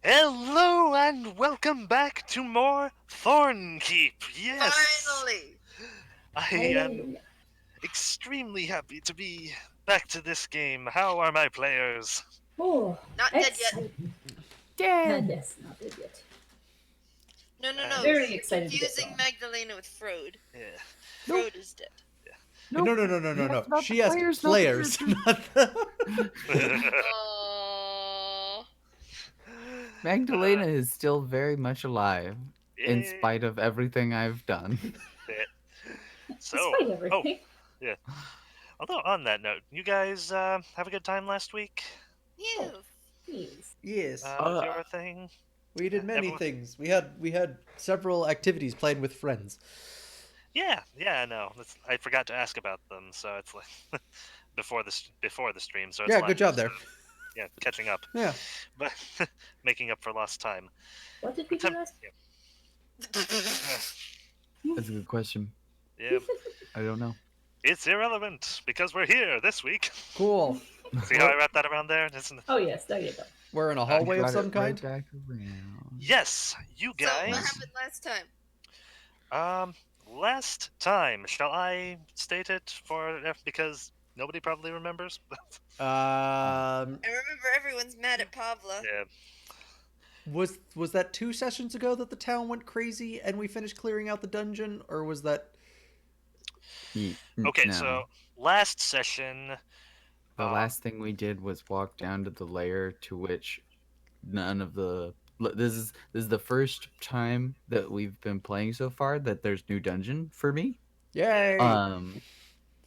Hello and welcome back to more Thornkeep. Yes, Finally! I am Hallelujah. extremely happy to be back to this game. How are my players? Oh, Not dead yet. exciting. Dead. Yes, not dead yet. No. Very You're excited to get confusing going. Magdalena with Frode. Yeah. Nope. Frode is dead. Nope. No. You asked about She the asked players, not the players, characters. not the... Oh. Magdalena is still very much alive, in Yay. spite of everything I've done. So, Despite everything. yeah. Although on that note, you guys have a good time last week? Yes. Please. Yes, With your thing? we did many everyone- things. We had several activities played with friends. Yeah, I know. I forgot to ask about them, so it's like before the stream. So it's Yeah, like, good job there. Yeah, catching up, Yeah. but making up for lost time. What did we do last? That's a good question. Yeah, I don't know. it's irrelevant because we're here this week. Cool. See how I wrapped that around there? Isn't it? Oh yes, there you go. We're in a hallway of Brought some it kind. right back around. Yes, you So, what guys. happened last time? Last time, shall I state it because nobody probably remembers? I remember everyone's mad at Pavla. Yeah. Was that 2 sessions ago that the town went crazy and we finished clearing out the dungeon, or was that? Okay, No. so last session. The last thing we did was walk down to the lair to which none of the. This is the first time that we've been playing so far that there's new dungeon for me. Yay!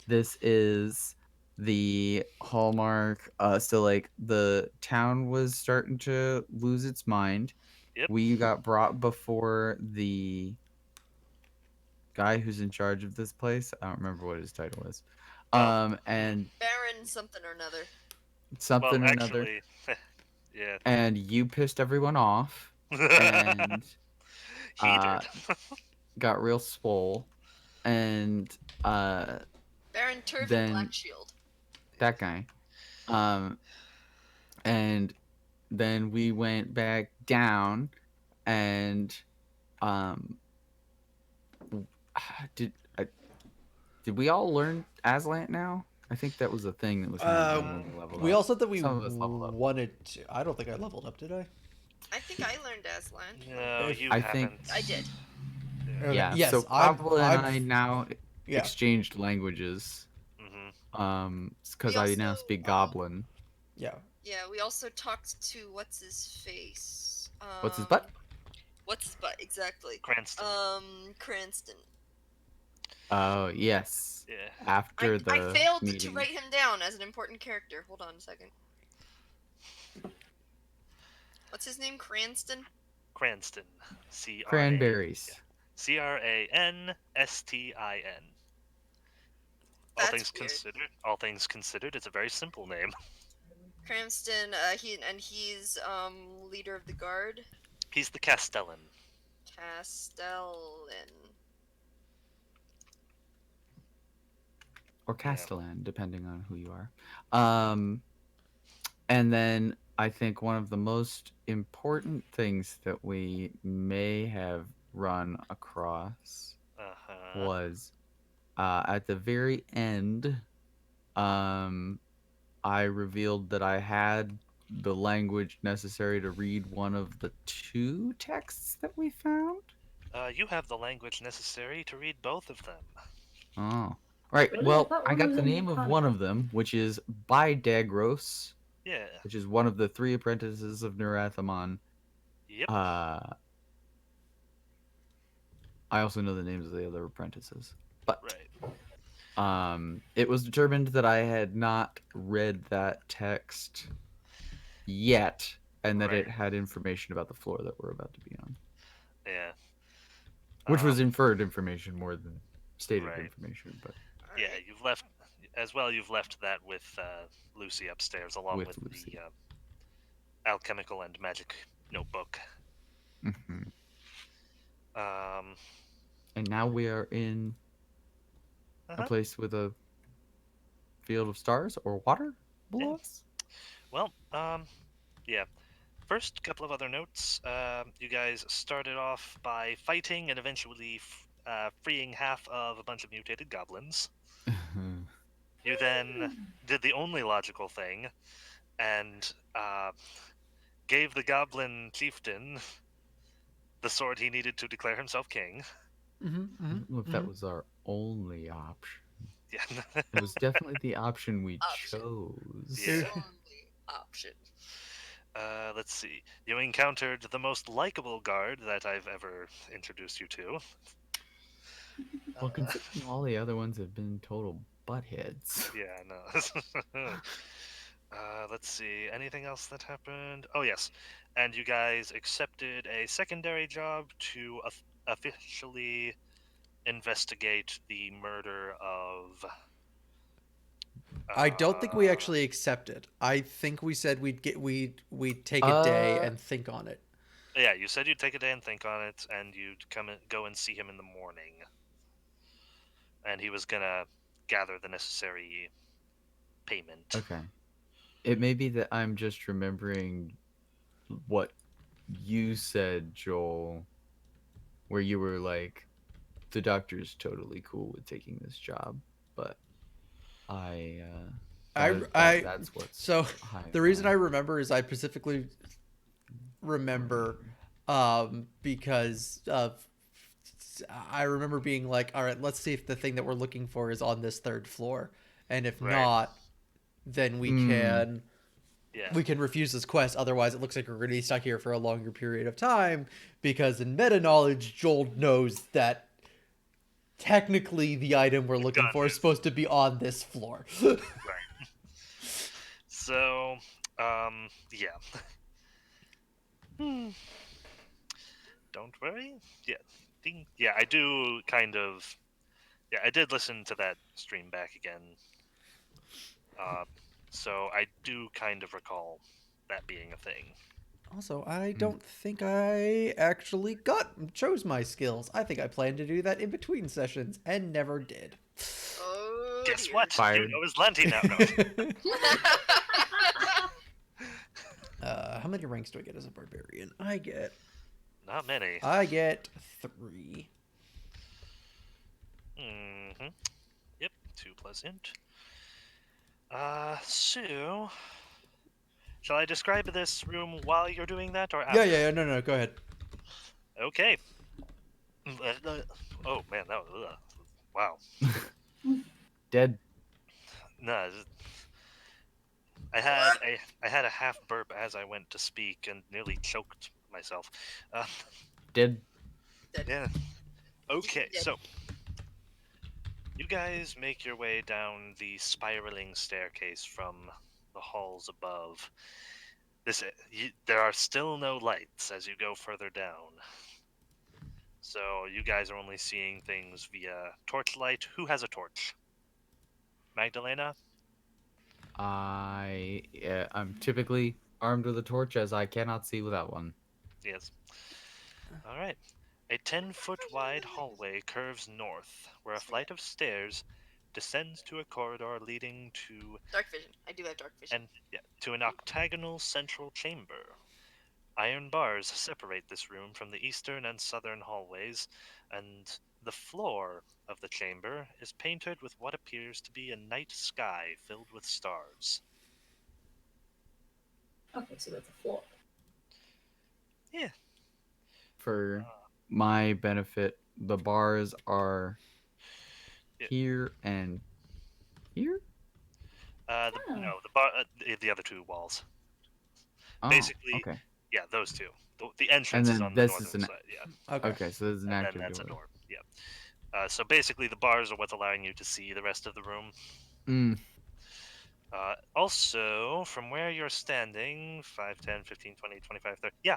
This is the hallmark. So like the town was starting to lose its mind. Yep. We got brought before the guy who's in charge of this place. I don't remember what his title is. And Baron something or another. something Well, or another. actually, yeah. And you pissed everyone off and He did. got real swole. And Baron Turvin Then- Blackshield. that guy. And then we went back down and did we all learn Aslant now? I think that was a thing that was happening when we leveled We up. all said that we Some of us leveled up. wanted to. I don't think I leveled up, did I? I think I learned Aslan. No, you I haven't. think- I did. Okay, Yeah, Yes. so Pablo and I now Yeah. exchanged languages. Mm-hmm. Because We I now also, speak Goblin. Yeah. Yeah, we also talked to what's his face. What's his butt? What's his butt exactly? Cranston. Cranston. Oh yes. Yeah. After I failed to meeting. write him down as an important character. Hold on a second. What's his name? Cranston? Cranston. C-R-A- Cranberries. Cranstin. That's All things considered, it's a very simple name. Cranston, he's leader of the guard. He's the Castellan. Castellan. Or Castellan, depending on who you are. And then I think one of the most important things that we may have run across Uh-huh. was at the very end, I revealed that I had the language necessary to read one of the 2 texts that we found. You have the language necessary to read both of them. Oh. Right, Really? I well, thought I one got was the in the name of contract. one of them, which is Bidagros, Yeah. which is one of the 3 apprentices of Nerathamon. Yep. I also know the names of the other apprentices. But Right. it was determined that I had not read that text yet, and that it Right. had information about the floor that we're about to be on. Yeah. Which was inferred information more than stated Right. information, but Yeah, Alright. you've left as well. You've left that with Lucy upstairs, along With with Lucy. the alchemical and magic notebook. mhm. Um, And now we are in Uh-huh. a place with a field of stars or water below Yeah. us. well, yeah. first couple of other notes. You guys started off by fighting and eventually freeing half of a bunch of mutated goblins. You then did the only logical thing and gave the goblin chieftain the sword he needed to declare himself king. Mm-hmm, I don't know if that mm-hmm. was our only option. Yeah. It was definitely the option we Option. chose. Yeah. Only option. Let's see. You encountered the most likable guard that I've ever introduced you to. Well, considering all the other ones have been total buttheads. Yeah, no. Let's see. Anything else that happened? Oh, yes. And you guys accepted a secondary job to officially investigate the murder of. I don't think we Uh, actually accepted. I think we said we'd take a day Uh, and think on it. yeah, you said you'd take a day and think on it, and you'd go and see him in the morning. And he was gonna gather the necessary payment. okay. It may be that I'm just remembering what you said, Joel, where you were like, the doctor's totally cool with taking this job, but I, that's what's So high the on reason my I remember is I specifically remember because of I remember being like, all right, let's see if the thing that we're looking for is on this third floor, and if Right. not, then Mm. Yeah. we can refuse this quest. Otherwise, it looks like we're going to be stuck here for a longer period of time because in meta knowledge, Joel knows that technically the item we're looking gun for is is- supposed to be on this floor. Right. So, yeah. Don't worry. Yeah. Yeah, I do kind of. Yeah, I did listen to that stream back again. Uh, so I do kind of recall that being a thing. Also, I don't think I actually chose my skills. I think I planned to do that in between sessions and never did. Oh Guess dear. what? Fired. You know his Lenti now. No. How many ranks do I get as a barbarian? Not many. I get 3. Mm-hmm. Yep, 2 plus int. So... Shall I describe this room while you're doing that, or after? Yeah. No. Go ahead. Okay. Oh, man, that was... wow. Dead. No, I had a half burp as I went to speak and nearly choked myself. Uh, Dead. yeah. Okay, Dead. so you guys make your way down the spiraling staircase from the halls above. There are still no lights as you go further down. So you guys are only seeing things via torchlight. Who has a torch? Magdalena? I'm typically armed with a torch as I cannot see without one. Yes. All right. A 10-foot wide hallway curves north, where a flight of stairs descends to a corridor leading to Dark vision. I do have dark vision. to an octagonal central chamber. Iron bars separate this room from the eastern and southern hallways, and the floor of the chamber is painted with what appears to be a night sky filled with stars. Okay, so that's a floor. Yeah. For my benefit, the bars are Yeah. here and here. No, the bar, the other 2 walls. Oh, Basically, okay. Yeah, those 2. The entrance And is then on the this northern is an side. Yeah. Okay. So there's an And then active that's a door. door. Yeah. So basically, the bars are what's allowing you to see the rest of the room. Mm. Also, from where you're standing, 5, 10, 15, 20, 25, 30. Yeah.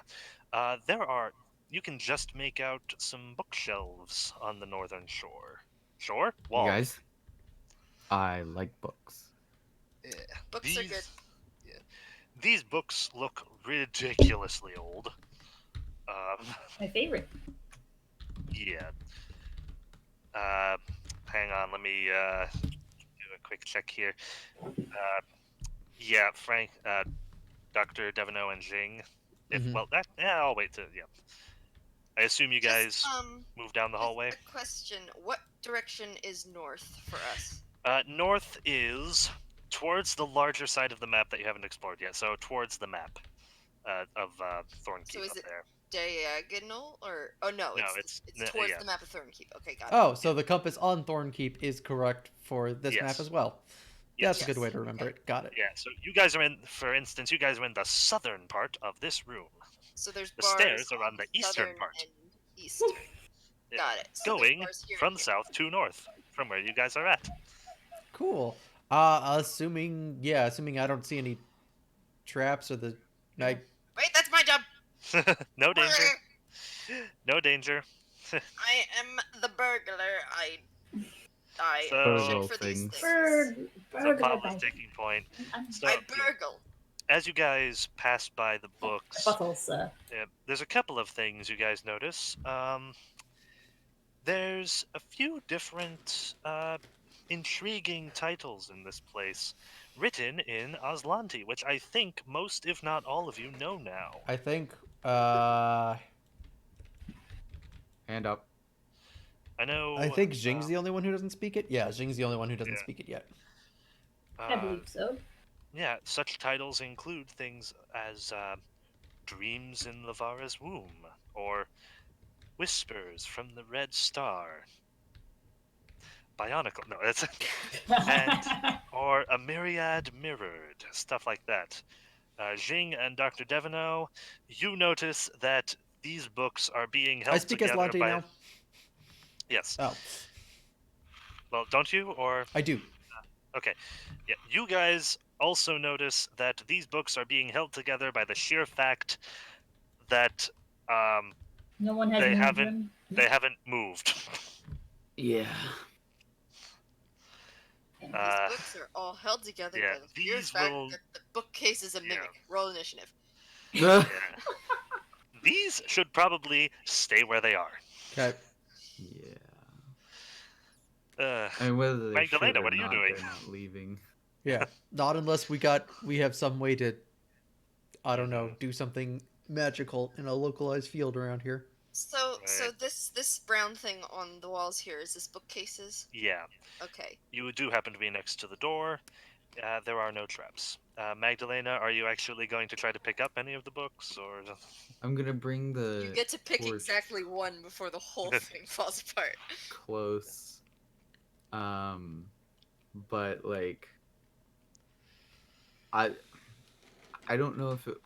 You can just make out some bookshelves on the northern shore. Shore? You Wall. guys, I like books. Yeah. Books are good. Yeah. These books look ridiculously old. My favorite. Yeah. Hang on, let me do a quick check here. Yeah, Frank, Dr. Devino and Jing. Well, I'll wait to I assume you guys Just, move down the hallway. A question: what direction is north for us? North is towards the larger side of the map that you haven't explored yet. So towards the map of Thornkeep So is up it there. diagonal or? Oh no, No, it's towards yeah. the map of Thornkeep. Okay, got it. Oh, so the compass on Thornkeep is correct for this map Yes. as well. Yes. That's a good way to remember it. Got it. Yeah. So you guys are in, for instance, you guys are in the southern part of this room. So there's The bars stairs are on the eastern southern part. and eastern. Got it. So there's Going bars here from and here. south to north, from where you guys are at. Cool. Assuming I don't see any traps or the Yeah. Wait, that's my job. No danger. No danger. I am the burglar. I So- check for these things. things. So Paul is taking point. So I burgle. as you guys pass by the books, Bottles, sir. there's a couple of things you guys notice. There's a few different intriguing titles in this place, written in Aslanti, which I think most, if not all of you, know now. I think Hand up. I know. I think Jing's the only one who doesn't speak it. Yeah, Jing's the only one who doesn't Yeah. speak it yet. I believe so. Yeah, such titles include things as Dreams in Lavara's Womb, or Whispers from the Red Star. Bionicle, no, that's or A Myriad Mirrored, stuff like that. Jing and Dr. Devino, you notice that these books are being held I speak together Aslanti by. now. Yes. Oh, Well, don't you? Or I do. okay, yeah. You guys also notice that these books are being held together by the sheer fact that No one has they moved haven't them. they haven't moved. Yeah. These books are all held together yeah, by the sheer these fact will- that the bookcase is a mimic. Roll initiative. Yeah. These should probably stay where they are. Okay. Yeah. Uh, I mean, whether they should Magdalena, or what are you not, doing? they're not leaving. Yeah. Not unless we have some way to, I don't know, do something magical in a localized field around here. So Right. this brown thing on the walls here is this bookcases. yeah, Okay. you do happen to be next to the door. There are no traps. Magdalena, are you actually going to try to pick up any of the books, or? I'm gonna bring the You get to pick torch exactly one before the whole thing falls apart. close. But like, I don't know if it.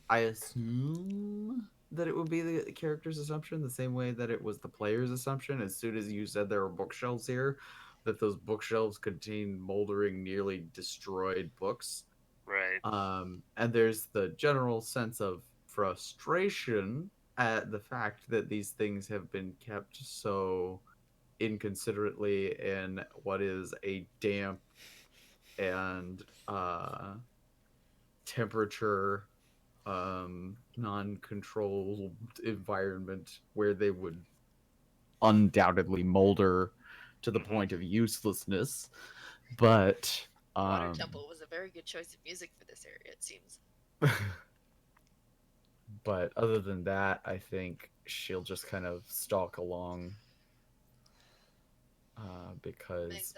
I assume that it would be the character's assumption, the same way that it was the player's assumption. As soon as you said there were bookshelves here, that those bookshelves contain moldering, nearly destroyed books. Right. And there's the general sense of frustration at the fact that these things have been kept so inconsiderately in what is a damp and temperature non-controlled environment where they would undoubtedly molder to the point of uselessness. But Water Temple was a very good choice of music for this area, it seems. but other than that, I think she'll just kind of stalk along because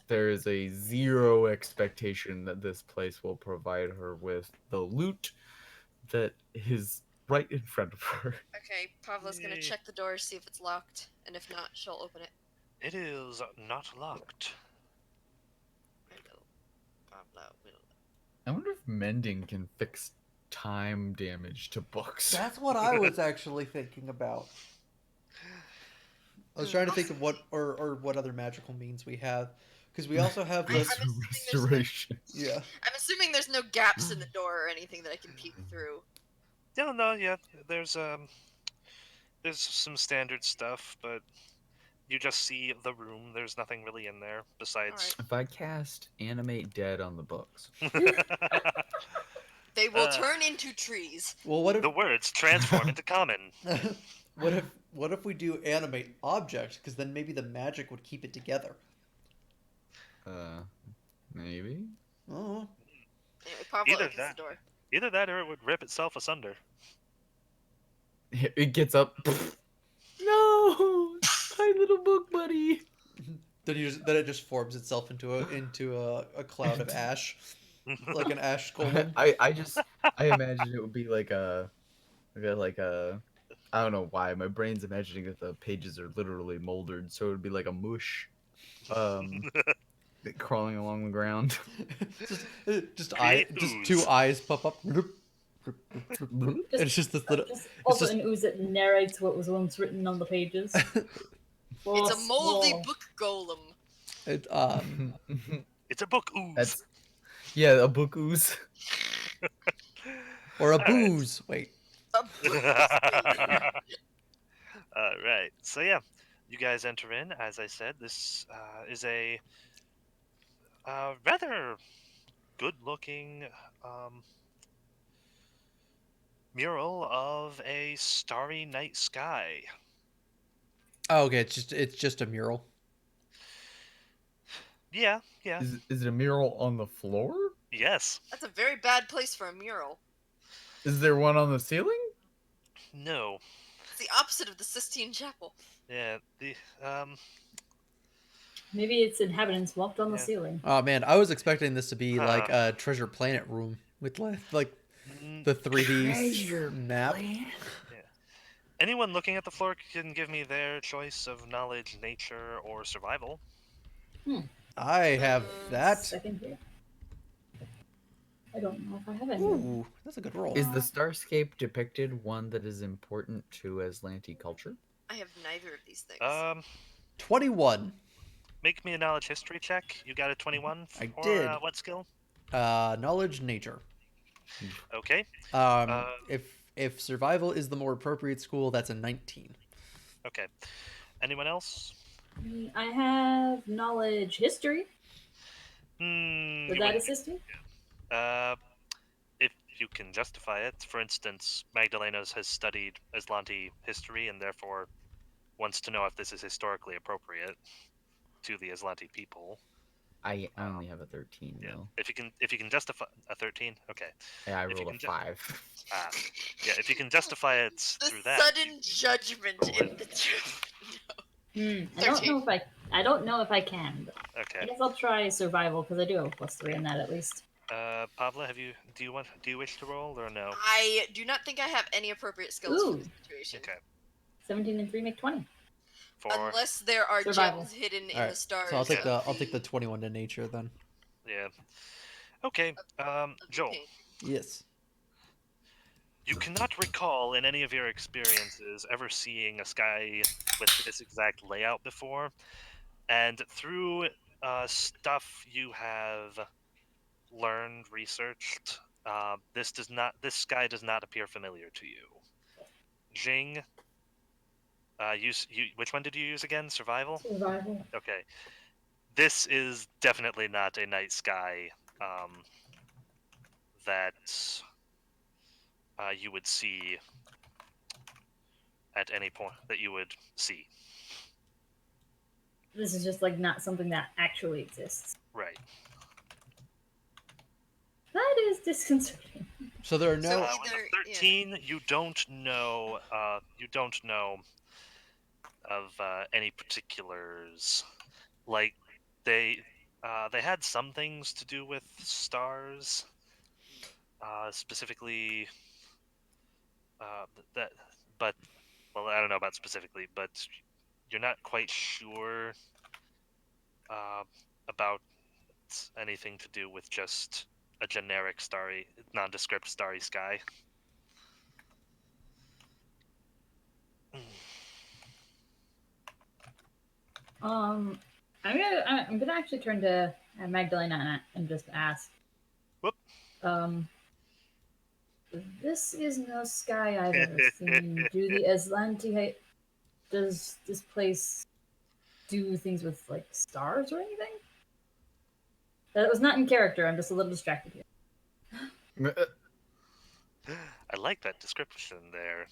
there is a zero expectation that this place will provide her with the loot that is right in front of her. Okay, Pavla's gonna check the door, see if it's locked, and if not, she'll open it. It is not locked. Pavla will. I wonder if mending can fix time damage to books. That's what I was actually thinking about. I was trying to think of what or what other magical means we have, because we also have I'm this assuming restoration. yeah. I'm assuming there's no gaps in the door or anything that I can peek through. No, yeah. There's some standard stuff, but you just see the room. There's nothing really in there besides. If I cast animate dead on the books, They will turn into trees. Well, what if the words transform into common. what if we do animate object? Because then maybe the magic would keep it together. maybe. Oh, Anyway, Pavla Either opens that. the door. Either that or it would rip itself asunder. It gets up. No, my little book buddy. Then it just forms itself into a cloud of ash, like an ash golem. I imagine it would be like a I don't know why my brain's imagining that the pages are literally moldered, so it would be like a mush, um, crawling along the ground. Create just ooze. 2 eyes pop up. It's just this little. Just It's also just an ooze that narrates what was once written on the pages. It's a moldy Whoa. book golem. it, It's a book ooze. That's yeah, a book ooze. or a Alright. booze. Wait. A book Alright, so yeah, you guys enter in. As I said, this is a rather good-looking mural of a starry night sky. Oh, okay. It's just a mural. Yeah. Is it a mural on the floor? Yes. That's a very bad place for a mural. Is there one on the ceiling? No. It's the opposite of the Sistine Chapel. Yeah. The Maybe its inhabitants walked on the Yeah. ceiling. Oh man, I was expecting this to be Huh. like a Treasure Planet room with like mm, the 3D Treasure map. planet? anyone looking at the floor can give me their choice of knowledge, nature, or survival. I have that. Second here. I don't know if I have any. Ooh, that's a good roll. Is the starscape depicted one that is important to Aslanti culture? I have neither of these things. 21. Make me a knowledge history check. You got a 21 I for did. What skill? Knowledge nature. Okay. If survival is the more appropriate school, that's a 19. Okay. Anyone else? I have knowledge history. Hmm. Would you that wouldn't- assist me? If you can justify it. For instance, Magdalena's has studied Aslanti history and therefore wants to know if this is historically appropriate to the Aslanti people. I only have a 13 Yeah. though. If you can justify a 13, okay. Yeah, I If you rolled a can ju- 5. Yeah, if you can justify it The through that. sudden judgment in the I don't know if I can. But I Okay. guess I'll try survival because I do have a +3 in that at least. Pavla, do you wish to roll or no? I do not think I have any appropriate skills for Ooh. this situation. Okay. 17 and 3 make 20. For Unless there are Survival. gems hidden in the Alright, stars. so I'll take of the 21 to nature then. yeah. Okay. of the Joel, paint. Yes. you cannot recall in any of your experiences ever seeing a sky with this exact layout before, and through stuff you have learned, researched, this sky does not appear familiar to you. Jing, which one did you use again? Survival? Survival. Okay. This is definitely not a night sky that you would see at any point that you would see. This is just like not something that actually exists. Right. That is disconcerting. So there are no. So With either- a 13, you don't know. You don't know of any particulars. Like they had some things to do with stars, specifically. That, but well, I don't know about specifically, but you're not quite sure about anything to do with just a generic starry, nondescript starry sky. I'm gonna actually turn to Magdalena and just ask. Whoop. This is no sky I've ever seen. Does this place do things with like stars or anything? That was not in character. I'm just a little distracted here. I like that description there.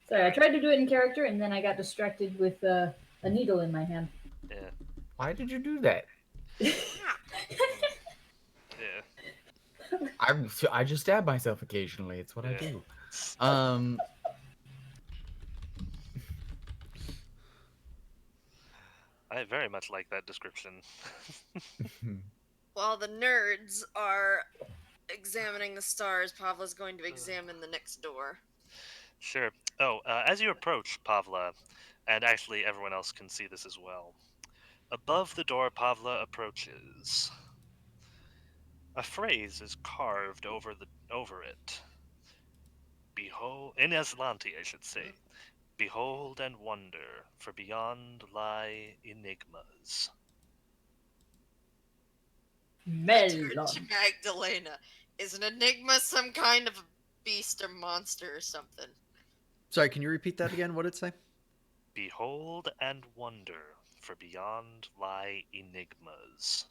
Sorry, I tried to do it in character and then I got distracted with a needle in my hand. Yeah, Why did you do that? yeah. I just stab myself occasionally. It's what I Yeah. do. Um, I very much like that description. While the nerds are examining the stars, Pavla's going to examine the next door. Sure. Oh, as you approach Pavla, and actually everyone else can see this as well, above the door Pavla approaches, a phrase is carved over it. Behold, in Aslanti, I should say. Behold and wonder, for beyond lie enigmas. Turn to Melon. Magdalena. Is an enigma some kind of a beast or monster or something? Sorry, can you repeat that again? What did it say? Behold and wonder, for beyond lie enigmas.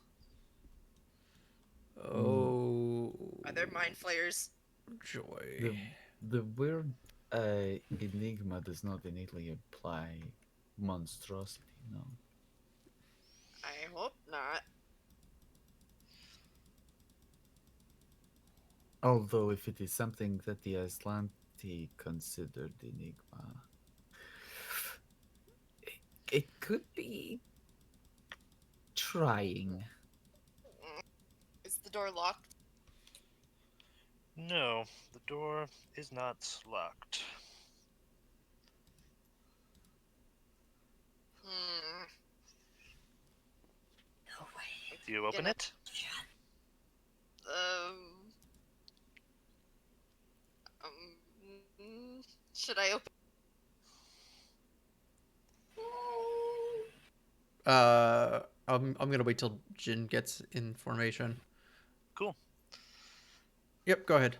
Oh, Are there mind flayers? joy. the word enigma does not innately imply monstrosity. No. I hope not. Although, if it is something that the Aslanti considered enigma, it could be trying. Is the door locked? No, the door is not locked. Hmm. No way. Do you open Gonna- it? Um. Should I open? I'm gonna wait till Jin gets information. Cool. Yep, go ahead.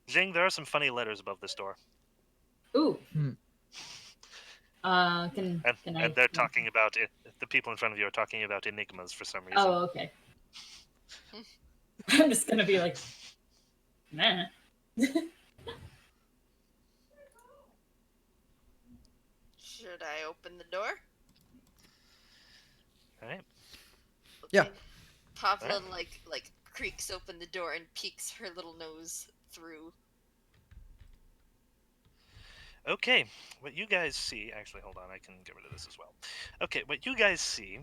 Jing, there are some funny letters above this door. Ooh. Hmm. Can And I? they're talking about it. The people in front of you are talking about enigmas for some reason. Oh, okay. I'm just gonna be like, nah. Should I open the door? Alright. Yeah. Okay. Pavla Alright. like creaks open the door and peeks her little nose through. Okay, what you guys see. Actually, hold on, I can get rid of this as well. Okay, what you guys see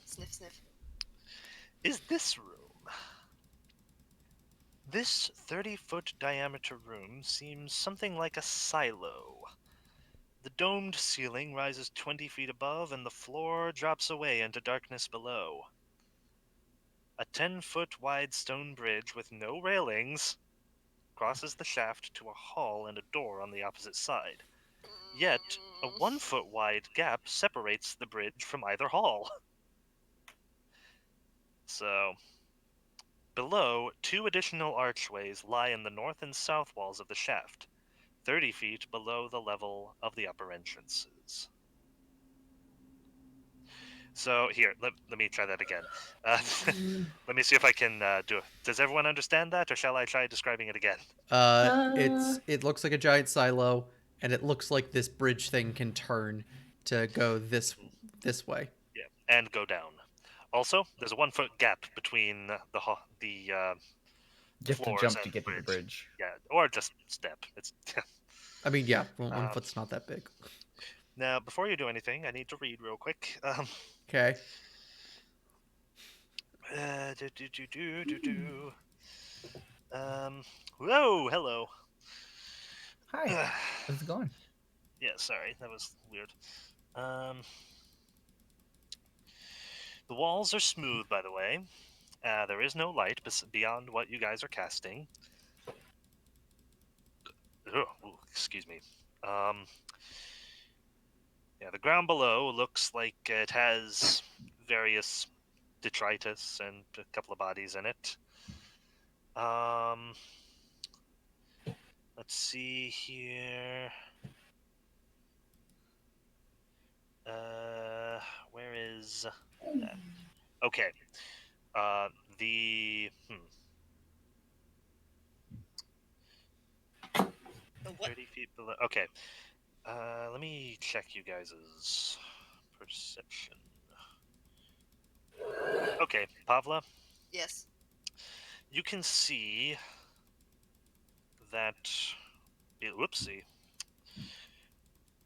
Sniff, sniff. is this room. This 30-foot diameter room seems something like a silo. The domed ceiling rises 20 feet above, and the floor drops away into darkness below. A 10-foot wide stone bridge with no railings crosses the shaft to a hall and a door on the opposite side. Yet, a 1-foot wide gap separates the bridge from either hall. So, below, 2 additional archways lie in the north and south walls of the shaft, 30 feet below the level of the upper entrances. So, here, let me try that again. Let me see if I can do it. Does everyone understand that, or shall I try describing it again? It looks like a giant silo, and it looks like this bridge thing can turn to go this way. Yeah, and go down. Also, there's a 1-foot gap between the You have to floors jump and to get to the bridge. Yeah, or just step. It's I mean, yeah, one Um, foot's not that big. Now, before you do anything, I need to read real quick. Okay. Do, do, do, do, do, do. Whoa, hello. Hi, how's it going? Yeah, sorry, that was weird. Um, the walls are smooth, by the way. There is no light beyond what you guys are casting. Ooh, excuse me. Um, yeah, the ground below looks like it has various detritus and a couple of bodies in it. Um, let's see here. Where is that? Okay. Uh, the 30 feet below. Okay. Let me check you guys' perception. Okay, Pavla, Yes. you can see that. Whoopsie.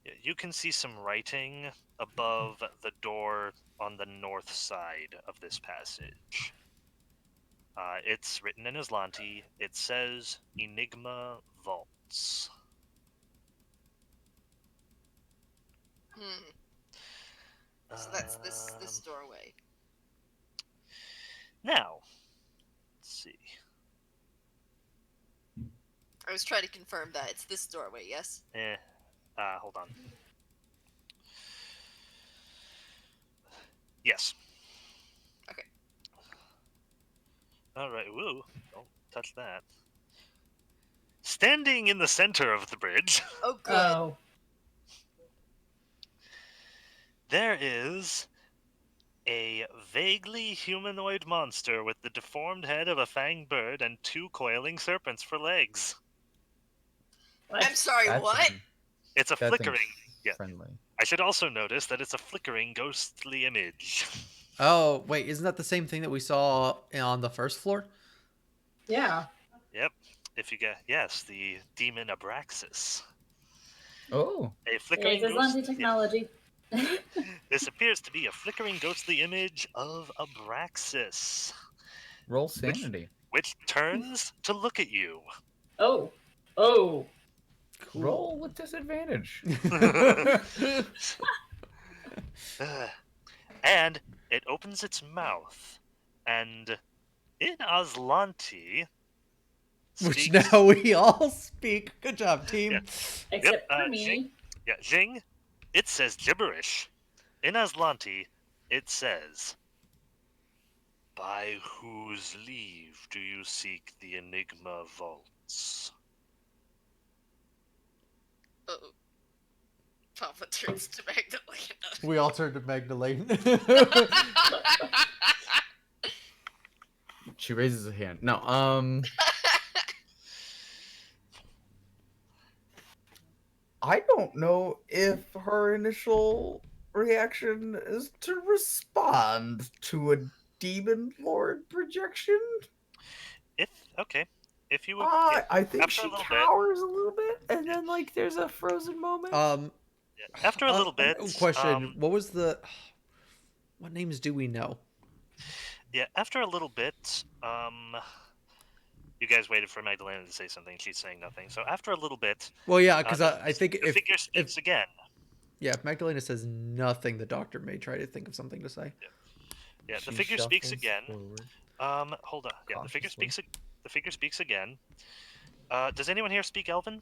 Yeah, you can see some writing above the door on the north side of this passage. It's written in Aslanti. It says Enigma Vaults. So that's this doorway. Now, let's see. I was trying to confirm that it's this doorway. Yes. Hold on. Yes. Okay. All right. Woo! Don't touch that. Standing in the center of the bridge, Oh, good. Oh. there is a vaguely humanoid monster with the deformed head of a fanged bird and two coiling serpents for legs. What? I'm sorry. That What? thing- It's a that thing's flickering. Yeah. friendly. I should also notice that it's a flickering, ghostly image. Oh, wait, isn't that the same thing that we saw on the first floor? Yeah. Yep. If you get the demon Abraxas. Oh, A It flickering is ghost. technology. This appears to be a flickering ghostly image of Abraxas, roll sanity. which turns to look at you. Oh. Oh. Roll with disadvantage. And it opens its mouth, and in Aslanti, Which speaks, now we all speak. Good job, team. Yeah. Except for Jing. me. Yeah, Jing, it says gibberish. In Aslanti, it says, "By whose leave do you seek the Enigma Vaults?" Oh. Papa turns to Magdalena. We all turned to Magdalene. She raises a hand. No, I don't know if her initial reaction is to respond to a demon lord projection. If you would, yeah, I think after a she little bit. cowers a little bit, and then like there's a frozen moment. After a little bit, Question: what was the? What names do we know? yeah, after a little bit, you guys waited for Magdalena to say something. She's saying nothing. So after a little bit, Well, yeah, because the, I think the figure speaks again. if Magdalena says nothing, the doctor may try to think of something to say. Yeah, the She figure speaks shuffles again. forward. Hold on. Yeah, the figure Cautiously. speaks. The figure speaks again. Does anyone here speak Elven?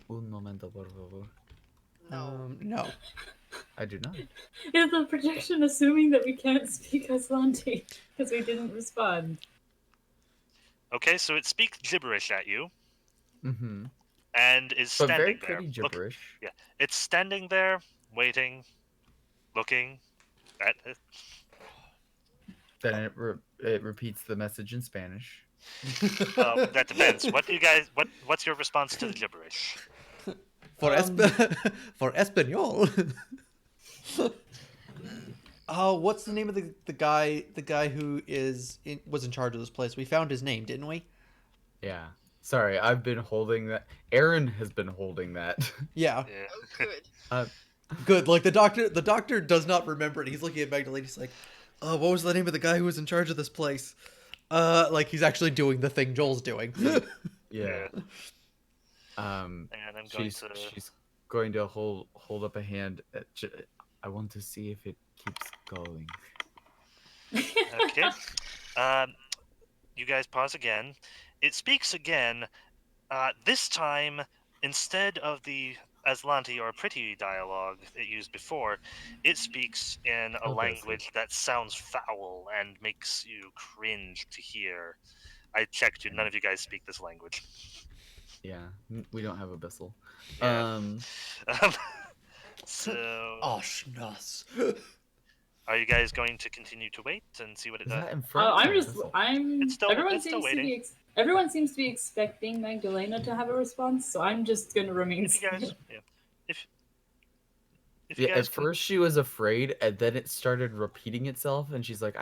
Un momento, por favor. No. No. I do not. Is the projection assuming that we can't speak Aslanti because we didn't respond? Okay, so it speaks gibberish at you Mm-hmm. and is But standing very there. pretty gibberish. Yeah, it's standing there, waiting, looking at it. Then it repeats the message in Spanish. That depends. What's your response to the gibberish? For for Espanol. Oh, what's the name of the guy? The guy who was in charge of this place. We found his name, didn't we? Yeah. Sorry, I've been holding that. Aaron has been holding that. Yeah. Yeah. Oh, good. Good. Like the doctor does not remember it. He's looking at Magdalene. He's like, "Oh, what was the name of the guy who was in charge of this place?" Like he's actually doing the thing Joel's doing. Yeah. And I'm going She's going to hold up a hand. I want to see if it keeps going. Okay. You guys pause again. It speaks again. This time, instead of the Aslanti or pretty dialogue it used before, it speaks in a Oh, language that sounds foul and makes you cringe to hear. I checked you. None of you guys speak this language. Yeah, we don't have Abyssal. Yeah. So, Oh, schnoss. are you guys going to continue to wait and see what it Is does? that in front? I'm or just. Abyssal? I'm. It's still- everyone it's still seems to waiting. be. Everyone seems to be expecting Magdalena to have a response, so I'm just gonna remain. If you guys, yeah. If Yeah, you guys at first she was afraid, and then it started repeating itself, and she's like,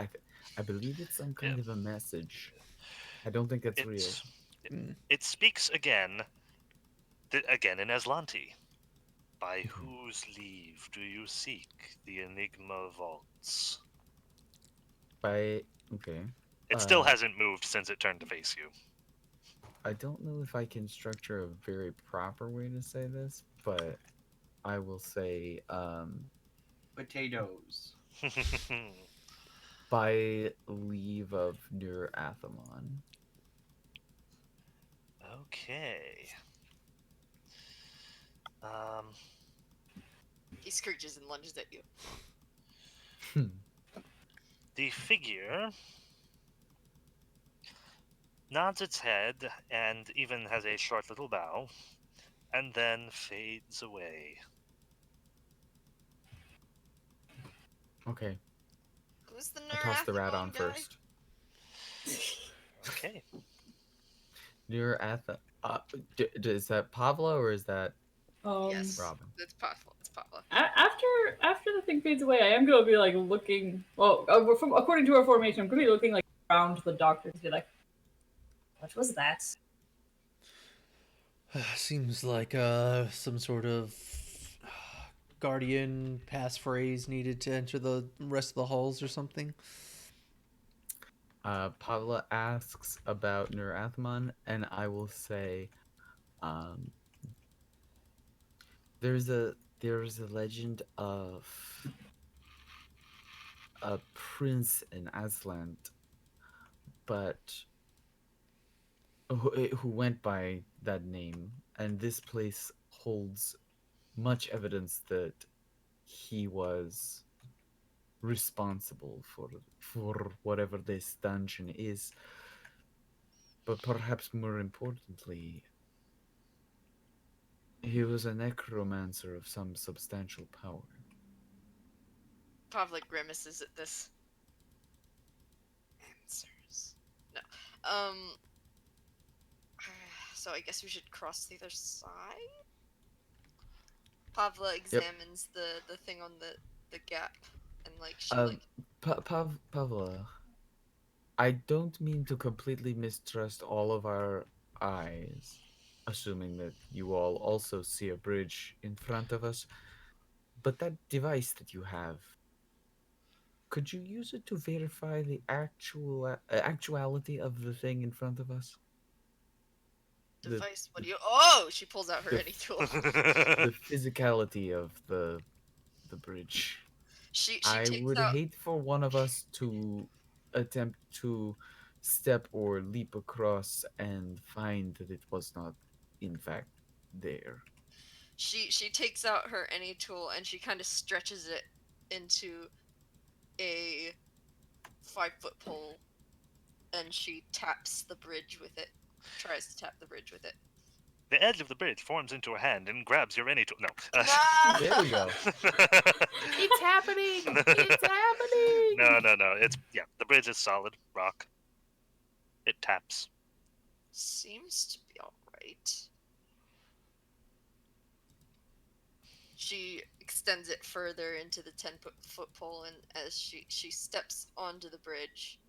I believe it's some Yeah. kind of a message. I don't think it's real. It's Mm. it speaks again, again in Aslanti. By whose leave do you seek the Enigma Vaults? By okay. It still hasn't moved since it turned to face you. I don't know if I can structure a very proper way to say this, but I will say Potatoes. by leave of Nur Athamon. Okay. Um, He screeches and lunges at you. the figure nods its head and even has a short little bow, and then fades away. Okay, Who's the I toss the rat on Narathimon guy? first. Okay. Nur Atham. Is that Pavla or is that Yes, Robin? it's Pavla. It's Pavla. After the thing fades away, I am gonna be like looking. Well, according to our formation, I'm gonna be looking like around the doctor to be like, what was that? Seems like some sort of guardian passphrase needed to enter the rest of the halls or something. Pavla asks about Nur Athman, and I will say, um, there's a legend of a prince in Aslant, but who went by that name, and this place holds much evidence that he was responsible for whatever this dungeon is. But perhaps more importantly, he was a necromancer of some substantial power. Pavla grimaces at this. Answers. No. So I guess we should cross the other side? Pavla examines the thing on the gap and like she Um, Pavla, I don't mean to completely mistrust all of our eyes, assuming that you all also see a bridge in front of us, but that device that you have, could you use it to verify the actuality of the thing in front of us? The device. What do you? Oh, she pulls out her the any tool. the physicality of the bridge. She I takes would out. hate for one of us to attempt to step or leap across and find that it was not, in fact, there. She takes out her any tool and she kind of stretches it into a 5-foot pole, and she taps the bridge with it. Tries to tap the bridge with it. The edge of the bridge forms into a hand and grabs your any tool. No. There we go. It's happening! It's happening! No. It's the bridge is solid rock. It taps. Seems to be alright. She extends it further into the 10-foot pole, and as she steps onto the bridge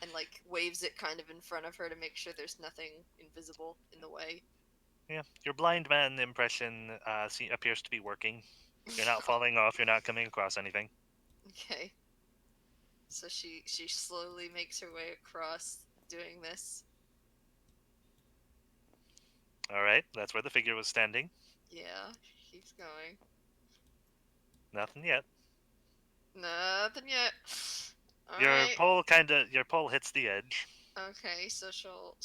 and like waves it kind of in front of her to make sure there's nothing invisible in the way. Yeah, your blind man impression appears to be working. You're not falling off. You're not coming across anything. Okay. So she slowly makes her way across doing this. All right, that's where the figure was standing. Yeah, keeps going. Nothing yet. Nothing yet. Your Alright. your pole hits the edge. Okay, so she'll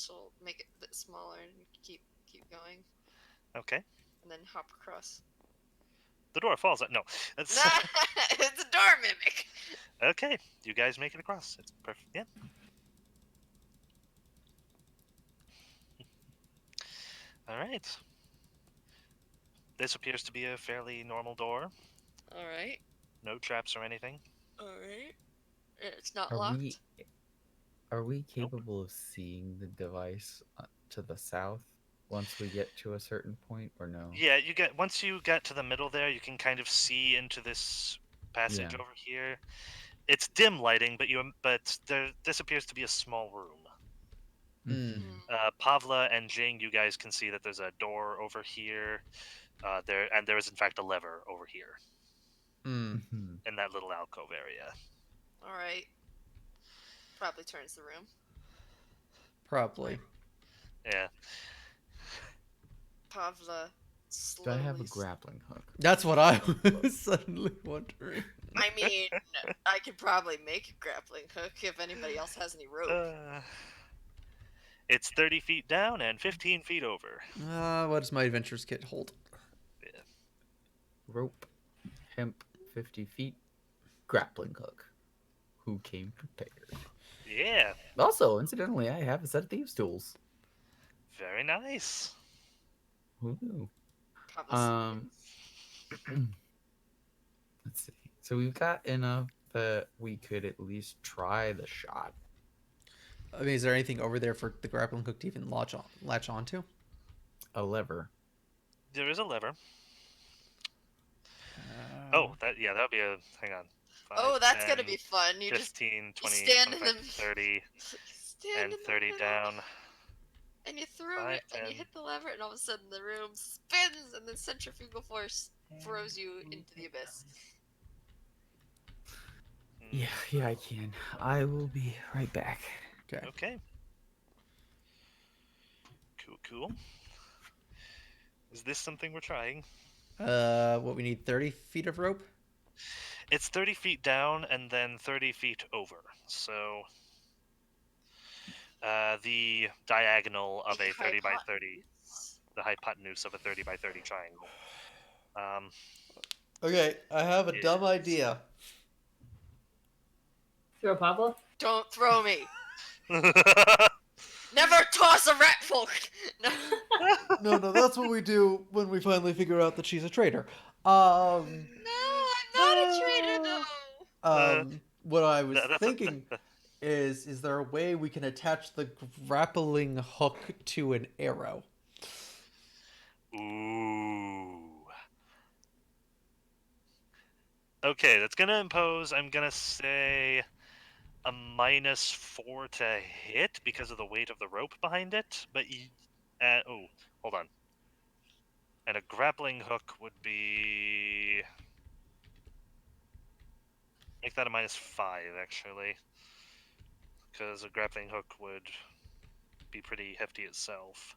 make it a bit smaller and keep going, Okay, and then hop across. the door falls out. No, that's It's a door mimic. okay. You guys make it across. It's perfect. Yeah. All right. This appears to be a fairly normal door. All right. No traps or anything. All right. It's not Are locked. we Nope. capable of seeing the device to the south once we get to a certain point, or no? Yeah, once you get to the middle there, you can kind of see into this passage Yeah. over here. it's dim lighting, but this appears to be a small room. Mm. Pavla and Jing, you guys can see that there's a door over here. There is in fact a lever over here Mm. in that little alcove area. All right. Probably turns the room. Probably. Yeah. Pavla Do slowly. I have a grappling hook? That's what I was suddenly wondering. I mean, I could probably make a grappling hook if anybody else has any rope. It's 30 feet down and 15 feet over. What does my adventurer's kit hold? Yeah. Rope, hemp, 50 feet, grappling hook. Who came prepared? Yeah. Also, incidentally, I have a set of thieves' tools. Very nice. Who knew? Pavla Let's see. So we've got enough that we could at least try the shot. I mean, is there anything over there for the grappling hook to even latch onto? A lever. There is a lever. Uh, That would be a. Hang on. 5, Oh, that's 10, gonna be fun. You 15, 20, stand in 25, the 30, stand and in the 30 middle, down. and you throw 5, it, and you 10. hit the lever, and all of a sudden the room spins, and then centrifugal force throws you into the abyss. Yeah, I can. I will be right back. okay. Okay. Cool. Is this something we're trying? What we need 30 feet of rope? It's 30 feet down and then 30 feet over. So the diagonal of a 30 by 30, the hypotenuse of a 30 by 30 triangle. Okay, I have a dumb Yes. idea. Throw Pablo? Don't throw me. Never toss a rat folk. No. No, that's what we do when we finally figure out that she's a traitor. No, I'm not a traitor, though. What I was That's thinking is there a way we can attach the grappling hook to an arrow? Ooh. Okay, that's gonna impose, I'm gonna say, a -4 to hit because of the weight of the rope behind it. But hold on. And a grappling hook would be, make that a -5 actually, because a grappling hook would be pretty hefty itself.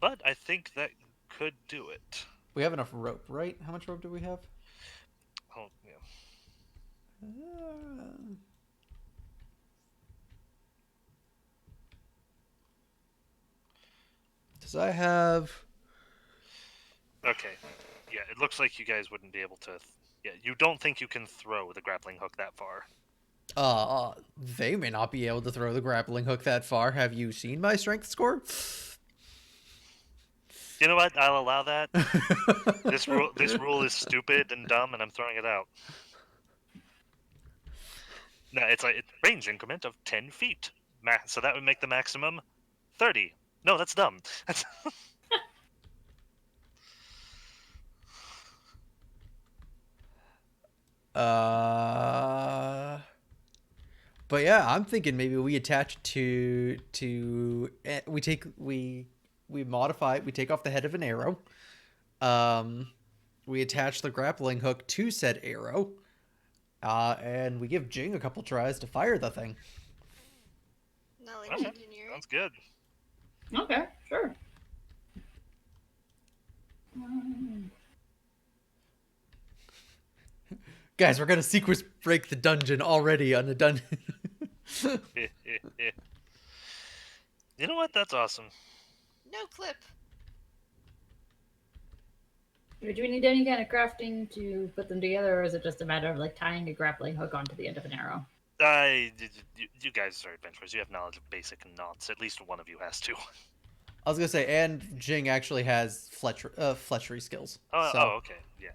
But I think that could do it. We have enough rope, right? How much rope do we have? Oh yeah. Does I have? Okay. Yeah, it looks like you guys wouldn't be able to. Yeah, you don't think you can throw the grappling hook that far. They may not be able to throw the grappling hook that far. Have you seen my strength score? You know what? I'll allow that. This rule is stupid and dumb, and I'm throwing it out. No, it's a range increment of 10 feet. So that would make the maximum 30. No, that's dumb. But yeah, I'm thinking maybe we attach we modify it. We take off the head of an arrow. We attach the grappling hook to said arrow. And we give Jing a couple tries to fire the thing. Knowledge Okay, engineering. sounds good. Okay, sure. Guys, we're gonna secret break the dungeon already on the dungeon. You know what? That's awesome. No clip. Do we need any kind of crafting to put them together, or is it just a matter of like tying a grappling hook onto the end of an arrow? You guys are adventurers. You have knowledge of basic knots. At least one of you has to. I was gonna say, and Jing actually has fletchery skills. Oh, okay. Yeah.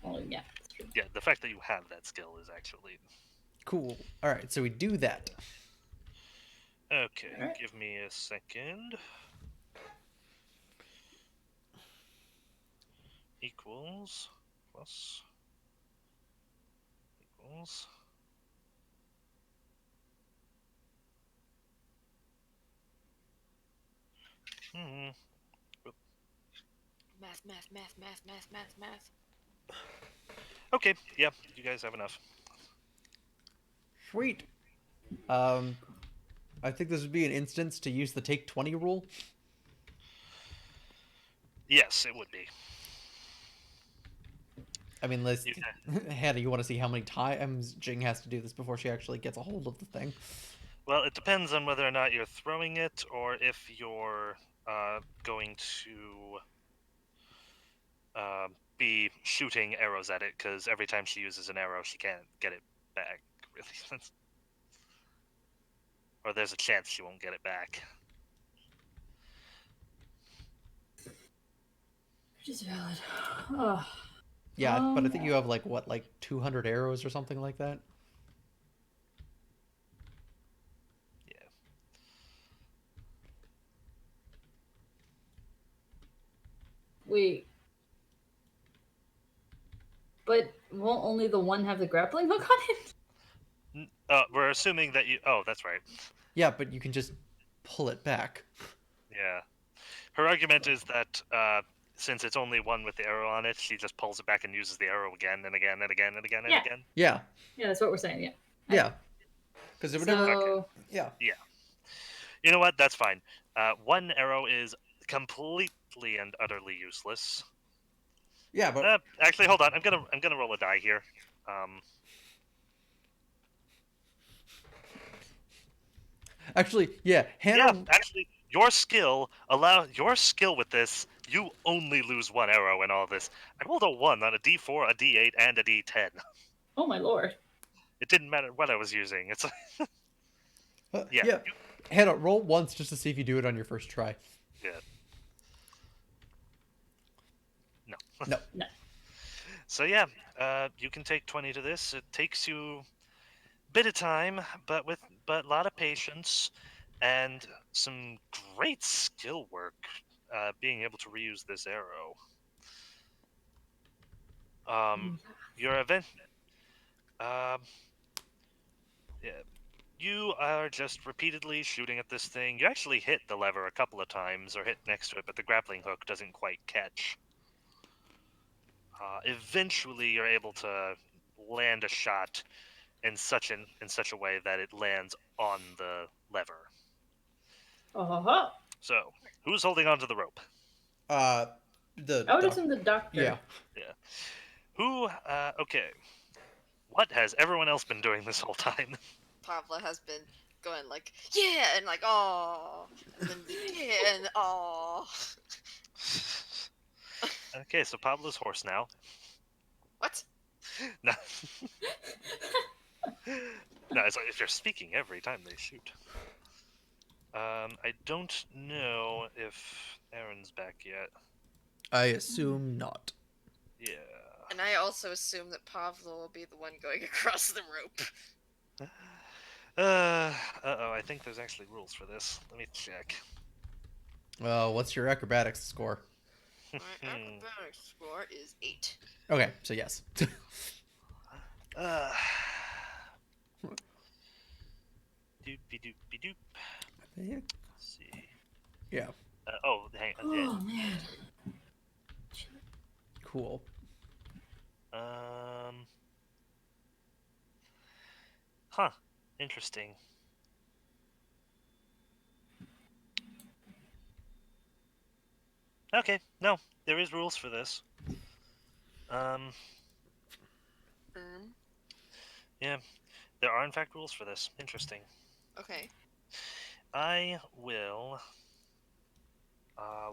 Well, yeah, that's true. Yeah, the fact that you have that skill is actually... Cool. All right, so we do that. Okay, Alright. give me a second. Equals plus rolls. Hmm. Math. Okay, yeah, you guys have enough. Sweet. I think this would be an instance to use the take 20 rule. Yes, it would be. I mean, let's. You, Hannah, you want to see how many times Jing has to do this before she actually gets a hold of the thing? well, it depends on whether or not you're throwing it or if you're going to be shooting arrows at it, because every time she uses an arrow, she can't get it back, really. Or there's a chance she won't get it back. Which is valid. Oh, Yeah, but I think you have like 200 arrows or something like that. Yeah. wait. But won't only the one have the grappling hook on it? We're assuming that you. Oh, that's right. Yeah, but you can just pull it back. Yeah. Her argument is that since it's only one with the arrow on it, she just pulls it back and uses the arrow again and again and again and again and Yeah. again. Yeah. Yeah, that's what we're saying. Yeah. Yeah. Because it would never. So Yeah. Yeah. You know what? That's fine. One arrow is completely and utterly useless. Yeah, but Actually, hold on. I'm gonna roll a die here. actually, yeah, Yeah, Hannah. actually, your skill with this. You only lose one arrow in all this. I rolled a 1 on a D4, a D8, and a D10. oh my lord. It didn't matter what I was using. It's yeah, Yeah. Hannah, roll once just to see if you do it on your first try. yeah. No. No. No. So yeah, you can take 20 to this. It takes you a bit of time, but a lot of patience and some great skill work. Being able to reuse this arrow. Your event. Um, yeah, you are just repeatedly shooting at this thing. You actually hit the lever a couple of times, or hit next to it, but the grappling hook doesn't quite catch. Eventually, you're able to land a shot in such a way that it lands on the lever. Oh, So, who's holding onto the rope? The I would doc- assume the doctor. Yeah. Yeah. Who? Okay. What has everyone else been doing this whole time? Pavla has been going like, yeah, and like, oh, and then yeah, and oh. Okay, so Pablo's horse now. What? No. No, it's like if you're speaking every time they shoot. I don't know if Aaron's back yet. I assume not. Yeah. And I also assume that Pavla will be the one going across the rope. Uh-oh, I think there's actually rules for this. Let me check. What's your acrobatics score? My acrobatics score is 8. Okay, so yes. uh, doopy doopy doop. Let's see. Yeah. Hang on. Yeah. Oh man. Cool. Huh. Interesting. Okay, no, there is rules for this. Yeah, there are in fact rules for this. Interesting. Okay. I will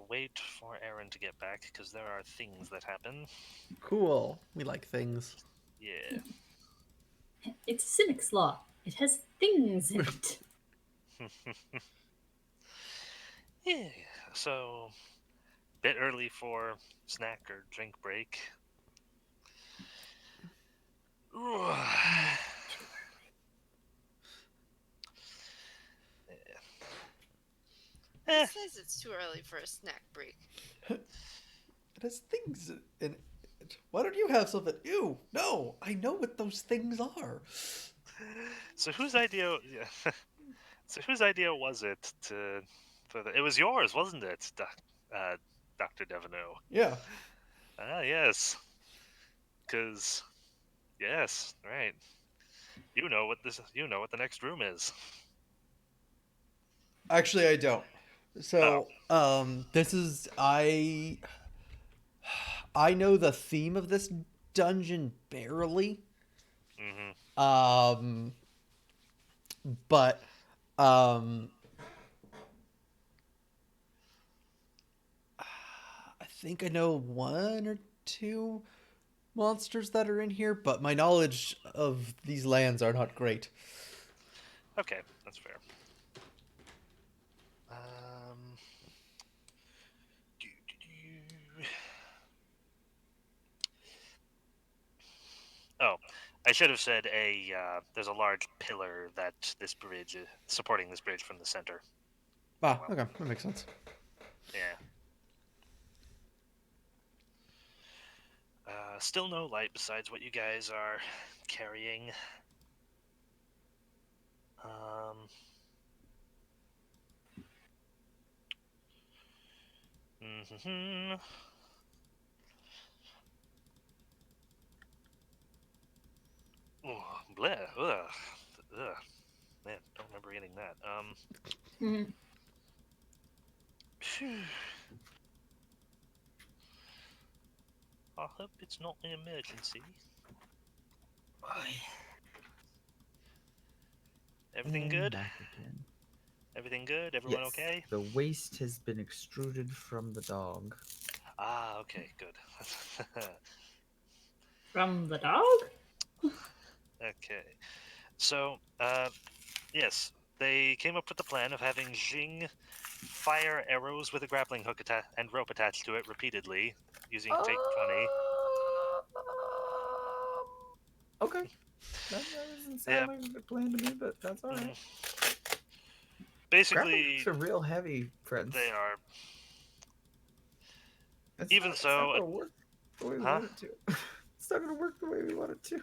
wait for Aaron to get back because there are things that happen. Cool. We like things. Yeah. It's a cynic's law. It has things in it. Yeah. So, bit early for snack or drink break. Who says it's too early for a snack break? It has things in Why don't you have something? Ew, no, I know what those things are. So whose idea? Yeah. So whose idea was it to? It was yours, wasn't it, Doctor Devaneux? Yeah. Ah, yes. Because yes, right. You know what this. You know what the next room is. Actually, I don't. Oh. So, this is I know the theme of this dungeon barely. Mm-hmm. Um, but um, I think I know one or two monsters that are in here, but my knowledge of these lands are not great. Okay, that's fair. Um. doo-doo-doo. Oh, I should have said a. There's a large pillar that this bridge supporting this bridge from the center. As Ah, well. okay, that makes sense. Yeah. Still no light besides what you guys are carrying. Um. Mm-hmm. Oh, bleh. Ugh. Ugh. Man, don't remember eating that. Mhm. Phew. I hope it's not an emergency. Everything And good? back again. Everything good? Everyone Yes. okay? The waste has been extruded from the dog. Ah, okay, good. From the dog? Okay. So, yes, they came up with the plan of having Jing fire arrows with a grappling hook and rope attached to it repeatedly, using take 20. Okay. That doesn't Yeah. sound like a good plan to me, but that's all right. Grappling hooks Basically, are real heavy, friends. they are. It's Even not so, going to work the way we huh? want it to. It's not going to work the way we want it to.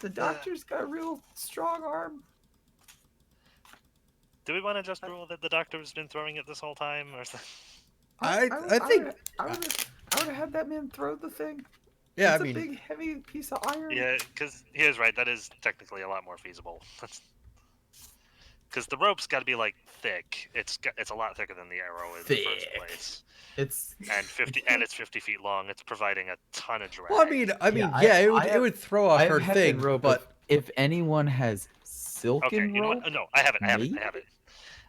The doctor's got a real strong arm. Do we want to just rule that the doctor's been throwing it this whole time, or is that... I think, I would have had that man throw the thing. yeah, I It's a mean, big, heavy piece of iron. Yeah, because he is right. That is technically a lot more feasible. Because the rope's got to be like thick. It's a lot thicker than the arrow in the first Thick. place. It's And 50 and it's 50 feet long. It's providing a ton of drag. well, yeah, it would throw off I have her hempen thing, rope. but If anyone has Okay, silken you know what? rope, No, I have it. maybe.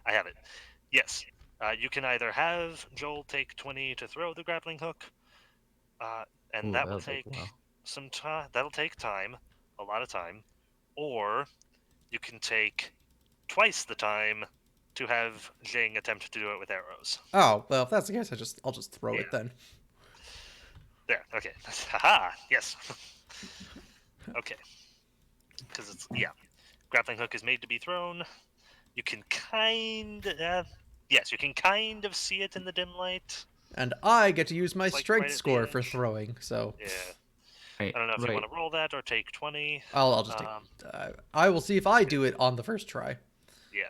I have it. Yes, you can either have Joel take 20 to throw the grappling hook, and Ooh, that will that'll take a take while. some time. That'll take time, a lot of time. Or you can take twice the time to have Jing attempt to do it with arrows. oh well, if that's the case, I'll just throw Yeah. it then. There. Okay. Haha. Yes. Okay. Because it's grappling hook is made to be thrown. You can yes, you can kind of see it in the dim light. And I get to use my It's like strength right at the score for edge. throwing, so Yeah. Right, I don't know if you right. want to roll that or take 20. I'll just take. I will see if I do it on the first try. Yeah.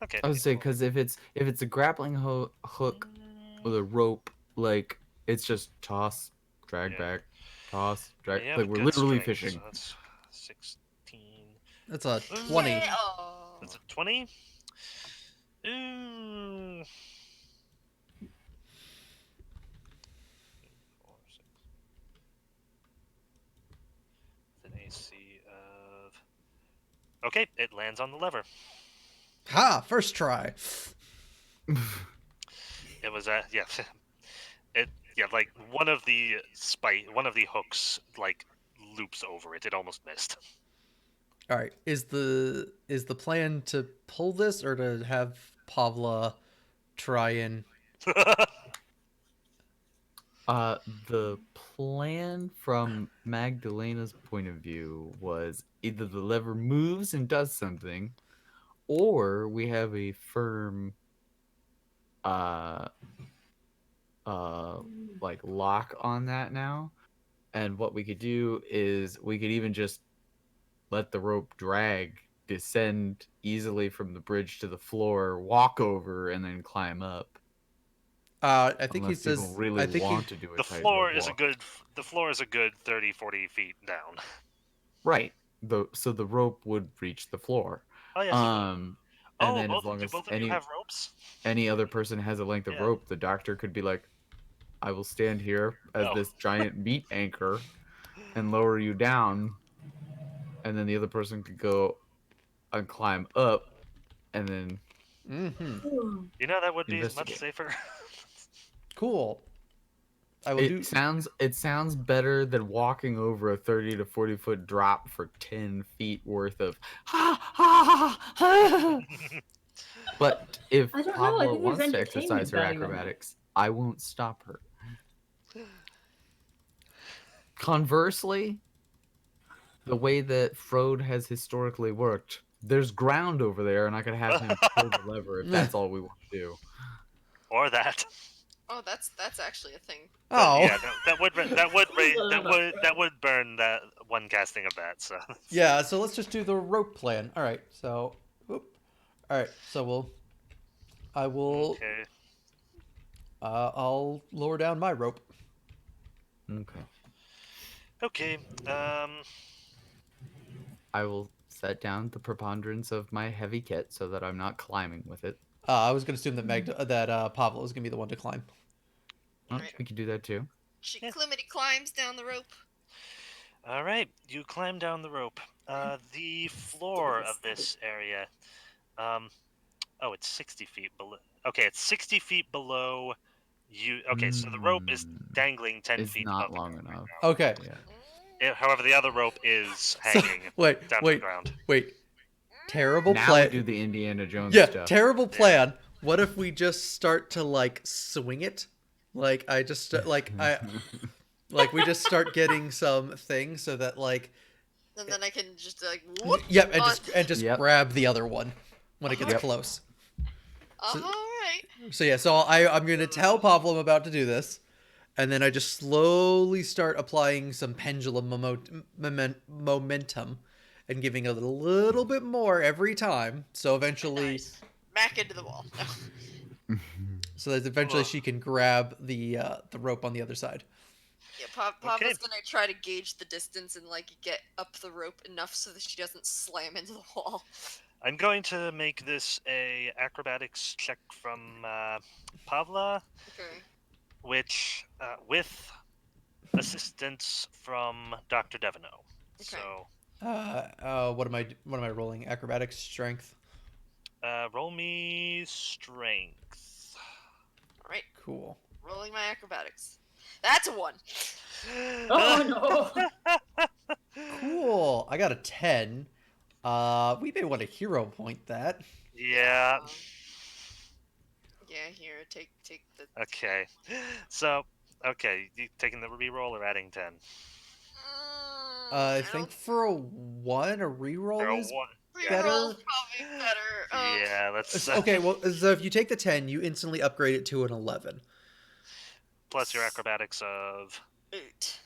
Okay. I would say because if it's a grappling hook with a rope, like it's just toss, drag Yeah. back, toss, drag. You have Like a we're good literally strength, fishing. so that's 16. That's a Ooh. 20. Yeah. Oh. That's a 20? Ooh. 4, 6. With an AC of. Okay, it lands on the lever. Ha! First try. It was yeah. Like one of the hooks like loops over it. It almost missed. All right. Is the plan to pull this or to have Pavla try and? The plan from Magdalena's point of view was either the lever moves and does something, or we have a firm, uh, like lock on that now. And what we could do is we could even just let the rope drag, descend easily from the bridge to the floor, walk over, and then climb up. I think he Unless people says. really I think he. want to do a The tightrope floor is a walk. good. The floor is a good 30, 40 feet down. Right. So the rope would reach the floor. Oh yes, it would. And Oh, then as long do as both of you have ropes? any other person has a length of Yeah. rope, the doctor could be like, I will stand here as Oh. this giant meat anchor and lower you down, and then the other person could go and climb up and then Mm-hmm. You know that would be much investigate. safer. Cool. I will do. It sounds better than walking over a 30 to 40 foot drop for 10 feet worth of But if I don't know. I Pavla think there's wants to exercise entertainment her value in it. acrobatics, I won't stop her. Conversely, the way that Frode has historically worked, there's ground over there, and I could have him pull the lever if that's all we want to do. Or that. Oh, that's actually a thing. But Oh. yeah, that would burn that one casting of that. So Yeah, so let's just do the rope plan. All right, so, whoop. All right, so I will, okay. I'll lower down my rope. Okay. Okay. I will set down the preponderance of my heavy kit so that I'm not climbing with it. I was gonna assume that Pavel was gonna be the one to climb. Oh, Right. we could do that too. She Yeah. Climity climbs down the rope. All right. You climb down the rope. The floor of this area. Oh, it's 60 feet below. Okay, it's 60 feet below you. Okay, so the rope is dangling 10 It's feet not above the long ground right enough. now. Okay. Yeah. However, the other rope is So, hanging wait, down to the wait, ground. wait. Terrible Now we plan. do the Indiana Jones Yeah, stuff. terrible plan. What if we just start to like swing it? Like I just like we just start getting some things so that like And then I can just like whoop. yep, on- and just Yep. grab the other one when it gets Yep. close. All right. So yeah, so I'm gonna tell Pablo I'm about to do this, and then I just slowly start applying some pendulum momentum, and giving a little bit more every time. So eventually, Nice. Back into the wall. No. so that eventually Ugh. she can grab the rope on the other side. Yeah, Pavla's gonna try to gauge the distance and like get up the rope enough so that she doesn't slam into the wall. I'm going to make this a acrobatics check from Pavla, Okay. which with assistance from Dr. Devino. Okay. So What am I rolling? Acrobatics, strength. roll me strength. All right. Cool. Rolling my acrobatics. That's a 1. Oh no! Cool. I got a 10. We may want to hero point that. Yeah. Yeah. Here, take the. Okay. So, okay, you taking the reroll or adding 10? I think for a 1, a reroll is one. better. Reroll's probably better. Yeah, let's. Okay, well, so if you take the 10, you instantly upgrade it to an 11. Plus your acrobatics of. 8.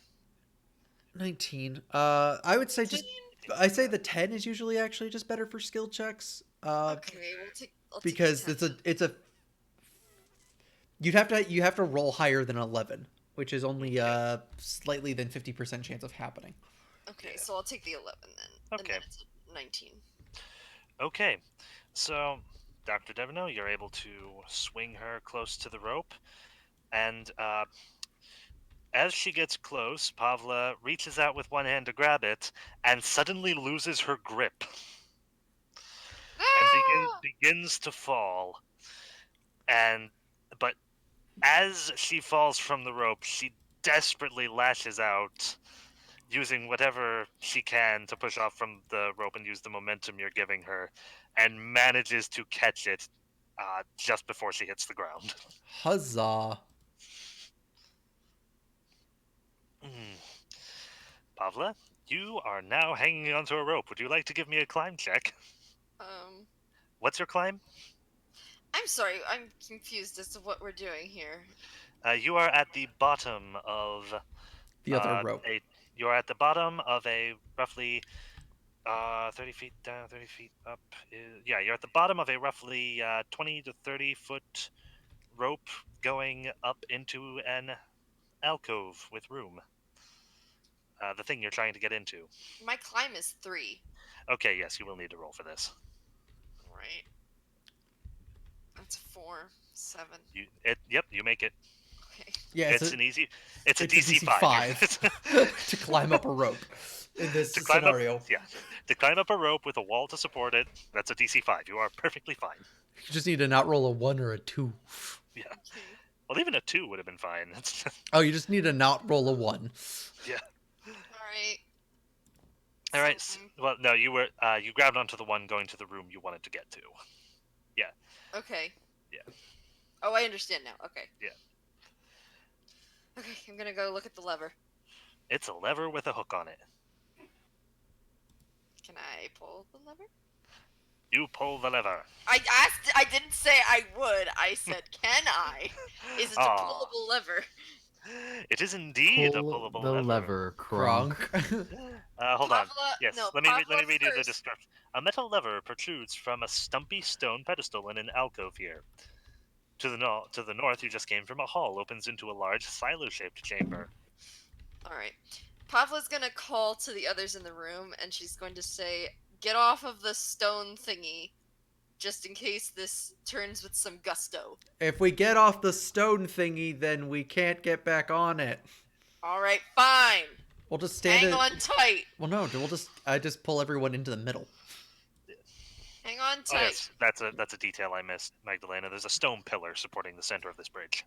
19. I would say I say the 10 is usually actually just better for skill checks. Okay, I'll Because take the 10. it's a you have to roll higher than 11, which is only slightly than 50% chance of happening. Okay, so I'll take the 11 then. Okay. And then it's a 19. Okay, so Dr. Devino, you're able to swing her close to the rope, and as she gets close, Pavla reaches out with one hand to grab it, and suddenly loses her grip, and begins to fall. But as she falls from the rope, she desperately lashes out, using whatever she can to push off from the rope and use the momentum you're giving her, and manages to catch it just before she hits the ground. Huzzah. Pavla, you are now hanging onto a rope. Would you like to give me a climb check? What's your climb? I'm sorry, I'm confused as to what we're doing here. You are at the bottom of The other rope. You're at the bottom of a roughly 30 feet down, 30 feet up. Yeah, you're at the bottom of a roughly 20 to 30-foot rope going up into an alcove with room. The thing you're trying to get into. My climb is 3. Okay, yes, you will need to roll for this. Right. That's 4, 7. Yep, you make it. Okay. Yeah, It's a DC 5 to climb up a rope in this to climb scenario. up, yeah, to climb up a rope with a wall to support it. That's a DC 5. You are perfectly fine. You just need to not roll a 1 or a 2. Yeah. Okay. Well, even a 2 would have been fine. Oh, you just need to not roll a 1. Yeah. Alright. All right. Well, no, you grabbed onto the one going to the room you wanted to get to. Okay. Yeah. Oh, I understand now. Okay. Yeah. Okay, I'm gonna go look at the lever. It's a lever with a hook on it. Can I pull the lever? You pull the lever. I didn't say I would. I said, can I? Is it a Aw. pullable lever? It is indeed a Pull pullable the lever. lever, Kronk. Hold on. Pavla, Yes, no, let me Pavla read you the first. description. A metal lever protrudes from a stumpy stone pedestal in an alcove here. To the north, you just came from a hall opens into a large silo-shaped chamber. Alright. Pavla's gonna call to the others in the room, and she's going to say, get off of the stone thingy, just in case this turns with some gusto. If we get off the stone thingy, then we can't get back on it. Alright, fine. We'll just stand Hang it. on tight. Well, no, I just pull everyone into the middle. Hang on Oh tight. yes, that's a detail I missed, Magdalena. There's a stone pillar supporting the center of this bridge.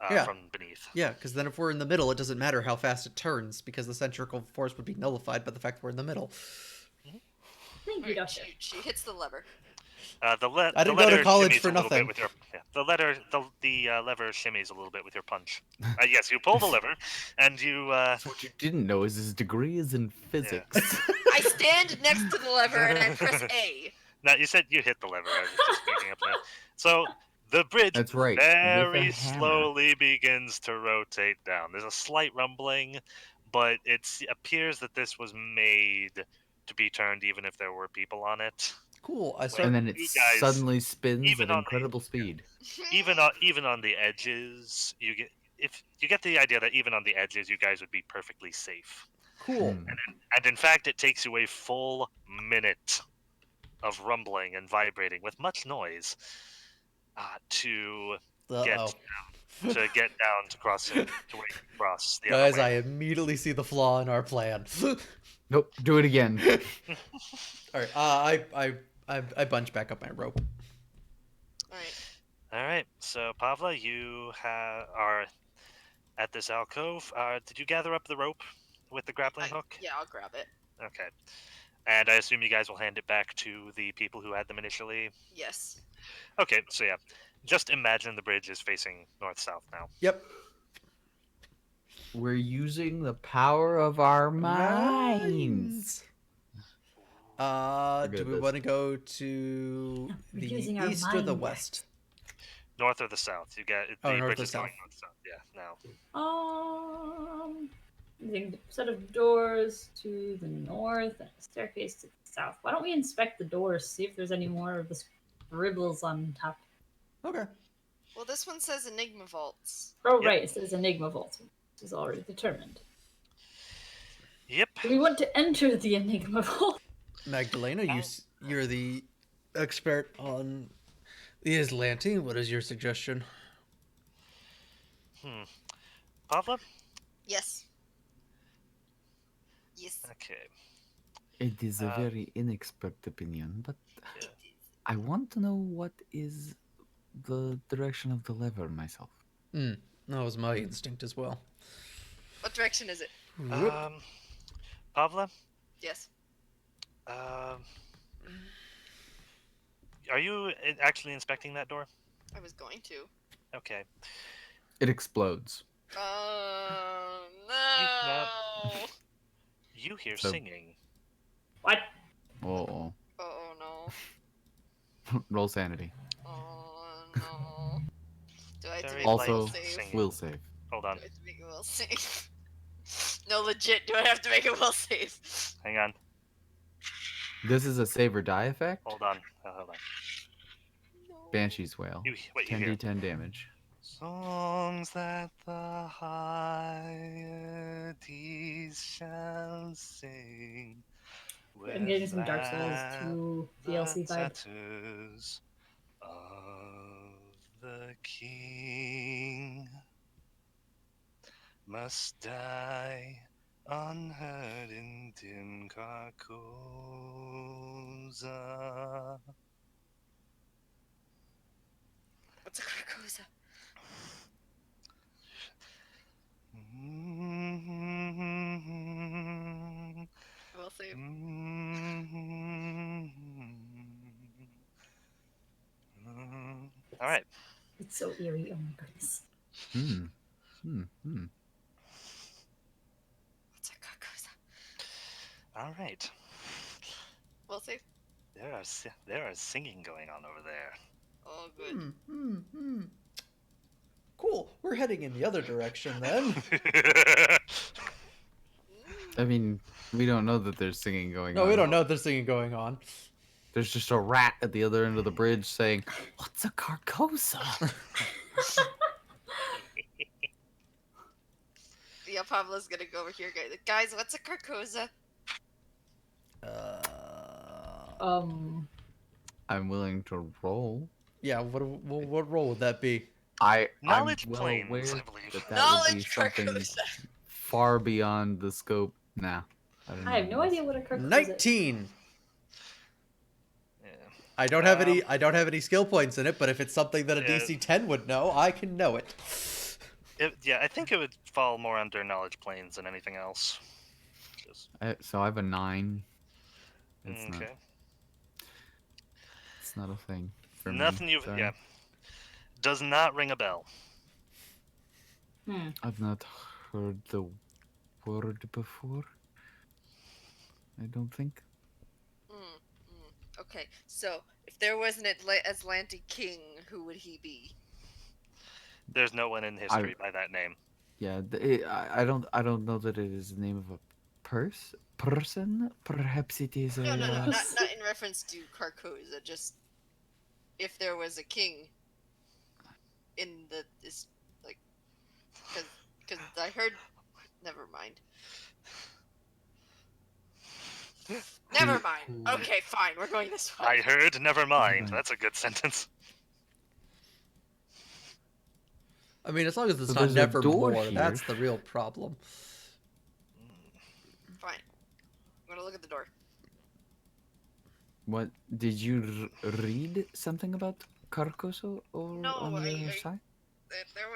Yeah. From beneath. Yeah, because then if we're in the middle, it doesn't matter how fast it turns, because the centrifugal force would be nullified by the fact that we're in the middle. Thank you, Alright, Doctor. she hits the lever. I The didn't go to letter college shimmies for a little nothing. bit with your the lever shimmies a little bit with your punch. Yes, you pull the lever, and you. What you didn't know is his degree is in physics. I stand next to the lever and I press A. Now you said you hit the lever. I was just picking up now. So the bridge That's right, with a very hammer. slowly begins to rotate down. There's a slight rumbling, but it appears that this was made to be turned even if there were people on it. Cool. I And start. then it You guys, suddenly spins even at on the- incredible speed. Even on the edges, you get the idea that even on the edges, you guys would be perfectly safe. Cool. Hmm. And in fact, it takes you a full minute of rumbling and vibrating with much noise to get Uh-oh. down to cross to where you can cross the Guys, other I way. immediately see the flaw in our plan. Nope, do it again. All right. I bunch back up my rope. Alright. All right, so Pavla, you are at this alcove. Did you gather up the rope with the grappling hook? Yeah, I'll grab it. Okay. And I assume you guys will hand it back to the people who had them initially. Yes. Okay, so yeah, just imagine the bridge is facing north-south now. Yep. We're using the power of our minds. Do Forget we this. want to go to We're the using our east or the mind west? North or the south? You got Oh, the north bridge or is going south. north-south. Yeah, now. Using a set of doors to the north and a staircase to the south. Why don't we inspect the doors, see if there's any more of the scribbles on top? Okay. Well, this one says Enigma Vaults. Oh, Yep. right, it says Enigma Vaults. This is already determined. Yep. Do we want to enter the Enigma Vault? Magdalena, you're the expert on the Aslanti. What is your suggestion? Pavla? Yes. Yes. Okay. It is a Uh, very inexpert opinion, but Yeah. I want to know what is the direction of the lever myself. That was my instinct as well. What direction is it? Whoop. Pavla? Yes. Are you actually inspecting that door? I was going to. Okay. It explodes. No. You hear So- singing. What? Oh, Oh no. roll sanity. Oh no. Do I have to Very make a light will Also, save? singing. will save. Hold Do on. I have to make a will save? No, legit, do I have to make a will save? Hang on. This is a save or die effect. Hold on. Hold on. No. Banshee's Wail. You hear? 10d10 damage. Songs that the Hyades shall sing. I'm getting With some Dark Souls 2 the DLC vibe. tattoos of the king must die unheard in dim Carcosa. What's a Carcosa? Will save. All right. It's so eerie. Oh my goodness. Hmm. Hmm. Hmm. What's a Carcosa? All right. Will save. There is singing going on over there. Oh, good. Cool. We're heading in the other direction then. I mean, we don't know that there's singing going No, on. we don't know if there's singing going on. There's just a rat at the other end of the bridge saying, "What's a Carcosa?" Yeah, Pablo's gonna go over here. Guys, what's a Carcosa? I'm willing to roll. Yeah. What role would that be? I'm Knowledge well planes, aware I believe. that would be Knowledge something Carcosa. far beyond the scope. Nah, don't I have know no this. idea what a Carcosa is. 19. Yeah. I don't have any skill points in it, but if it's something that a Yeah. DC 10 would know, I can know it. Yeah, I think it would fall more under knowledge planes than anything else. Just, So I have a 9. It's okay. not a thing for Nothing me. you've Sorry. yeah. Does not ring a bell. I've not heard the word before. I don't think. Okay, so if there was an Atlantic king, who would he be? There's no one in history by that name. Yeah, I don't know that it is the name of a person. Perhaps it is a. No, not in reference to Carcosa. Just if there was a king in this like, because I heard. Never mind. Never mind. Okay, fine. We're going this way. I heard, never mind. Right. That's a good sentence. I mean, as long as it's So not there's a door nevermore, here. that's the real problem. Fine. I'm gonna look at the door. What did you read something about Carcoso or No, on the other side? There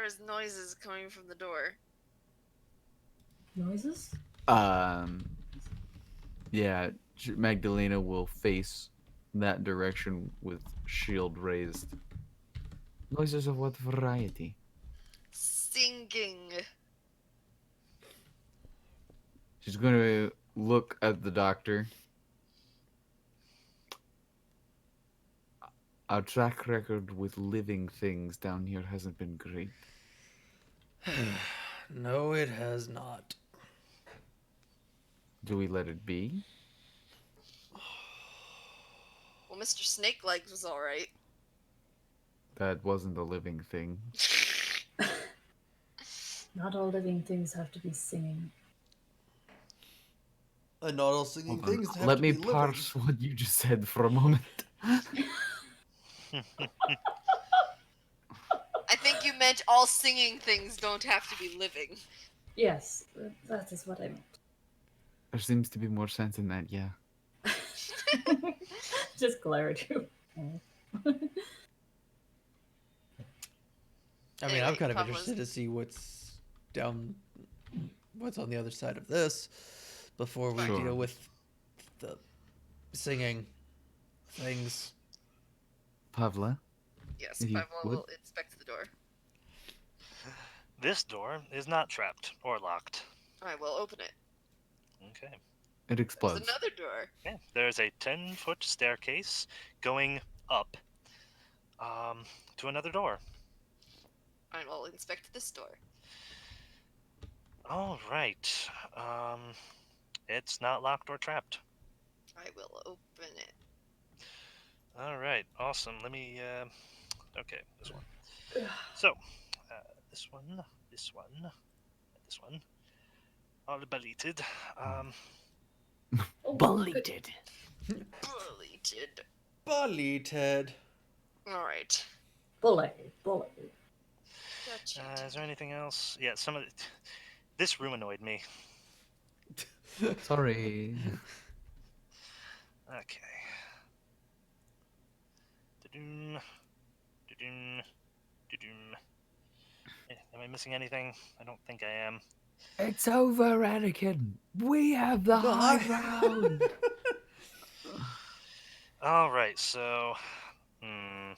was noises coming from the door. Noises? Yeah, Magdalena will face that direction with shield raised. Noises of what variety? Singing. She's going to look at the doctor. Our track record with living things down here hasn't been great. No, it has not. Do we let it be? Well, Mr. Snake Legs was alright. That wasn't a living thing. Not all living things have to be singing. And not all singing Hold on. things have Let to me be living. parse what you just said for a moment. I think you meant all singing things don't have to be living. Yes, that is what I meant. There seems to be more sense in that, yeah. Just clarity. I mean, Anyway, I'm kind of Pablo's- interested to see what's on the other side of this before we Sure. deal with the singing things. Pavla? Yes, If you Pablo would. will inspect the door. This door is not trapped or locked. I will open it. Okay. It There's explodes. another door. Okay. There's a 10-foot staircase going up to another door. I will inspect this door. All right. It's not locked or trapped. I will open it. All right. Awesome. Let me. Okay, this one. So, this one, this one, and this one, all deleted. Oh, Beleated. Bulleted. Bulleted. Alright. bullet. Gotcha. Is there anything else? Yeah, some of it. This room annoyed me. Sorry. Okay. Da-doom, da-doom, da-doom. Am I missing anything? I don't think I am. It's over, Anakin. We have the high ground. All right, so. Hmm.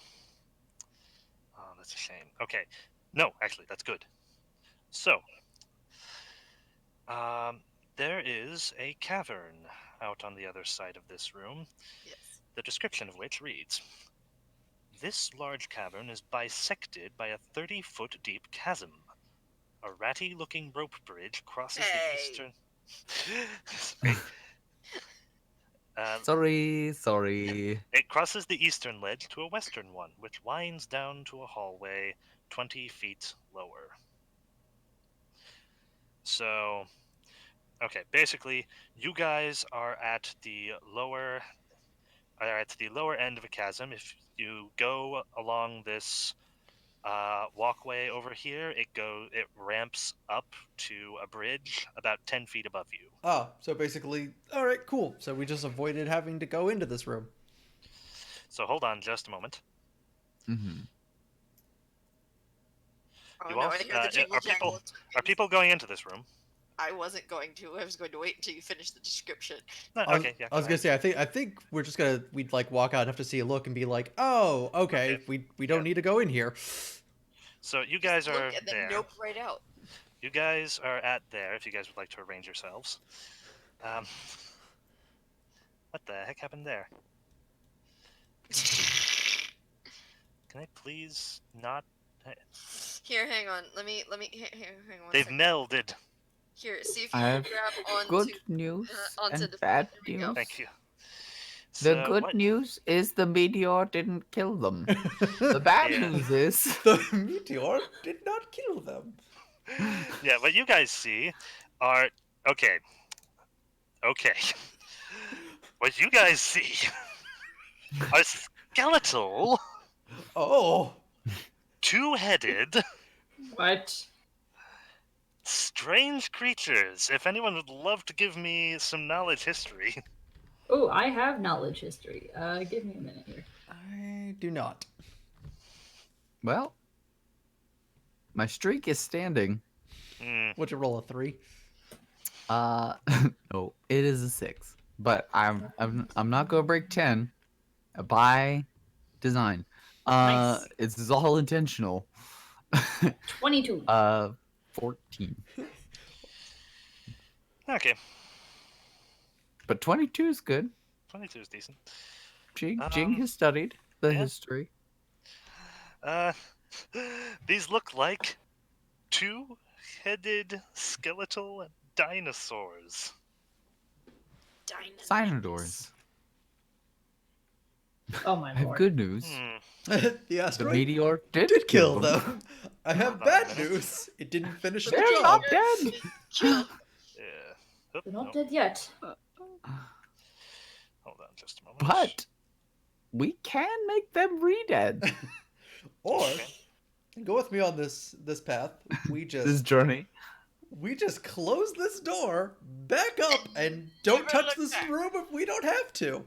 Oh, that's a shame. Okay. No, actually, that's good. So, there is a cavern out on the other side of this room, Yes. the description of which reads: This large cavern is bisected by a 30-foot deep chasm. A ratty-looking rope bridge crosses the Hey. eastern. Sorry. Sorry. It crosses the eastern ledge to a western one, which winds down to a hallway 20 feet lower. So, okay, basically, you guys are at the lower end of a chasm. If you go along this walkway over here, it ramps up to a bridge about 10 feet above you. Oh, so basically, all right, cool. So we just avoided having to go into this room. So hold on just a moment. Mm-hmm. Oh You no, also- I hear the jingle are people- jangle. of Are tokens. people going into this room? I wasn't going to. I was going to wait until you finish the description. No, I was, okay, yeah. I was go gonna ahead. say, I think we're just we'd like walk out, have to see a look, and be like, oh, okay, Okay. we don't Yeah. need to go in here. So you Just guys look are and then there. nope right out. You guys are at there. If you guys would like to arrange yourselves. What the heck happened there? Can I please not? Here, hang on. Let me hang on. They've Second. melded. Here, see if I you can have grab onto Good news onto and the bad there we go. news. Thank you. The So, good what? news is the meteor didn't kill them. The bad Yeah. news is The meteor did not kill them. Yeah, what you guys see are okay. Okay. What you guys see are skeletal, Oh, two-headed, What? strange creatures. If anyone would love to give me some knowledge history. Oh, I have knowledge history. Give me a minute here. I do not. well, my streak is standing. Would you roll a 3? No, it is a 6. But I'm not gonna break 10 by design. Nice. It's all intentional. 22. 14. Okay, But 22 is good. 22 is decent. Jing has studied the yeah. history. These look like two-headed skeletal dinosaurs. Cyanidors. Oh my I have lord. good news. The The asteroid meteor did did kill them. I have Hold on a bad minute. news. It didn't finish the They're job. not dead. Kill. Yeah. Oop, They're not no. dead yet. Hold on just a moment. But we can make them re-dead. Or Okay. go with me on this path. We This just journey. close this door, back up, and don't Never touch look this back. room if we don't have to.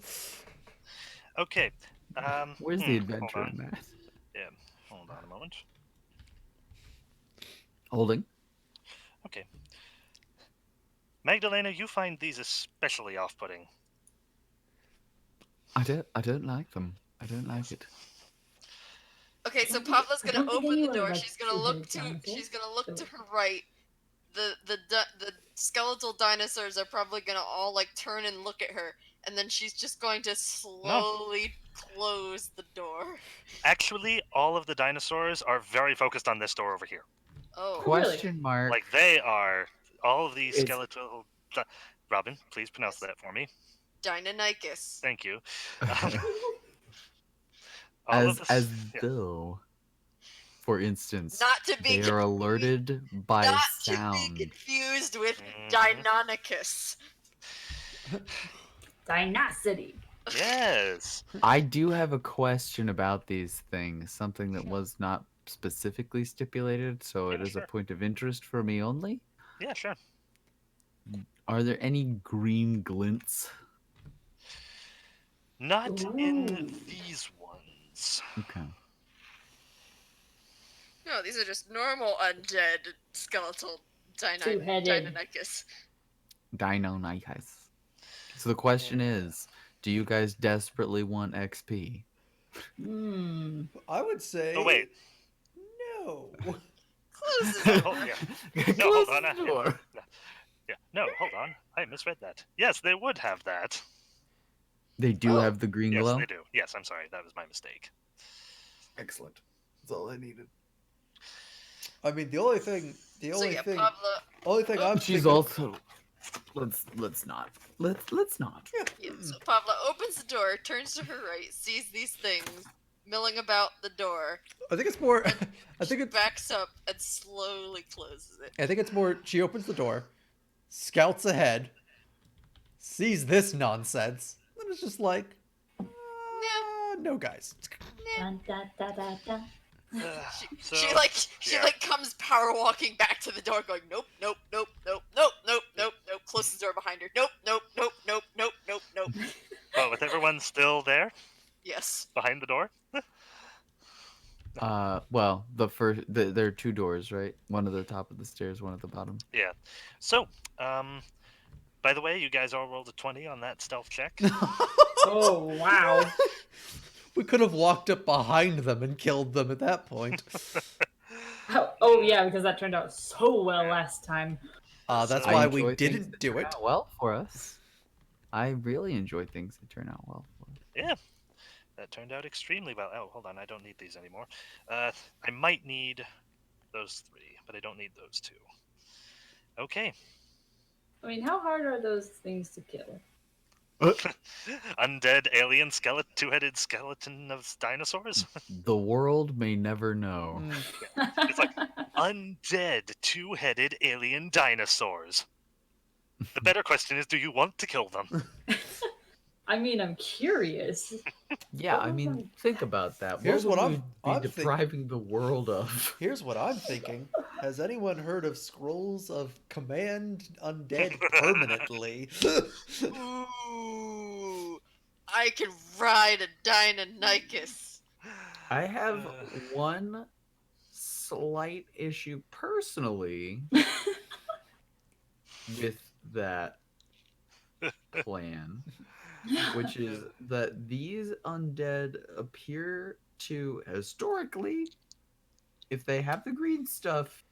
Okay. Where's the adventure hold in on. that? Yeah. Hold on a moment. Holding. Okay. Magdalena, you find these especially off-putting. I don't like them. I don't like it. Okay, so I don't think- Pavla's I gonna don't think open the anyone door. likes She's gonna two-headed look to dinosaurs, she's gonna look to so- her right. The skeletal dinosaurs are probably gonna all like turn and look at her, and then she's just going to slowly close the door. Actually, all of the dinosaurs are very focused on this door over here. Oh, Question mark. Like they are. All of these It's- skeletal. Robin, please pronounce that for me. Deinonychus. Thank you. All of as the, yeah. though, for instance, Not to be they are alerted by not sound. to be confused with Mhm. Deinonychus. Dynacity. Yes. I do have a question about these things, something that was not specifically stipulated, so it Yeah, is a sure. point of interest for me only. Yeah, sure. Are there any green glints? Not Ooh. in these ones. Okay. No, these are just normal undead skeletal Two-headed. Deinonychus. Deinonychus. So the question is, do you guys desperately want XP? Hmm. I would say. Oh wait. No. Closes Oh, it. yeah. No, hold on. Close the door. Yeah. No, hold on. I misread that. Yes, they would have that. They do Oh. have the green Yes, glow? they do. Yes, I'm sorry. That was my mistake. Excellent. That's all I needed. I mean, the only thing Pablo. I'm She's thinking. also let's not. Let's not. Yeah, so Pablo opens the door, turns to her right, sees these things milling about the door. I think it's more. I She think it's. backs up and slowly closes it. I think it's more. She opens the door, scouts ahead, sees this nonsense, and it's just like, no, guys. Dun, da, da, da, da. So, She yeah. like comes power walking back to the door, going nope, nope, nope, nope, nope, nope, nope, nope. Closes the door behind her. Nope, nope, nope, nope, nope, nope, nope. But with everyone still there Yes. behind the door. Well, there are two doors, right? One at the top of the stairs, one at the bottom. Yeah. So, by the way, you guys all rolled a 20 on that stealth check. Oh, wow. We could have walked up behind them and killed them at that point. Oh, yeah, because that turned out so well last time. That's So- why I we enjoy things didn't that do turn it. out well for us. I really enjoy things that turn out well for us. Yeah. That turned out extremely well. Oh, hold on. I don't need these anymore. I might need those 3, but I don't need those 2. Okay. I mean, how hard are those things to kill? Undead alien skeleton, 2-headed skeleton of dinosaurs. The world may never know. It's like undead 2-headed alien dinosaurs. The better question is, do you want to kill them? I mean, I'm curious. Yeah, I mean, think about that. Here's what would I'm- we be I'm thinking. depriving the world of? Here's what I'm thinking. Has anyone heard of scrolls of command undead permanently? Ooh, I can ride a Deinonychus. I have one slight issue personally with that plan, which is that these undead appear to, historically, if they have the green stuff,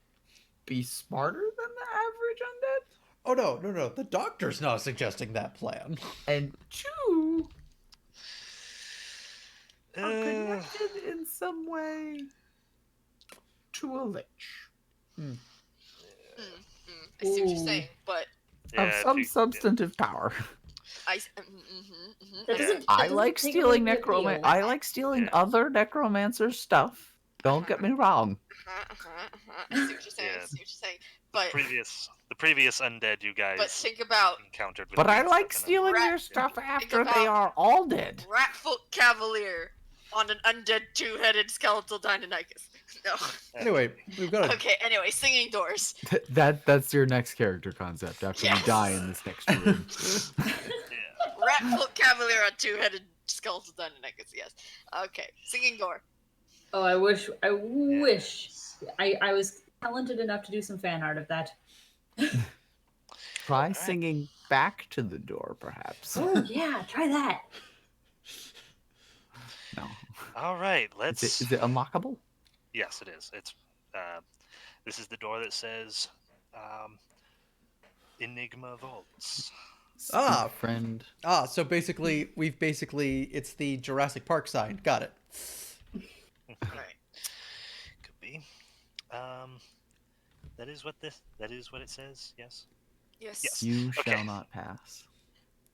be smarter than the average undead. Oh no. The doctor's not suggesting that plan. And two, are Uh, connected in some way to a lich. I see what you're Ooh. saying, but yeah, Of some you- substantive power. That doesn't- that I doesn't like take stealing away the appeal. I like stealing other necromancer stuff. Don't get me wrong. I see what you're saying. Yeah. I see what you're saying. But the previous undead you guys think about encountered. With But I green like stuff in them. stealing Rat- their stuff after about- they are all dead. Ratfoot Cavalier on an undead 2-headed skeletal Deinonychus. No. Anyway, we've got a Okay. Anyway, singing doors. That's your next character concept after Yes. you die in this next room. Yeah. Ratfoot Cavalier on 2-headed skeletal Deinonychus. Yes. Okay. Singing door. Oh, I wish I was talented enough to do some fan art of that. Try Alright. singing back to the door, perhaps. Oh yeah, try that. No. All right, let's. Is it unlockable? Yes, it is. It's. This is the door that says, Enigma Vaults. Ah, friend. so basically, it's the Jurassic Park sign. Got it. Alright. Could be. That is what it says. Yes. Yes. Yes. You Okay. shall not pass.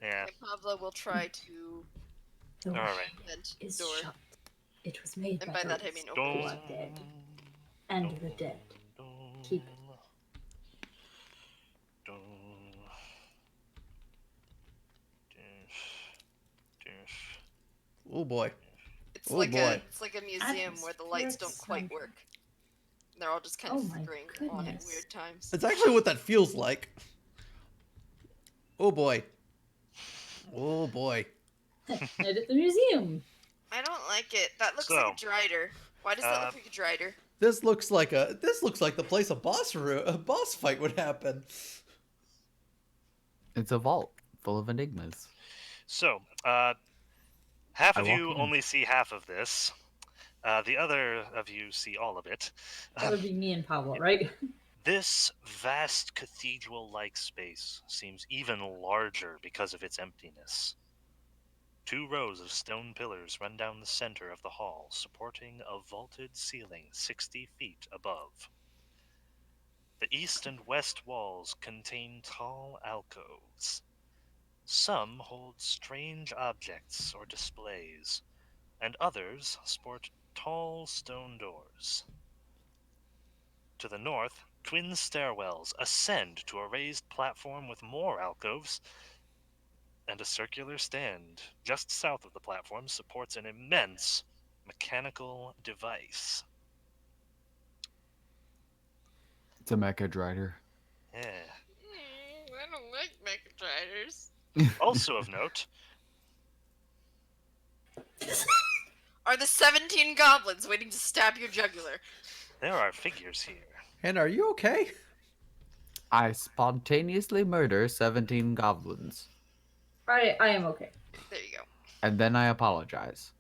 Yeah. Okay, Pablo will try to The All way right. vent is door. shut. It was made And by by that I those mean who open are it. dead, and the dead keep it. Oh boy. It's Oh like boy. it's like a museum where the lights don't quite Atmospheric work. They're all just kind Oh of my flickering on at goodness. weird times. It's actually what that feels like. Oh boy. Oh boy. Night at the museum. I don't like it. That looks So, like a drider. Why does that uh, look like a drider? This looks like the place a boss fight would happen. It's a vault full of enigmas. So, half I of walk you in. only see half of this. The other of you see all of it. That would be me and Pablo, right? This vast cathedral-like space seems even larger because of its emptiness. 2 rows of stone pillars run down the center of the hall, supporting a vaulted ceiling 60 feet above. The east and west walls contain tall alcoves. Some hold strange objects or displays, and others sport tall stone doors. To the north, twin stairwells ascend to a raised platform with more alcoves, and a circular stand just south of the platform supports an immense mechanical device. It's a mecha drider. Yeah. I don't like mecha driders. Also of note, Are the 17 goblins waiting to stab your jugular? there are figures here. And are you okay? I spontaneously murder 17 goblins, I am okay. There you go. and then I apologize.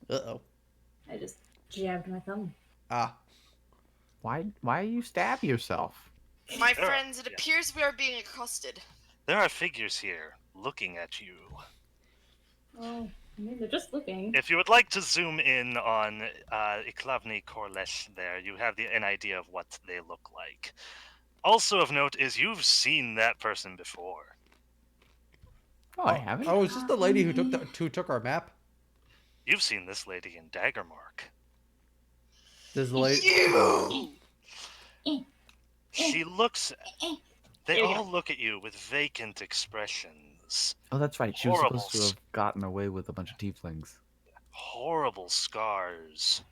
Uh-oh. I just jabbed my thumb. Ah. Why you stab yourself? My There are- friends, it yeah. appears we are being accosted. There are figures here looking at you. Well, I mean, they're just looking. If you would like to zoom in on Iklavni Korlesh there, you have an idea of what they look like. Also of note is you've seen that person before. Oh, I haven't. Oh, is this the lady who took our map? You've seen this lady in Daggermark. Does the lady? You! She looks. They There you all look at you with vacant expressions. Oh, that's right. She was Horrible supposed to have gotten away with a bunch of tieflings. Horrible scars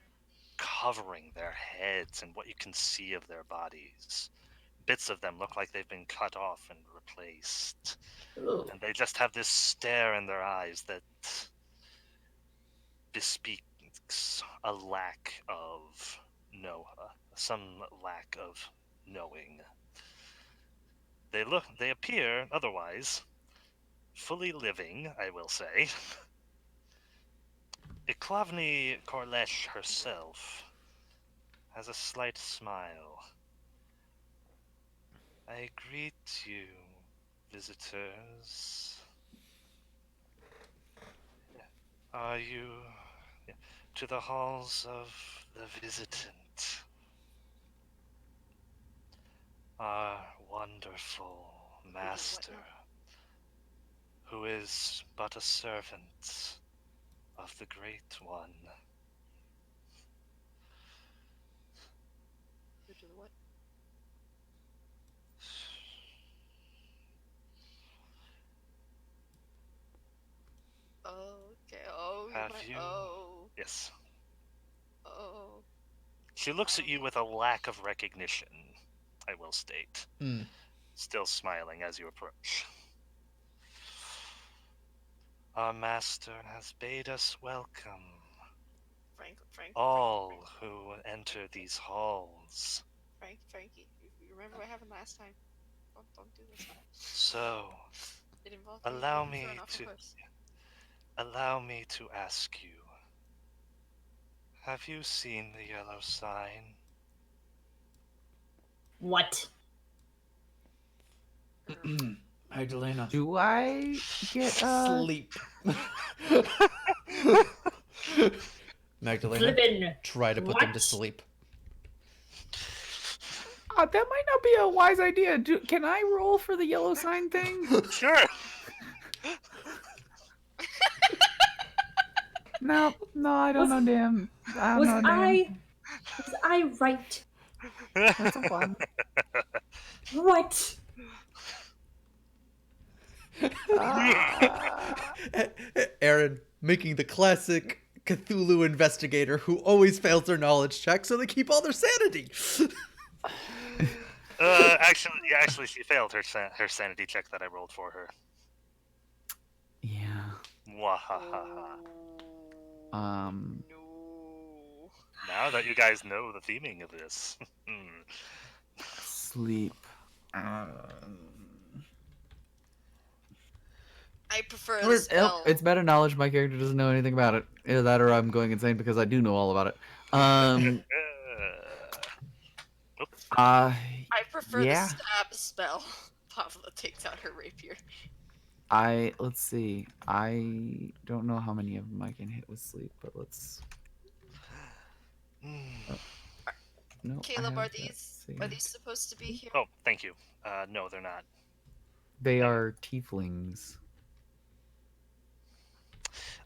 covering their heads and what you can see of their bodies. Bits of them look like they've been cut off and replaced. Ugh. And they just have this stare in their eyes that bespeaks a lack of some lack of knowing. They appear otherwise fully living, I will say. Iklavni Korlesh herself has a slight smile. I greet you, visitors. Are you to the halls of the visitant? Our wonderful master, who is but a servant of the Great One. What? Oh, okay. Oh, Have you? Oh, Yes. oh. She looks at you with a lack of recognition, I will state. Hmm. Still smiling as you approach. Our master has bade us welcome, Frank. all who enter these halls. Frankie. You remember what happened last time? Don't do this. So, It involved allow being me thrown off a to horse. allow me to ask you. Have you seen the yellow sign? What? Magdalena. Do I get Sleep. Magdalena, Flippin'. try to put them to What? sleep. That might not be a wise idea. Can I roll for the yellow sign thing? Sure. No, I don't know, damn. I don't Was know, I right? That's a one. What? Aaron making the classic Cthulhu investigator who always fails their knowledge check, so they keep all their sanity. Actually, she failed her sanity check that I rolled for her. Yeah. Wahahaha. No. Now that you guys know the theming of this. Sleep. I prefer the spell. It's meta knowledge. My character doesn't know anything about it. Either that or I'm going insane because I do know all about it. Oops. I prefer yeah. the stab spell. Pavla takes out her rapier. Let's see. I don't know how many of them I can hit with sleep, but let's. No. Caleb, are these supposed to be here? Oh, thank you. No, they're not. They are tieflings.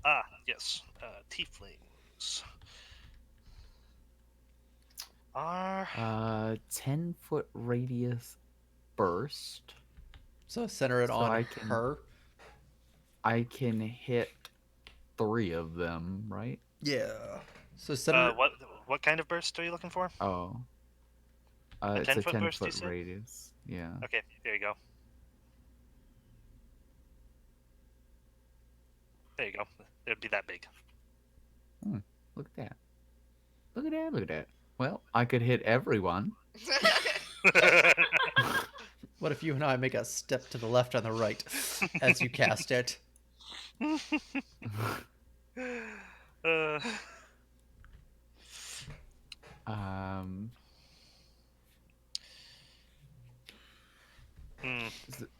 Ah, yes. Tieflings are 10-foot radius burst. So center it So on I can- her. I can hit 3 of them, right? Yeah. So center. what kind of burst are you looking for? Oh. A It's a 10-foot burst, you 10-foot said? radius. Yeah. Okay, there you go. There you go. It'd be that big. Look at that. Look at that. Look at that. Well, I could hit everyone. What if you and I make a step to the left and the right as you cast it?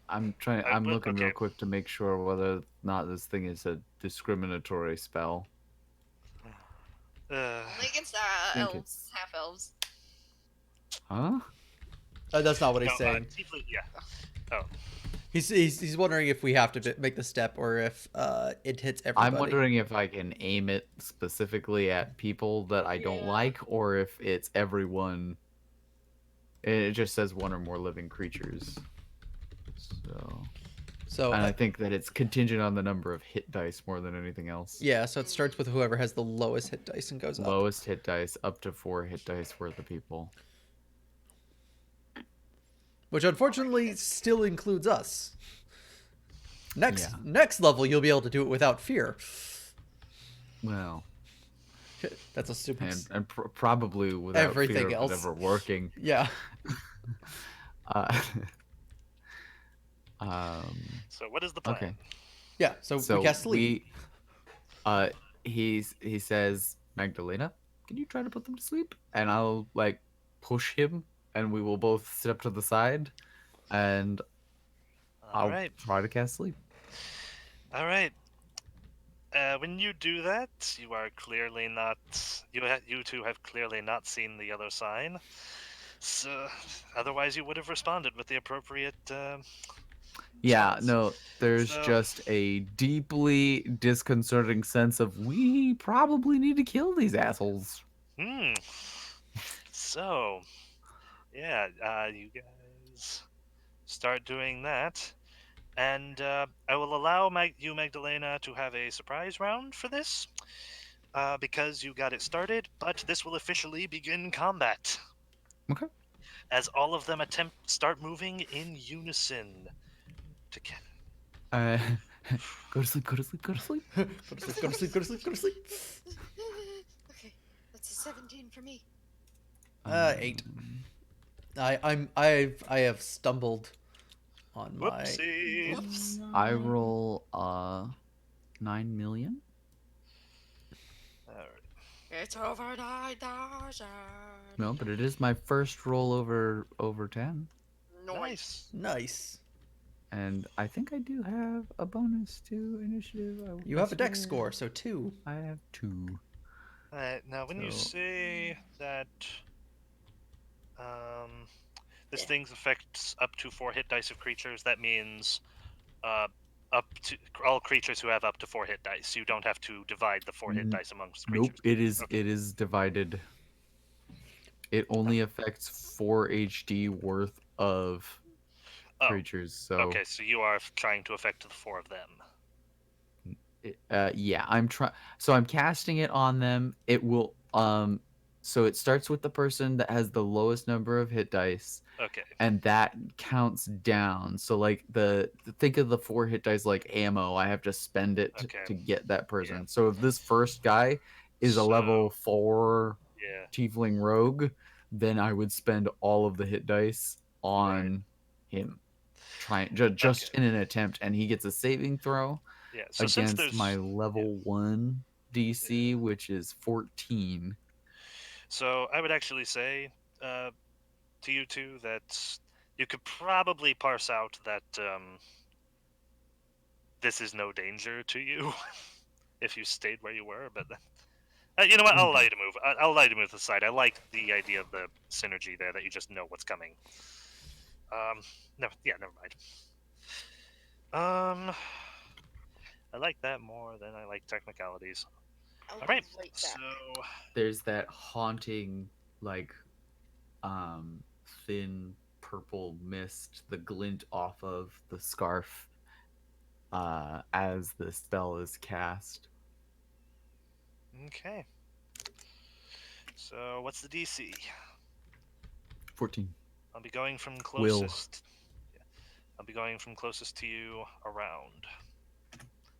I'm looking real quick to make sure whether or not this thing is a discriminatory spell. Only against think elves, it's- half elves. Huh? That's not what he's No, saying. tiefling, yeah. Oh, He's wondering if we have to make the step or if it hits everybody. I'm wondering if I can aim it specifically at people that I don't Yeah. like, or if it's everyone. It just says one or more living creatures. So And I think that it's contingent on the number of hit dice more than anything else. yeah, so it starts with whoever has the lowest hit dice and goes up. Lowest hit dice up to 4 hit dice worth of people. Which unfortunately still includes us. Yeah. Next level, you'll be able to do it without fear. Well, That's a super. and probably without Everything fear else. of it ever working. Yeah. so what is the plan? Okay. Yeah. So we cast sleep. He says, Magdalena, can you try to put them to sleep? And I'll push him, and we will both sit up to the side, and All I'll right. try to cast sleep. All right. When you do that, you are clearly not. You two have clearly not seen the yellow sign. So, otherwise, you would have responded with the appropriate. Yeah, response. no, there's So- just a deeply disconcerting sense of we probably need to kill these assholes. So, yeah, you guys start doing that, and I will allow you, Magdalena, to have a surprise round for this, because you got it started. But this will officially begin combat. Okay. As all of them start moving in unison. Go to sleep, go to sleep, go to sleep. Go to sleep. Go to sleep. Go to sleep. Go to sleep. Okay, that's a 17 for me. 8. I have stumbled on my. Whoopsie. Whoops. I roll 9 million. All right. It's over 9,000. No, but it is my first roll over 10. Nice. Nice. Nice. And I think I do have a bonus to initiative. You I have a dex swear. score, so 2. I have 2. Now, when you So- say that um, this Yeah. thing affects up to 4 hit dice of creatures, that means uh, up to all creatures who have up to 4 hit dice. You don't have to divide the 4 hit N- dice amongst Nope, creatures. it is Okay. it is divided. It only affects 4 HD worth of Oh, creatures. So okay, so you are trying to affect the 4 of them. yeah, I'm trying. So I'm casting it on them. It will so it starts with the person that has the lowest number of hit dice, Okay. and that counts down. So like think of the 4 hit dice like ammo. I have to spend it Okay. to get that person. Yeah. So if this first guy is a So, level 4 yeah. tiefling rogue, then I would spend all of the hit dice on him. Just Okay. in an attempt, and he gets a saving throw Yeah. So since against my there's level 1 DC, which is 14. So I would actually say to you two that you could probably parse out that this is no danger to you if you stayed where you were. But you know what? I'll allow Okay. you to move. I'll allow you to move to the side. I like the idea of the synergy there that you just know what's coming. No, yeah, never mind. I like that more than I like technicalities. I'll All right, be right so back. There's that haunting, like, um, thin purple mist, the glint off of the scarf as the spell is cast. okay. So what's the DC? 14. I'll be going from Will. closest. I'll be going from closest to you around.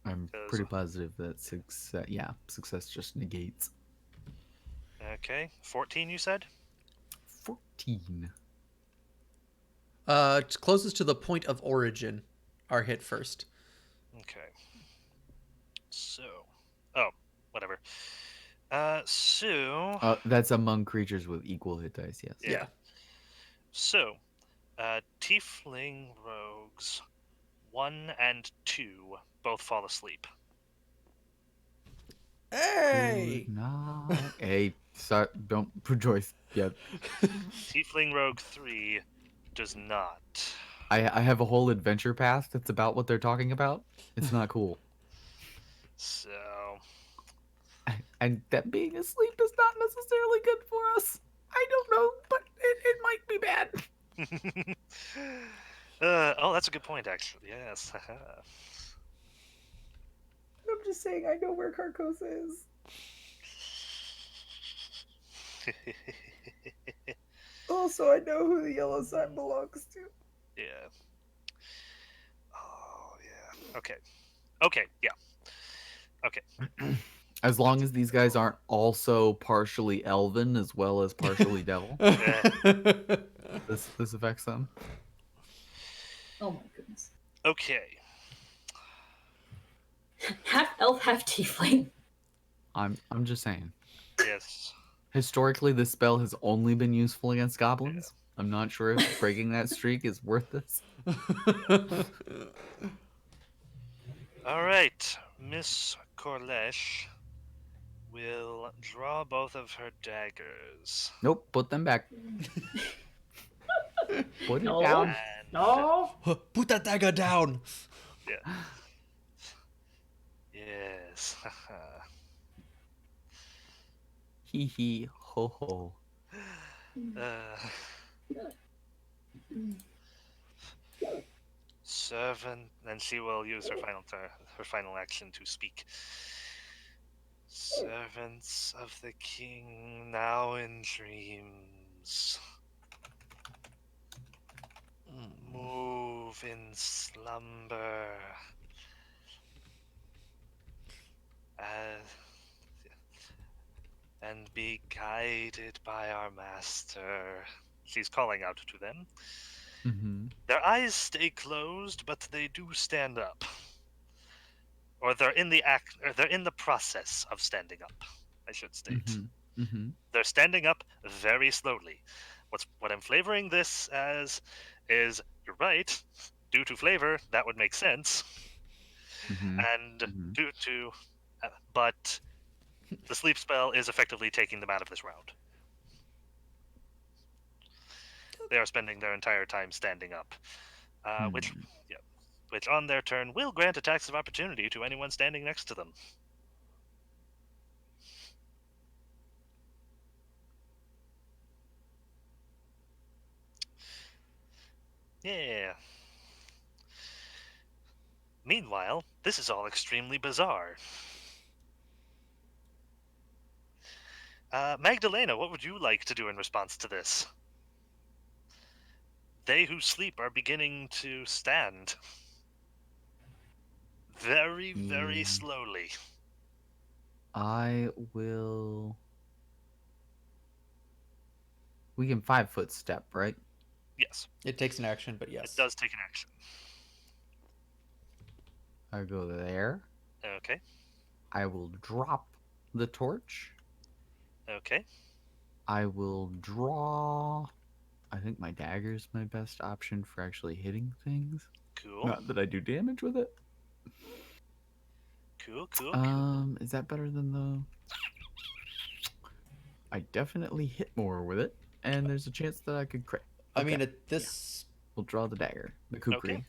I'm 'Cause- pretty positive that success just negates. Okay, 14. You said. 14. It's closest to the point of origin are hit first. Okay. So, oh, whatever. So That's among creatures with equal hit dice, yes. yeah. So, tiefling rogues 1 and 2 both fall asleep. Hey! Could not. Hey, sorry, don't rejoice yet. Tiefling rogue 3 does not. I have a whole adventure path that's about what they're talking about. It's not cool. So, And that being asleep is not necessarily good for us. I don't know, but it might be bad. oh, that's a good point, actually. Yes. I'm just saying, I know where Carcosa is. Also, I know who the yellow sign belongs to. Yeah. Oh, yeah. Okay. Okay, yeah. Okay. As long as these guys aren't also partially elven as well as partially devil, this affects them. Oh my goodness. Okay. Half elf, half tiefling. I'm just saying. Yes. Historically, this spell has only been useful against goblins. I'm not sure if breaking that streak is worth this. All right. Miss Corlesh will draw both of her daggers. Nope, put them back. Put it No. down. And No. Put that dagger down! yeah. Yes. Hee hee ho ho. uh, servant, and she will use her her final action to speak. Servants of the king, now in dreams, move in slumber, as, and be guided by our master. She's calling out to them. Mm-hmm. Their eyes stay closed, but they do stand up. Or they're in the act, or they're in the process of standing up, I should state. Mm-hmm. Mm-hmm. They're standing up very slowly. What I'm flavoring this as is, you're right, due to flavor, that would make sense. Mhm. And Mhm. due to, but the sleep spell is effectively taking them out of this round. They are spending their entire time standing up, which, Hmm. yeah, which on their turn will grant attacks of opportunity to anyone standing next to them. Yeah. Meanwhile, this is all extremely bizarre. Magdalena, what would you like to do in response to this? They who sleep are beginning to stand. Very, very Yeah. slowly. I will. We can 5-foot step, right? Yes, It takes an action, but it yes. does take an action. I go there. Okay, I will drop the torch. okay. I will draw. I think my dagger is my best option for actually hitting things. Cool, Not that I do damage with it. cool. Is that better than the? I definitely hit more with it, and there's a chance that I could crit. I Okay, mean, at this, we'll draw the dagger, the Okay. kukri, The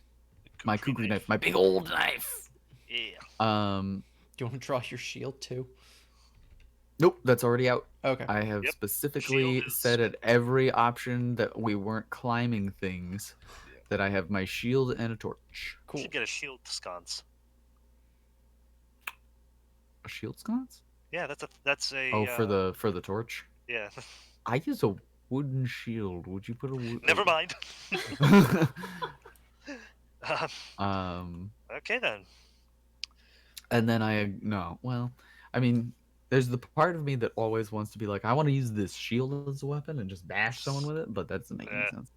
my kukri kukri knife, my big old knife. Yeah. do you want to draw your shield too? Nope, that's already out. Okay. I have Yep. specifically Shield is- said at every option that we weren't climbing things Yeah. that I have my shield and a torch. You Cool. should get a shield sconce. A shield sconce? Yeah, that's a. Oh, for the torch. Yeah. I use a wooden shield. Would you put a wood? Never mind. Okay then. And then no. Well, I mean, there's the part of me that always wants to be like, I want to use this shield as a weapon and just bash someone with it, but that doesn't make any sense.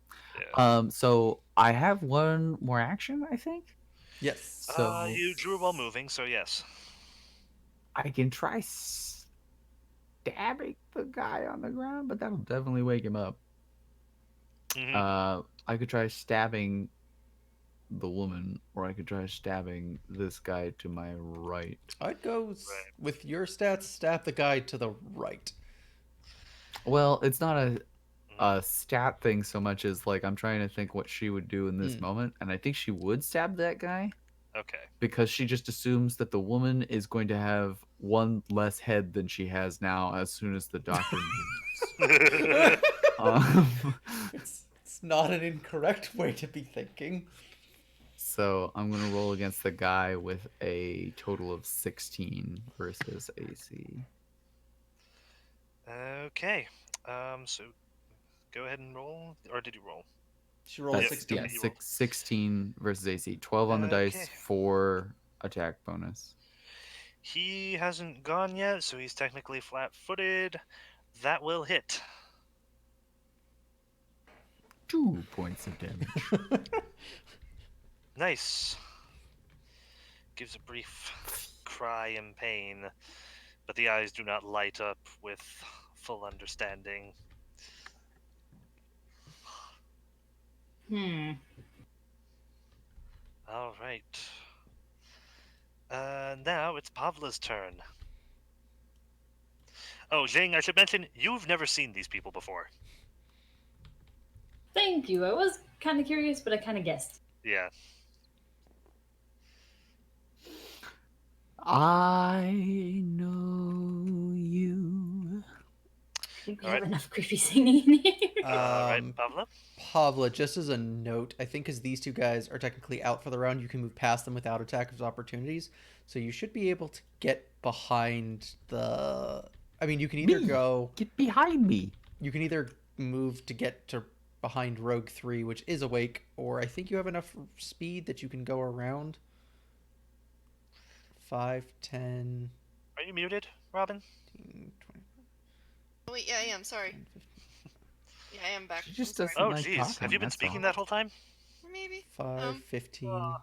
Yeah. So I have one more action, I think. Yes. So You drew while moving, so yes. I can try stabbing the guy on the ground, but that'll definitely wake him up. Mhm. I could try stabbing the woman, or I could try stabbing this guy to my right. I'd go Right. with your stats, stab the guy to the right. Well, it's not a stat thing so much as like I'm trying to think what she would do in this moment, and I think she would stab that guy Okay. because she just assumes that the woman is going to have one less head than she has now as soon as the doctor moves. It's not an incorrect way to be thinking. So I'm gonna roll against the guy with a total of 16 versus AC. Okay. So go ahead and roll, or did you roll? She rolled Yep, 16. yep, you rolled. 16 versus AC. 12 on the Okay. dice for attack bonus. He hasn't gone yet, so he's technically flat-footed. That will hit. 2 points of damage. Nice. Gives a brief cry in pain, but the eyes do not light up with full understanding. All right. Now it's Pavla's turn. Oh, Jing, I should mention, you've never seen these people before. Thank you. I was kind of curious, but I kind of guessed. Yeah. I know you. I think we All have right. enough creepy singing in here. All right, Pavla. Pavla, just as a note, I think because these two guys are technically out for the round, you can move past them without attack of opportunities. So you should be able to get behind the. I mean, you can either go. Get behind me. You can either move to get to behind Rogue 3, which is awake, or I think you have enough speed that you can go around. 5, 10, Are you muted, Robin? 15, 20. Wait, yeah, I am. Sorry. Yeah, I am back. She just I'm doesn't sorry. Oh, like jeez. talking, Have you been that's speaking all. that whole time? Maybe. 5, 15,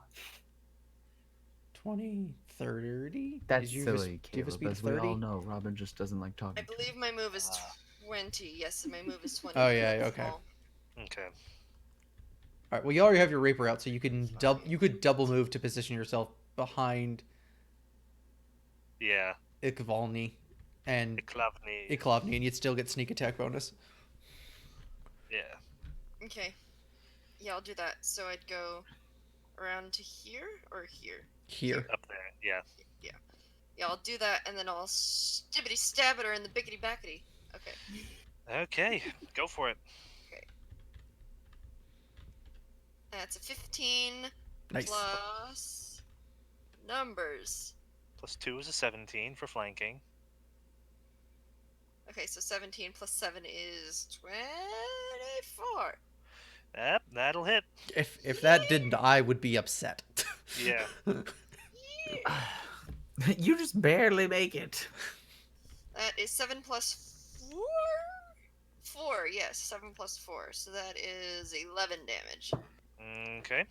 20, 30. That's Do you have a- silly, do you have a Caleb. speed of As we 30? all know, Robin just doesn't like I talking. believe my move is 20. Yes, my move is 20. Oh, yeah, It's okay. small. Okay. All right. Well, you already have your rapier out, so you can you could double move to position yourself behind Yeah. Ikvalny and Iklavni. Iklavny, and you'd still get sneak attack bonus. Yeah. Okay. Yeah, I'll do that. So I'd go around to here or here. Here. Up there. Yeah. Yeah. Yeah, I'll do that, and then I'll stibbity stab at her in the bickety backety. Okay. Okay. Go for it. That's a 15 Nice. plus numbers. +2 is a 17 for flanking. Okay, so 17 plus 7 is 24. Yep, that'll hit. If that didn't, I would be upset. Yeah. You just barely make it. That is 7 plus 4? 4, yes, 7 plus 4. So that is 11 damage. Okay.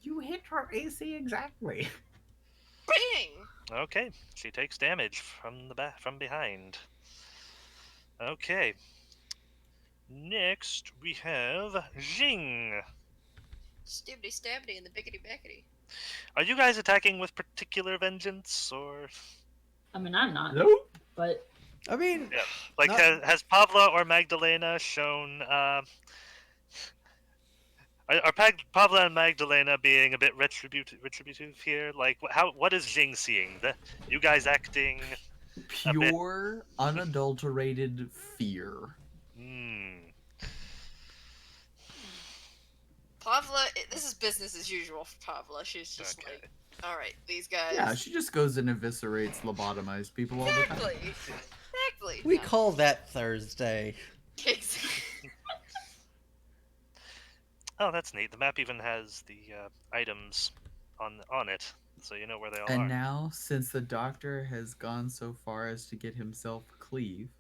You hit her AC exactly. Bang! Okay. She takes damage from the from behind. Okay. Next we have Jing. Stibbity stabbity in the bickety backety. Are you guys attacking with particular vengeance, or I mean, I'm not, Nope. but I mean, yeah. Like has Pavla or Magdalena shown? Are Pavla and Magdalena being a bit retributive here? Like, what is Jing seeing? You guys acting a bit. Pure, unadulterated fear. Pavla, this is business as usual for Pavla. She's just Okay. like, alright, these guys. Yeah, she just goes and eviscerates, lobotomized people all the time. Exactly. we No. call that Thursday. Exactly. Oh, that's neat. The map even has the items on it, so you know where they all And are. now, since the doctor has gone so far as to get himself cleave,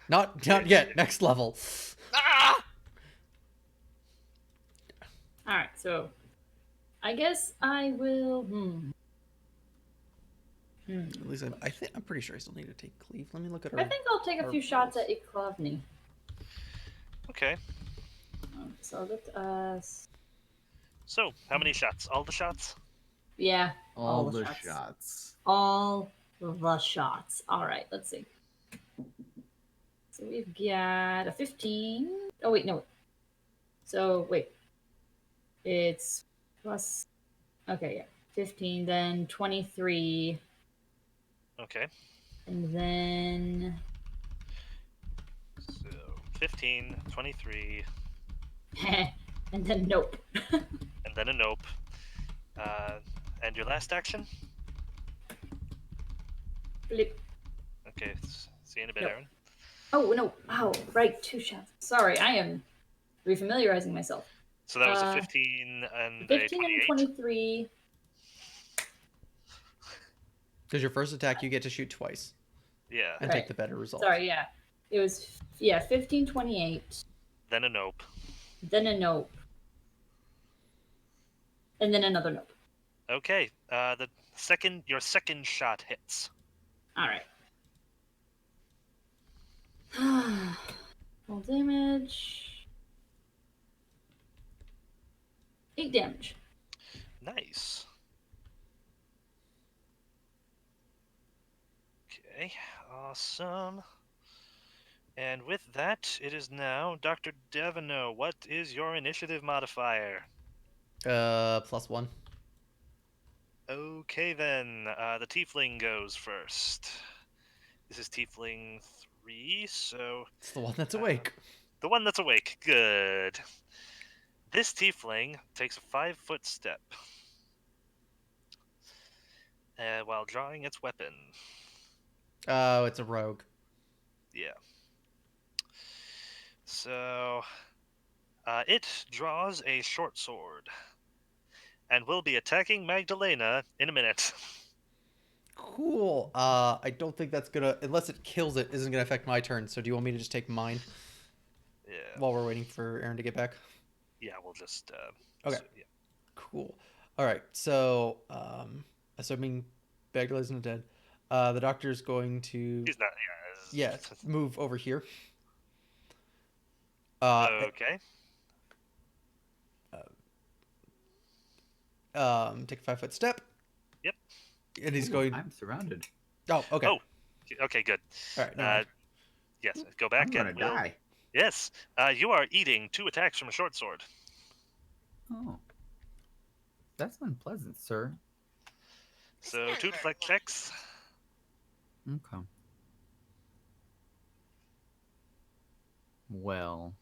Not yet. Next level. Ah! all right. So, I guess I will. At least I'm pretty sure I still need to take cleave. Let me look at her. I think I'll take a few shots at Iklavni. Okay. So that's us. So, how many shots? All the shots? Yeah. all the the shots. shots. All the shots. All right. Let's see. So we've got a 15. Oh wait, no. So wait. It's plus. Okay, yeah. 15, then 23, Okay. and then. So, 15, 23, and then nope. and then a nope. And your last action? Flip. Okay. See you in a bit, Nope. Aaron. Oh no! Wow, right, 2 shots. Sorry, I am refamiliarizing myself. So that was a 15 and 15 a 28? and 23. Because your first attack, you get to shoot twice Yeah. and Right. take the better result. Sorry, yeah. It was 15, 28, Then a nope. then a nope, and then another nope. Okay. Your second shot hits. All right. Full damage. 8 damage. Nice. Okay, awesome. And with that, it is now Dr. Devino. What is your initiative modifier? +1. Okay, then. The Tiefling goes first. This is Tiefling 3, so It's the one that's awake. the one that's awake. Good. This Tiefling takes a 5-foot step while drawing its weapon. Oh, it's a rogue. Yeah. So, it draws a short sword and will be attacking Magdalena in a minute. Cool. I don't think that's gonna, unless it kills it, isn't gonna affect my turn. So do you want me to just take mine Yeah. while we're waiting for Aaron to get back? Yeah, we'll just. Okay. Yeah. Cool. All right. So, assuming Bagdale isn't dead, the doctor's going to He's not. move over here. Okay. take a 5-foot step. Yep. And he's Ooh, going. I'm surrounded. Oh, okay. Oh, okay, good. All right, never mind. Yes, go I'm back gonna and we'll. die. Yes, you are eating 2 attacks from a short sword. Oh, that's unpleasant, sir. So 2 deflect checks. Okay. Well,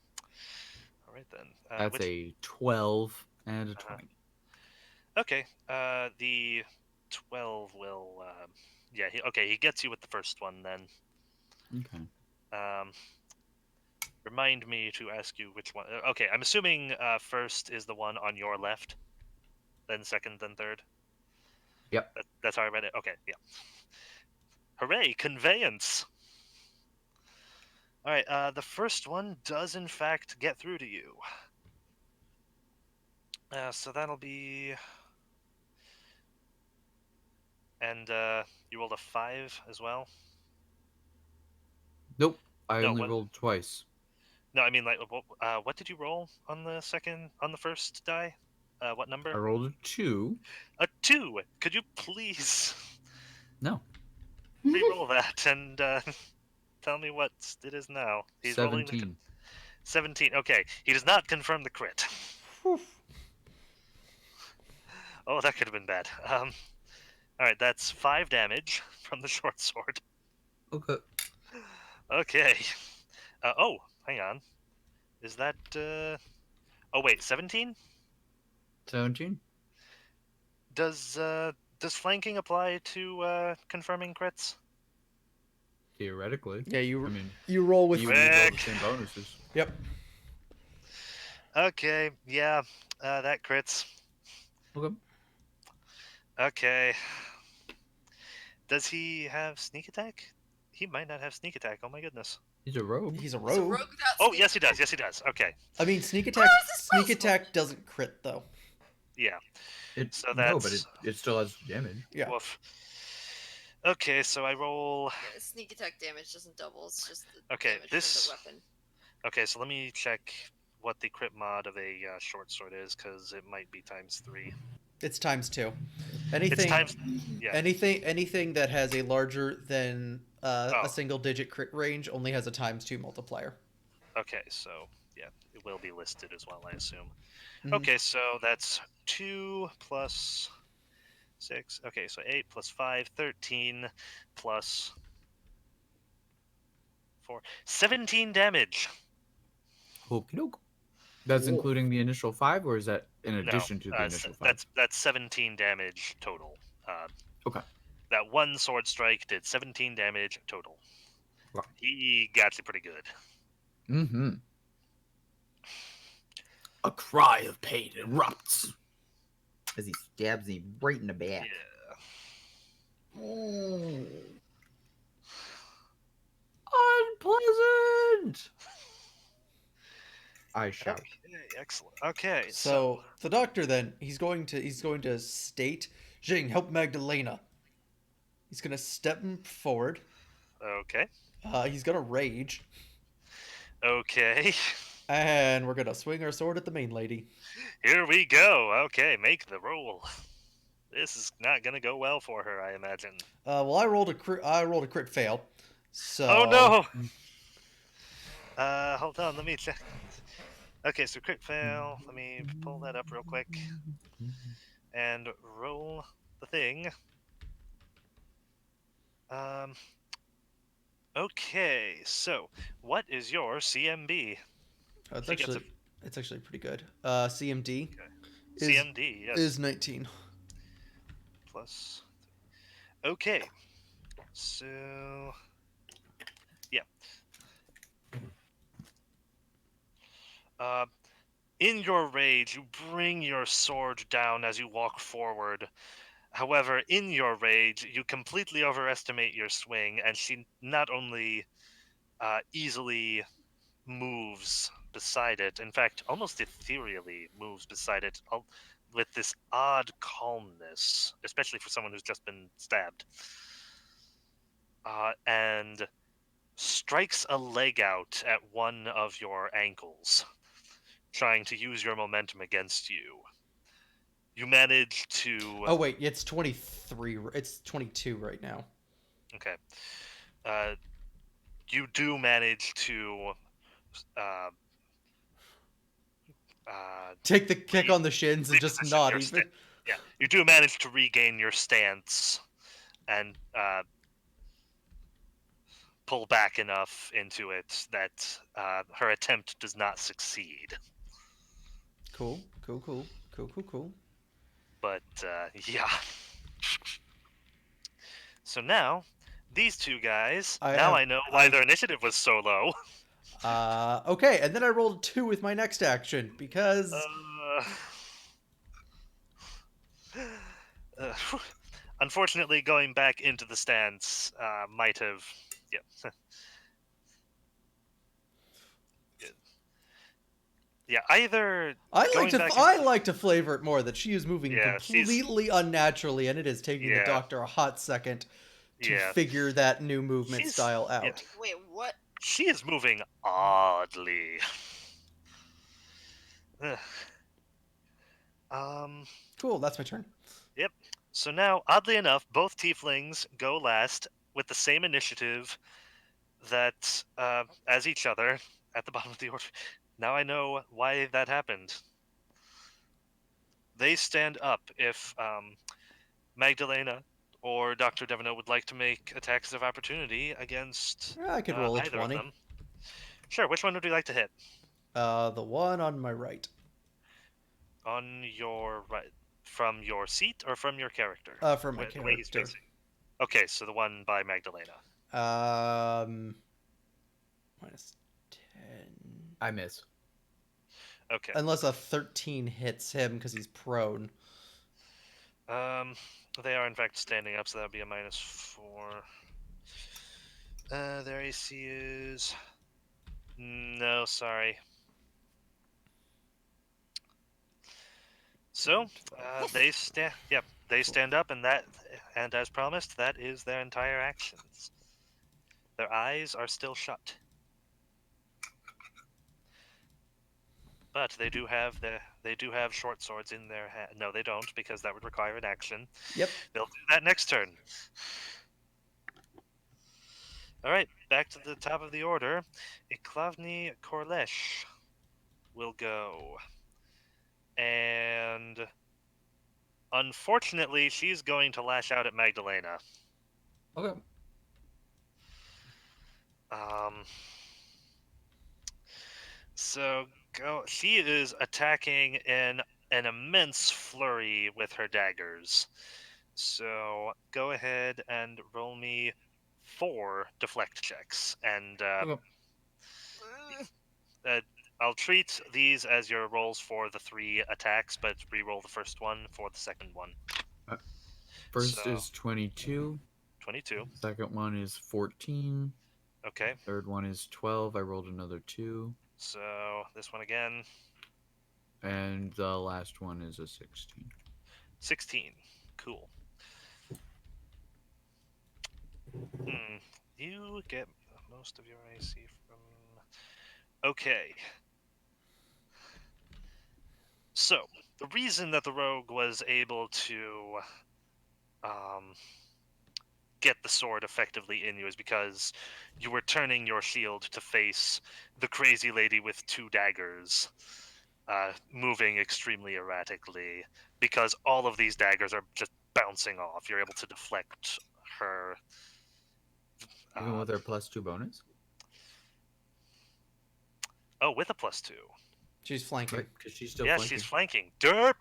All right then. that's a 12 and a 20. Okay. The 12 will. Yeah. He gets you with the first one then. Okay. Um, remind me to ask you which one. Okay, I'm assuming first is the one on your left, then second, then third. Yep. That's how I read it. Okay, yeah. Hooray, conveyance! All right, the first one does in fact get through to you. So that'll be, and you rolled a 5 as well. Nope. I No, only what? rolled twice. No, I mean like, what did you roll on the first die? What I number? rolled a 2. A 2. Could you please No. re-roll that and tell me what it is now? He's rolling the 17. 17. Okay, he does not confirm the crit. Oh, that could have been bad. All right, that's 5 damage from the short sword. Okay. Okay. Oh, hang on. Is that? Oh wait, 17? 17? Does flanking apply to confirming crits? Theoretically. Yeah, you I mean, you roll with. you would use all the Frick. same bonuses. Yep. Okay, yeah, that crits. Okay. Okay. Does he have sneak attack? He might not have sneak attack. Oh my goodness. He's a rogue. He's a It's a rogue. rogue without Oh, sneak yes, he does. attack. Yes, he does. Okay. I mean, sneak How attack. is this Sneak possible? attack doesn't crit though. Yeah. So No, but that's it still has damage. Yeah. woof. Okay, so I roll. Yeah, sneak attack damage doesn't double. It's just the Okay, damage this. from the weapon. Okay, so let me check what the crit mod of a short sword is, because it might be ×3. It's ×2. It's Anything. times. Yeah. Anything that has a larger than Oh. a single digit crit range only has a ×2 multiplier. Okay, so yeah, it will be listed as well, I assume. Mhm. Okay, so that's 2 plus 6. Okay, so 8 plus 5, 13 plus 4, 17 damage. Okie doke. That's Cool. including the initial 5, or is that in No, addition to the initial 5? that's 17 damage total. Okay. That one sword strike did 17 damage total. Wow. He got you pretty good. Mm-hmm. A cry of pain erupts. As he stabs me right in the back. Yeah. Unpleasant. I shout. Okay, excellent. Okay, So the doctor then he's going to state, Jing, help Magdalena. He's gonna step forward. okay, He's gonna rage, okay. and we're gonna swing our sword at the main lady. Here we go. Okay, make the roll. This is not gonna go well for her, I imagine. Well, I rolled a crit fail. So. Oh no! Hold on, let me check. Okay, so crit fail. Let me pull that up real quick and roll the thing. Okay, so what is your CMB? It's She gets actually pretty good. CMD is CMD, yes. is 19. Plus. Okay. So. Yeah. In your rage, you bring your sword down as you walk forward. However, in your rage, you completely overestimate your swing, and she not only easily moves beside it, in fact, almost ethereally moves beside it, with this odd calmness, especially for someone who's just been stabbed, and strikes a leg out at one of your ankles, trying to use your momentum against you. You manage to. Oh wait, it's 23. It's 22 right now. Okay. Uh, you do manage to. Uh, Take the kick re- on the shins and just reposition not your even. Yeah, you do manage to regain your stance and pull back enough into it that her attempt does not succeed. Cool. But yeah. So now, these two guys. Now I know why their initiative was so low. Okay, and then I rolled a 2 with my next action because Uh, unfortunately, going back into the stance might have. Yeah. Yeah, either going back I into. like to flavor it more that she is moving Yeah, she's. completely unnaturally, and it is taking the Yeah, doctor a hot second to yeah. figure that new movement She's. style out. Yeah. Wait, what? She is moving oddly. Ugh. Um. Cool, that's my turn. Yep. So now, oddly enough, both tieflings go last with the same initiative that as each other at the bottom of the order. Now I know why that happened. They stand up if Magdalena or Dr. Devino would like to make attacks of opportunity against I could roll a either of 20. them. Sure, which one would you like to hit? The one on my right. On your right. From your seat or from your character? For my The way he's character. facing. Okay, so the one by Magdalena. Minus 10. I miss. Okay. Unless a 13 hits him because he's prone. They are in fact standing up, so that would be a -4. Their AC is. No, sorry. So, they stand. Yep, they stand up, and as promised, that is their entire actions. Their eyes are still shut, but they do have short swords in their hand. No, they don't, because that would require an action. Yep. They'll do that next turn. All right, back to the top of the order. Iklavni Korlesh will go, and unfortunately, she's going to lash out at Magdalena. Okay. So go. She is attacking in an immense flurry with her daggers. So go ahead and roll me 4 deflect checks, and Okay. uh, I'll treat these as your rolls for the 3 attacks, but re-roll the first one for the second one. First So, is 22. 22. Second one is 14. Okay. Third one is 12. I rolled another 2. So this one again. And the last one is a 16. 16. Cool. You get most of your AC from. Okay. So, the reason that the rogue was able to get the sword effectively in you is because you were turning your shield to face the crazy lady with 2 daggers, moving extremely erratically, because all of these daggers are just bouncing off. You're able to deflect her. Even with our +2 bonus? Oh, with a +2. She's flanking. Right, because she's still Yeah, flanking. she's flanking. Derp!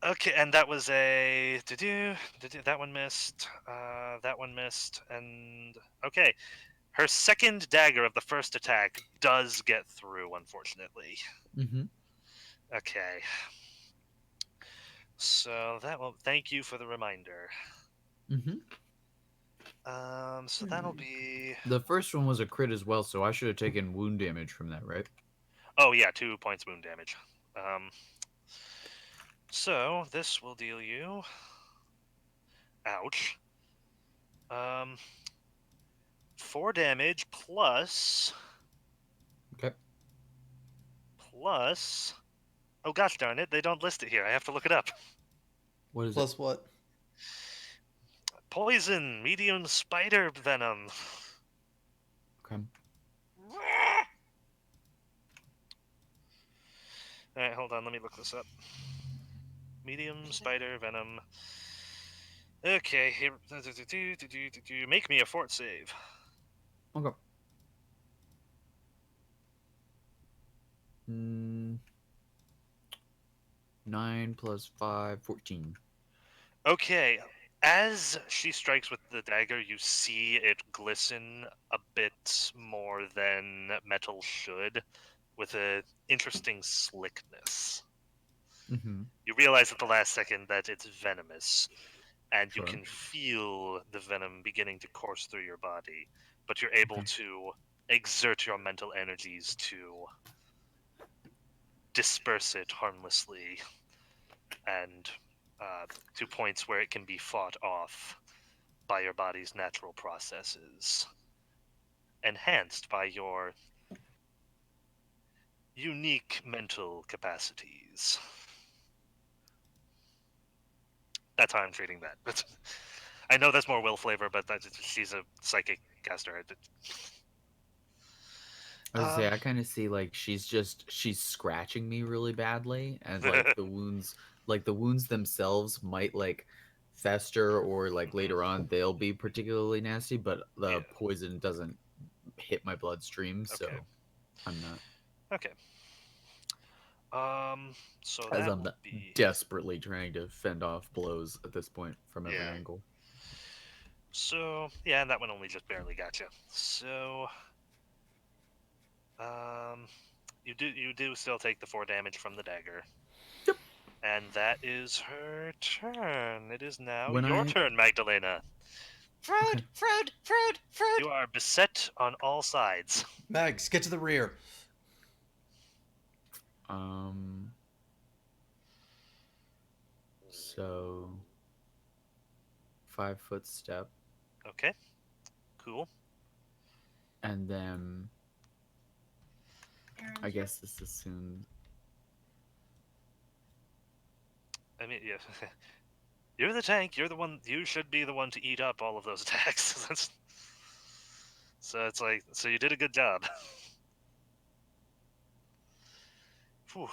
Okay, and that was a that one missed. That one missed, and okay, her second dagger of the first attack does get through, unfortunately. Mm-hmm. Okay, so that will thank you for the reminder. Mm-hmm. So that'll be. The first one was a crit as well, so I should have taken wound damage from that, right? Oh yeah, 2 points wound damage. So this will deal you. Ouch. 4 damage plus. Okay. Plus Oh gosh darn it, they don't list it here. I have to look it up. What is it? Plus what? Poison, medium spider venom. Okay. Alright, hold on, let me look this up. Medium spider venom. Okay, here. Make me a fort save. Okay. Mm, 9 plus 5, 14. Okay, as she strikes with the dagger, you see it glisten a bit more than metal should, with an interesting slickness. Mm-hmm. You realize at the last second that it's venomous, and you Sure. can feel the venom beginning to course through your body, but you're able Okay. to exert your mental energies to disperse it harmlessly and to points where it can be fought off by your body's natural processes, enhanced by your unique mental capacities. That's how I'm treating that. But I know that's more will flavor, but she's a psychic caster. I was gonna say I kind of see like she's scratching me really badly, and like the wounds themselves might like fester, or like later on they'll be particularly nasty, but the Yeah. poison doesn't hit my bloodstream, so Okay. I'm not, Okay. So as that I'm will not be desperately trying to fend off blows at this point from every yeah. angle. So yeah, and that one only just barely got you. So um, you do still take the 4 damage from the dagger. Yep. And that is her turn. It is now When your I turn, Magdalena. Frode, okay, Frode, Frode, Frode. You are beset on all sides. Mags, get to the rear. um, so 5 foot step, Okay, cool. and then I guess this is soon. I mean, yeah. You're the tank. You're the one. You should be the one to eat up all of those attacks. So it's like, so you did a good job. Whew.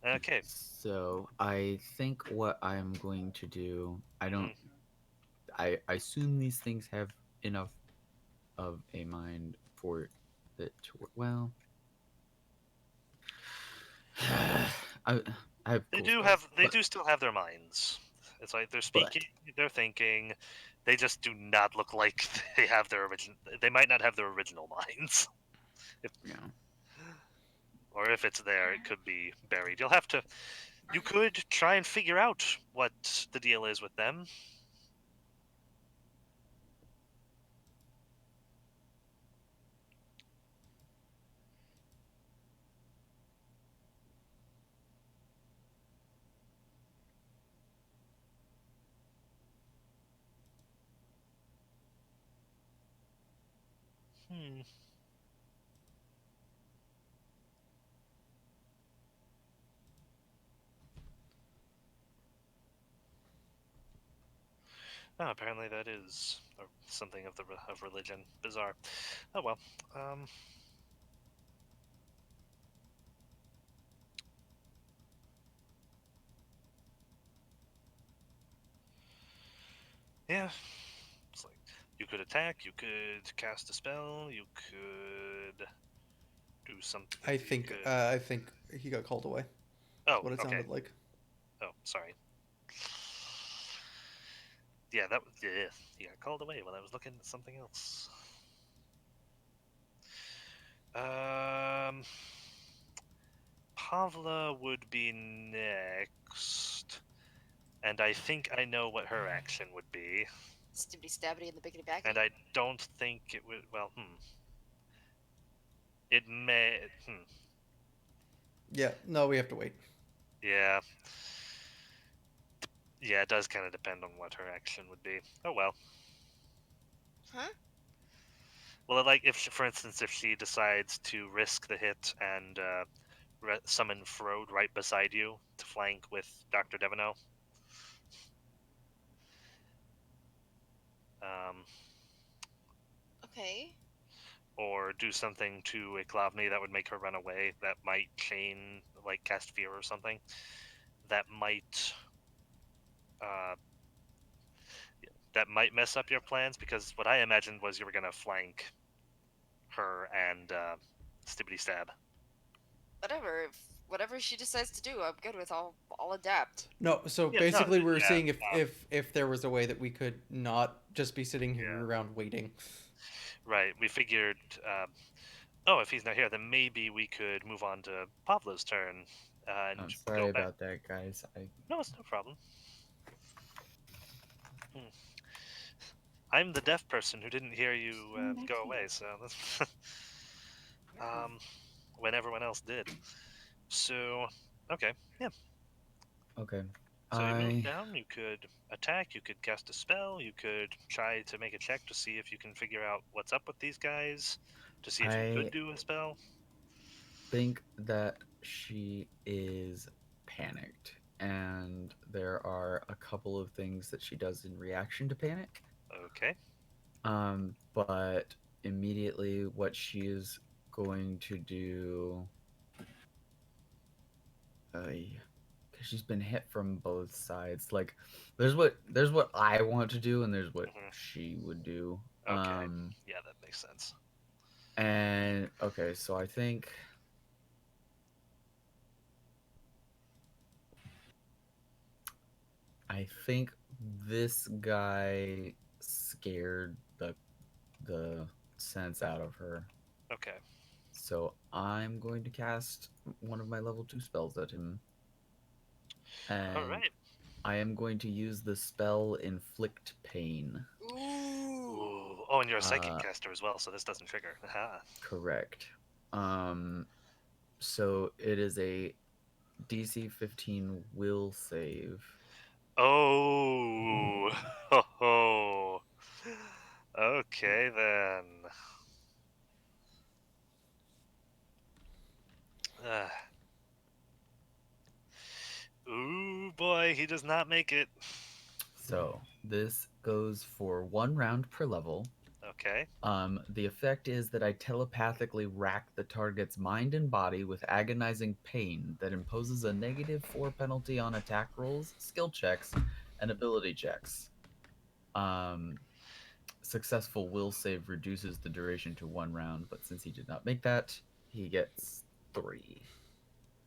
Okay. So I think what I'm going to do, I don't, Mhm. I assume these things have enough of a mind for it to work. Well, I, I have They cool do spells, have. They do still have their minds. It's like they're but speaking. They're thinking. They just do not look like they have their original. They might not have their original minds. If, you know, or if it's there, it could be buried. You'll have to. You could try and figure out what the deal is with them. Hmm. Oh, apparently that is something of of religion. Bizarre. Oh well. Um. Yeah. It's like you could attack. You could cast a spell. You could do something. I You think could. uh, I think he got called away. That's Oh. what it Okay. sounded like. Oh. Sorry. Yeah. That. Yeah. He got called away when I was looking at something else. Um. Pavla would be next, and I think I know what her action would be, Stibbity stabbity in the biggity baggity. and I don't think it would. Well, It may. Yeah, no, we have to wait. Yeah. Yeah, it does kind of depend on what her action would be. Oh well. Huh? Well, like if, for instance, if she decides to risk the hit and summon Frode right beside you to flank with Dr. Devino. Um, Okay. or do something to Iklavni that would make her run away. That might chain, like cast fear or something. That might uh, that might mess up your plans because what I imagined was you were gonna flank her and Stibbity Stab. Whatever. Whatever she decides to do, I'm good with. I'll adapt. No, so Yeah, no, basically we're yeah, seeing if there was a way that we could not just be sitting here yeah, around waiting. right. We figured, oh, if he's not here, then maybe we could move on to Pablo's turn I'm and sorry go back. about that, guys. No, it's no problem. Hmm. I'm the deaf person who didn't hear you go away, so that's um, when everyone else did. So, okay, yeah. Okay. So you move I down. You could attack. You could cast a spell. You could try to make a check to see if you can figure out what's up with these guys. To see if you could I do a spell. think that she is panicked, and there are a couple of things that she does in reaction to panic. Okay. But immediately what she is going to do, because she's been hit from both sides. Like, there's what I want to do, and there's what Hmm. she would do. Okay. Yeah, that makes sense. And okay, so I think this guy scared the sense out of her. Okay. So I'm going to cast one of my level 2 spells at him. All And right. I am going to use the spell Inflict Pain. Ooh. Ooh. Oh, and you're a psychic Uh, caster as well, so this doesn't trigger. Aha. correct. Um, so it is a DC 15 will save. Oh. Ho ho. Okay then. Uh, ooh boy, he does not make it. So this goes for 1 round per level. Okay. The effect is that I telepathically rack the target's mind and body with agonizing pain that imposes a -4 penalty on attack rolls, skill checks, and ability checks. Um, Successful will save reduces the duration to 1 round, but since he did not make that, he gets 3.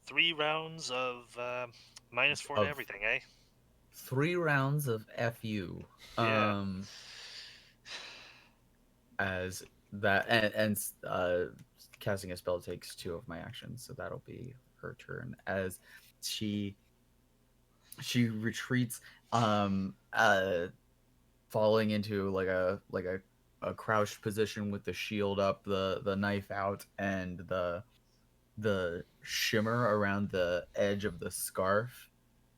3 rounds of -4 to Of everything, eh? 3 rounds of FU. Yeah. As that and casting a spell takes 2 of my actions, so that'll be her turn as she retreats, um uh falling into like a crouched position with the shield up, the knife out, and the shimmer around the edge of the scarf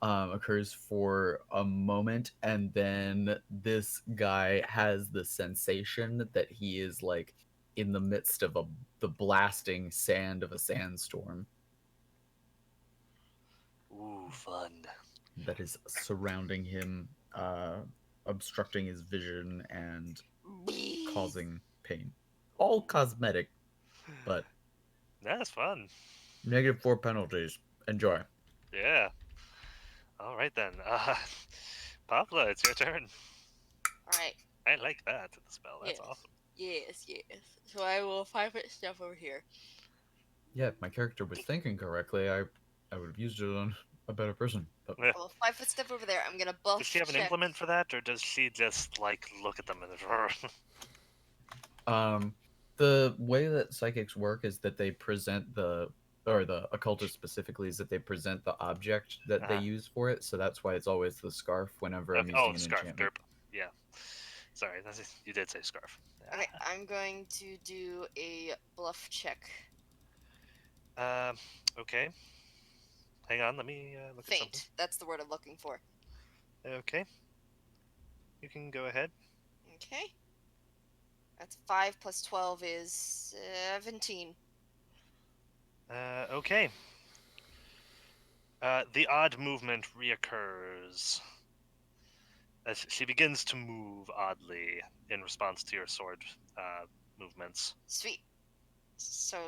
occurs for a moment, and then this guy has the sensation that he is like in the midst of the blasting sand of a sandstorm Ooh, fun. that is surrounding him, obstructing his vision and causing pain. All cosmetic, but That's fun. -4 penalties. Enjoy. Yeah. All right then. Pablo, it's your turn. All right. I like that spell. That's Yes. awesome. Yes. Yes. So I will 5 foot step over here. Yeah, if my character was thinking correctly, I would have used it on a better person. But Eh, I will 5 foot step over there. I'm gonna does buff she have an check. implement for that, or does she just like look at them and um, the way that psychics work is that they present the occultist specifically is that they present the object that they uh-huh. use for it. So that's why it's always the scarf whenever I'm Okay. Oh, using an scarf. enchantment. Derp. Yeah. Sorry, you did say scarf. Okay. I'm going to do a bluff check. Um. Okay. Hang on. Let me look at something. Faint. That's the word I'm looking for. Okay. You can go ahead. Okay. That's 5 plus 12 is 17. Okay. The odd movement reoccurs as she begins to move oddly in response to your sword movements. Sweet. So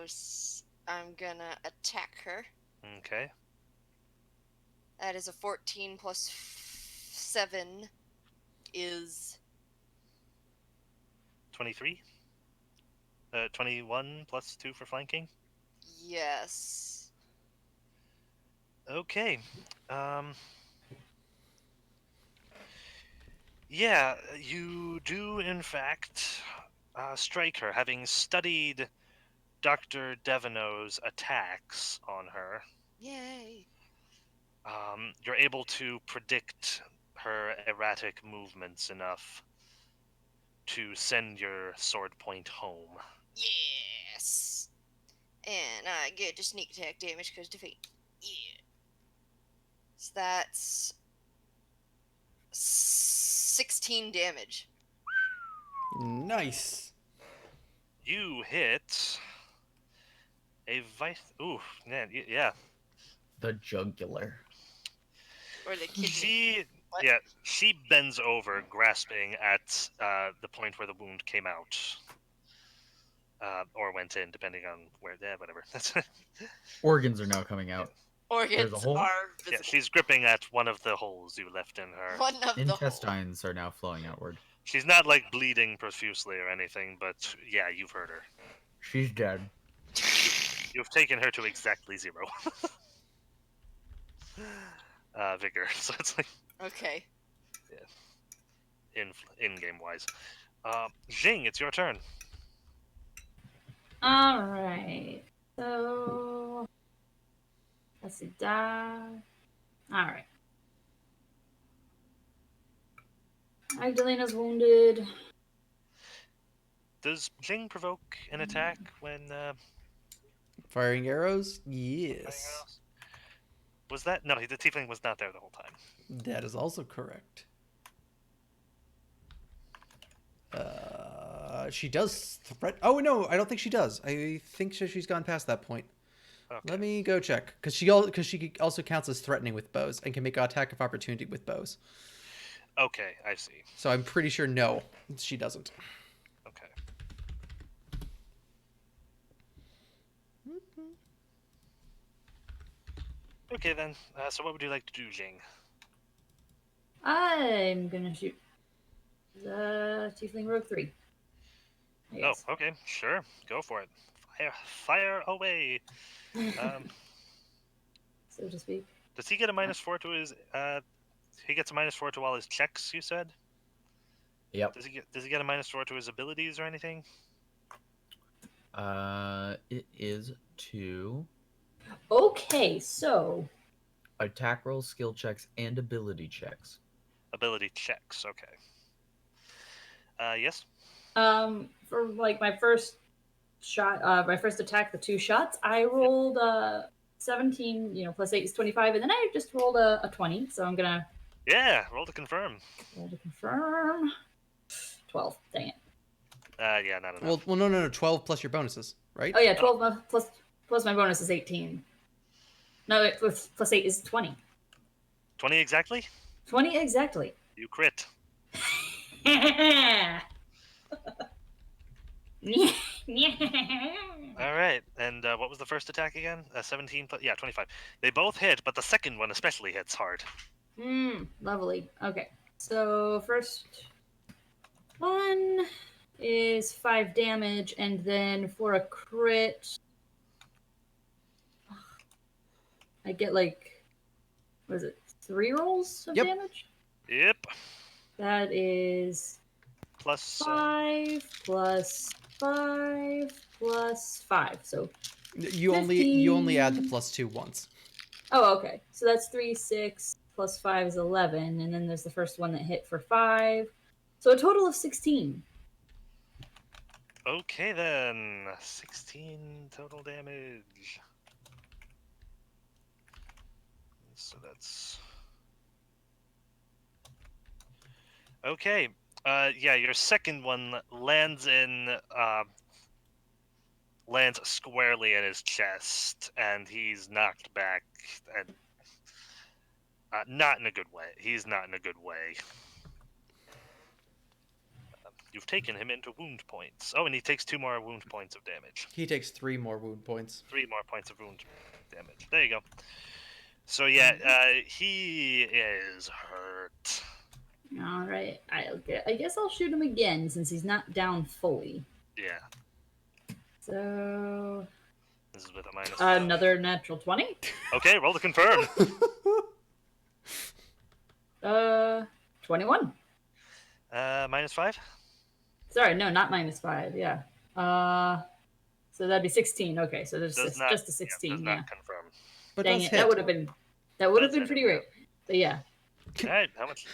I'm gonna attack her. Okay. That is a 14 plus 7 is 23. 21 plus 2 for flanking. yes. Okay. Yeah, you do in fact strike her, having studied Dr. Deveno's attacks on her. Yay. You're able to predict her erratic movements enough to send your sword point home. Yes. And I get to sneak attack damage because defeat. Yeah. So that's 16 damage. Nice. You hit a Ooh, man, yeah. The jugular. Or the kidney. She, What? yeah, she bends over, grasping at the point where the wound came out, or went in, depending on where. Yeah, whatever. Organs are now coming out. There's a Organs hole? are Yeah, visible. she's gripping at one of the holes you left in her. One of the holes. Intestines are now flowing outward. She's not like bleeding profusely or anything, but yeah, you've heard her. She's dead. You've taken her to exactly 0 vigor. So it's like Okay. in game wise. Jing, it's your turn. All right. So let's see. Die. All right. Magdalena's wounded. Does Jing provoke an attack when Firing arrows? firing Yes. arrows? Was that no? The tiefling was not there the whole time. That is also correct. She does threat. Oh no, I don't think she does. I think she's gone past that point. Okay. Let me go check, because she also counts as threatening with bows and can make an attack of opportunity with bows. Okay, I see. So I'm pretty sure no, she doesn't. Okay. Okay then. So what would you like to do, Jing? I'm gonna shoot the Tiefling Rogue 3. I Oh, guess. okay, sure. Go for it. Fire away. So to speak. Does he get a -4 to his? He gets a -4 to all his checks. You said. Yep. Does he get a -4 to his abilities or anything? It is to Okay, so attack rolls, skill checks, and ability checks. Ability checks. Okay. Yes. for like my first shot, my first attack, the 2 shots, I rolled 17, plus 8 is 25, and then I just rolled a 20, so I'm gonna Yeah. Roll to confirm. roll to confirm. 12. Dang it. Yeah, not enough. Well, no. 12 plus your bonuses, right? Oh yeah, 12 plus my bonus is 18. No, plus 8 is 20. 20 exactly. 20 exactly. You crit. Yeah. All right. And what was the first attack again? 17 plus. Yeah, 25. They both hit, but the second one especially hits hard. Lovely. Okay. So first one is 5 damage, and then for a crit, I get like, what is it, 3 rolls of Yep. damage? Yep. That is Plus. 5 plus 5 plus 5. So You only add the +2 once. oh, okay. So that's 3, 6 plus 5 is 11, and then there's the first one that hit for 5. So a total of 16. Okay then. 16 total damage. So that's. Okay. Yeah, your second one lands lands squarely in his chest, and he's knocked back, and not in a good way. He's not in a good way. You've taken him into wound points. Oh, and he takes 2 more wound points of damage. He takes 3 more wound points. 3 more points of wound damage. There you go. So yeah, he is hurt. All right. I guess I'll shoot him again since he's not down fully. Yeah, So this is with a minus. another natural 20. Okay, roll to confirm. 21. -5. Sorry, no, not -5. Yeah. So that'd be 16. Okay, so there's Does just a does 16. not Yeah. confirm. But Dang does it, hit. that would have been Does hit, pretty yeah. great. But yeah. All right, how much?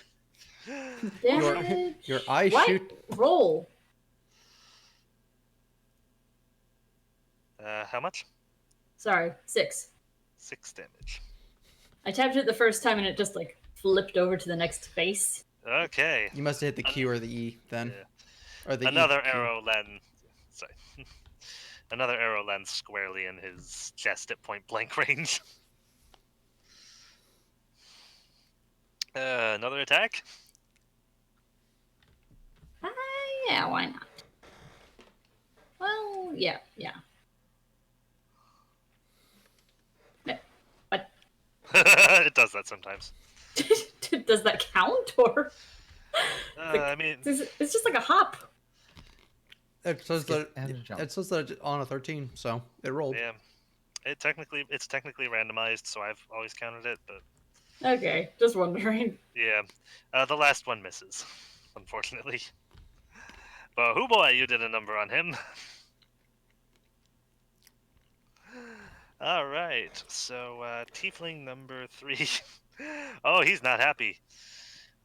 Damage. Your eye What? shoot. Roll. How much? Sorry, 6. 6 damage. I tapped it the first time and it just like flipped over to the next face. Okay. You must have hit the Q or the E then. Yeah. Or the Another E, Q. arrow lands. Sorry. Another arrow lands squarely in his chest at point blank range. Another attack. Yeah, why not? Well, yeah. It does that sometimes. Does that count or? I mean, It's just like a hop. It says Skip that and a jump. it says that it's on a 13, so it rolled. yeah. It's technically randomized, so I've always counted it, but Okay, just wondering. yeah. The last one misses, unfortunately. But hoo boy, you did a number on him. All right, so tiefling number 3. Oh, he's not happy.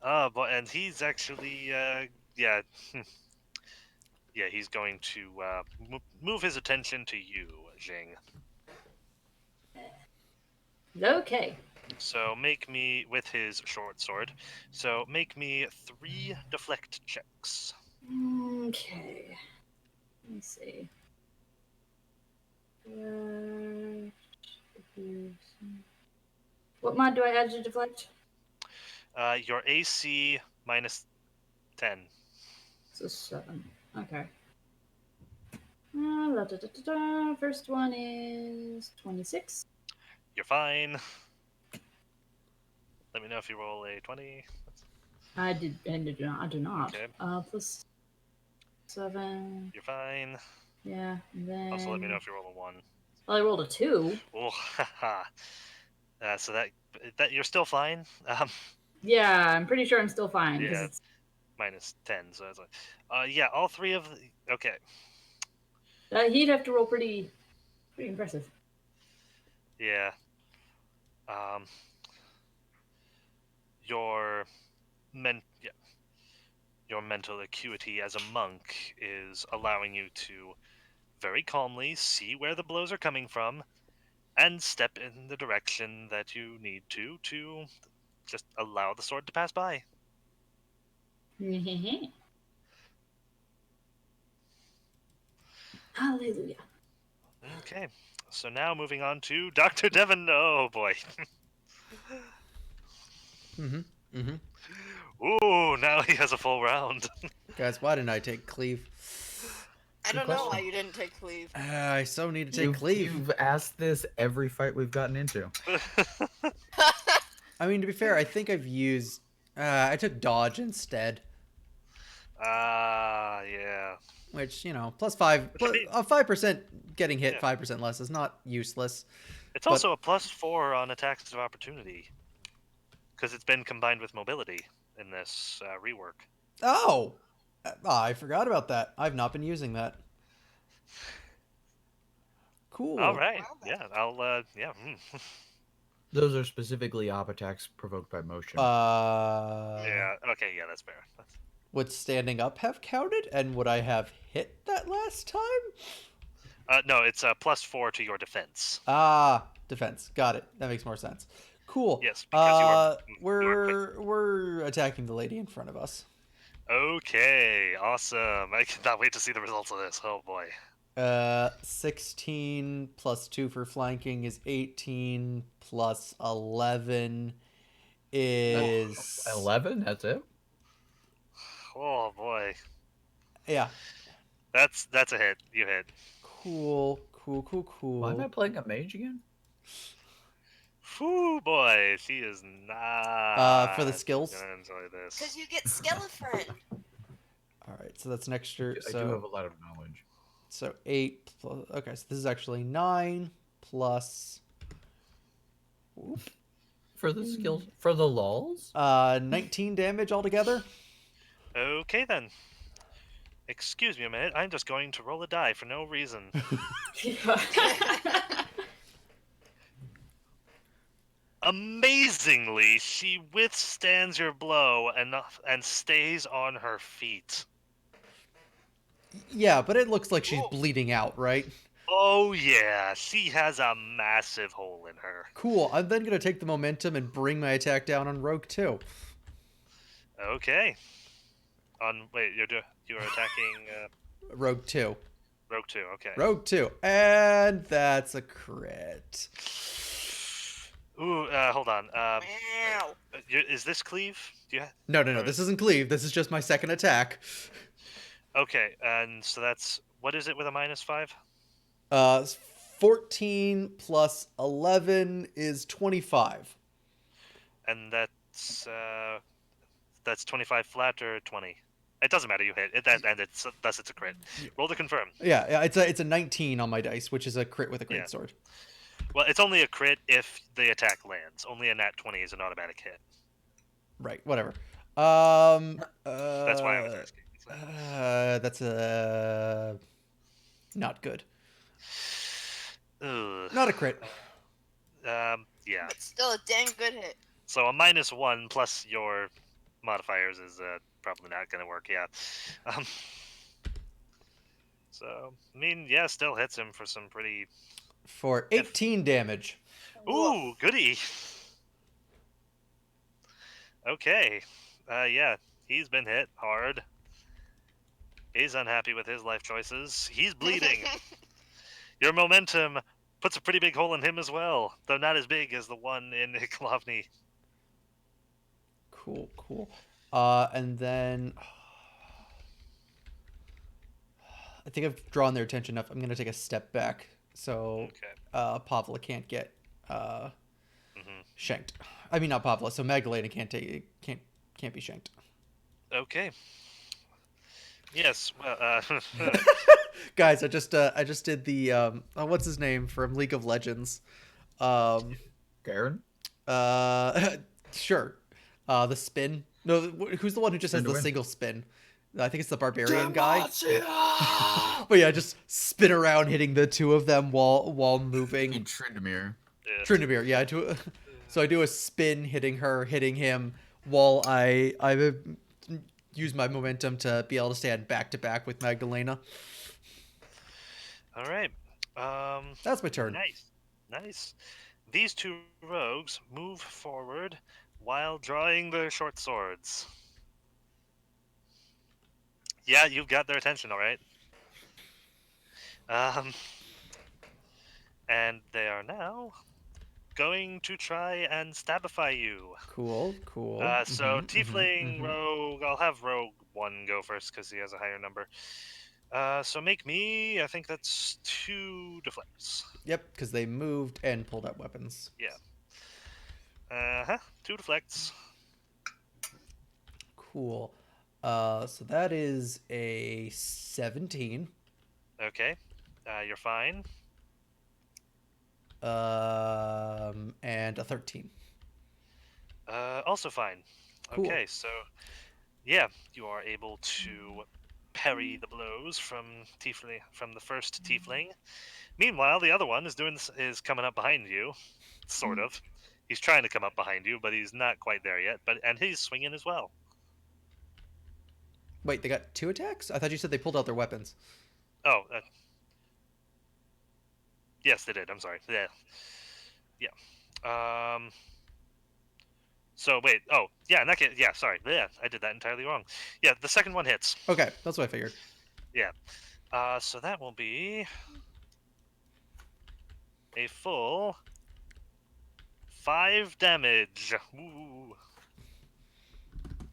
But and he's actually yeah, yeah, he's going to move his attention to you, Jing. Okay. So make me with his short sword. So make me 3 deflect checks. Okay. Let me see. What mod do I add to deflect? Your AC -10. So 7. Okay. First one is 26. You're fine. Let me know if you roll a 20. I do not. Okay. Plus 7. You're fine. Yeah. And then. Also, let me know if you roll a 1. Well, I rolled a 2. Oh, haha. So that you're still fine. Yeah, I'm pretty sure I'm still fine. Yeah. It's... -10. So it's like, yeah, all 3 of the. Okay. he'd have to roll pretty impressive. Yeah. Your your mental acuity as a monk is allowing you to very calmly see where the blows are coming from and step in the direction that you need to just allow the sword to pass by. Hallelujah. Okay. So now moving on to Dr. Devon. Oh boy. Ooh, now he has a full round. Guys, why didn't I take cleave? I don't know why you didn't take cleave. I so need to take cleave. You've asked this every fight we've gotten into. I mean, to be fair, I think I've used. I took dodge instead, Yeah. which +5, I mean- 5% getting hit, Yeah. 5% less is not useless. It's also a +4 on attacks of opportunity. Because it's been combined with mobility in this rework. Oh, I forgot about that. I've not been using that. Cool. All right. Yeah, I'll, yeah. Those are specifically op attacks provoked by motion. Yeah, okay, yeah, that's fair. Would standing up have counted, and would I have hit that last time? No, it's a +4 to your defense. Defense. Got it. That makes more sense. Cool. Yes, because you are we're attacking the lady in front of us. Okay, awesome. I cannot wait to see the results of this. Oh boy. 16 plus 2 for flanking is 18 plus 11 is 11. That's it. Oh boy. yeah. That's a hit. You hit. Cool. Why am I playing a mage again? Whew, boy, she is not For the skills. gonna enjoy Because this. you get Skeleton. All right, so that's an extra. I do have a lot of knowledge. So 8 plus. Okay, so this is actually 9 plus. For the skills, for the lulls. 19 damage altogether. Okay then. Excuse me a minute. I'm just going to roll a die for no reason. Amazingly, she withstands your blow and stays on her feet. Yeah, but it looks like she's bleeding out, right? Oh yeah, she has a massive hole in her. Cool. I'm then gonna take the momentum and bring my attack down on Rogue 2. Okay. Wait, you're attacking Rogue 2. Rogue 2. Okay. Rogue 2. And that's a crit. Ooh, hold on. Meow. Is this cleave? Do you? No. or- This isn't cleave. This is just my second attack. Okay, and so that's what is it with a -5? 14 plus 11 is 25. And that's 25 flat or 20. It doesn't matter. You hit it, and it's a crit. Roll to confirm. Yeah, it's a 19 on my dice, which is a crit with a great sword. Well, it's only a crit if the attack lands. Only a nat 20 is an automatic hit. Right, whatever. That's why I was asking. That's not good. Ugh. Not a crit. Yeah. But still a dang good hit. So a -1 plus your modifiers is probably not going to work. Yeah. So I mean, yeah, still hits him for some pretty. For 18 damage. Ooh, goody. Okay. Yeah, he's been hit hard. He's unhappy with his life choices. He's bleeding. Your momentum puts a pretty big hole in him as well, though not as big as the one in Klovny. Cool. And then I think I've drawn their attention enough. I'm gonna take a step back so Okay. Pavla can't get Mhm. shanked. I mean, not Pavla. So Magdalena can't be shanked. Okay. Yes. Well. Guys, I just did the what's his name from League of Legends, Garen? sure, the spin. No, who's the one who just has the Spin-to-win. single spin? I think it's the barbarian guy. But yeah, just spin around, hitting the two of them while moving. In Tryndamere. Yeah. Tryndamere, yeah. So I do a spin, hitting her, hitting him, while I use my momentum to be able to stand back to back with Magdalena. All right. That's my turn. Nice. These two rogues move forward while drawing their short swords. Yeah, you've got their attention, all right. And they are now going to try and stabify you. Cool. So Tiefling Rogue, I'll have Rogue 1 go first because he has a higher number. So make me, I think that's 2 deflects. Yep, because they moved and pulled out weapons. Yeah. 2 deflects. Cool. So that is a 17. Okay. You're fine. And a 13. Also fine. Cool. Okay, so yeah, you are able to parry the blows from the first tiefling. Meanwhile, the other one is coming up behind you, sort of. He's trying to come up behind you, but he's not quite there yet. And he's swinging as well. Wait, they got 2 attacks? I thought you said they pulled out their weapons. Oh, yes, they did. I'm sorry. Yeah. So wait. Oh, yeah. In that case, yeah. Sorry. Yeah, I did that entirely wrong. Yeah, the second one hits. Okay, that's what I figured. Yeah. So that will be a full 5 damage. Ooh.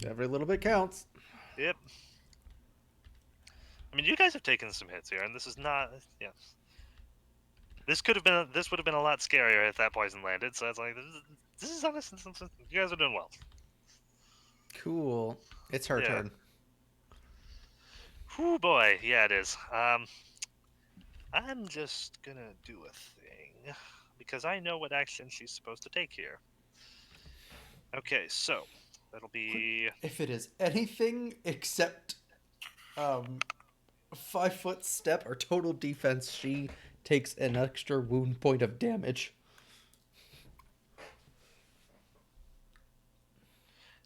Every little bit counts. Yep. I mean, you guys have taken some hits here, and this is not. Yeah. This could have been. This would have been a lot scarier if that poison landed. So it's like this is honest. You guys are doing well. Cool. It's her Yeah. turn. Whew, boy. Yeah, it is. I'm just gonna do a thing because I know what action she's supposed to take here. Okay, so that'll be If it is anything except 5 foot step or total defense, she takes an extra wound point of damage.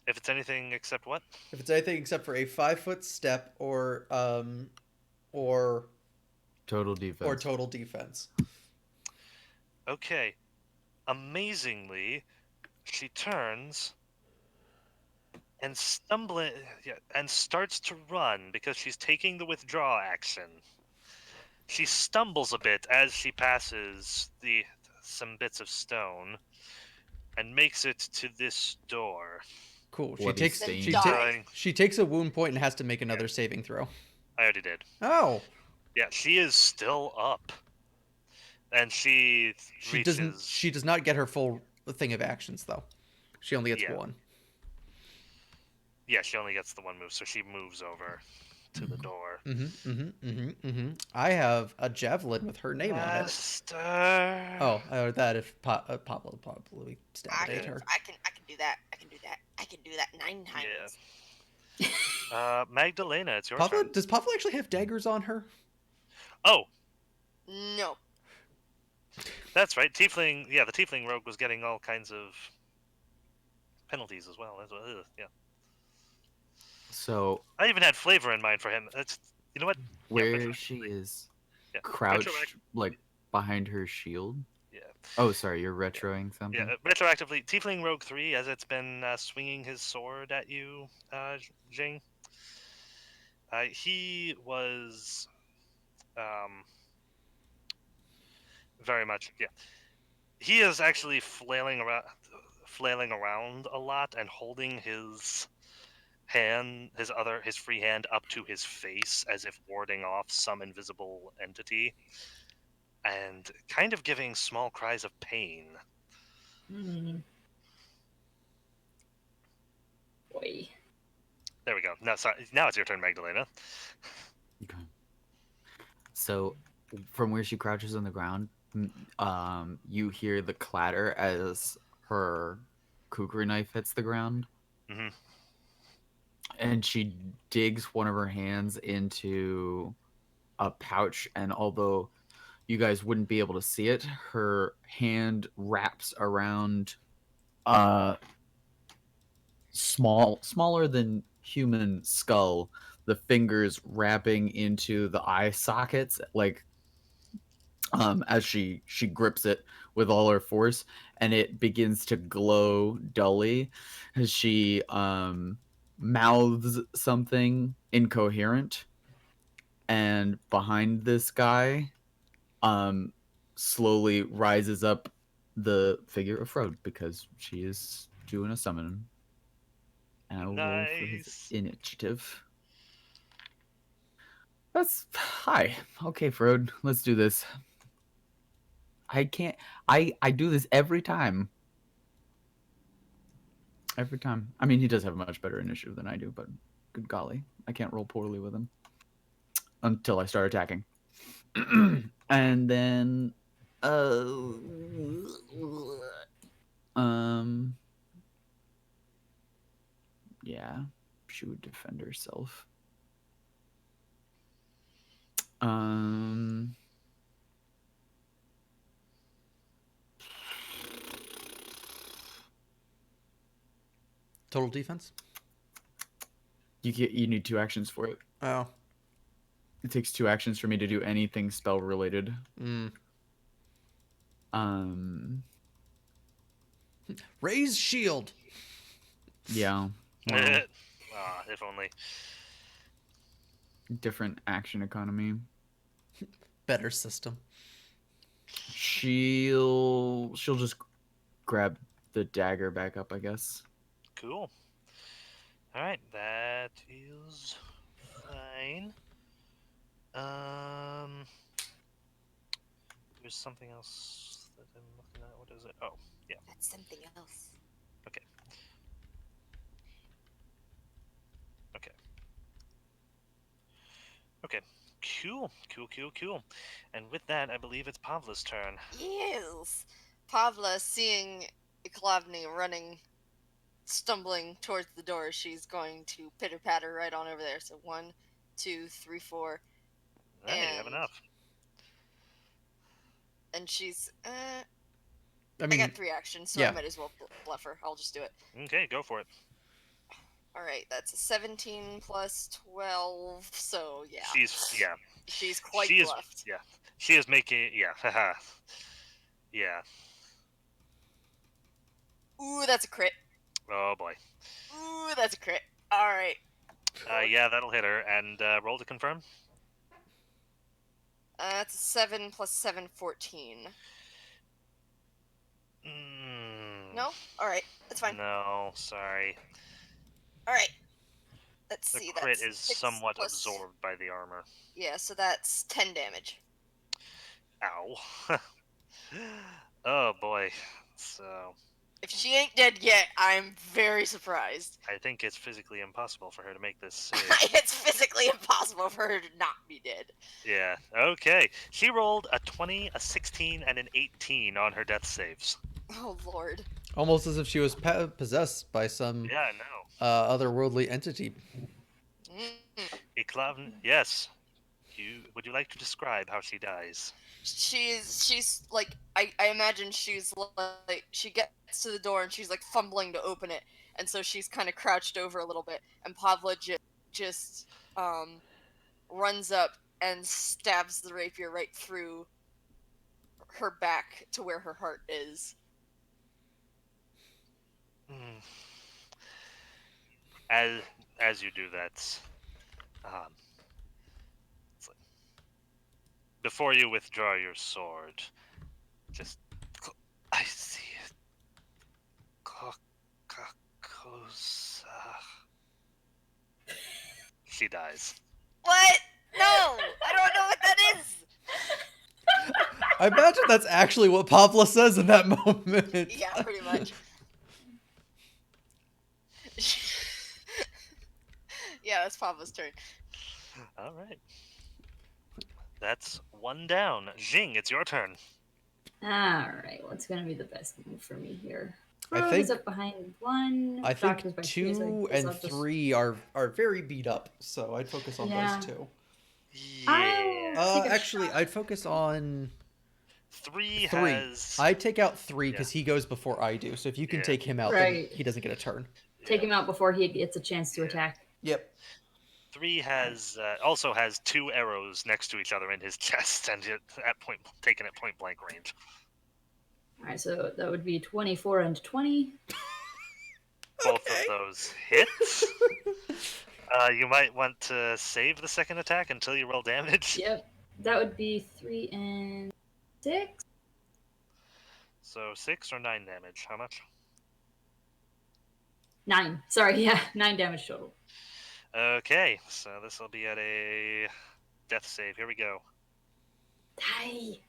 if it's anything except what? If it's anything except for a 5 foot step or Total defense. or total defense. Okay. Amazingly, she turns and and starts to run because she's taking the withdraw action. She stumbles a bit as she passes some bits of stone and makes it to this door. Cool. She Bloody takes stain. she takes a wound point and has to make another saving throw. I already did. Oh. Yeah, she is still up. And she reaches... She does not get her full thing of actions though. She only gets Yeah. one. Yeah, she only gets the one move, so she moves over to the door. I have a javelin with her name on it. Master. Oh, or that if Pablo probably stabbed at her. I can do that. I can do that 9 times. Yeah. Magdalena, it's your Pablo, turn. does Pablo actually have daggers on her? Oh, No. that's right. Tiefling, the Tiefling rogue was getting all kinds of penalties as well. Yeah. So I even had flavor in mind for him. You know what? where she is Yeah. crouched, Retroact- like behind her shield. Yeah. Oh, sorry, you're retroing something. Yeah, retroactively, Tiefling Rogue 3, as it's been swinging his sword at you, Jing, he was very much, yeah. He is actually flailing around a lot and holding his free hand up to his face as if warding off some invisible entity, and kind of giving small cries of pain. Hmm. Boy. There we go. Now it's your turn, Magdalena. Okay. So, from where she crouches on the ground, you hear the clatter as her kukri knife hits the ground, Mm-hmm. and she digs one of her hands into a pouch. And although you guys wouldn't be able to see it, her hand wraps around smaller than human skull, the fingers wrapping into the eye sockets, like as she grips it with all her force, and it begins to glow dully as she mouths something incoherent. And behind this guy slowly rises up the figure of Frode, because she is doing a summon. And I will roll for his Nice. initiative. That's hi. Okay, Frode, let's do this. I can't. I do this every time. Every time. I mean, he does have a much better initiative than I do, but good golly, I can't roll poorly with him until I start attacking. And then, yeah, she would defend herself. Total defense? You need 2 actions for it. Oh. It takes 2 actions for me to do anything spell related. Raise shield. Yeah. Well, If only. different action economy. Better system. She'll just grab the dagger back up, I guess. Cool. Alright, that is fine. There's something else that I'm looking at. What is it? Oh, yeah. That's something else. Okay. Okay. Cool. And with that, I believe it's Pavla's turn. Yes. Pavla, seeing Iklavni running, stumbling towards the door, she's going to pitter patter right on over there. So 1, 2, 3, 4, Hey, you have enough. and she's. I I mean, got 3 actions, so yeah. I might as well bluff her. I'll just do it. Okay, go for it. All right, that's a 17 plus 12. So yeah, she's quite She is, bluffed. yeah. She is making, yeah, haha. Yeah. Ooh, that's a crit. Oh boy. Ooh, that's a crit. All right. Yeah, that'll hit her. And roll to confirm. That's a 7 plus 7, 14. No? All right, that's fine. No, sorry. All right. Let's The see. crit That's is 6 somewhat plus... absorbed by the armor. Yeah, so that's 10 damage. Ow. Oh boy. So If she ain't dead yet, I'm very surprised. I think it's physically impossible for her to make this save. It's physically impossible for her to not be dead. Yeah. Okay. She rolled a 20, a 16, and an 18 on her death saves. Oh lord. Almost as if she was possessed by some Yeah, no. otherworldly entity. Mm. Yes. Would you like to describe how she dies? She's like I imagine she's like she gets to the door and she's like fumbling to open it, and so she's kind of crouched over a little bit, and Pavla just runs up and stabs the rapier right through her back to where her heart is. Hmm. As you do that, um, it's like, before you withdraw your sword, just I see it. Kokosa. She dies. What? No, I don't know what that is. I imagine that's actually what Pavla says in that moment. Yeah, pretty much. Yeah, that's Pavla's turn. All right. That's one down. Jing, it's your turn. All right, what's gonna be the best move for me here? I Rogue think- is up behind 1. I think Doctor's by 3, so I 2 guess and I'll just... 3 are very beat up, so I'd focus on Yeah. those 2. I'll take a Actually, shot. I'd focus on 3 3. has. I'd take out 3 because he goes before I do. So if you can Yeah. take him out, Right. then he doesn't get a turn. Take him out before he gets a chance to attack. Yep. 3 has also has 2 arrows next to each other in his chest, and taken at point blank range. All right, so that would be 24 and 20. Both of those hits. You might want to save the second attack until you roll damage. Yep, that would be 3 and 6. So 6 or 9 damage. How much? 9. Sorry, yeah, 9 damage total. Okay, so this will be at a death save. Here we go. Die.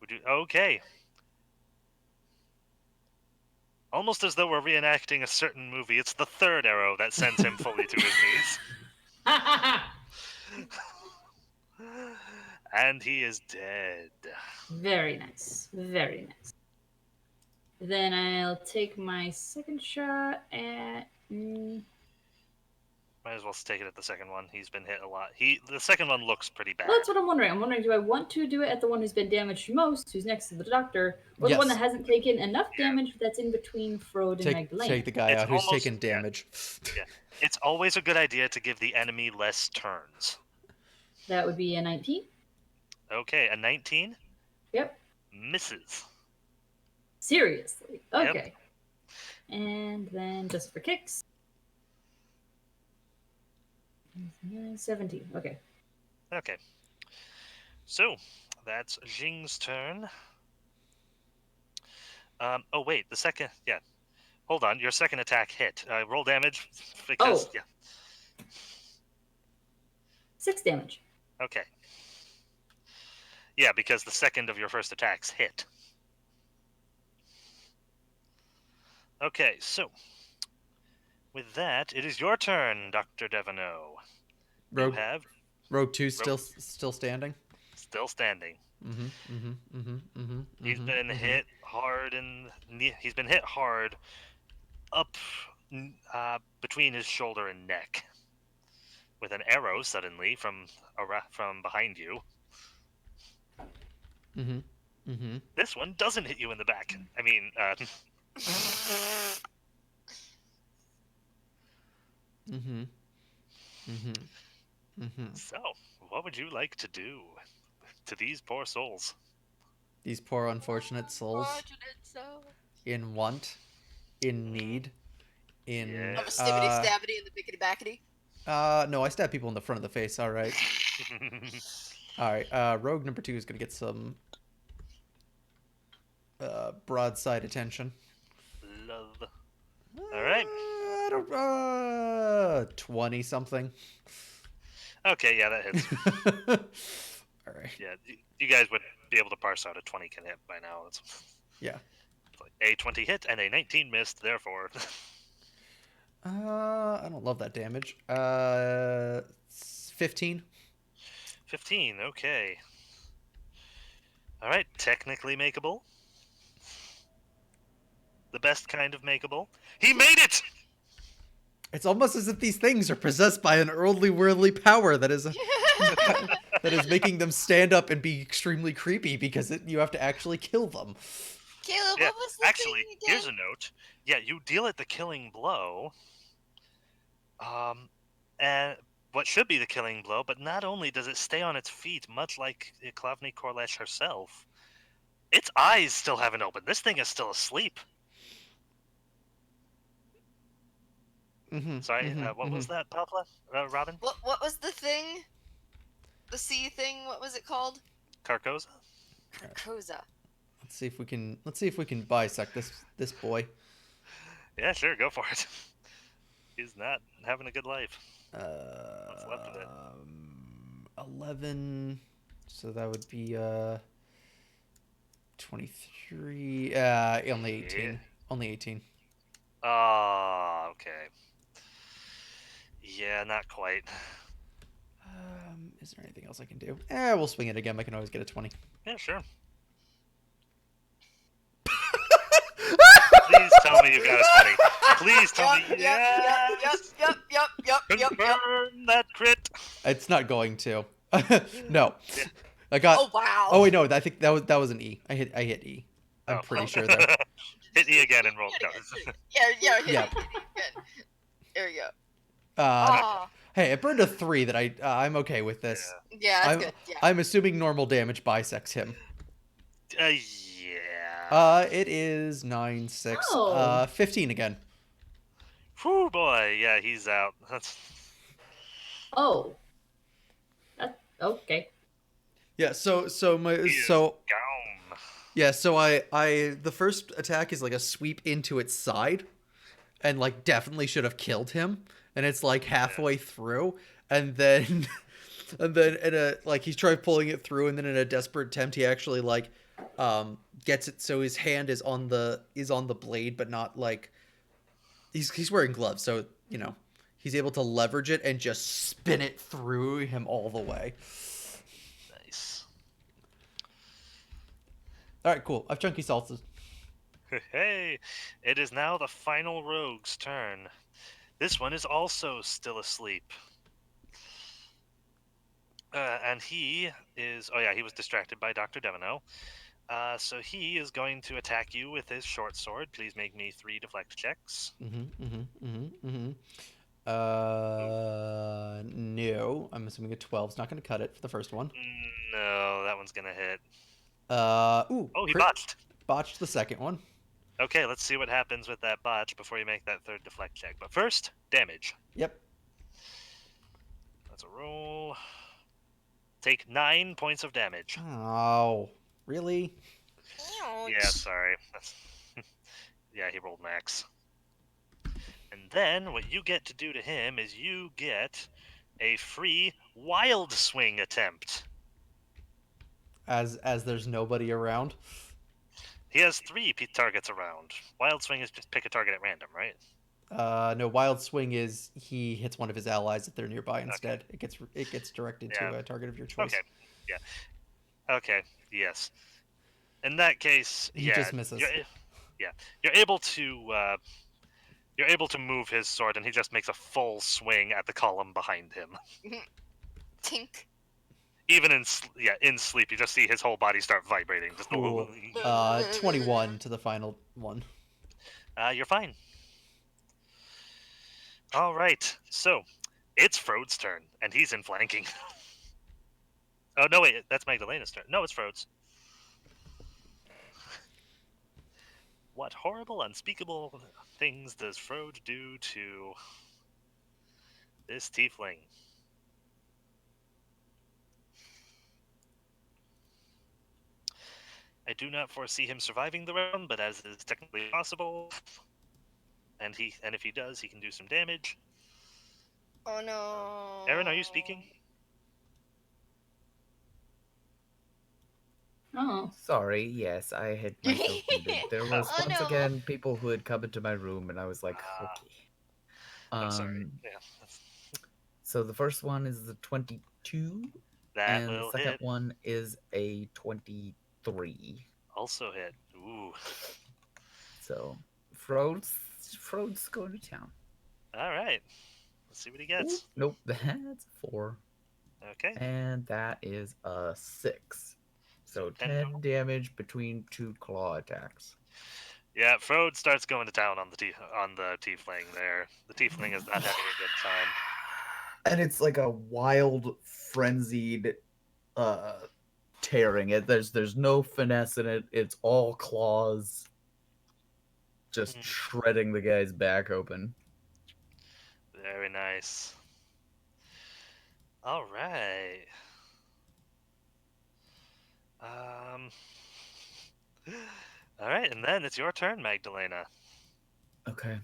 Would you? Okay. Almost as though we're reenacting a certain movie, it's the third arrow that sends him fully to his knees. And he is dead. Very nice. Very nice. Then I'll take my second shot at... Might as well take it at the second one. He's been hit a lot. The second one looks pretty bad. Well, that's what I'm wondering. I'm wondering, do I want to do it at the one who's been damaged most, who's next to the doctor, or the one that Yes. hasn't taken enough damage that's in between Frode and Magdalene? Take the guy It's out who's almost- taken damage. Yeah. It's always a good idea to give the enemy less turns. That would be a 19. Okay, a 19 Yep. misses. Seriously. Okay. And then just for kicks. 17. Okay. Okay. So, that's Jing's turn. Oh, wait, the second... Yeah. Hold on, your second attack hit. Roll damage, because... Oh. Yeah. 6 damage. Okay. Yeah, because the second of your first attacks hit. Okay, so... With that, it is your turn, Dr. Devano. You Rogue have Rogue 2 still standing. still standing. He's been hit hard he's been hit hard up between his shoulder and neck with an arrow suddenly from behind you. This one doesn't hit you in the back. I mean, so what would you like to do to these poor souls? These poor unfortunate souls in want, in need, in Yeah. Of a stibbity stabbity in the bickety backety. no, I stab people in the front of the face. All right. All right. Rogue number 2 is gonna get some broadside attention. Love. All right. I don't 20 something. Okay, yeah, that hits. All right. Yeah, you guys would be able to parse out a 20 can hit by now. It's Yeah. like a 20 hit and a 19 missed, therefore. I don't love that damage. 15. 15, okay. Alright, technically makeable. The best kind of makeable. He made it! It's almost as if these things are possessed by an worldly power that is that is making them stand up and be extremely creepy because you have to actually kill them. Caleb, Yeah, what was the actually, thing again? here's a note. Yeah, you deal it the killing blow. And what should be the killing blow, but not only does it stay on its feet, much like Klavni Korlesh herself, its eyes still haven't opened. This thing is still asleep. Sorry, what was that, Papa? Robin? What was the thing? The sea thing? What was it called? Carcosa? Carcosa. Let's see if we can bisect this boy. Yeah, sure, go for it. He's not having a good life. What's left of it? 11. So that would be 23. Only 18. Yeah. Only 18. Oh, okay. Yeah, not quite. Is there anything else I can do? We'll swing it again. I can always get a 20. Yeah, sure. Please tell me you got a 20. Please tell me. Yes! Yep. Confirm that crit. It's not going to. No. I got. Oh wow. Oh wait, no. I think that was an E. I hit E. I'm Oh. pretty sure there. Hit E again and roll. No. Yeah. Yeah. Good. There we go. Uh, Hey, it burned a 3 that I'm okay with this. Yeah, that's good. Yeah. I'm assuming normal damage bisects him. Yeah. It is 9, 6, Oh. 15 again. Whew, boy. Yeah, he's out. That's... Oh. Okay. Yeah. So He is gone. yeah. So I the first attack is like a sweep into its side, and like definitely should have killed him. And it's like halfway through, and then he's tried pulling it through, and then in a desperate attempt, he actually like gets it so his hand is on the blade, but not like he's wearing gloves, so you know he's able to leverage it and just spin it through him all the way. Nice. All right, cool. I've chunky salsas. Hey, it is now the final rogue's turn. This one is also still asleep. And he is... Oh yeah, he was distracted by Dr. Devano. So he is going to attack you with his short sword. Please make me 3 deflect checks. No. I'm assuming a 12's not going to cut it for the first one. No, that one's going to hit. Ooh. Oh, he crit. botched. Botched the second one. Okay, let's see what happens with that botch before you make that third deflect check. But first, damage. Yep. That's a roll. Take 9 points of damage. Oh, really? Yeah, Ouch. sorry. Yeah, he rolled max. And then what you get to do to him is you get a free wild swing attempt. As there's nobody around. He has 3 targets around. Wild swing is just pick a target at random, right? No, Wild Swing is he hits one of his allies if they're nearby Okay. instead. It gets directed Yeah. to a target of your choice. Okay. Yeah. Okay. Yes. In that case, He yeah, just misses. you're able to you're able to move his sword, and he just makes a full swing at the column behind him. Tink. Even in sleep, you just see his whole body start vibrating. Just Cool. 21 to the final one. You're fine. All right, so it's Frode's turn, and he's in flanking. Oh no, wait, that's Magdalena's turn. No, it's Frode's. What horrible, unspeakable things does Frode do to this tiefling? I do not foresee him surviving the round, but as is technically possible, and if he does, he can do some damage. Oh no. Aaron, are you speaking? Oh. Sorry, yes, I had myself muted. There was Oh, once no. again people who had come into my room, and I was like, Ah. okay. I'm sorry. Yeah, So the first one is the 22, that and the will second hit. one is a 23. Also hit. Ooh. So Frode's going to town. All right. Let's see what he Ooh, gets. nope, that's a 4. Okay. And that is a 6. So 10 10 damage between 2 claw attacks. Yeah, Frode starts going to town on the tiefling there. The tiefling is not having a good time. And it's like a wild, frenzied tearing. There's no finesse in it. It's all claws. Just shredding the guy's back open. Very nice. All right. All right, and then it's your turn, Magdalena. Okay.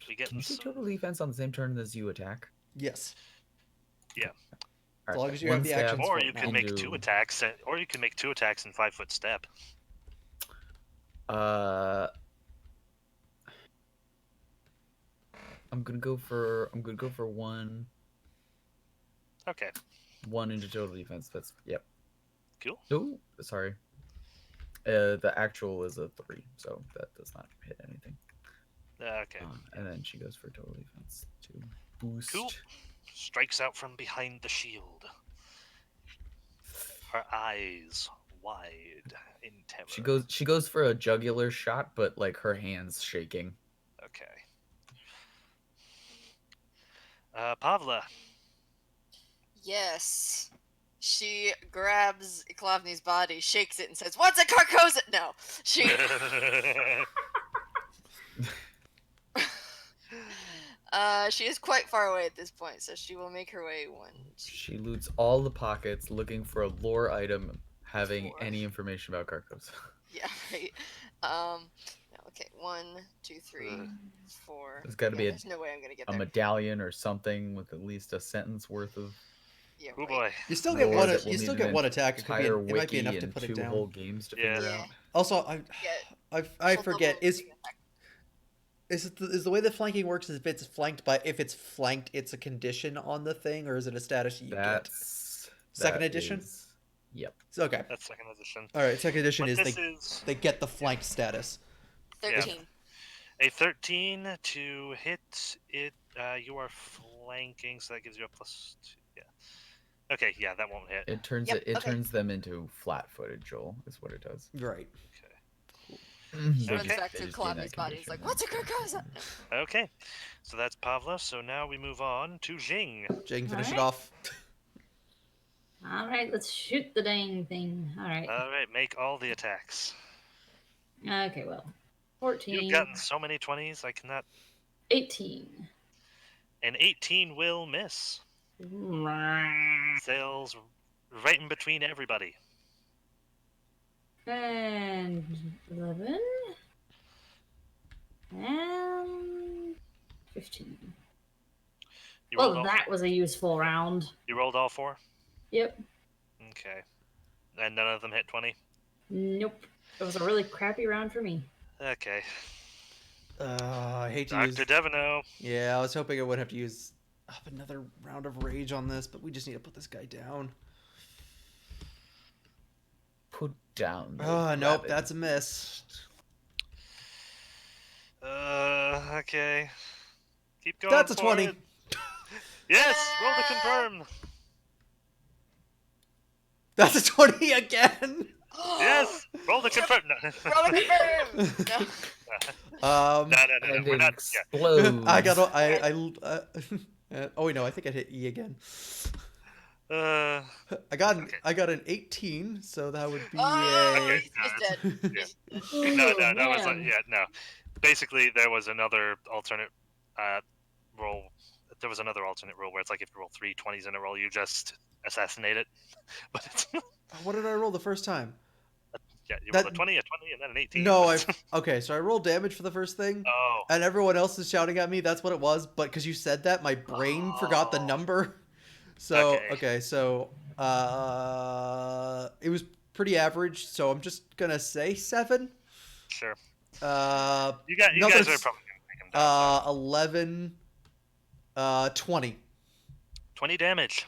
We get Can you say total defense on the same turn as you attack? Yes. Yeah. As All long as you have the stab actions Or for you it could now. make 2 attacks, or you can make 2 attacks in 5-foot step. I'm gonna go for one. Okay. 1 into total defense. That's yep. Cool. No, sorry. The actual is a 3, so that does not hit anything. Okay. And then she goes for total defense to boost. Cool. Strikes out from behind the shield. Her eyes wide in terror. She goes for a jugular shot, but like her hands shaking. Okay. Pavla. Yes. She grabs Klavni's body, shakes it, and says, "What's a carcosa?" No. She she is quite far away at this point, so she will make her way one. She loots all the pockets looking for a lore item having 4. any information about Carcos. Yeah, right. No, okay, 1, 2, 3, 4. There's got to be there's no way I'm gonna get a there. medallion or something with at least a sentence worth of. Yeah, Oh right. boy. You still get lore one. that You we'll still need get an one attack. It entire might be wiki enough to and put it 2 down. whole games to Yeah. figure out. Also, I Full forget double is moving attack. is the way that flanking works is if it's flanked, it's a condition on the thing, or is it a status you get? Second edition? Yep. Okay. That's second edition. All right. Second edition But is this they get the flanked status. 13. a 13 to hit it. You are flanking, so that gives you a +2. Yeah. Okay, yeah, that won't hit. It turns Yep, it okay. turns them into flat-footed, Joel, is what it does. Right. She They runs just- back they to just gain that Klavni's body. He's condition like, then. "What's a carcosa?" No. Okay, so that's Pavla. So now we move on to Jing. Jane, finish it Alright. off. All right, let's shoot the dang thing. All right. All right, make all the attacks. Okay, well, You've 14, gotten so many 20s, I cannot. 18. An 18 will miss. Sails right in between everybody. And 11. And 15. You rolled Well, all. that was a useful round. You rolled all 4. Yep. Okay, and none of them hit 20. Nope. It was a really crappy round for me. Okay, I hate to Dr. use. Devino. Yeah, I was hoping I would have to use up another round of rage on this, but we just need to put this guy down. Put down. the Oh, nope, rabbit. that's a miss. Okay. Keep going. That's a for 20. it. Yes, roll to confirm. That's a 20 again. Yes, roll to confirm. No, Roll a confirm! No. no, And we're it not. explodes. I got. Oh wait, no, I think I hit E again. Yeah. I got Okay. an 18, so that would be Oh, a. he's dead. He's dead. No, Oh, that was man. no. Basically, there was another alternate roll. There was another alternate roll where it's like if you roll 3 20s in a row, you just assassinate it. But it's, What did I roll the first time? yeah, you roll That- a 20, and then an 18. No, but okay. So I rolled damage for the first thing, Oh, and everyone else is shouting at me. That's what it was. But because you said that, my brain forgot the Oh. number. So Okay. so it was pretty average. So I'm just gonna say 7. sure. Uh, You Another guys are probably gonna take him down. 11, 20. 20 damage.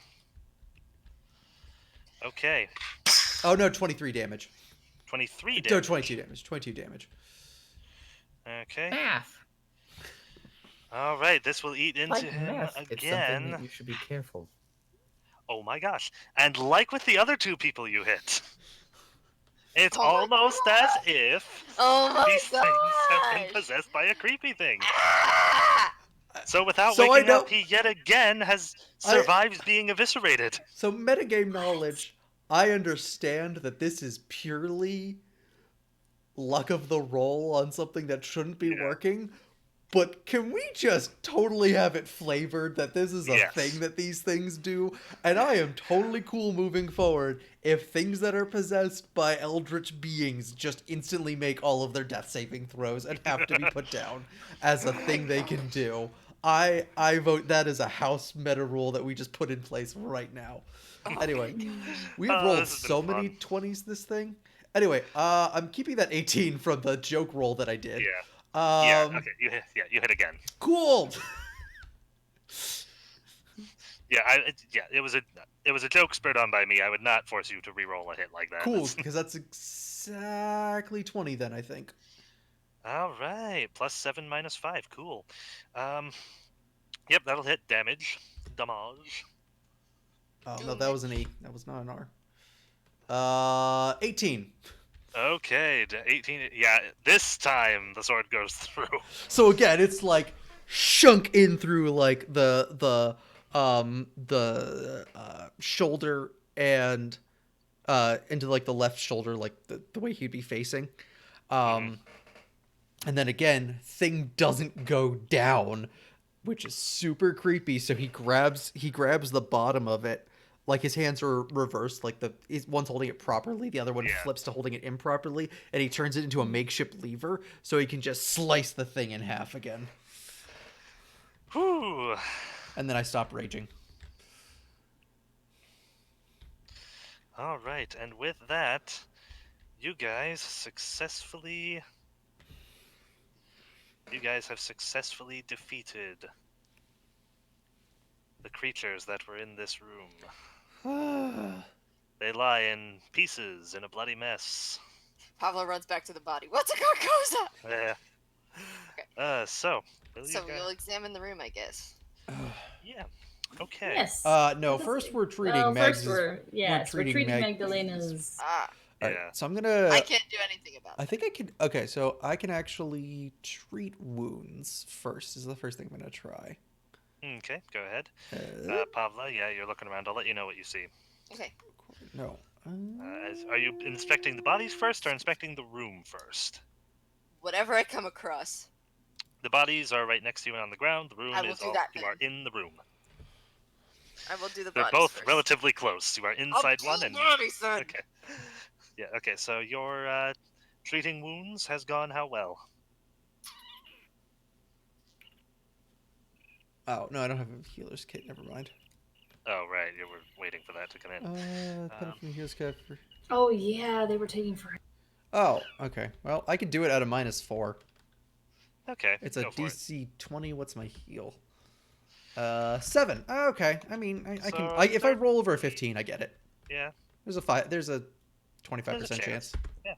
Okay. Oh no, 23 damage. 23 No, damage. 22 damage. 22 damage. Okay. Math. All right. This will eat into Like him math. It's something again. that you should be careful. Oh my gosh. And like with the other 2 people you hit, it's Oh my almost as if Oh my these things have been gosh! possessed by a creepy thing. Ah! So without So I waking know- up, he yet again has survives being eviscerated. So metagame knowledge, I understand that this is purely luck of the roll on something that shouldn't be Yeah. working. But can we just totally have it flavored that this is a Yes. thing that these things do? And I am totally cool moving forward if things that are possessed by eldritch beings just instantly make all of their death saving throws and have to be put down as a thing they can do. I vote that as a house meta rule that we just put in place right now. Anyway, we've Oh, rolled this has been so many fun. 20s this thing. Anyway, I'm keeping that 18 from the joke roll that I did. Yeah. Yeah. Um, Okay. You hit again. Cool. Yeah. It was a joke spurred on by me. I would not force you to re-roll a hit like that. Cool, That's- because that's exactly 20 then, I think. All right. +7 -5. Cool. Yep. That'll hit damage. Damage. Oh, no, that was an 8. That was not an R. 18. Okay. 18. Yeah. This time the sword goes through. So again, it's like shunk in through like the shoulder and into like the left shoulder, like the way he'd be facing. And then again, thing doesn't go down, which is super creepy. So he grabs the bottom of it, like his hands are reversed, like one's holding it properly, the other one Yeah. flips to holding it improperly, and he turns it into a makeshift lever so he can just slice the thing in half again. Whew. And then I stop raging. All right, and with that, you guys have successfully defeated the creatures that were in this room. They lie in pieces in a bloody mess. Pablo runs back to the body. What's a carcosa? Yeah. So, will So you guys... we'll examine the room, I guess. Yeah. Okay. Yes. No, first we're treating well, Mags. first we're treating Magdalena's. Ah, Alright, Yeah. so I'm gonna. I can't do anything about I it. think I can. Okay, so I can actually treat wounds first. Is the first thing I'm gonna try. Okay, go ahead. Uh, Pavla, yeah, you're looking around. I'll let you know what you see. Okay. No. Are you inspecting the bodies first or inspecting the room first? Whatever I come across. The bodies are right next to you and on the ground. The room I will is do all. that You then. are in the room. I will do the They're bodies both first. relatively close. You are I'll inside do one and bodies then. okay. Yeah. Okay. So your treating wounds has gone how well? Oh no, I don't have a healer's kit. Never mind. Oh right, you were waiting for that to come in. Put from the healer's kit for. Oh yeah, they were taking for. Oh, okay. Well, I could do it at a -4. Okay. It's a Go for it. DC 20. What's my heal? 7. Oh, okay. I mean, I can. So If I roll over a 15, I get it. Yeah. There's a 5. There's a There's a 25% chance. Yeah.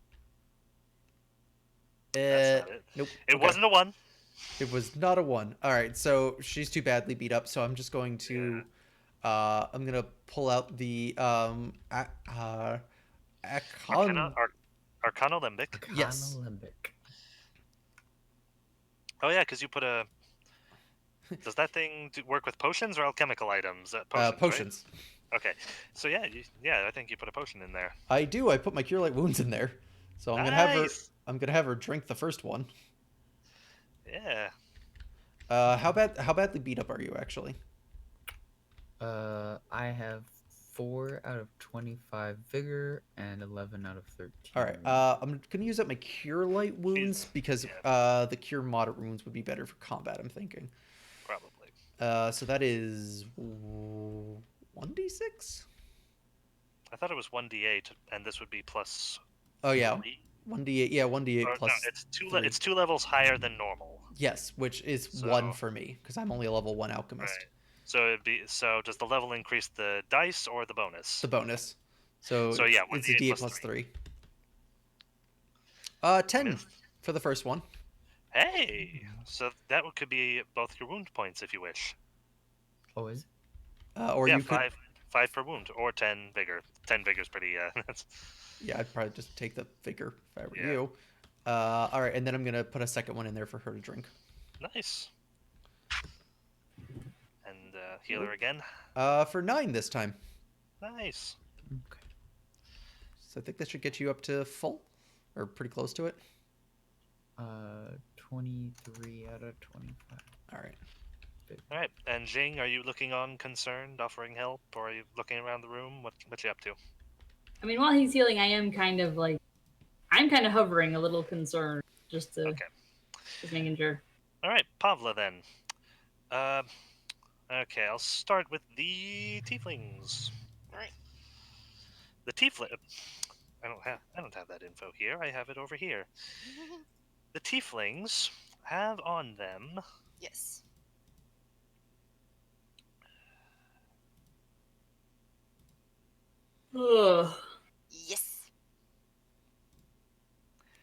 That's not it. Nope. It Okay. wasn't a 1. It was not a 1. All right. So she's too badly beat up. So I'm just going to. I'm gonna pull out the Acon. Arcana Limbic. Yes. Limbic. Oh yeah, because you put a. Does that thing work with potions or alchemical items? Potions. Potions. Right? Okay. So yeah, I think you put a potion in there. I do. I put my cure light wounds in there. So I'm gonna have her. I'm gonna have her drink the first one. Yeah. How badly beat up are you actually? I have 4 out of 25 vigor and 11 out of 13. All right. I'm gonna use up my cure light wounds because the cure moderate wounds would be better for combat. I'm thinking. Probably. So that is 1d6. I thought it was 1d8, and this would be plus. Oh yeah, 3? 1d8. Yeah, 1d8 plus. No, it's 2 levels higher than normal. Yes, which is 1 for me because I'm only a level 1 alchemist. Right. So does the level increase the dice or the bonus? The bonus. So yeah, it's a d8 plus 3. 10 for the first one. Hey, so that could be both your wound points if you wish. Oh, is it? Or yeah, you could 5 per wound, or 10 vigor. 10 vigor is pretty. Yeah, I'd probably just take the vigor if I were you. All right, and then I'm gonna put a second one in there for her to drink. Nice. And healer again. For 9 this time. Nice. Okay. So I think that should get you up to full, or pretty close to it. 23 out of 25. All right. All right. And Jing, are you looking on concerned, offering help, or are you looking around the room? What you up to? I mean, while he's healing, I am kind of like, I'm kind of hovering, a little concerned, just to, just making sure. All right, Pavla then. Okay, I'll start with the tieflings. All right. The tiefling. I don't have that info here. I have it over here. The tieflings have on them. Yes. Ugh. Yes.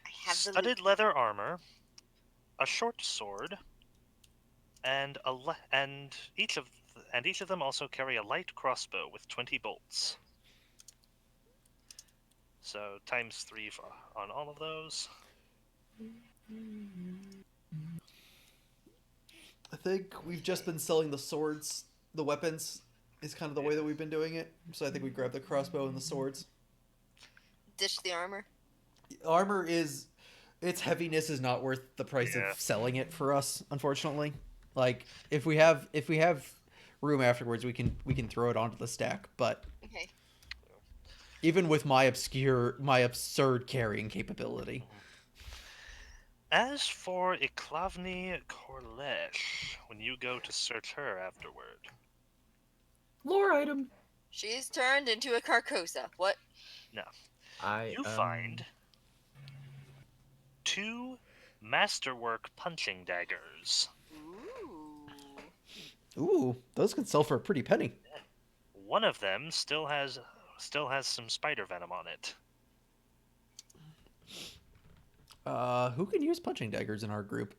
I have the Studded leather armor, a short sword, and each of them also carry a light crossbow with 20 bolts. So times 3 on all of those. I think we've just been selling the swords, the weapons is kind of the way that we've been doing it. So I think we grab the crossbow and the swords. Ditch the armor. Armor is, its heaviness is not worth the price of selling it for us, unfortunately. Like if we have room afterwards, we can throw it onto the stack. But okay. Even with my absurd carrying capability. As for Iklavni Korlesh, when you go to search her afterward. Lore item. She's turned into a Carcosa. What? No. You find 2 masterwork punching daggers. Ooh, those could sell for a pretty penny. One of them still has some spider venom on it. Who can use punching daggers in our group?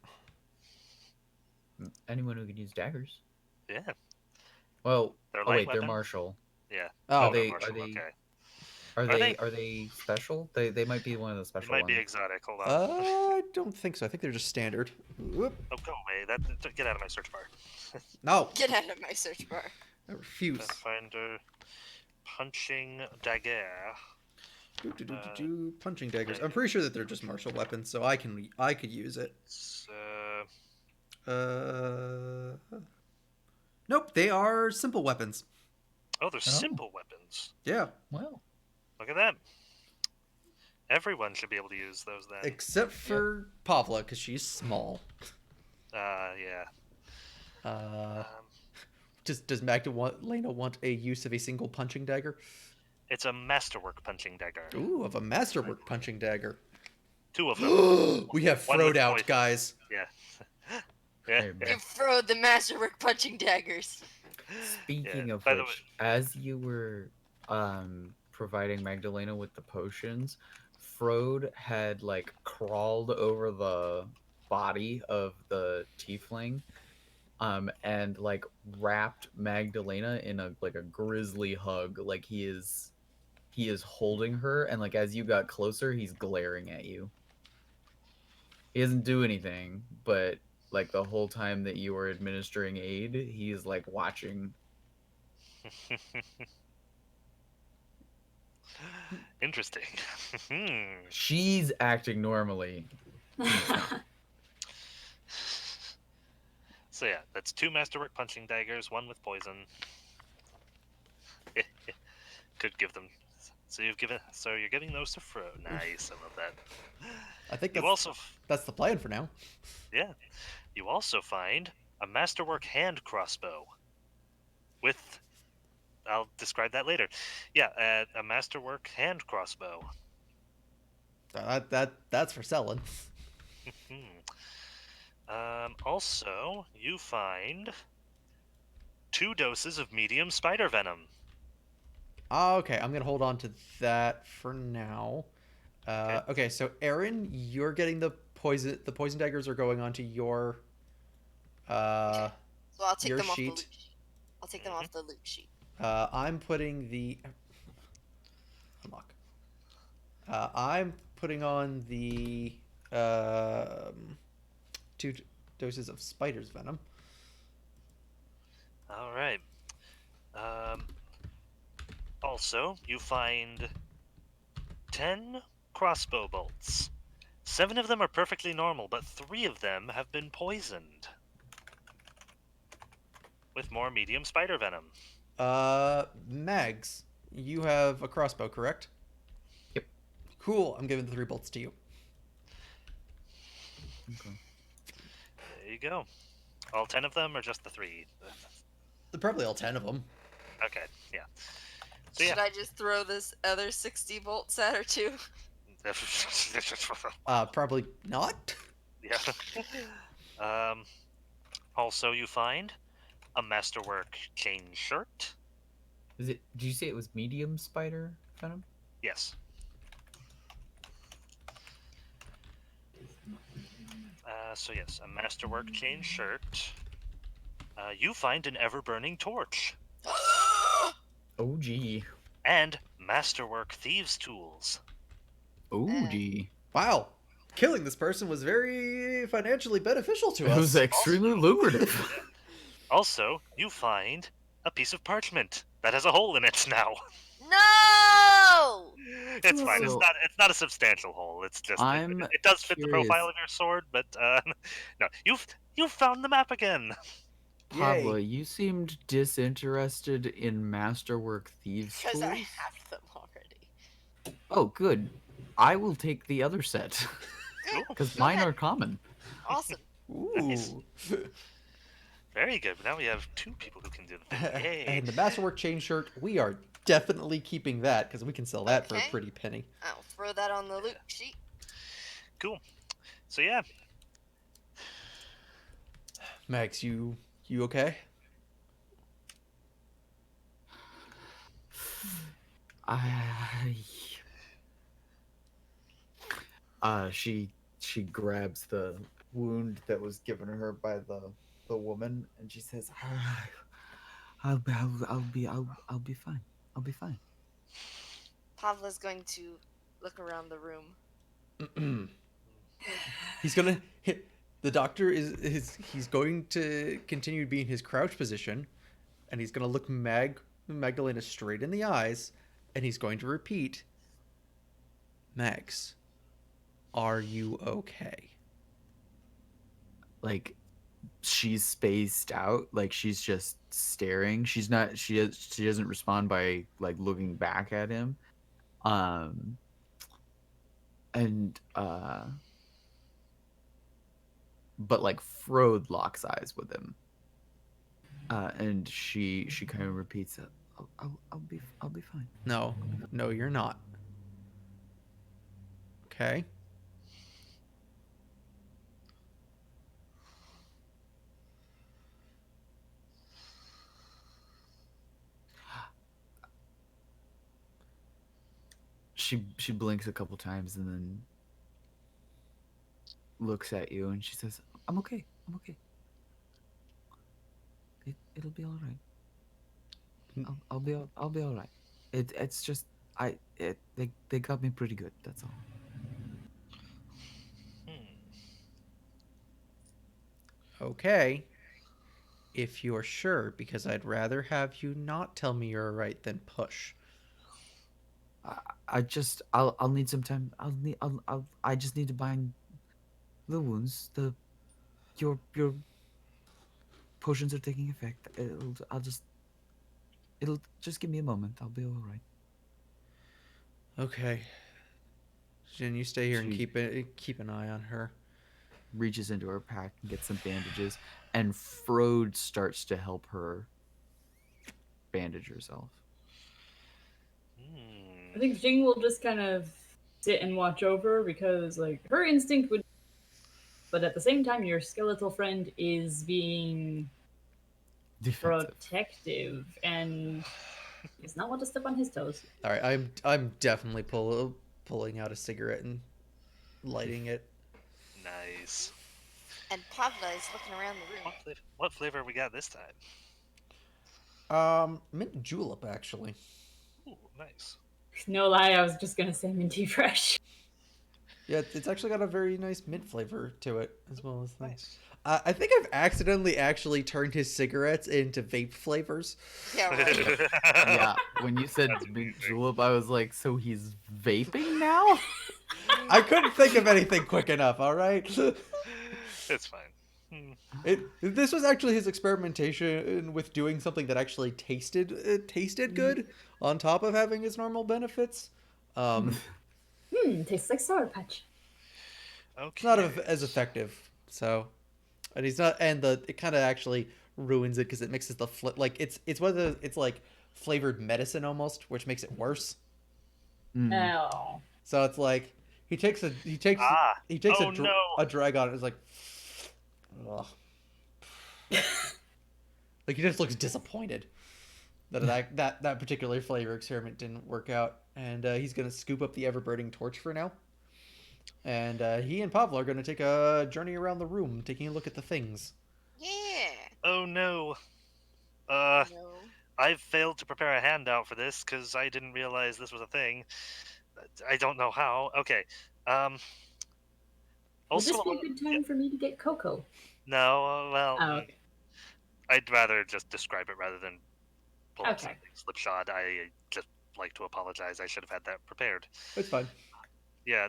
Anyone who can use daggers. Yeah. Well, they're they're martial. Yeah. Oh, Are they special? They might be one of the special ones. They might be exotic. Hold on. I don't think so. I think they're just standard. Whoop. Oh, go away. Get out of my search bar. No. Get out of my search bar. I refuse. Pathfinder. punching dagger. Punching daggers. I'm pretty sure that they're just martial weapons, so I could use it. Nope, they are simple weapons. Oh, they're simple weapons. Yeah. Well, Look at that. Everyone should be able to use those then. Except for Pavla, because she's small. Yeah. Does Magdalena want a use of a single punching dagger? It's a masterwork punching dagger. Ooh, of a masterwork punching dagger. 2 of them. We have One throwed with out, poison. guys. Yeah. Hey, You throw the masterwork punching daggers. speaking Yeah, of by the which, as you were providing Magdalena with the potions, Frode had like crawled over the body of the tiefling and like wrapped Magdalena in a like a grisly hug, like he is holding her, and like as you got closer he's glaring at you. He doesn't do anything, but like the whole time that you were administering aid, he's like watching. Interesting. She's acting normally. So yeah, that's 2 masterwork punching daggers, 1 with poison. Could give them. So you're giving those to Fro. Nice, I love that. I think that's the plan for now. Yeah, you also find a masterwork hand crossbow. I'll describe that later. Yeah, a masterwork hand crossbow. That's for selling. Also, you find 2 doses of medium spider venom. Okay, I'm gonna hold on to that for now. Okay. Okay, so Aaron, you're getting the poison. The poison daggers are going onto your So I'll take your them off the sheet. loot sheet. I'll take them off the loot sheet. I'm putting the unlock. I'm putting on the 2 doses of spider's venom. All right. Also, you find 10 crossbow bolts. 7 of them are perfectly normal, but 3 of them have been poisoned with more medium spider venom. Mags, you have a crossbow, correct? Yep. Cool. I'm giving the 3 bolts to you. Okay. There you go. All 10 of them, or just the 3? Probably all 10 of them. Okay, yeah. So, yeah. Should I just throw this other 60 bolts at her too? Probably not. Yeah. Also, you find a masterwork chain shirt. Did you say it was medium spider venom? Yes. So yes, a masterwork chain shirt. You find an ever-burning torch. Oh gee. And masterwork thieves' tools. Oh gee. Wow. Killing this person was very financially beneficial to It us. was extremely lucrative. Also, you find a piece of parchment that has a hole in it now. No! It's fine. So- It's not a substantial hole. It's just it does fit the curious. profile of your sword, but no. You've found the map again. Pablo, you seemed disinterested in masterwork thieves' Because tools. I have them already. Oh, good. I will take the other set Cool. because Go mine ahead. are common. Awesome. Ooh. Nice. Very good. Now we have 2 people who can do the thing. Yay. And the masterwork chain shirt, we are definitely keeping that because we can sell that for a Okay. pretty penny. I'll throw that on the loot sheet. Cool. So yeah, Max, you okay? She grabs the wound that was given her by the woman, and she says, I'll be fine. I'll be fine." Pavla's going to look around the room. He's gonna hit. The doctor he's going to continue being his crouch position, and he's gonna look Mag Magdalena straight in the eyes, and he's going to repeat, Max, are you okay? Like she's spaced out, like she's just staring. She's not. She doesn't respond by like looking back at him. Um, and but like Frode locks eyes with him. And she kind of repeats it. I'll be fine. No, no, you're not. Okay. She blinks a couple times and then looks at you and she says, "I'm okay. I'm okay. It'll be all right. I'll be all right. It's just they got me pretty good. That's all." Hmm. Okay. If you're sure, because I'd rather have you not tell me you're right than push. I, I'll need some time. I just need to bind the wounds. Your potions are taking effect. It'll just give me a moment. I'll be all right. Okay. Jen, you stay here and She keep an eye on her. reaches into her pack and gets some bandages, and Frode starts to help her bandage herself. I Hmm. think Jing will just kind of sit and watch over because, like, her instinct would. But at the same time, your skeletal friend is being Defensive. protective and does not want to step on his toes. All right, I'm definitely pulling out a cigarette and lighting it. Nice. And Pavla is looking around the room. What flavor we got this time? Mint julep actually. Ooh, nice. No lie, I was just gonna say minty fresh. Yeah, it's actually got a very nice mint flavor to it as well as things. Nice. I think I've accidentally actually turned his cigarettes into vape flavors. Yeah, right. Yeah, when you said That's mint amazing. julep, I was like, so he's vaping now? I couldn't think of anything quick enough. All right. It's fine. Hmm. This was actually his experimentation with doing something that actually tasted good on top of having his normal benefits. Um, Tastes like Sour Patch. it's not Okay. as effective. So, and he's not, and it kind of actually ruins it because it mixes the like it's whether it's like flavored medicine almost, which makes it worse. Mm. Oh. So it's like Ah. he takes Oh no. a drag on it. It's like, ugh. Like he just looks disappointed that particular flavor experiment didn't work out, and he's gonna scoop up the ever-burning torch for now. And he and Pavlo are gonna take a journey around the room, taking a look at the things. Yeah. Oh no. No. I've failed to prepare a handout for this because I didn't realize this was a thing. I don't know how. Okay. Um. Would Also, this be a good time for me to get Coco? no. Well, Oh, okay. I'd rather just describe it rather than pull up Okay. something slipshod. I just like to apologize. I should have had that prepared. It's fine. Yeah.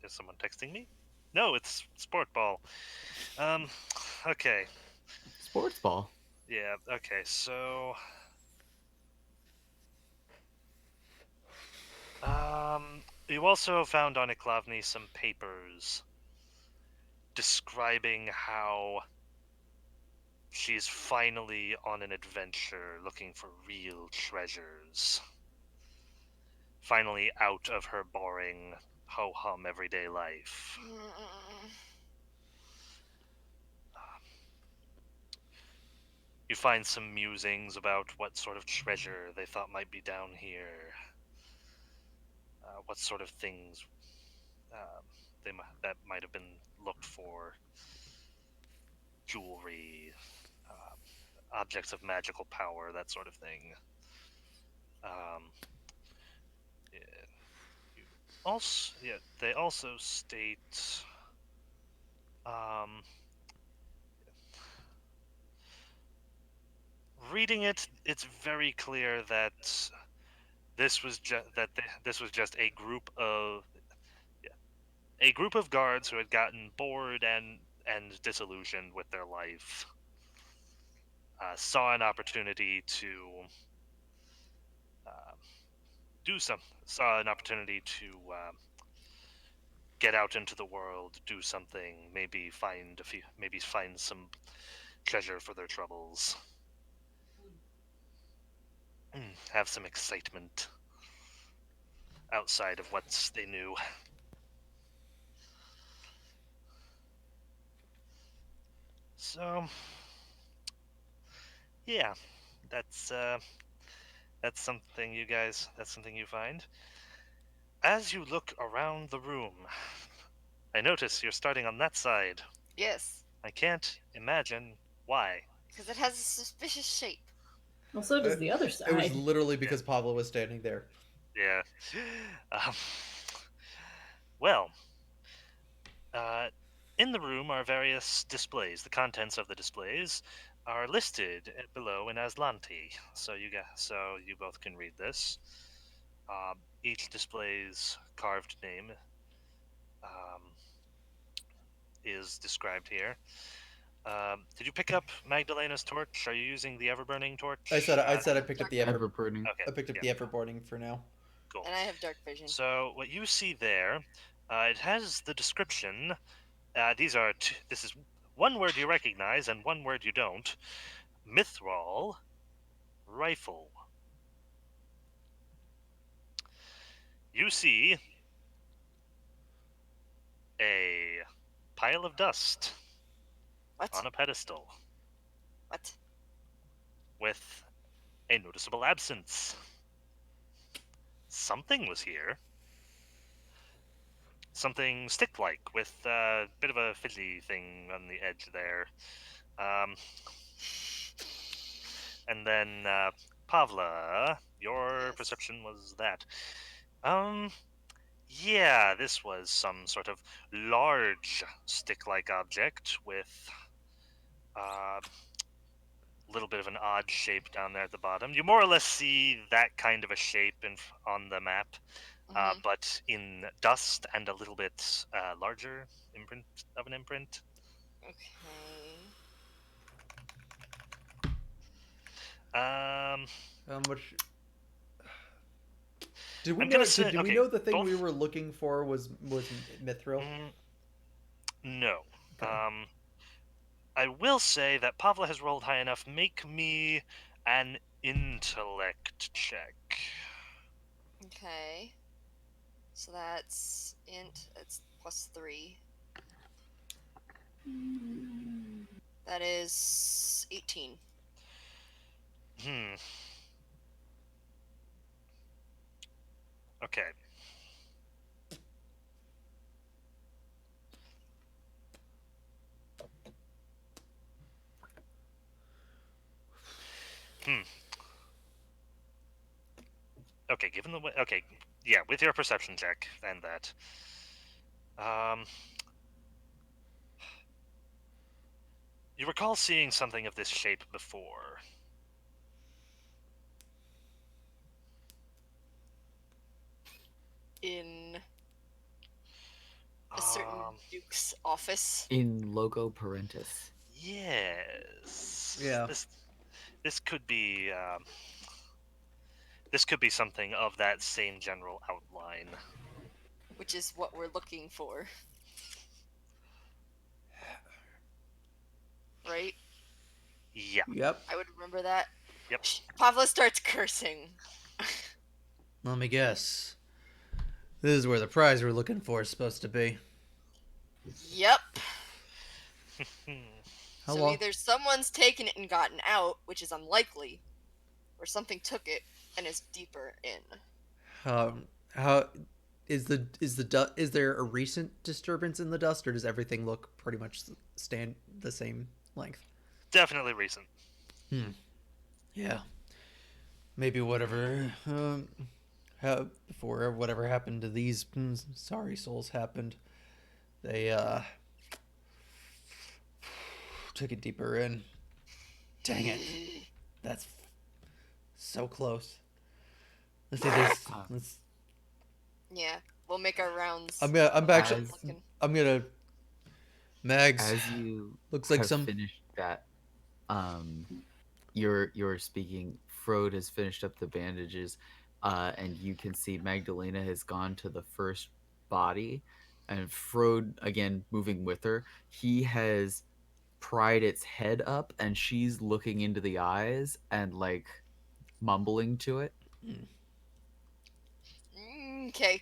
Is someone texting me? No, it's sport ball. Um. Okay. Sports ball. Yeah. Okay. So. You also found on Iklavni some papers describing how she's finally on an adventure looking for real treasures. Finally out of her boring ho hum everyday life. Mm. You find some musings about what sort of treasure they thought might be down here, what sort of things um, that might have been looked for, jewelry, objects of magical power, that sort of thing. Um, yeah, they also state um, reading it, it's very clear that this was this was just a group of guards who had gotten bored and disillusioned with their life. Saw an opportunity to uh, saw an opportunity to get out into the world, do something, maybe find some treasure for their troubles, have some excitement outside of what they knew. So, yeah, that's uh, that's something you find. As you look around the room, I notice you're starting on that side. Yes, I can't imagine why. because it has a suspicious shape. Well, so does the other It was side. literally because Pablo was standing there. Yeah. Um, well, uh, in the room are various displays. The contents of the displays are listed below in Aslanti, so you both can read this. Each display's carved name um, is described here. Did you pick up Magdalena's torch? Are you using the ever-burning torch? I said I have picked up dark the vision, Ever burning. Okay, I picked up yeah, the Everboarding for now. cool. and I have dark vision. So what you see there, it has the description. This is one word you recognize and one word you don't. Mithril rifle. You see a pile of dust What? on a pedestal What? with a noticeable absence. Something was here. Something stick-like with a bit of a fidgety thing on the edge there. Um, and then Pavla, your Yes. perception was that. Um, yeah, this was some sort of large stick-like object with a little bit of an odd shape down there at the bottom. You more or less see that kind of a shape on the map, Mm-hmm. but in dust and a little bit larger imprint of an imprint. Okay. Um, How much? Did we I'm gonna know? say Did we okay. know the thing we Both. were looking for was Mithril? Mm, no. Okay. I will say that Pavla has rolled high enough. Make me an intellect check. Okay. So that's int. That's +3. That is 18. Hmm. Okay. Hmm. Okay. Given the way. Okay. Yeah. With your perception check and that. Um. You recall seeing something of this shape before. In a certain Um. duke's office. In loco parentis. Yes. Yeah. This could be. This could be something of that same general outline. Which is what we're looking for. Right? Yeah. Yep. I would remember that. Yep. Pavla starts cursing. Let me guess. This is where the prize we're looking for is supposed to be. Yep. Hmm. How So long? either someone's taken it and gotten out, which is unlikely, or something took it and is deeper in. How is there a recent disturbance in the dust, or does everything look pretty much stand the same length? Definitely recent. Yeah. Maybe whatever before whatever happened to these sorry souls happened, they took it deeper in. Dang it. That's so close. Let's see this. Uh, Let's. Yeah, we'll make our rounds. I'm actually. as Looking. I'm gonna. Mags. as you Looks like have some. finished that, um, you're speaking. Frode has finished up the bandages, and you can see Magdalena has gone to the first body, and Frode again moving with her. He has pried its head up, and she's looking into the eyes and like mumbling to it. Okay.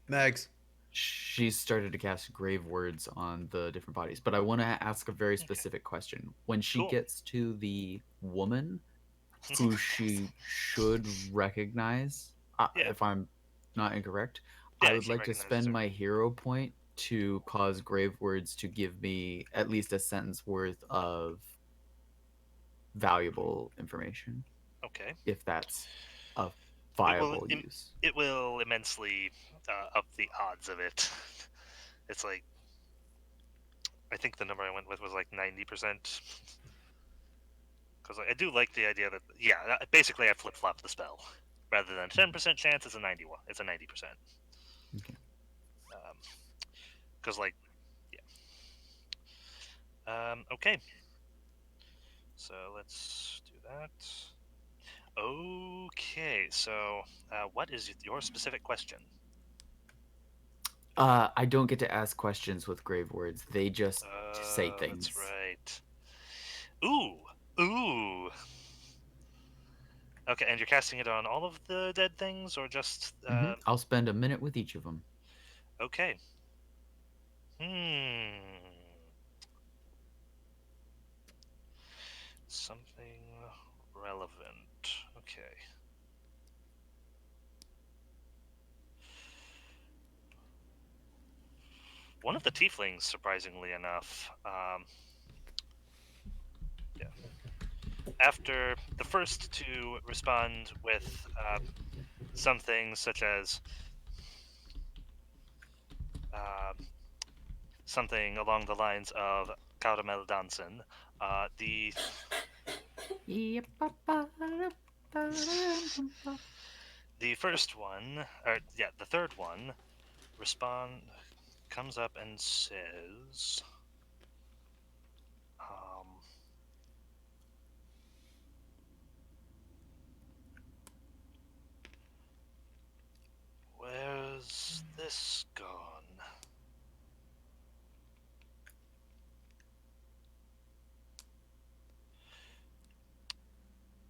Mags. She's started to cast grave words on the different bodies, but I want to ask a very Okay. specific question. When she Cool. gets to the woman who she should recognize, Yeah. if I'm not incorrect, I Yeah, would she like to recognizes spend her. my hero point to cause grave words to give me at least a sentence worth of valuable information, Okay. if that's a It will viable use. it will immensely up the odds of it. It's like I think the number I went with was like 90%. Because I do like the idea that basically I flip flop the spell rather than a 10% chance. It's a 91. It's a 90%. Okay. Because like okay. So let's do that. Okay. So what is your specific question? I don't get to ask questions with grave words. They just say That's things. right. Ooh, ooh. Okay, and you're casting it on all of the dead things, or just I'll spend a minute with each of them. okay. Hmm. Something relevant. Okay. One of the tieflings, surprisingly enough, yeah. After the first to respond with something such as um, something along the lines of Caramel Dansen, the first one, or yeah, the third one, respond comes up and says, um, "Where's this gone?"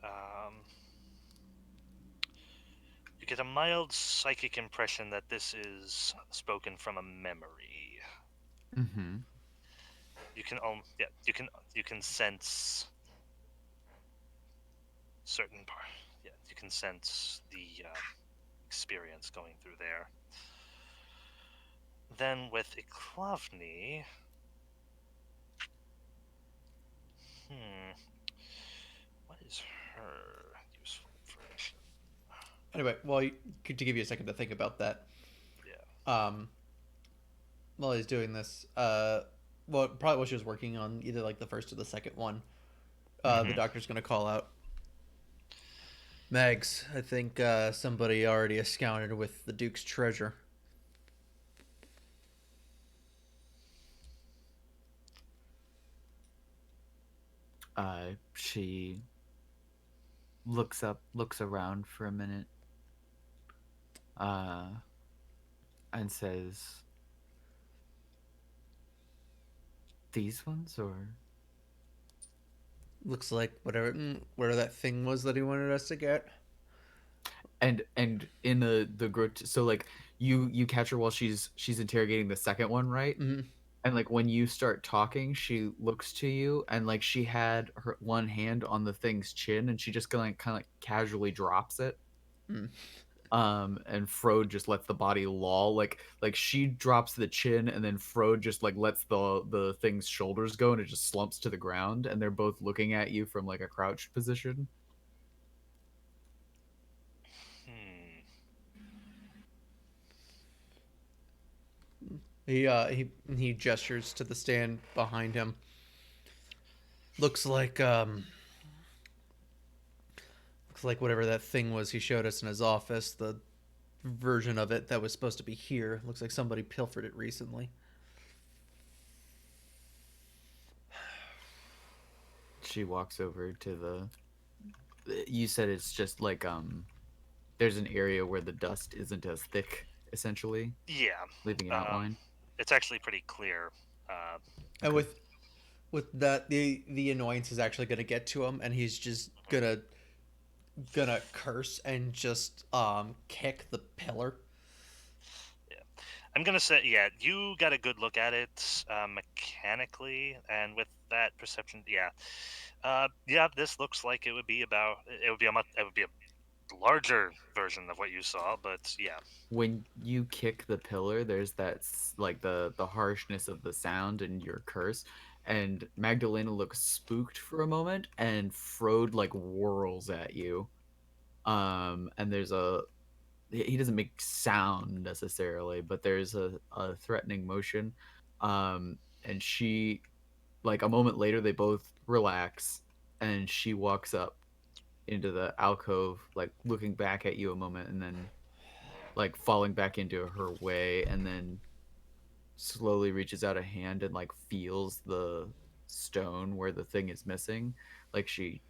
Um, you get a mild psychic impression that this is spoken from a memory. Mm-hmm. You can, you can sense certain part. Yeah, you can sense the experience going through there. Then with Iklavni, hmm, what is her useful information? Anyway, well, to give you a second to think about that. Yeah. While he's doing this, well, probably while she was working on either like the first or the second one, the Mm-hmm. doctor's gonna call out. Megs, I think somebody already absconded with the Duke's treasure. She looks around for a minute, uh, and says, "These ones, or Looks like whatever that thing was that he wanted us to get. and in the so like you catch her while she's interrogating the second one, right? Mm-hmm. And like when you start talking, she looks to you, and like she had her one hand on the thing's chin, and she just kind of like casually drops it. Mm. And Frode just lets the body loll, like she drops the chin, and then Frode just like lets the thing's shoulders go, and it just slumps to the ground, and they're both looking at you from like a crouched position. Hmm. He gestures to the stand behind him. Looks like Looks like whatever that thing was he showed us in his office, the version of it that was supposed to be here. Looks like somebody pilfered it recently. She walks over to you said it's just like there's an area where the dust isn't as thick, essentially, Yeah. leaving an outline. It's actually pretty clear. And Okay. with that, the annoyance is actually gonna get to him, and he's just gonna curse and just kick the pillar. Yeah. I'm gonna say, yeah, you got a good look at it mechanically, and with that perception, yeah, yeah, this looks like it would be a larger version of what you saw, but yeah. When you kick the pillar, there's that like the harshness of the sound and your curse, and Magdalena looks spooked for a moment, and Frode like whirls at you. And there's he doesn't make sound necessarily, but there's a threatening motion. And she, like a moment later, they both relax, and she walks up into the alcove, like looking back at you a moment, and then like falling back into her way, and then slowly reaches out a hand and like feels the stone where the thing is missing. Like she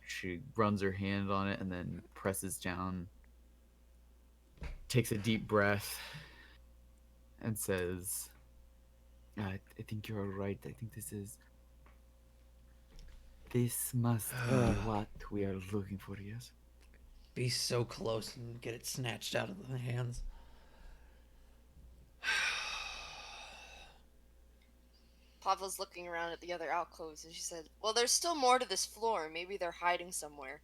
runs her hand on it and then presses down, takes a deep breath, and says, I think you're right. I think this must be what we are looking for, yes? Be so close and get it snatched out of the hands. Pavla's looking around at the other alcoves, and she said, "Well, there's still more to this floor. Maybe they're hiding somewhere."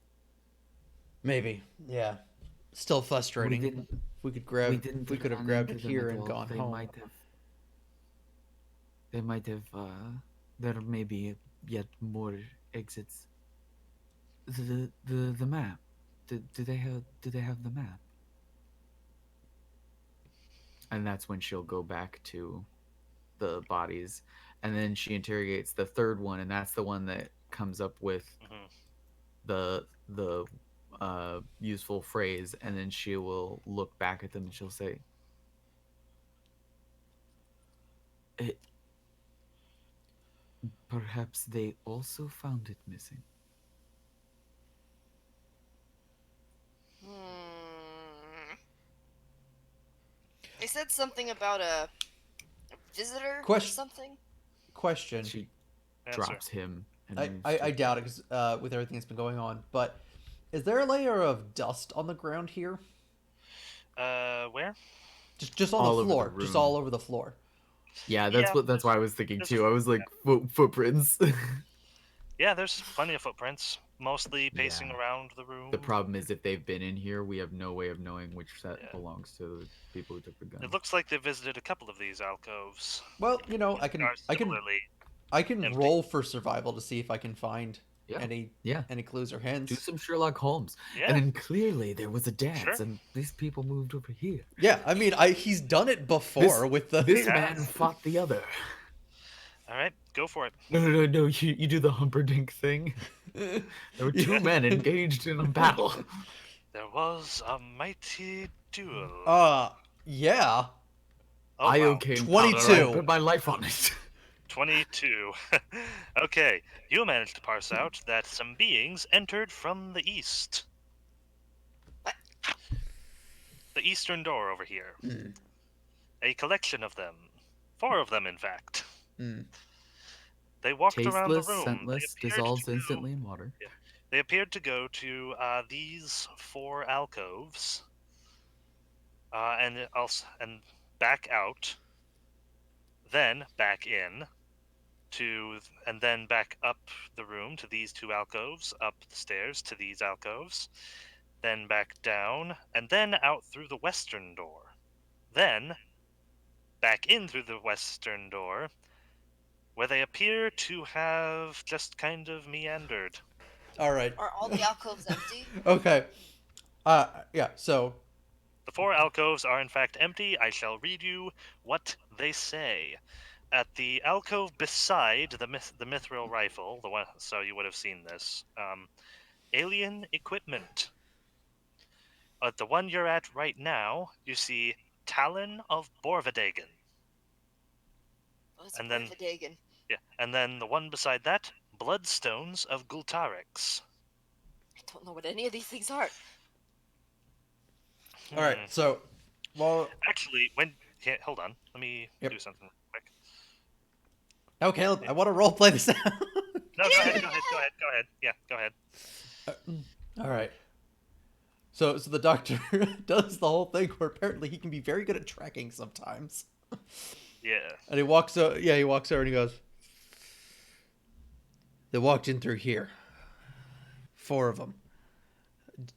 Maybe, yeah. Still frustrating. didn't We could grab. we didn't We could have run grabbed into it them here at and all. gone They home. might have there may be yet more exits. The map. Do they have the map? And that's when she'll go back to the bodies, and then she interrogates the third one, and that's the one that comes up with Hmm. the useful phrase, and then she will look back at them and she'll say, "It, perhaps they also found it missing." Hmm. They said something about a visitor or Question. something. Question. She Answer. drops him and I, moves I, to I doubt it because with everything that's been going on. But is there a layer of dust on the ground here? Where? Just on the all over the floor. Just all room. over the floor. Yeah, Yeah, that's why I was thinking there's too. I was like, footprints. yeah, there's plenty of footprints, mostly pacing Yeah. around the room. The problem is if they've been in here, we have no way of knowing which set Yeah. belongs to the people who took the gun. It looks like they visited a couple of these alcoves. Well, I They are similarly empty. roll for survival to see if I can find Yeah. any Yeah. clues or Do hints. some Sherlock Holmes. Yeah, And then clearly there was a dance, Sure. and these people moved over here. Yeah, I mean, he's done it before with the This Yeah. man fought the other. all right, go for it. No. You do the Humperdinck thing. There were two men engaged in a battle. There was a mighty duel. Yeah. Oh, I wow. okay. 22. I put my life on it. 22. Okay, you managed to parse out that some beings entered from the east. What? The eastern door over here. Mm. A collection of them. 4 of them, in fact. Mm. They walked around the Tasteless, room. scentless, dissolves instantly in water. They appeared to go to these 4 alcoves, and back out, then back in and then back up the room to these 2 alcoves, up the stairs to these alcoves, then back down, and then out through the western door, then back in through the western door, where they appear to have just kind of meandered. All right. Are all the alcoves empty? Okay. Yeah. So The 4 alcoves are in fact empty. I shall read you what they say. At the alcove beside the mithril rifle, the one, so you would have seen this, alien equipment. At the one you're at right now, you see Talon of Borvadagen. What's And then, Borvadagen? yeah, and then the one beside that, Bloodstones of Gultarix. I don't know what any of these things are. All right, so well, Actually, hold on. Let me Yep. do something real quick. no, Caleb, I want to role play this out. No, go ahead. Yeah, go ahead. All right. So the doctor does the whole thing where apparently he can be very good at tracking sometimes. Yeah. And he walks over, and he goes, they walked in through here. 4 of them.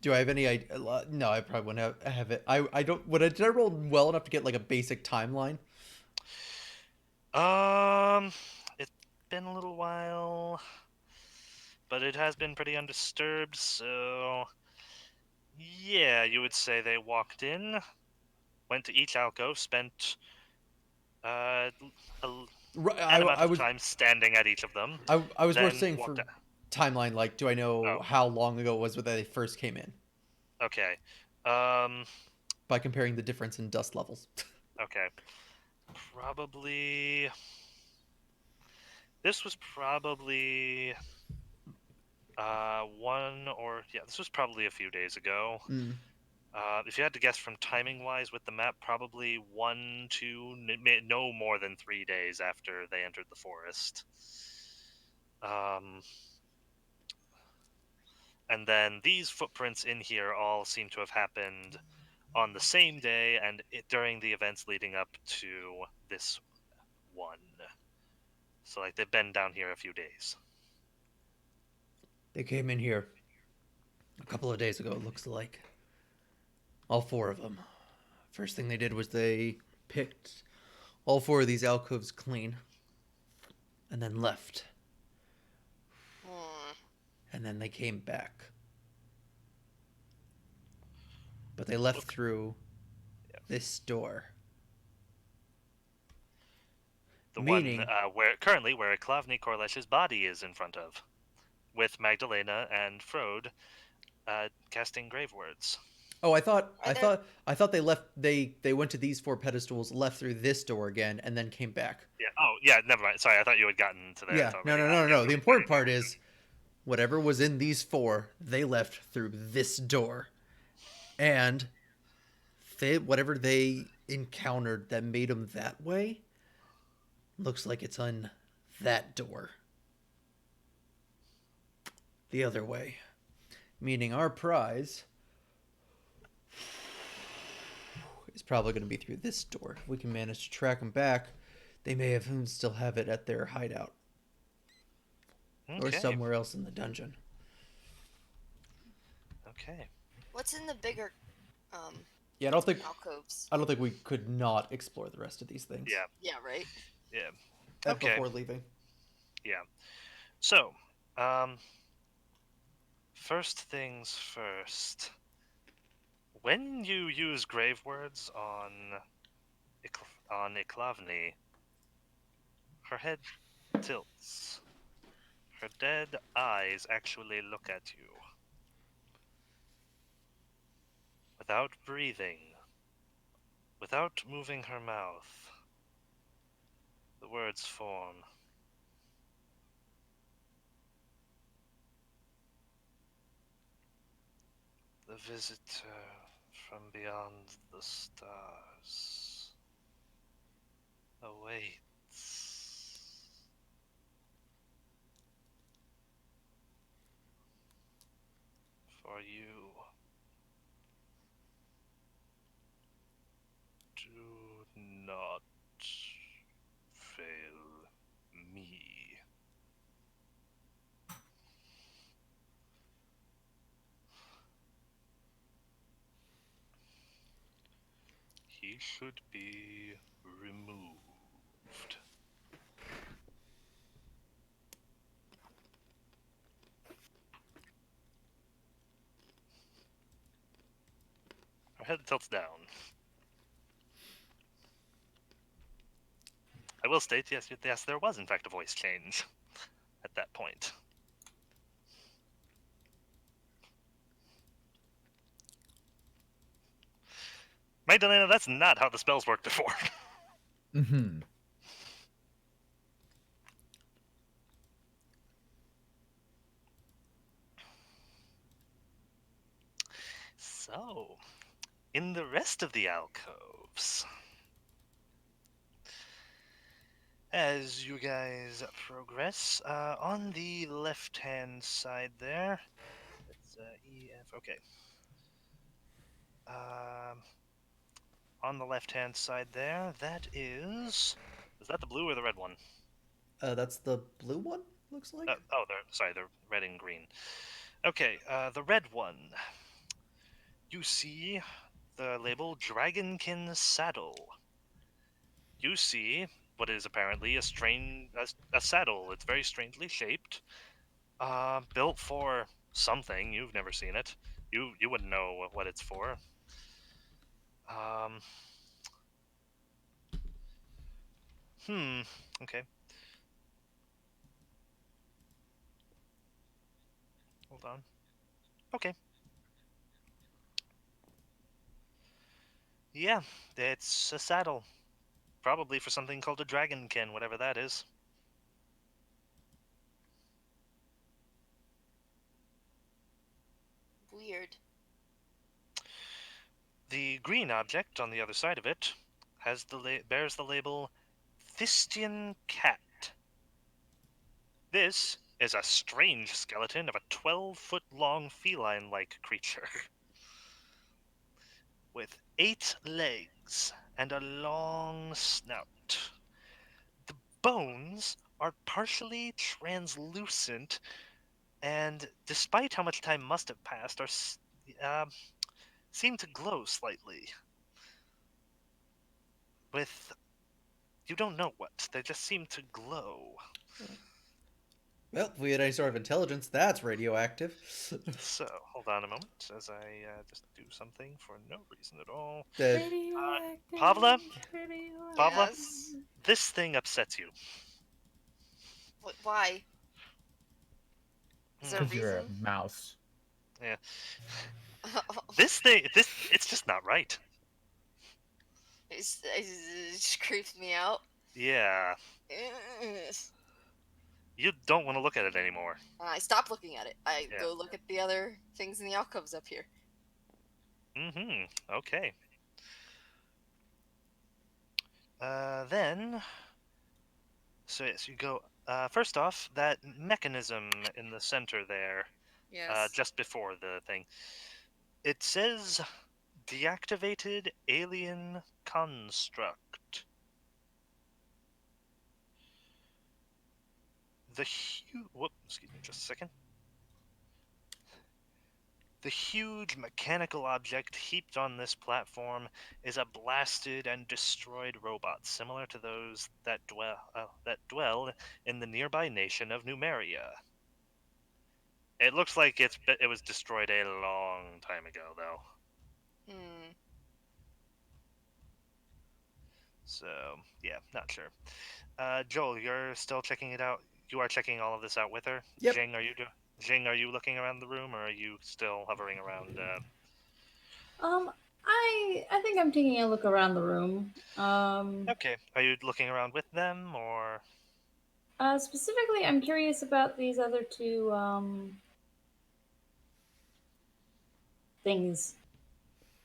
Do I have any idea? No, I probably wouldn't have it. I don't. Did I roll well enough to get like a basic timeline? It's been a little while, but it has been pretty undisturbed, so yeah, you would say they walked in, went to each alcove, spent uh, an amount I of was time standing at each of them, I was more then saying walked for out. timeline. Like, do I know Oh, how long ago it was when they first came in okay. by comparing the difference in dust levels? Okay. Probably. This was probably this was probably a few days ago. Mm. If you had to guess from timing wise with the map, probably 1, 2, no more than 3 days after they entered the forest. And then these footprints in here all seem to have happened on the same day and during the events leading up to this one. So, like, they've been down here a few days. They came in here a couple of days ago. It looks like all 4 of them. First thing they did was they picked all 4 of these alcoves clean, and then left. And then they came back. But they left through this door. The Meaning, one where Klavni Korlesh's body is in front of, with Magdalena and Frode casting grave words. oh, I thought Are I there- thought I thought they left. They went to these 4 pedestals, left through this door again, and then came back. Yeah. Oh, yeah. Never mind. Sorry, I thought you had gotten to there. Yeah, no, no, no, no. The important part is whatever was in these 4, they left through this door, and whatever they encountered that made them that way looks like it's on that door. The other way, meaning our prize is probably going to be through this door. If we can manage to track them back, they may have still have it at their hideout or Okay. somewhere else in the dungeon. Okay. What's in the bigger Yeah, alcoves? I don't think we could not explore the rest of these things. Yeah. Yeah, right? Yeah. Okay. Before leaving. Yeah. So, first things first. When you use grave words on Iklavni, her head tilts. Her dead eyes actually look at you. Without breathing, without moving her mouth, the words form. The visitor from beyond the stars awaits. For you. Do not fail me. He should be removed. Her head tilts down. I will state, yes, there was in fact a voice change at that point. Magdalena, that's not how the spells worked before. Mm-hmm. So, in the rest of the alcoves, as you guys progress, on the left-hand side there, it's E, F, okay. On the left-hand side there, that is that the blue or the red one? That's the blue one, looks like. They're red and green. Okay, the red one. You see the label Dragonkin Saddle. You see what is apparently a saddle. It's very strangely shaped, built for something. You've never seen it. You wouldn't know what it's for. Um, hmm. Okay. Hold on. Okay. Yeah, it's a saddle. Probably for something called a dragonkin, whatever that is. Weird. The green object on the other side of it bears the label Thistian Cat. This is a strange skeleton of a 12-foot-long feline-like creature with 8 legs and a long snout. The bones are partially translucent and, despite how much time must have passed, seem to glow slightly. With you don't know what, they just seem to glow. Well, if we had any sort of intelligence, that's radioactive. So, hold on a moment as I just do something for no reason at all. Radioactive. Pavla? Radioactive. Pavla? Yes. This thing upsets you. Why? Is there a Because you're a reason? mouse. Yeah. It's just not right. It just creeps me out. Yeah. You don't want to look at it anymore. I stop looking at it. I Yeah. go look at the other things in the alcoves up here. Mm-hmm. Okay. Then... So yes, you go... first off, that mechanism in the center there, Yes. just before the thing, it says deactivated alien construct. Excuse me just a second. The huge mechanical object heaped on this platform is a blasted and destroyed robot similar to those that dwell in the nearby nation of Numeria. It looks like it was destroyed a long time ago, though. Hmm. So, yeah, not sure. Joel, you're still checking it out. You are checking all of this out with her. Yep. Jing, are you looking around the room, or are you still hovering around? I think I'm taking a look around the room. Okay, are you looking around with them, or Specifically, I'm curious about these other two things.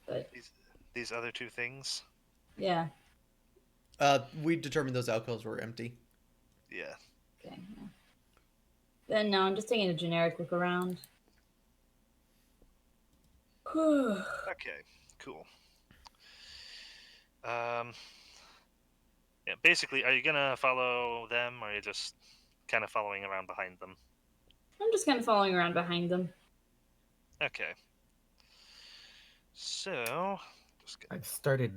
But these other two things? yeah, We determined those alcoves were empty. Yeah. okay. Yeah. Then no, I'm just taking a generic look around. Okay. Cool. Yeah. Basically, are you gonna follow them, or are you just kind of following around behind them? I'm just kind of following around behind them. Okay. So, just gonna I've started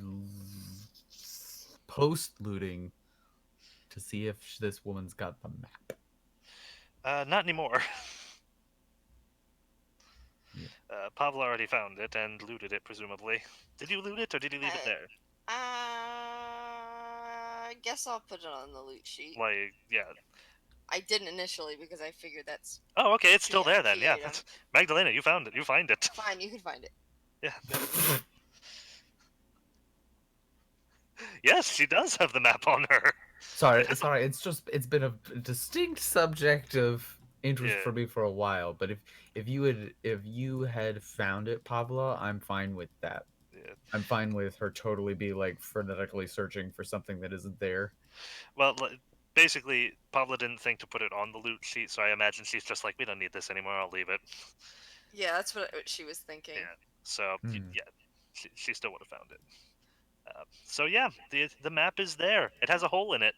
post looting to see if this woman's got the map. not anymore. Yeah. Pavla already found it and looted it, presumably. Did you loot it, or did you leave it there? I guess I'll put it on the loot sheet. Like, yeah. I didn't initially because I figured that's Oh, okay, it's still key- there then. key Yeah, item. Magdalena, you found it. You find it. Fine. You can find it. Yeah. Yes, she does have the map on her. Sorry. It's been a distinct subject of interest Yeah, for me for a while. But if you had found it, Pavla, I'm fine with that. yeah. I'm fine with her totally be like frenetically searching for something that isn't there. Well, basically, Pavla didn't think to put it on the loot sheet, so I imagine she's just like, we don't need this anymore. I'll leave it. Yeah, that's what she was thinking. Yeah. So Hmm. yeah, she still would have found it. So yeah, the map is there. It has a hole in it.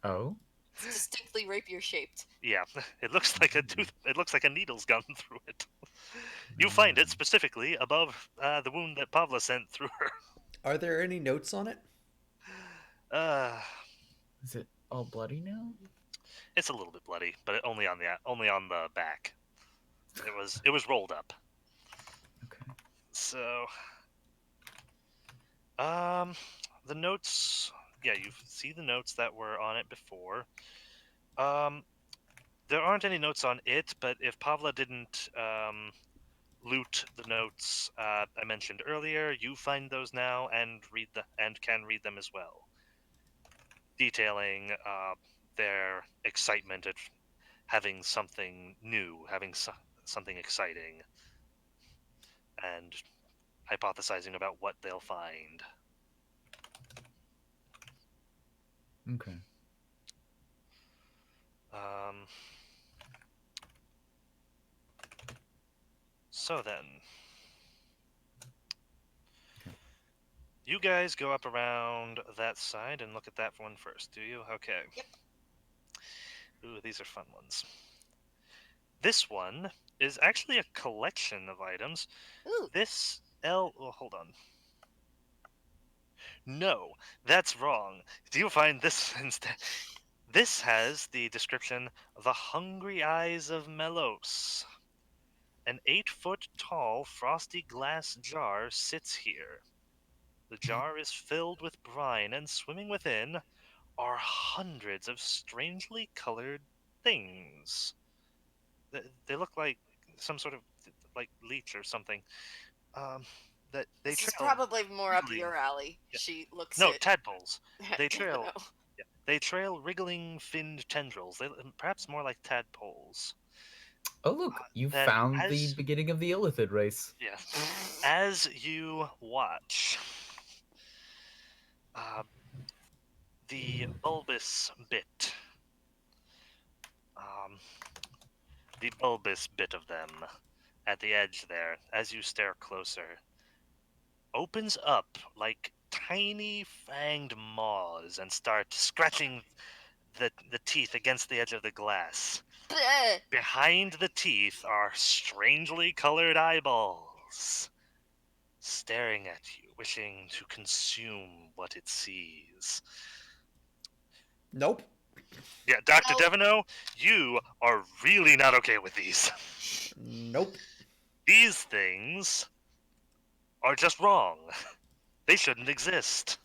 Oh. It's distinctly rapier shaped. Yeah, it looks like a tooth. It looks like a needle's gone through it. You find it Man. specifically above the wound that Pavla sent through her. Are there any notes on it? Uh, Is it all bloody now? it's a little bit bloody, but only on the back. It was rolled up. Okay. So, um, the notes. Yeah, you see the notes that were on it before. Um, there aren't any notes on it, but if Pavla didn't loot the notes I mentioned earlier, you find those now and can read them as well, detailing their excitement at having something new, having something exciting, and hypothesizing about what they'll find. Okay. Um, so then, Okay. you guys go up around that side and look at that one first, do you? Okay. Yep. Ooh, these are fun ones. This one is actually a collection of items. Ooh, This L. Oh, hold on. No, that's wrong. Do you find this instead? This has the description The Hungry Eyes of Melos. An 8-foot tall frosty glass jar sits here. The jar is filled with brine, and swimming within are hundreds of strangely colored things. They look like some sort of like leech or something. Um, that they this is trail probably more up wriggling. your alley. Yeah. She looks No, at. tadpoles. They Oh trail. no. Yeah, they trail wriggling finned tendrils. They perhaps more like tadpoles. Oh look, you That found the as beginning of the illithid race. yeah, as you watch, uh, the bulbous bit, um, the bulbous bit of them, at the edge there, as you stare closer, opens up like tiny fanged maws and start scratching the teeth against the edge of the glass. Bleh. Behind the teeth are strangely colored eyeballs, staring at you, wishing to consume what it sees. Nope. Yeah, Dr. Nope. Devino, you are really not okay with these. Nope. These things are just wrong. They shouldn't exist.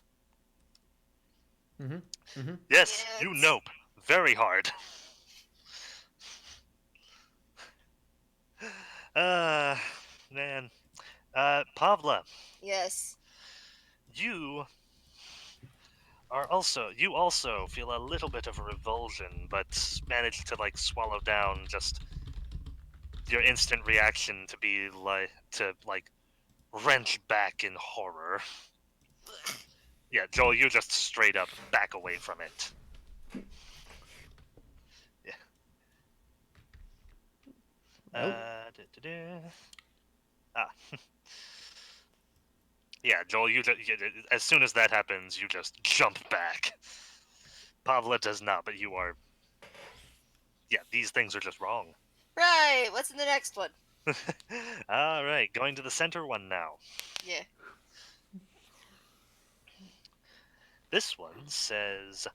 Mm-hmm. Mm-hmm. Yes, Yeah, you it's nope. Very hard. Uh, man. Pavla, yes. you you also feel a little bit of a revulsion, but manage to like swallow down just your instant reaction to wrench back in horror. Yeah, Joel, you just straight up back away from it. Yeah. Well, Da-da-da. Ah. Yeah, Joel, as soon as that happens, you just jump back. Pavla does not, but you are. Yeah, these things are just wrong. Right. What's in the next one? All right, going to the center one now. Yeah. This one says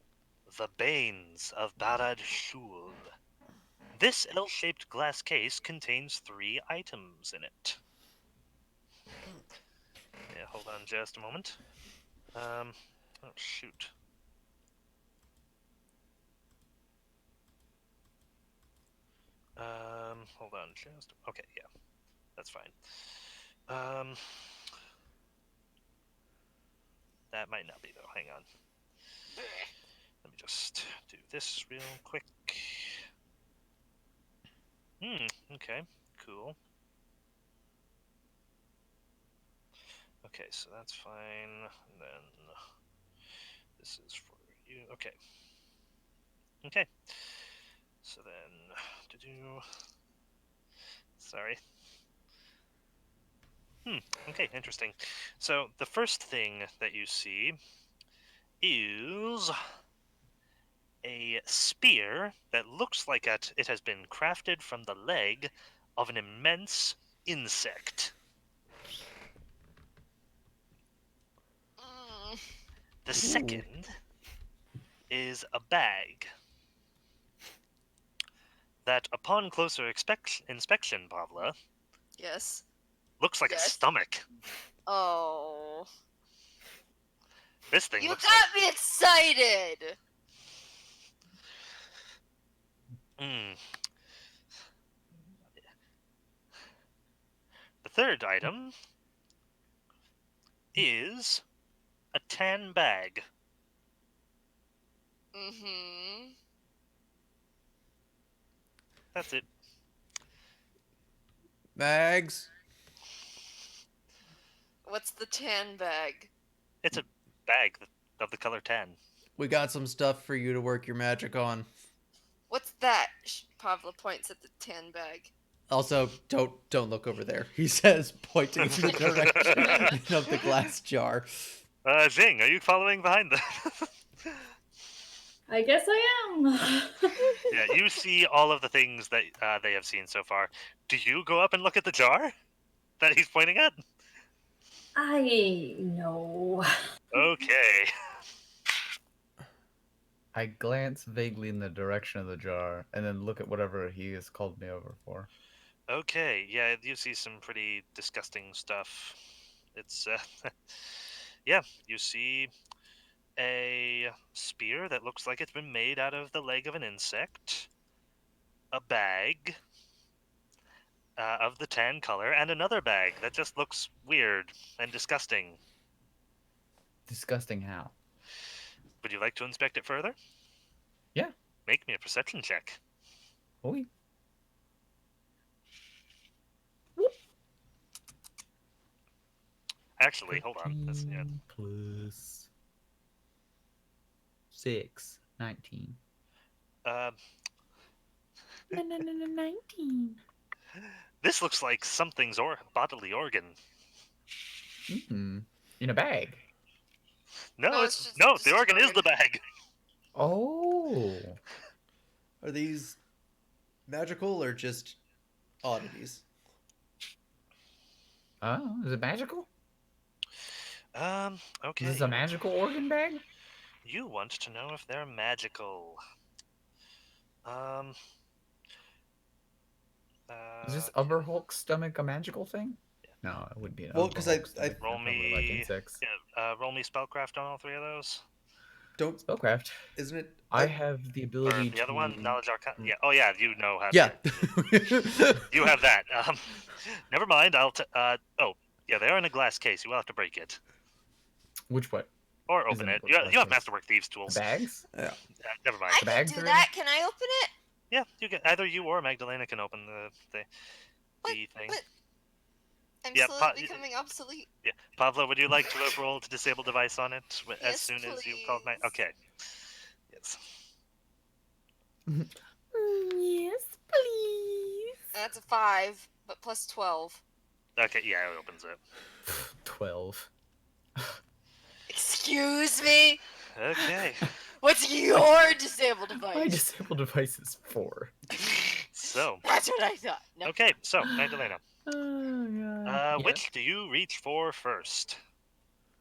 The Banes of Barad Shul. This L-shaped glass case contains 3 items in it. Yeah, hold on just a moment. Oh shoot. Hold on just. Okay, yeah, that's fine. Um, That might not be, though. Hang on. Let me just do this real quick. Okay, cool. Okay, so that's fine. And then this is for you. Okay. Okay. So then, sorry. Okay, interesting. So the first thing that you see is a spear that looks like it has been crafted from the leg of an immense insect. The second is a bag that, upon closer inspection, Pavla, Yes. looks like a Yes. stomach. Oh. This thing You looks got me excited! like... The third item is a tan bag. Mm-hmm. That's it. Mags. What's the tan bag? It's a bag of the color tan. We got some stuff for you to work your magic on. What's that? Pavla points at the tan bag. Also, don't look over there, he says, pointing in the direction of the glass jar. Zing, are you following behind that? I guess I am. Yeah, you see all of the things that they have seen so far. Do you go up and look at the jar that he's pointing at? I know. Okay. I glance vaguely in the direction of the jar and then look at whatever he has called me over for. Okay, yeah, you see some pretty disgusting stuff. It's, yeah, you see a spear that looks like it's been made out of the leg of an insect, a bag of the tan color, and another bag that just looks weird and disgusting. Disgusting how? Would you like to inspect it further? Yeah. Make me a perception check. Oui. Actually, hold on. That's, yeah. 13 plus 6, 19. Uh, 19. this looks like something's bodily organ. Mm-hmm. In a bag. No, No, it's it's no. just The organ is the organ. bag. Oh. Are these magical or just oddities? Oh, is it magical? Okay. Is this a magical organ bag? You want to know if they're magical. Um. Is this Okay. Upper Hulk's stomach a magical thing? No, it wouldn't be an Well, Upper 'cause Hulk I- stomach. Roll They're probably like me. insects. Yeah. Roll me spellcraft on all three of those. Don't. Spellcraft. Isn't it? I have the Or ability the other one, to. knowledge arcana. Yeah. Oh yeah, you know how. Yeah. You have that. Never mind. Oh, yeah. They are in a glass case. You will have to break it Which what? or Is open in a it. glass You have case? Masterwork Thieves The tools. bags? Yeah. Never mind. I The can bags do are that. Can I open it? Yeah, you can. Either you or Magdalena can open the What? thing. What? I'm Yeah, slowly becoming obsolete. Yeah, Pavlo, would you like to roll to disable device on it as Yes, soon as you called my? please. Okay. Yes. Yes, please. That's a 5, but plus 12. Okay. Yeah, it opens it. 12. Excuse me? Okay. What's your disabled My device? disabled device is 4. So. That's what I thought. No. Okay. So Magdalena, Oh, God. which do you reach for first?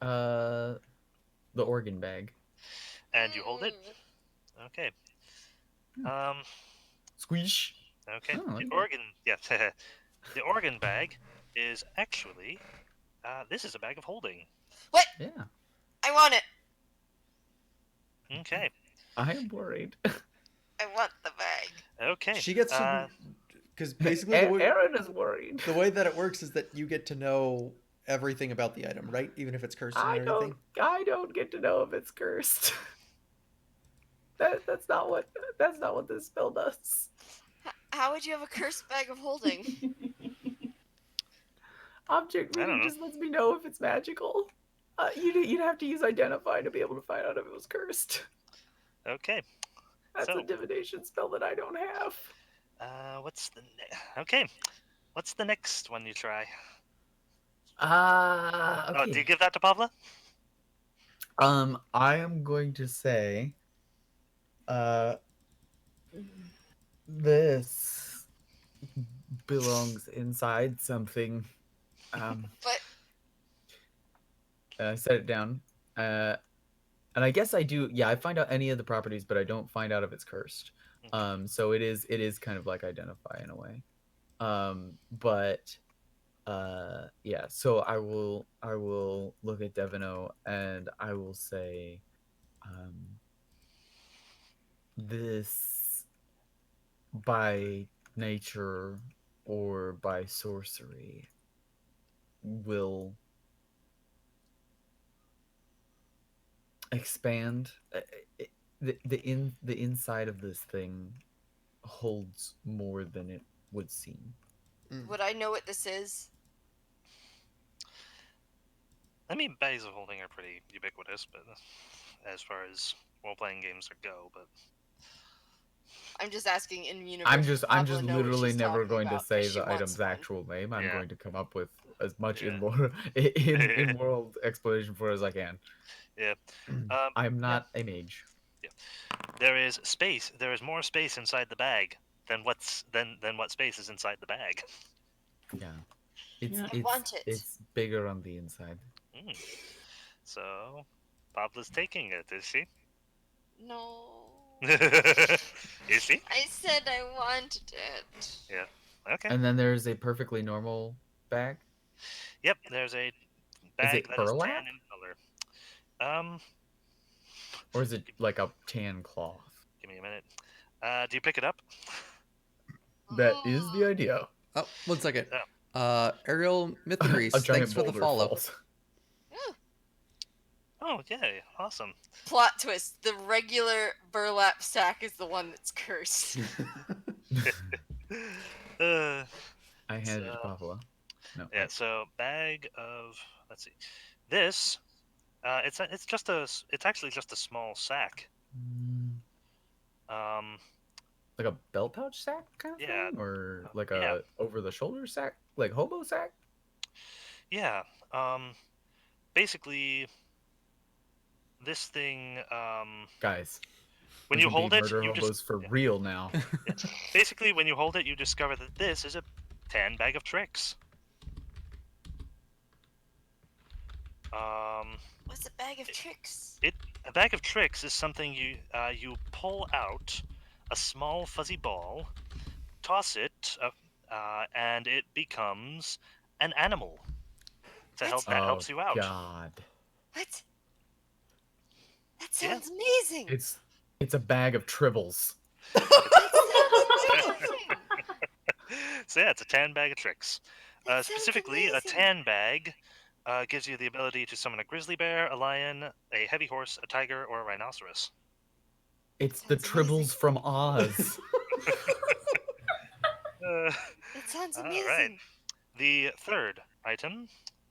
The organ bag. And you hold it. Okay. Squish. Okay. Oh, The okay. organ. Yeah. The organ bag is actually. This is a bag of holding. What? Yeah. I want it. Okay. I am worried. I want the bag. Okay. She gets to. Because basically, Aaron is worried. the way that it works is that you get to know everything about the item, right? Even if it's cursed and I everything. don't get to know if it's cursed. That's not what this spell does. How would you have a cursed bag of holding? Object I don't reading know. just lets me know if it's magical. You'd have to use identify to be able to find out if it was cursed. Okay. That's a So, divination spell that I don't have. okay? What's the next one you try? Okay. Oh, do you give that to Pavla? I am going to say, uh, this belongs inside something. But I set it down. And I guess I do. Yeah, I find out any of the properties, but I don't find out if it's cursed. So it is kind of like identify in a way. But yeah. So I will look at Devino and I will say, this by nature or by sorcery will expand. The inside of this thing holds more than it would seem. would I know what this is? I mean, bags of holding are pretty ubiquitous, but as far as role-playing games go, but I'm just asking in universe. I'm does just Pablo know what literally she's never talking going to about, say 'cause she the wants item's one. actual name. I'm Yeah. going to come up with as much Yeah. in lore in world explanation for it as I can. yeah. I'm not a mage. There is space. There is more space inside the bag than what space is inside the bag. Yeah. It's Yeah. I want it. it's bigger on the inside. Mm. So, Pavla's taking it, is she? No. Is she? I said I wanted it. Yeah. Okay. And then there's a perfectly normal bag. Yep. There's a Is bag it that is tan burlap in color. or is it like a tan cloth? Give me a minute. Do you pick it up? That is the idea. Oh, 1 second. Oh. Ariel A Mithrace, giant thanks for the boulder follow. falls. Ooh. Oh, yay! Awesome. Plot twist: the regular burlap sack is the one that's cursed. Uh, I handed it to So- Pavla. No. yeah. So bag of let's see. This it's actually just a small sack. Um, Like a belt pouch sack kind of Yeah. thing, or like Yeah. a over the shoulder sack, like hobo sack. yeah. Basically, this thing Guys, when we you can be hold it, murder you hobos just for real now. basically when you hold it, you discover that this is a tan bag of tricks. What's a bag of tricks? A bag of tricks is something you pull out a small fuzzy ball, toss it, and it becomes an animal What? that helps you out. God, What? That Yeah. sounds amazing. it's a bag of tribbles. So yeah, it's a tan bag of tricks. That sounds Specifically, a amazing. tan bag gives you the ability to summon a grizzly bear, a lion, a heavy horse, a tiger, or a rhinoceros. It's the Sounds tribbles amazing. from Oz. Uh, That sounds all amazing. right. The third item.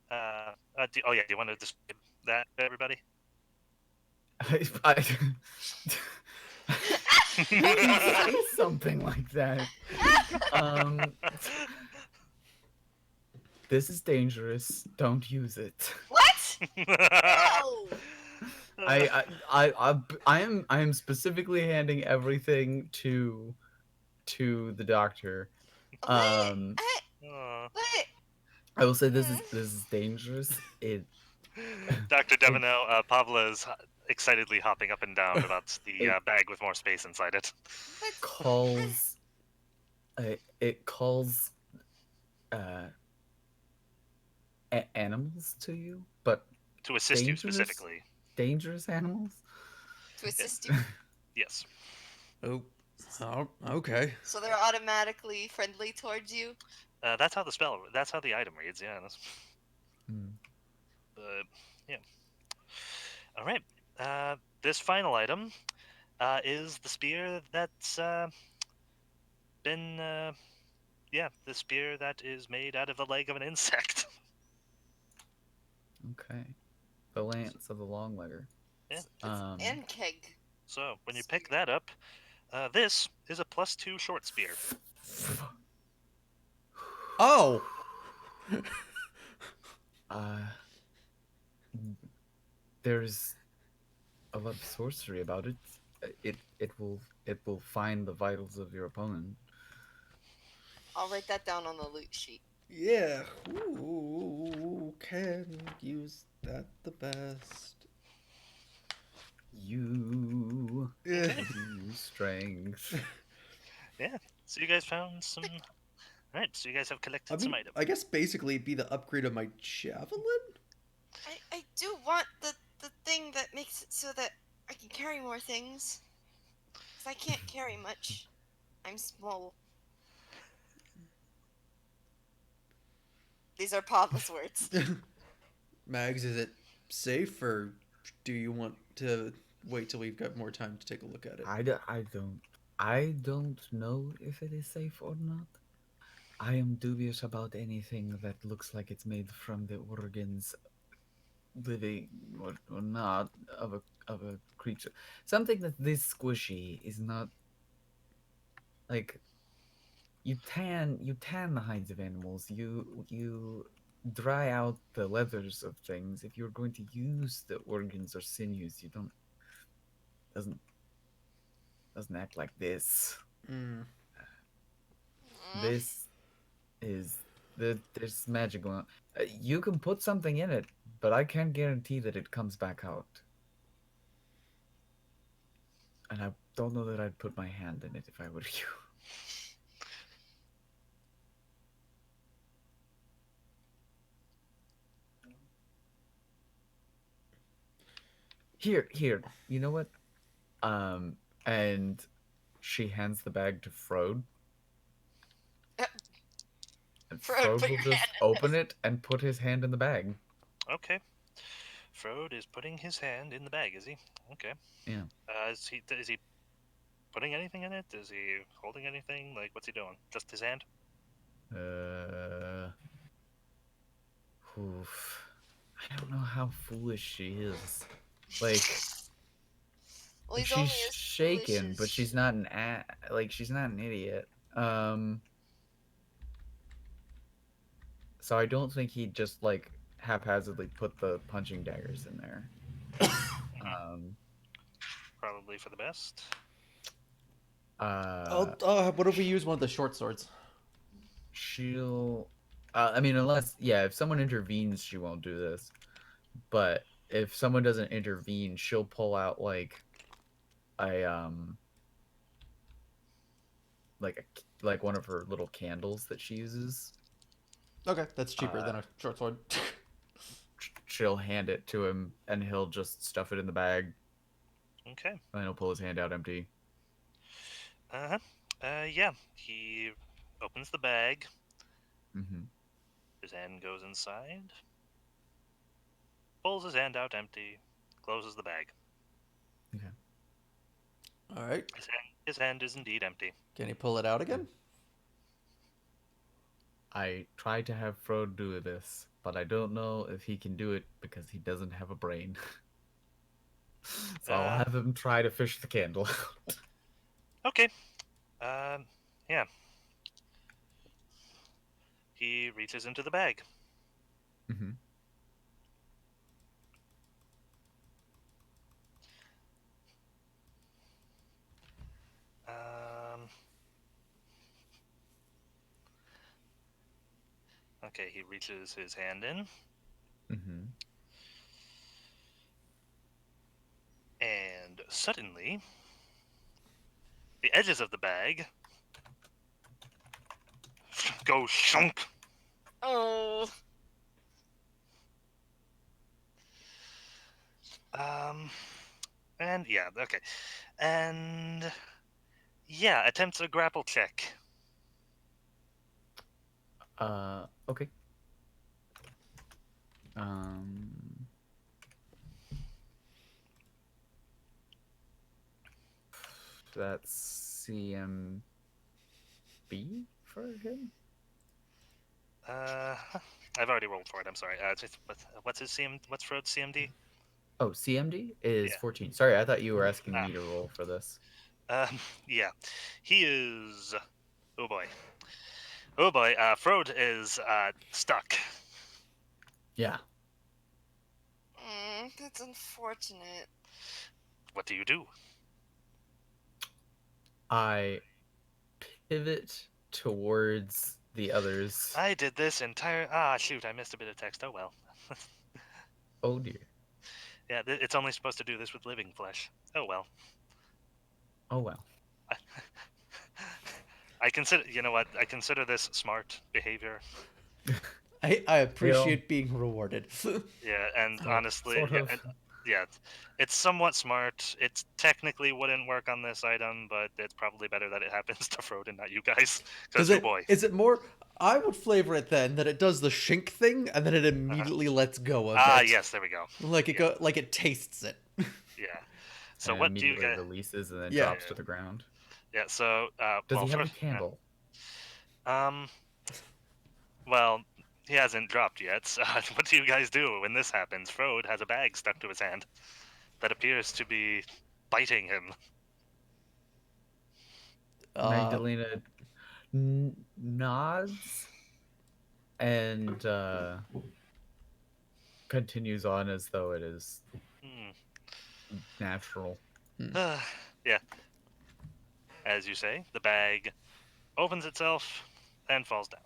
Do you want to describe that, everybody? I say something like that. This is dangerous. Don't use it. What? No. I am specifically handing everything to the doctor. What? What? Oh. I will say this is dangerous. It Dr. Devino, Pavla is excitedly hopping up and down about the bag with more space inside it. calls it calls animals to you, but To assist you dangerous? specifically. Dangerous animals. To assist you. Yes. Oh, okay. So they're automatically friendly towards you. That's how the item reads. Yeah. But yeah. All right. This final item is the spear that's been the spear that is made out of the leg of an insect. Okay. The lance of the longlegger. Yeah. It's Um. an keg. So when you pick Spear. that up, this is a +2 short spear. Oh. Uh. There's a lot of sorcery about it. It will find the vitals of your opponent. I'll write that down on the loot sheet. Yeah. Who can use that the best? You. Yeah. You strength. Yeah. So you guys found some. All right. So you guys have collected I some mean, items. I guess basically it'd be the upgrade of my javelin. I do want the thing that makes it so that I can carry more things. Because I can't carry much. I'm small. These are Pava's words. Mags, is it safe, or do you want to wait till we've got more time to take a look at it? I don't know if it is safe or not. I am dubious about anything that looks like it's made from the organs, living or not, of a creature. Something that this squishy is not like you tan the hides of animals. You dry out the leathers of things. If you're going to use the organs or sinews, you don't doesn't doesn't act like this. Mm. Mm. This is there's magic going on. You can put something in it, but I can't guarantee that it comes back out. And I don't know that I'd put my hand in it if I were you. Here. You know what? And she hands the bag to Frode, and Frode, Frode put will your hand just in open this. it and put his hand in the bag. Okay. Frode is putting his hand in the bag. Is he? Okay. Yeah. Is he putting anything in it? Is he holding anything? Like, what's he doing? Just his hand? Uh. Oof. I don't know how foolish she is. Like, Well, he's she's only as foolish shaken, but as she's not she's not an idiot. So I don't think he'd just like haphazardly put the punching daggers in there. Um, Probably for the best. uh, What if we use one of the short swords? she'll. I mean, unless if someone intervenes, she won't do this. But if someone doesn't intervene, she'll pull out a like one of her little candles that she uses. Okay, that's cheaper than a short sword. She'll hand it to him, and he'll just stuff it in the bag, Okay. and he'll pull his hand out empty. Uh-huh. Yeah. He opens the bag. Mm-hmm. His hand goes inside. Pulls his hand out empty. Closes the bag. Okay. All right. His hand is indeed empty. Can he pull it out again? I tried to have Frode do this, but I don't know if he can do it because he doesn't have a brain. So I'll have him try to fish the candle out. Okay. Yeah. He reaches into the bag. Mm-hmm. Okay, he reaches his hand in, Mm-hmm. and suddenly, the edges of the bag go shunk. Oh. And yeah, okay. And yeah, attempts a grapple check. Okay. Um. that's CMB for him. Uh, I've already rolled for it. I'm sorry. What's his CM? What's Frode's CMD? Oh, CMD is Yeah. 14. Sorry, I thought you were asking Ah. me to roll for this. Yeah. He is. Oh boy. Oh boy. Frode is stuck. Yeah. That's unfortunate. What do you do? I pivot towards the others. I did this entire. Ah, shoot! I missed a bit of text. Oh well. Oh dear. Yeah, it's only supposed to do this with living flesh. Oh well. Oh well. I consider. You know what? I consider this smart behavior. I appreciate being rewarded. Yeah, and honestly, sort yeah, of. yeah, it's somewhat smart. It technically wouldn't work on this item, but it's probably better that it happens to Frode and not you guys. Because Does oh it? boy. Is it more? I would flavor it then that it does the shink thing and then it Uh-huh. immediately lets go of Ah, it. yes, there we go. Like it Yeah. like it tastes it. Yeah. So And what do you immediately guys? releases and then Yeah. drops to the ground. Yeah. So Does well, he have a first, candle? well, he hasn't dropped yet. So what do you guys do when this happens? Frode has a bag stuck to his hand that appears to be biting him. Magdalena nods and continues on as though it is Hmm. natural. Yeah. As you say, the bag opens itself and falls down.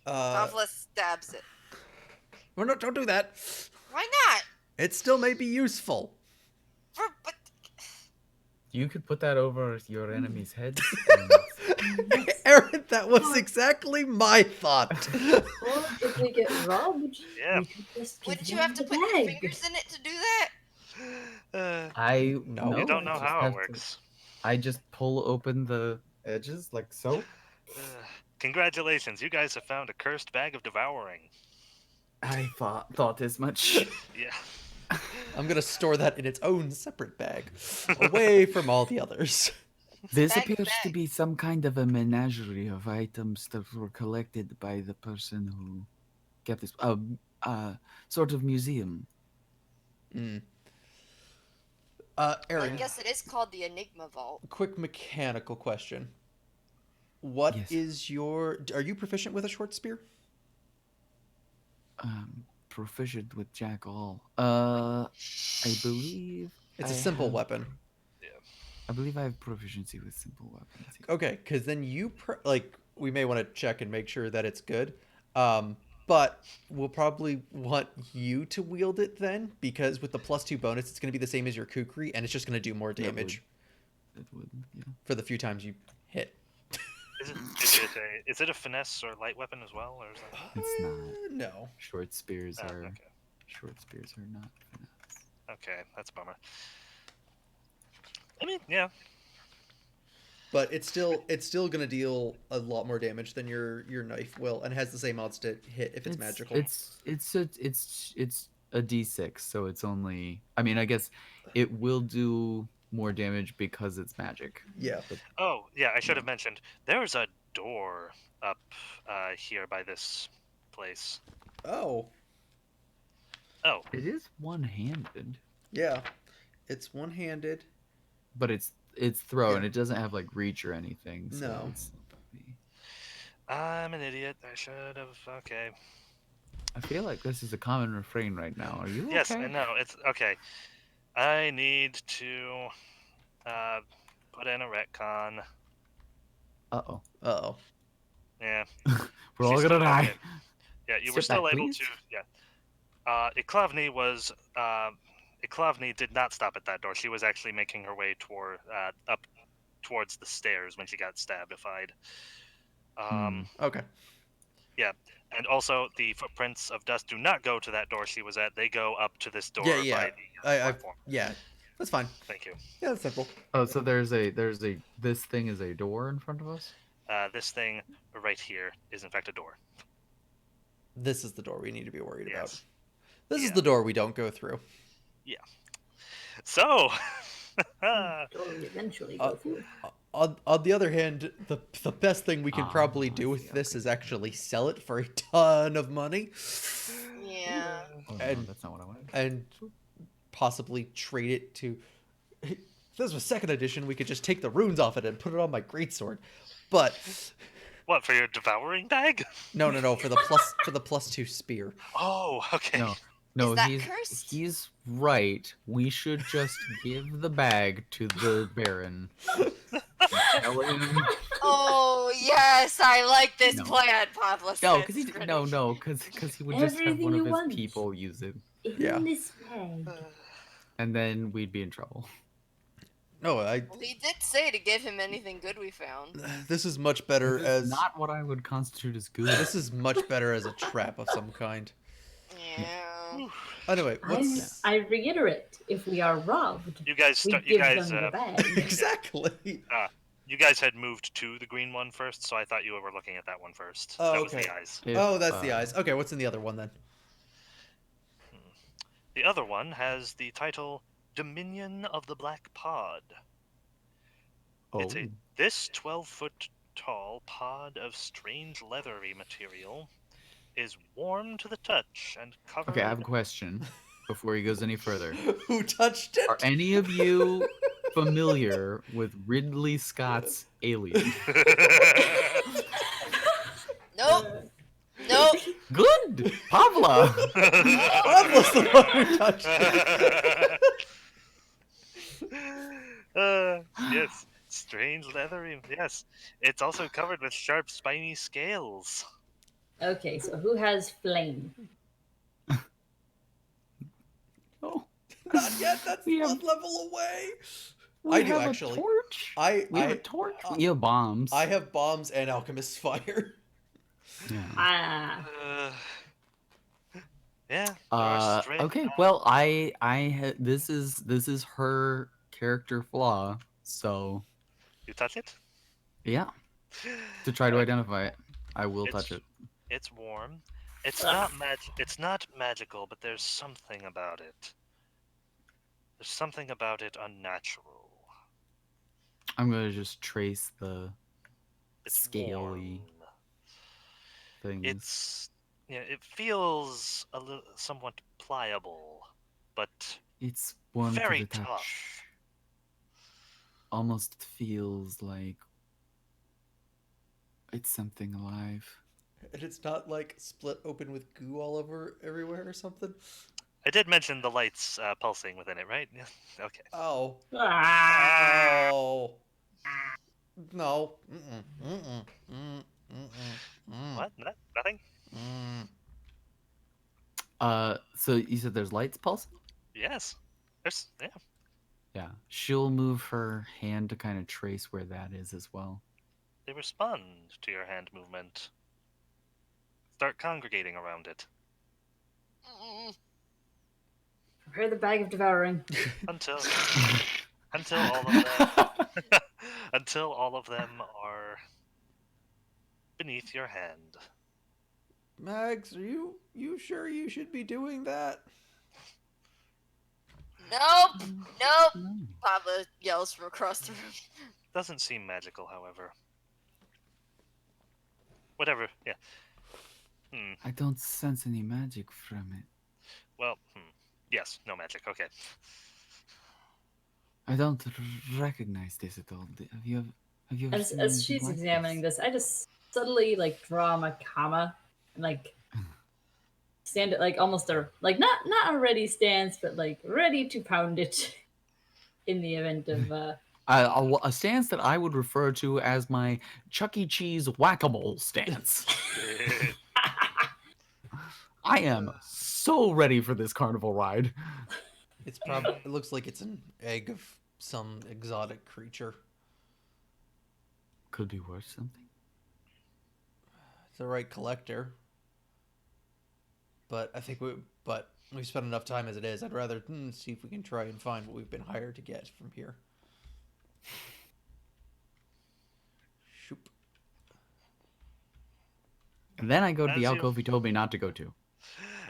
Davla stabs it. Well, no, don't do that. Why not? It still may be useful. But You could put that over your enemy's heads. Aaron, that was exactly my thought. Or if we get robbed, Yeah. we could just give wouldn't you them have to the put your bag. fingers in it to do that? I No. You don't I know just how have it to- works. I just pull open the edges like so. Congratulations, you guys have found a cursed bag of devouring. I thought as much. Yeah. I'm gonna store that in its own separate bag, away from all the others. This Bag of appears to bags. be some kind of a menagerie of items that were collected by the person who kept this sort of museum. I Aaron, guess it is called the Enigma Vault. quick mechanical question. What Yes. is your? Are you proficient with a short spear? Proficient with Jack All. I believe It's I a simple have- weapon. I believe I have proficiency with simple weapons. Okay, because then we may want to check and make sure that it's good. But we'll probably want you to wield it then, because with the +2 bonus, it's going to be the same as your kukri, and it's just going to do more damage It would, yeah. for the few times you hit. Is it a finesse or light weapon as well, or is that? It's not. No. Short spears Oh, are okay. not finesse. Okay, that's a bummer. I mean, yeah. But it's still going to deal a lot more damage than your knife will, and has the same odds to hit if it's magical. It's a D6, so it's only. I mean, I guess it will do more damage because it's magic. Yeah. But Oh, yeah. I should have mentioned there's a door up here by this place. Oh, Oh, it is one-handed, yeah. It's one-handed. but it's throw, Yeah. and it doesn't have like reach or anything. So No. it's, I'm an idiot. I should have. Okay. I feel like this is a common refrain right now. Are you Yes, okay? I know. It's okay. I need to put in a retcon. Uh-oh. Uh-oh. Yeah. We're all She's gonna still die. okay. Yeah, you were Sit still back, able please. to. Yeah. Iklavni was. Iklavni did not stop at that door. She was actually making her way toward up towards the stairs when she got stabified. Okay. Yeah, and also the footprints of dust do not go to that door she was at. They go up to this door Yeah. by the platform. Yeah. That's fine. Thank you. Yeah, that's simple. Oh, so there's a this thing is a door in front of us. This thing right here is in fact a door. This is the door we need to be worried about. Yes. This is Yeah. the door we don't go through. So, Totally eventually go through. On the other hand, the best thing we can probably I do with see, this okay. is actually sell it for a ton of money, Yeah. Oh, no, and that's not what I wanted. and possibly trade it to. If this was second edition, we could just take the runes off it and put it on my greatsword. But What, for your devouring bag? no, for the +2 spear. Oh, okay. No, that cursed? he's right. We should just give the bag to the Baron. Tell him. Oh yes, I like this No. plan, Pablo. No, because he would just have Everything one of you his want. people use it, In Yeah. this bag. and then we'd be in trouble. No, Well, he did say to give him anything good we found. this is much better This is as not what I would constitute as good. this is much better as a trap of some kind. Yeah. Anyway, what's I reiterate, if we are robbed, You guys we start. give them the bag. exactly? You guys had moved to the green one first, so I thought you were looking at that one first. Oh, That was okay. the eyes. Oh, that's the eyes. Okay, what's in the other one then? The other one has the title Dominion of the Black Pod. It's Oh. this 12-foot tall pod of strange leathery material is warm to the touch and covered. Okay, I have a question before he goes any further. Who touched it? Are any of you familiar with Ridley Scott's Alien? Nope. Nope. Good, Pavla. Pablo's the one who touched it. Yes, strange leathery. Yes, it's also covered with sharp, spiny scales. Okay, so who has flame? Oh, Not yet. That's We one have- level away. we I do, have actually. A torch. We have a torch. We have bombs. I have bombs and alchemist's fire. Yeah. Ah, Yeah. there are strange- Okay. Well, this is her character flaw. So You touch it? yeah, to try to identify it, I will It's- touch it. It's warm. It's not It's not magical, but there's something about it. There's something about it unnatural. I'm gonna just trace the It's scaly warm. things. It's it feels somewhat pliable, but It's warm very to the touch. tough. Almost feels like it's something alive. And it's not like split open with goo all over everywhere or something. I did mention the lights pulsing within it, right? Yeah. Okay. Oh. ah. Oh. No. Mm-mm. Mm-mm. Mm-mm. Mm-mm. What? Nothing? Mm. So you said there's lights pulsing? Yes. There's Yeah. She'll move her hand to kind of trace where that is as well. They respond to your hand movement. Start congregating around it Mm. Prepare the bag of devouring. until all of them until all of them are beneath your hand. Mags, are you sure you should be doing that? Nope. Nope. No. Pablo yells from across the room. Doesn't seem magical, however. Whatever. Yeah. I don't sense any magic from it. Well. Yes. No magic. Okay. I don't recognize this at all. Have you ever As, seen as anything she's like examining this, I just subtly like draw my comma and like stand it like almost not a ready stance, but like ready to pound it in the event of a stance that I would refer to as my Chuck E. Cheese whack-a-mole stance. I am so ready for this carnival ride. It's probably. It looks like it's an egg of some exotic creature. Could be worth something. It's the right collector. But I think we spent enough time as it is. I'd rather see if we can try and find what we've been hired to get from here. Shoop. And then I go to As the you- alcove he told me not to go to.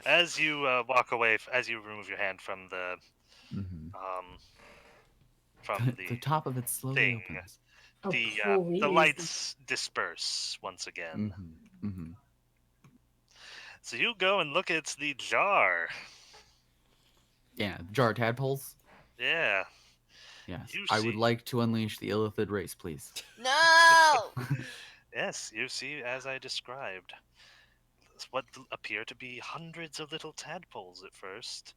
As you walk away, as you remove your hand from the Mm-hmm. from The the top of it slowly thing. opens. Oh, The please. lights disperse once again. Mm-hmm. Mm-hmm. So you go and look at the jar. Yeah, jar of tadpoles. Yeah, Yes. you I would see. like to unleash the illithid race, please. No! Yes, you see as I described. What appear to be hundreds of little tadpoles at first.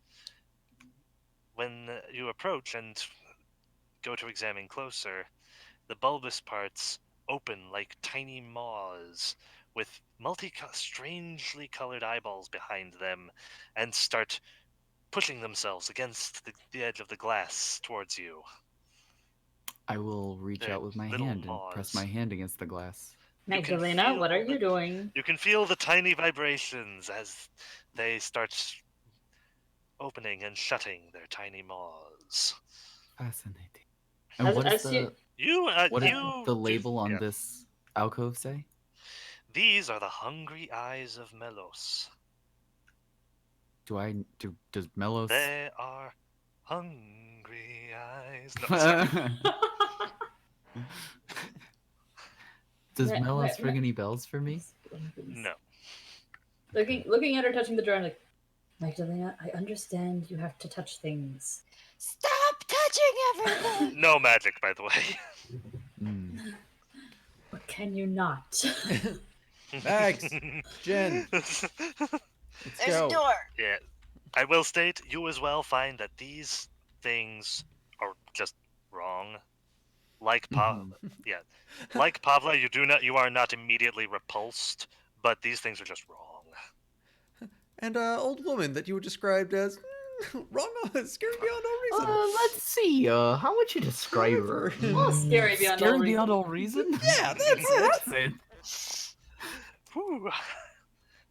When you approach and go to examine closer, the bulbous parts open like tiny maws with strangely colored eyeballs behind them and start pushing themselves against the edge of the glass towards you. I will reach Their out with my little hand and press my maws. hand against the glass. You can Magdalena, what are feel you doing? you can feel the tiny vibrations as they start opening and shutting their tiny maws. Fascinating. And As you what does You the do, label on yeah. this alcove say? These are the hungry eyes of Melos. Does Melos They are hungry eyes. No, sorry. Does Ma- Melos ma- ring any bells for me? oh my goodness. No. Looking at her touching the jar, I'm like, Magdalena, I understand you have to touch things. Stop touching everything! No magic, by the way. Mm. But can you not? Max, Jen, let's There's go. a door. Yeah. I will state, you as well find that these things are just wrong. Like Mhm. yeah, like Pavla, you are not immediately repulsed, but these things are just wrong. And old woman that you were described as wrong, scary beyond all reason. Let's see. How would you describe her? Whatever. Oh, scary beyond all Scary reason. beyond all reason? Yeah, that's it. That's it. Whew.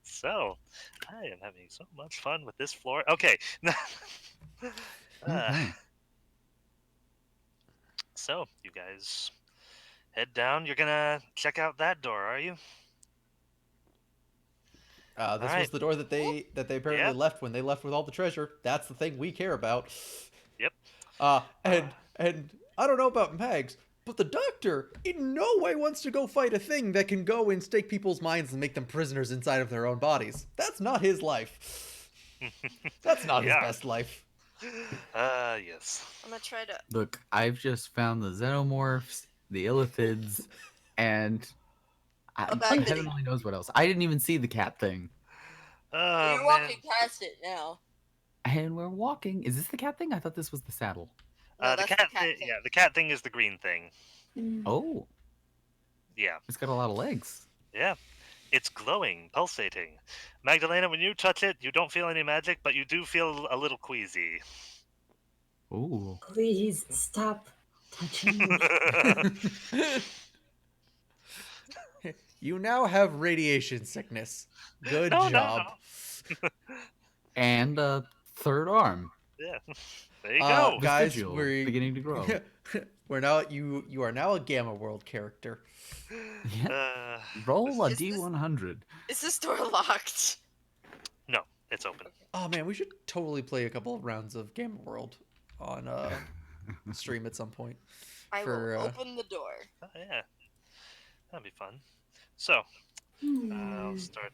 So, I am having so much fun with this floor. Okay. Uh, Okay. so, you guys head down. You're gonna check out that door, are you? This All was right. the door that they apparently Yep. left when they left with all the treasure. That's the thing we care about. Yep. And I don't know about Mags, but the doctor in no way wants to go fight a thing that can go and stake people's minds and make them prisoners inside of their own bodies. That's not his life. That's not his Yeah. best life. Yes. I'm gonna try to. Look, I've just found the xenomorphs, the illithids, and Oh, back then. heaven only knows what else. I didn't even see the cat thing. Oh, You're man. walking past it now. And we're walking. Is this the cat thing? I thought this was the saddle. No, The that's cat the cat thing. thing. Yeah, the cat thing is the green thing. Oh, Yeah. it's got a lot of legs. Yeah. It's glowing, pulsating. Magdalena, when you touch it, you don't feel any magic, but you do feel a little queasy. Ooh. Please stop touching me. You now have radiation sickness. Good No, no, job. no. And a third arm. Yeah. There you go. Guys, Vestigial, we're beginning to grow. we're now you are now a Gamma World character. Yeah. Uh, Roll a Is this- D100. Is this door locked? no, it's open. Oh man, we should totally play a couple of rounds of Gamma World on stream at some point. I For, will open the door. Oh, yeah. That'd be fun. So, I'll start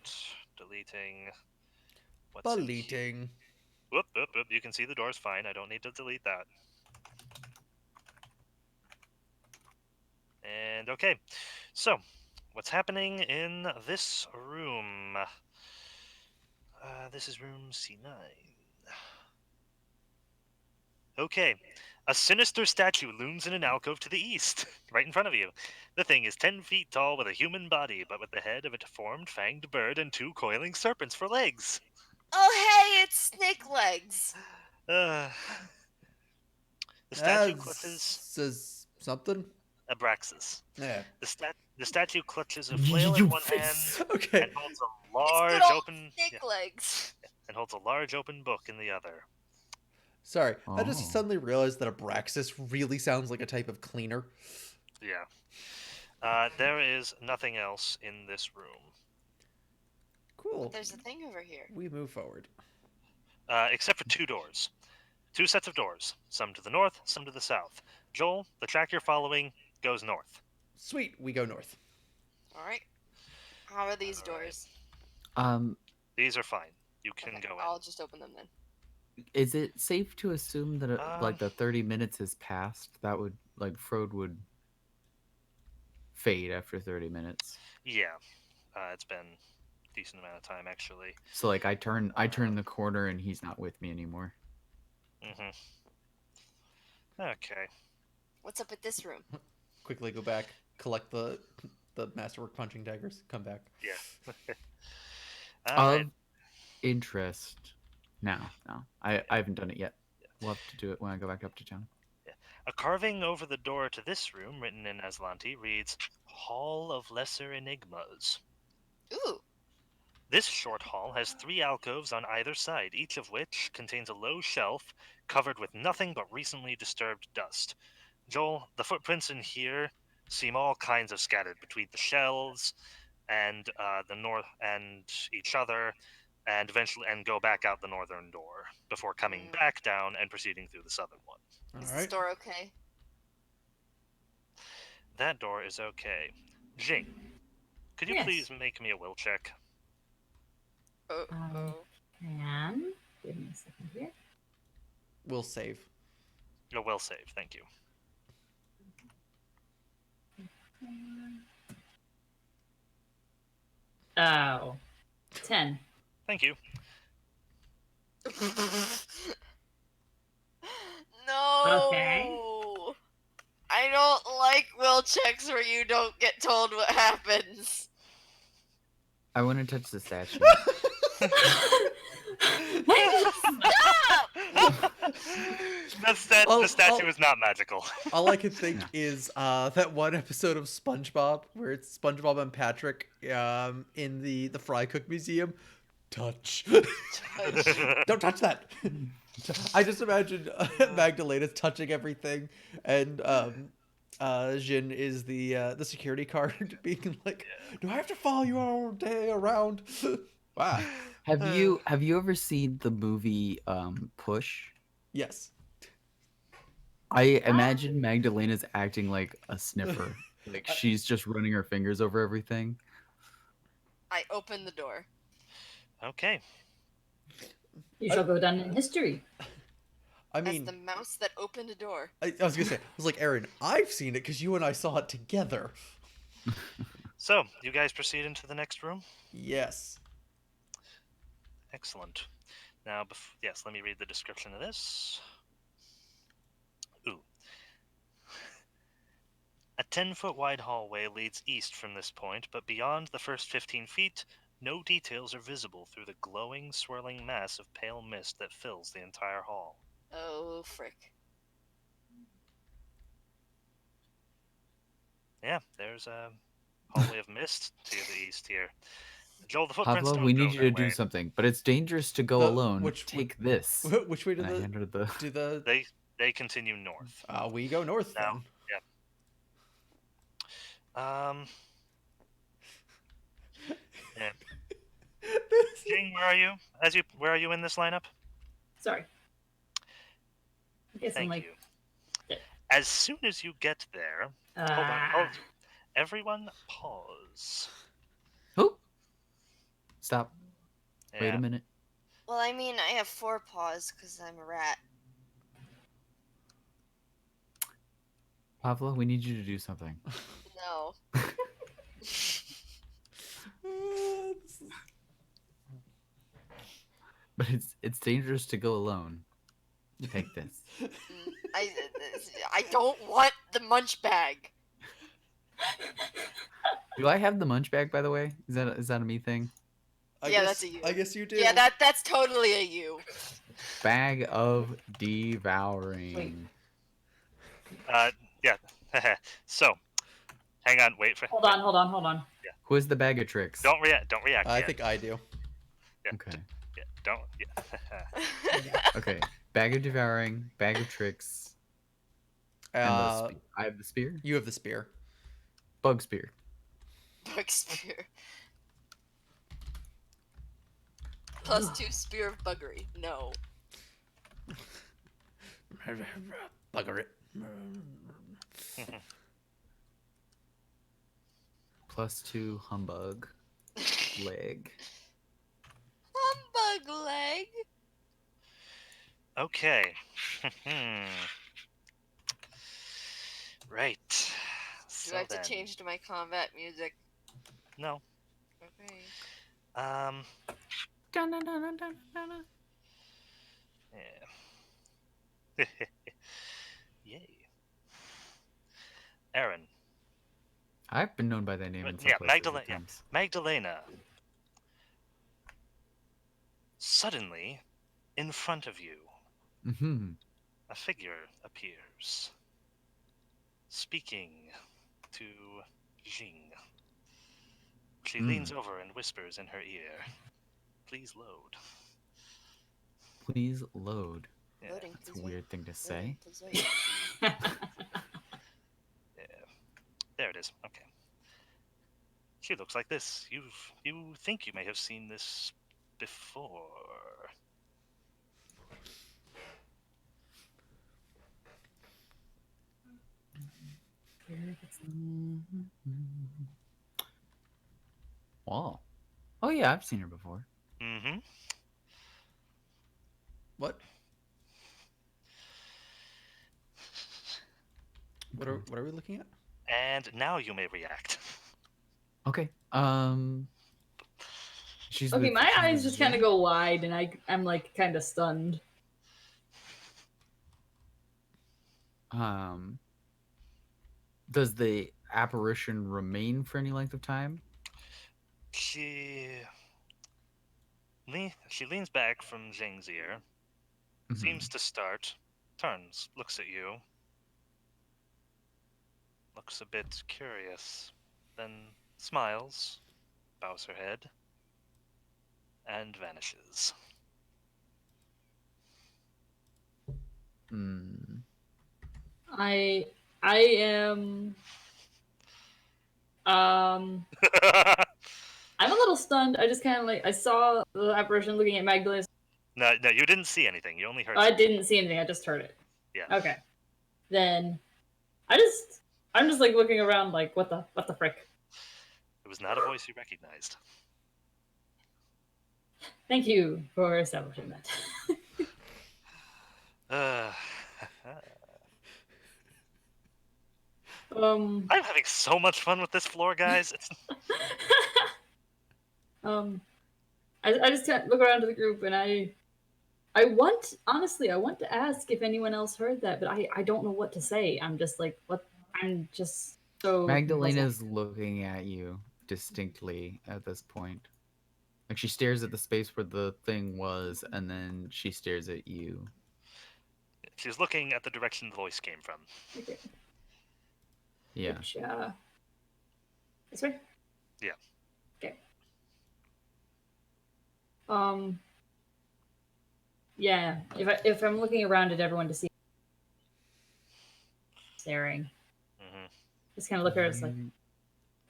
deleting what's in here. Deleting. Whoop, whoop, whoop. You can see the door's fine. I don't need to delete that. And okay. So, what's happening in this room? This is room C9. Okay. A sinister statue looms in an alcove to the east, right in front of you. The thing is 10 feet tall with a human body, but with the head of a deformed fanged bird and 2 coiling serpents for legs. Oh, hey, it's snake legs. The statue clutches says something. Abraxas. Yeah. The statue clutches a flail in one hand Okay. and holds a It's large good old open snake legs. and holds a large open book in the other. Sorry, I just Oh. suddenly realized that Abraxas really sounds like a type of cleaner. Yeah. There is nothing else in this room, Cool. There's a thing over here. We move forward. except for 2 doors. 2 sets of doors, some to the north, some to the south. Joel, the track you're following goes north. Sweet, we go north. All right. How are these All right. doors? These are fine. You can Okay, go in. I'll just open them then. Is it safe to assume that Um, the 30 minutes has passed? That would Frode would fade after 30 minutes. Yeah, it's been a decent amount of time actually. So like I turn the corner and he's not with me anymore. Mm-hmm. Okay. What's up with this room? Quickly go back, collect the masterwork punching daggers, come back. Yeah. All right. Of interest. No. I haven't done it yet. We'll have to do it when I go back up to town. A carving over the door to this room, written in Aslanti, reads Hall of Lesser Enigmas. Ooh. This short hall has 3 alcoves on either side, each of which contains a low shelf covered with nothing but recently disturbed dust. Joel, the footprints in here seem all kinds of scattered between the shelves and the north and each other, and eventually go back out the northern door before coming back down and proceeding through the southern one. All Is right. this door okay? That door is okay. Jing, could you Yes. please make me a will check? Oh. And give me a second here. We'll save. A will save, thank you. Oh, 10. Thank you. No. Okay. I don't like will checks where you don't get told what happens. I want to touch the statue. The statue is not magical. All I can think is that one episode of SpongeBob where it's SpongeBob and Patrick in the Fry Cook Museum. Touch. Don't touch that. I just imagine Magdalena touching everything, and Jin is the security guard being like, "Do I have to follow you all day around?" Wow. Have you ever seen the movie Push? Yes. I imagine Magdalena's acting like a sniffer. Like she's just running her fingers over everything. I open the door. Okay. You shall go down in history. I mean, As the mouse that opened a door. I was gonna say, I was like, Aaron, I've seen it because you and I saw it together. So, you guys proceed into the next room? Yes. Excellent. Now, yes, let me read the description of this. Ooh. A 10-foot wide hallway leads east from this point, but beyond the first 15 feet, no details are visible through the glowing, swirling mass of pale mist that fills the entire hall. Oh, frick. Yeah, there's a hallway of mist to the east here. Joel, the footprints Pablo, don't we go need you that to do way. something, but it's dangerous to go alone. Take this. Which way And I hand her the. do the? They continue north. We go north Now, then. Yeah. Jing, where are you? Where are you in this lineup? Sorry. I guess I'm Thank like, you. As soon as you get there, hold on. Everyone, pause. Oh. Stop. Yeah. Wait a minute. Well, I mean, I have 4 paws because I'm a rat. Pablo, we need you to do something. No. But it's dangerous to go alone. Take this. I don't want the munch bag. Do I have the munch bag, by the way? Is that a me thing? That's a you. I guess you do. Yeah, that's totally a you. Bag of devouring. Yeah. So, hang on. Wait for. hold on. Who is the bag of tricks? Don't react. Don't react. I yet. think I do. Yeah. Okay. Yeah. Don't. Yeah. Okay. Bag of devouring. Bag of tricks. And I have the spear. You have the spear. Bug spear. Bug spear. +2 spear of buggery. No. Bugger it. +2 humbug leg. Humbug leg. Okay. Right. Do So I have to then, change to my combat music? no. Okay. Um. Dun-dun-dun-dun-dun-dun. Yeah. Yay. Aaron. I've been known by that name in some Yeah, places Magdalena. at Yeah, times. Magdalena. Suddenly, in front of you, Mm-hmm. a figure appears, speaking to Jing. She leans over and whispers in her ear, "Please load." Please load. Yeah, Loading, That's a please wait. weird thing to Loading, say. please wait. yeah. There it is. Okay. She looks like this. You think you may have seen this before. Wow. Oh yeah, I've seen her before. Mm-hmm. What? Okay. What are we looking at? And now you may react. Okay. She's Okay, with my she's eyes with just kind of Jing. go wide, and I'm like kind of stunned. Um, does the apparition remain for any length of time? She she leans back from Jing's ear, Mm-hmm. seems to start, turns, looks at you, looks a bit curious, then smiles, bows her head, and vanishes. Mm. I I am um I'm a little stunned. I just kind of like I saw the apparition looking at Magdalene. No, no, you didn't see anything. You only heard I something. didn't see anything. I just heard it. Yeah. Okay. Then I'm just like looking around like what the frick. It was not a voice you recognized. Thank you for establishing that. Uh, um I'm having so much fun with this floor, guys. It's um I just kind of look around to the group and I want honestly I want to ask if anyone else heard that, but I don't know what to say. I'm just like what I'm just so puzzled. Magdalena's looking at you distinctly at this point. Like she stares at the space where the thing was, and then she stares at you. she's looking at the direction the voice came from. Okay. Yeah. Which this way? Yeah. Okay. Um yeah, if I'm looking around at everyone to see staring, Hmm. just kind of look at her. It's like, You-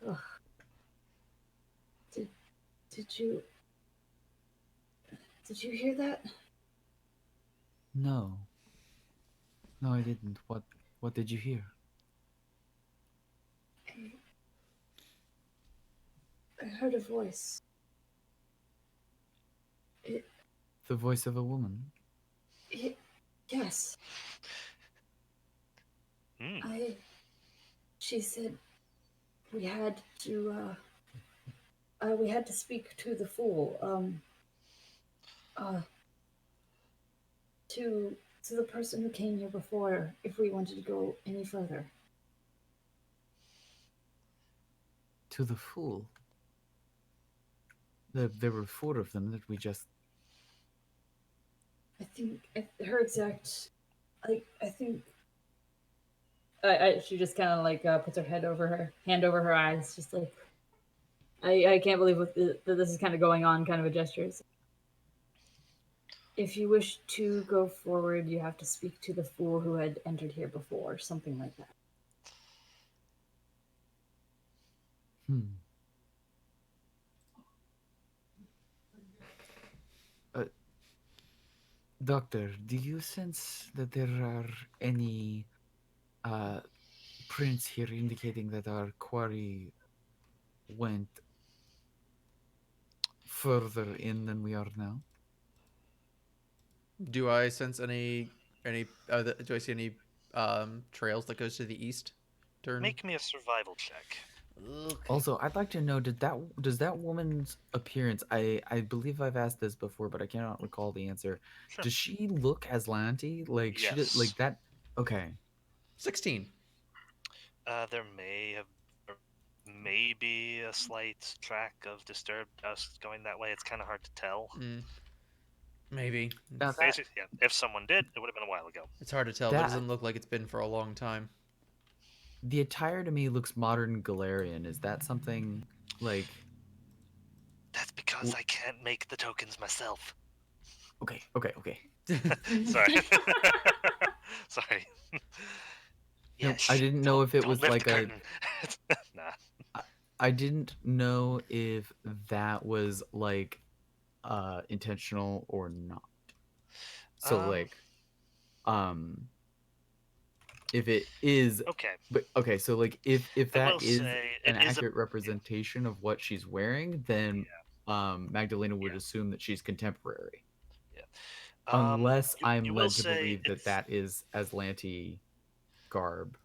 ugh. Did did you did you hear that? No. No, I didn't. What did you hear? I heard a voice. It, The voice of a woman. yes, Hmm. I. She said we had to speak to the fool. Uh, to the person who came here before, if we wanted to go any further. To the fool. There were four of them that we just. I think her exact. I think. She just kind of like puts her head over her hand over her eyes, just like I can't believe that this is kind of going on, kind of a gesture. If you wish to go forward, you have to speak to the fool who had entered here before, something like that. Hmm. Uh, Doctor, do you sense that there are any uh, prints here indicating that our quarry went further in than we are now. Do I sense any do I see any trails that goes to the east? Turn. Make me a survival check. Okay. Also, I'd like to know, does that woman's appearance? I believe I've asked this before, but I cannot recall the answer. Sure. Does she look Aslanti? Like she did, Yes. like that? Okay. 16. There may be a slight track of disturbed dust going that way. It's kind of hard to tell. Maybe. Now that Basically, yeah. If someone did, it would have been a while ago. It's hard to tell, but it that doesn't look like it's been for a long time. the attire to me looks modern Galarian. Is that something like? That's because I can't make the tokens myself. Okay. Sorry. Sorry. No, Yeah, I didn't know if it don't was lift like the a. curtain. Nah. I didn't know if that was like intentional or not. So Um. like um if it is, Okay. but okay, so like if I will that is say an it is a. accurate representation of what she's wearing, then Magdalena would Yeah. assume that she's contemporary. Yeah. Unless I'm You will led to say believe that it's. that is Aslanti garb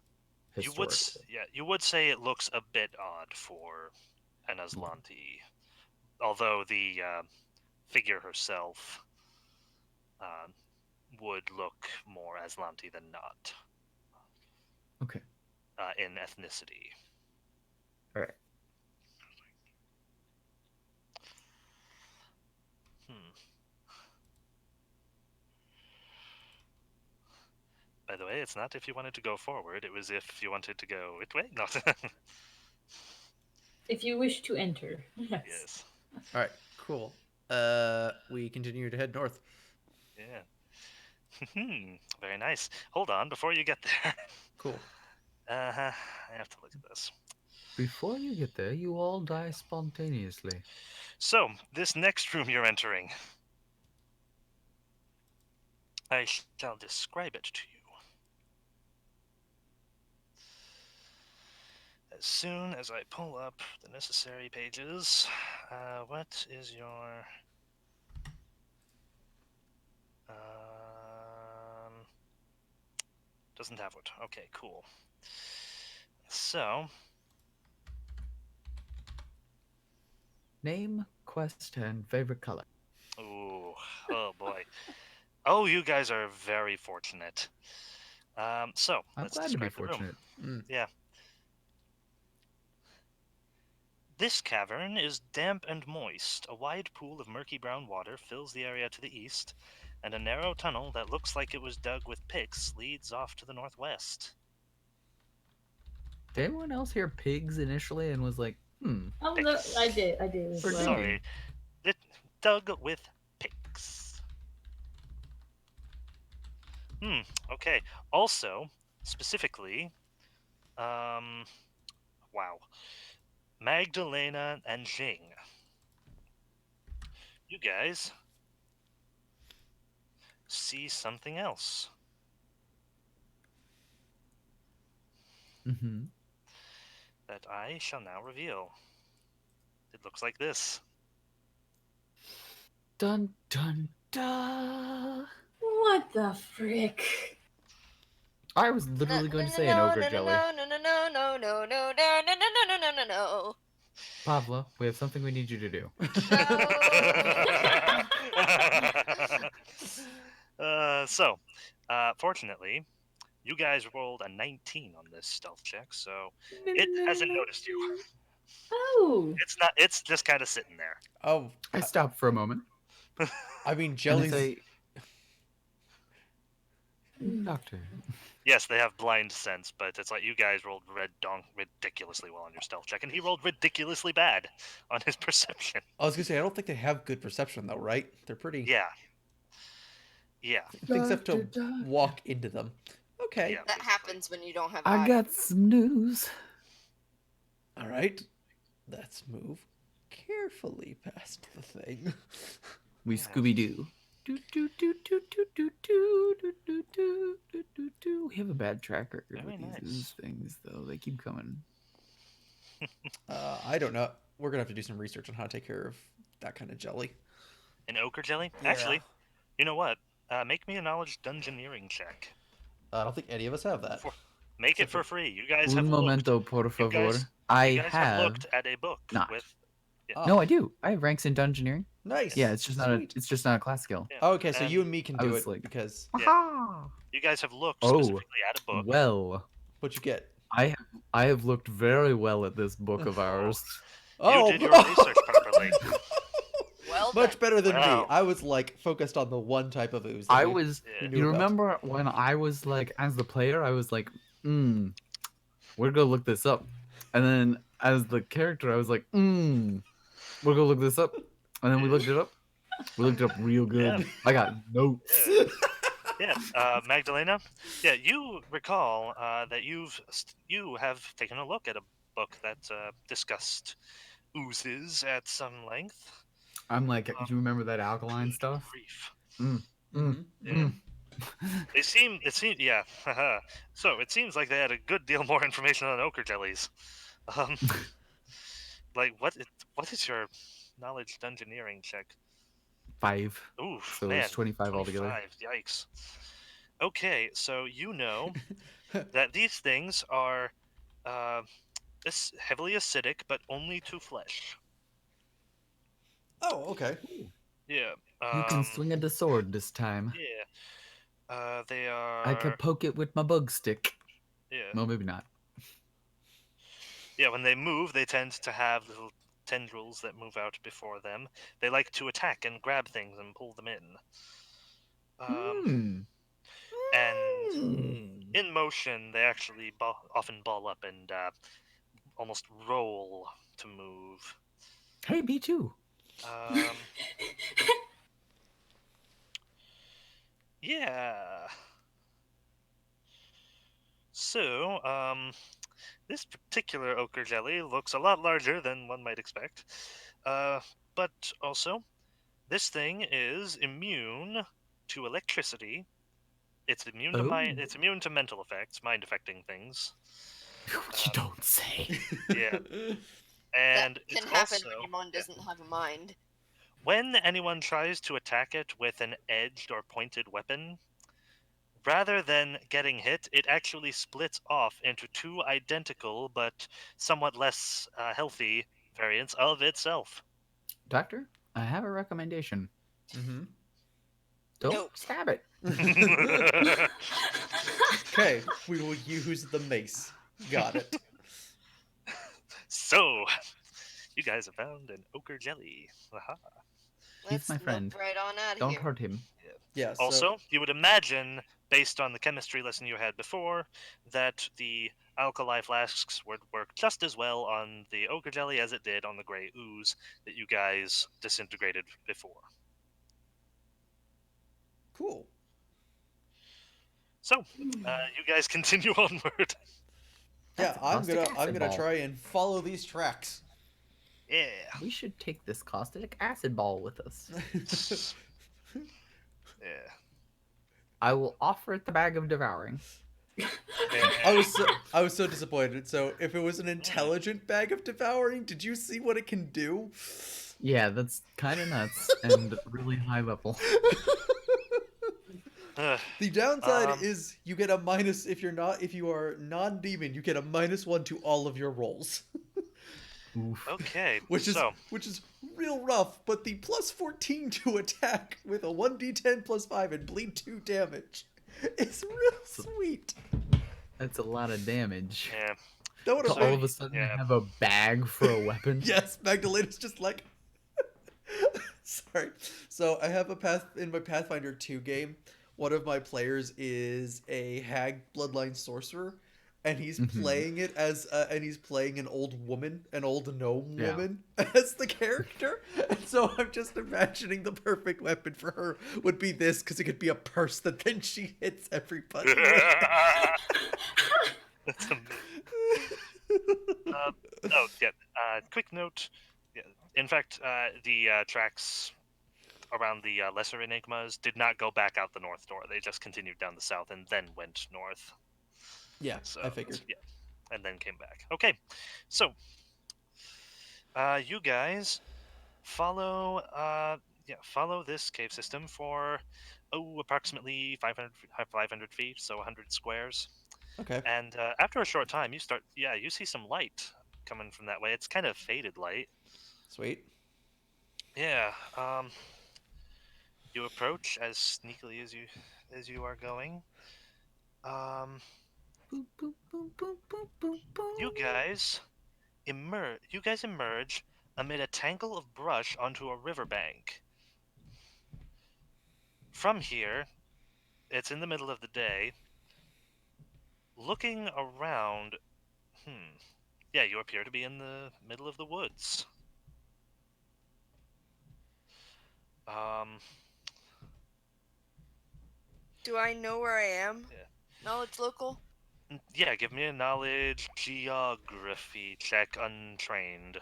historically. You would say it looks a bit odd for an Aslanti, although the figure herself uh, would look more Aslanti than not Okay. in ethnicity. All right. Hmm. By the way, it's not if you wanted to go forward; it was if you wanted to go. Wait, not. If you wish to enter. Yes. Yes. All right, cool. We continue to head north. Yeah. Very nice. Hold on, before you get there. Cool. I have to look at this. Before you get there, you all die spontaneously. So, this next room you're entering, I shall describe it to you. As soon as I pull up the necessary pages, what is your doesn't have it. Okay, cool. So, Name, quest, and favorite color. ooh, oh boy. Oh, you guys are very fortunate. So I'm let's glad to be describe the room. fortunate. Yeah. This cavern is damp and moist. A wide pool of murky brown water fills the area to the east, and a narrow tunnel that looks like it was dug with picks leads off to the northwest. Did anyone else hear pigs initially and was like, Oh, no, Picks. I did. I did as For well. Sorry. It dug with picks. Okay. Also, specifically, wow. Magdalena and Jing. You guys see something else mm-hmm. that I shall now reveal. It looks like this. Dun dun dun. What the frick? I was literally going to say an ogre jelly. No. Pavla, we have something we need you to do. Fortunately, you guys rolled a 19 on this stealth check, so it hasn't noticed you. Oh. It's not. It's just kind of sitting there. Oh, I stopped for a moment. I mean, And I jellies. say, Doctor. Yes, they have blind sense, but it's like you guys rolled ridiculously well on your stealth check, and he rolled ridiculously bad on his perception. I was gonna say I don't think they have good perception though, right? They're pretty. Yeah. Yeah. Things have to Doctor. walk into them. Okay. Yeah. That basically. happens when you don't have I eyes. got some news. All right. Let's move carefully past the thing. We Yeah. Scooby Doo. We have a bad track record Very with these nice. ooze things, though. They keep coming. I don't know. We're gonna have to do some research on how to take care of that kind of jelly. An ochre jelly? Yeah. Actually, you know what? Make me a knowledge dungeoneering check. I don't think any of us have that. Make it Except for for- free. You guys Un have looked. momento, por You favor. guys, I you guys have have looked at a book not. with. Yeah. Oh, No, I do. I have ranks in dungeoneering. nice. Yeah, it's just not a. Sweet. It's just not a class skill. Yeah. Oh, okay, so And you and me can I do was it like- because you guys have looked Oh, specifically at a book. well, what you get. I have looked very well at this book of ours. Oh, did your research properly. Well much done. better than me. Wow. I was like focused on the one type of ooze. That I we- was. Yeah. knew You about. remember when I was like, as the player, I was like, we're gonna look this up, and then as the character, I was like, we're gonna look this up, and then we looked it up. We looked it up real good. Yeah. I got notes. Yeah. Yeah, Magdalena. Yeah, you recall that you have taken a look at a book that discussed oozes at some length. I'm like, do you remember that alkaline Good stuff? grief. Mhm. Yeah. It seemed, yeah. haha. So it seems like they had a good deal more information on ochre jellies. Like what is your knowledge dungeoneering check? 5. Ooh, So man, it's 25 altogether. 25, yikes. Okay, so you know that these things are heavily acidic, but only to flesh. Oh, okay. Yeah. You can swing the sword this time. Yeah. They are. I could poke it with my bug stick. Yeah. Well, maybe not. Yeah. When they move, they tend to have little tendrils that move out before them. They like to attack and grab things and pull them in. And in motion, they actually often ball up and almost roll to move. Hey, B2. Yeah. So, this particular ochre jelly looks a lot larger than one might expect. But also, this thing is immune to electricity. It's immune to it's immune to mental effects, mind affecting things. You don't say. Yeah. And That can it's happen also, when one doesn't have a mind. when anyone tries to attack it with an edged or pointed weapon, rather than getting hit, it actually splits off into two identical but somewhat less healthy variants of itself. Doctor, I have a recommendation. Mm-hmm. Don't Nope. stab it. Okay, we will use the mace. Got it. So, you guys have found an ochre jelly. Aha. Let's my look friend. right on out of Don't here. hurt him. Yeah. So, Also, you would imagine, based on the chemistry lesson you had before, that the alkali flasks would work just as well on the ochre jelly as it did on the gray ooze that you guys disintegrated before. cool. So, you guys continue onward. Yeah, That's a I'm caustic gonna acid ball. try and follow these tracks. Yeah. We should take this caustic acid ball with us. Yeah. I will offer it the bag of devouring. I was so disappointed. So if it was an intelligent bag of devouring, did you see what it can do? Yeah, that's kind of nuts and really high level. The downside Um, is you get a minus if you are non-demon, you get a -1 to all of your rolls. Oof. Okay. which is so, real rough, but the +14 to attack with a 1d10 +5 and bleed 2 damage is real sweet. That's a lot of damage. yeah. That would To have all been of a sudden yeah. have a bag for a weapon. yes, Magdalena's just like sorry. So I have in my Pathfinder 2 game, one of my players is a hag bloodline sorcerer, and he's playing it as and he's playing an old woman, an old gnome woman as the character. And so I'm just imagining the perfect weapon for her would be this, because it could be a purse that then she hits everybody with. That's amazing. Quick note. Yeah, in fact, the tracks around the lesser Enigmas did not go back out the north door. They just continued down the south and then went north. Yeah, So I figured. yeah, and then came back. Okay, so you guys follow follow this cave system for approximately 500 feet, so 100 squares. Okay. And after a short time, you see some light coming from that way. It's kind of faded light. Sweet. Yeah. You approach as sneakily as you are going. Um, Boop, boop, boop, boop, boop, boop, boop. you guys emerge amid a tangle of brush onto a riverbank. From here, it's in the middle of the day. Looking around, yeah, you appear to be in the middle of the woods. Um, Do I know where I am? Yeah. Knowledge local? yeah, give me a knowledge geography check, untrained.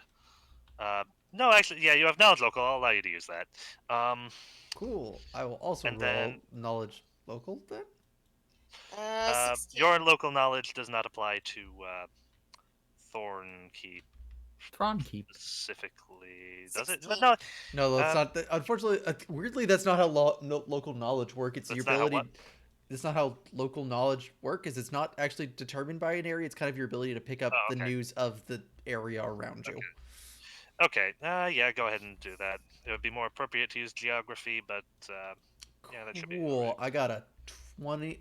No, actually, yeah, you have knowledge local. I'll allow you to use that. Cool. I will also And then roll knowledge local then. your 16. local knowledge does not apply to Thornkeep Thornkeep. specifically, does it? But 16. no, No, that's um, not. Unfortunately, weirdly, that's not how local knowledge work. It's your that's not how what? ability. That's not how local knowledge work. Is it's not actually determined by an area. It's kind of your ability to pick up Oh, the okay. news of the area around you. Okay. Yeah, go ahead and do that. It would be more appropriate to use geography, but yeah, that should be all Cool. right. I got a 20.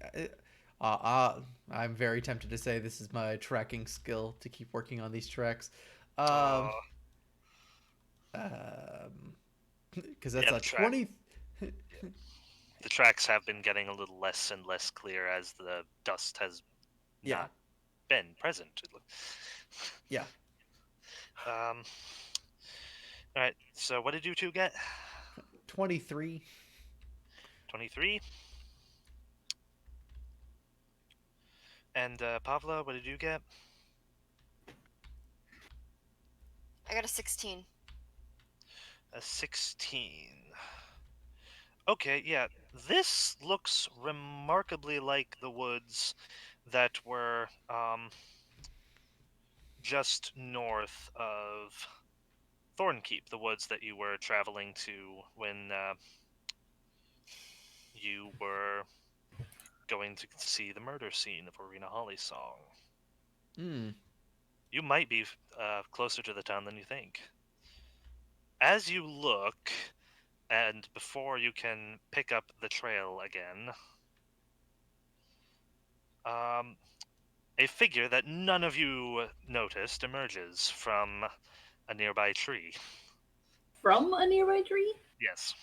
Uh, uh, I'm very tempted to say this is my tracking skill to keep working on these tracks. Um, Oh, because yeah, that's a 20. the tracks have been getting a little less and less clear as the dust has Yeah, not been present. yeah. Um, all right. So what did you two get? 23. 23. And Pavla, what did you get? I got a 16. A 16. Okay, yeah. This looks remarkably like the woods that were just north of Thornkeep, the woods that you were traveling to when you were going to see the murder scene of Arena Holly's song. Hmm. You might be closer to the town than you think. As you look, and before you can pick up the trail again, um, a figure that none of you noticed emerges from a nearby tree. From a nearby tree? Yes.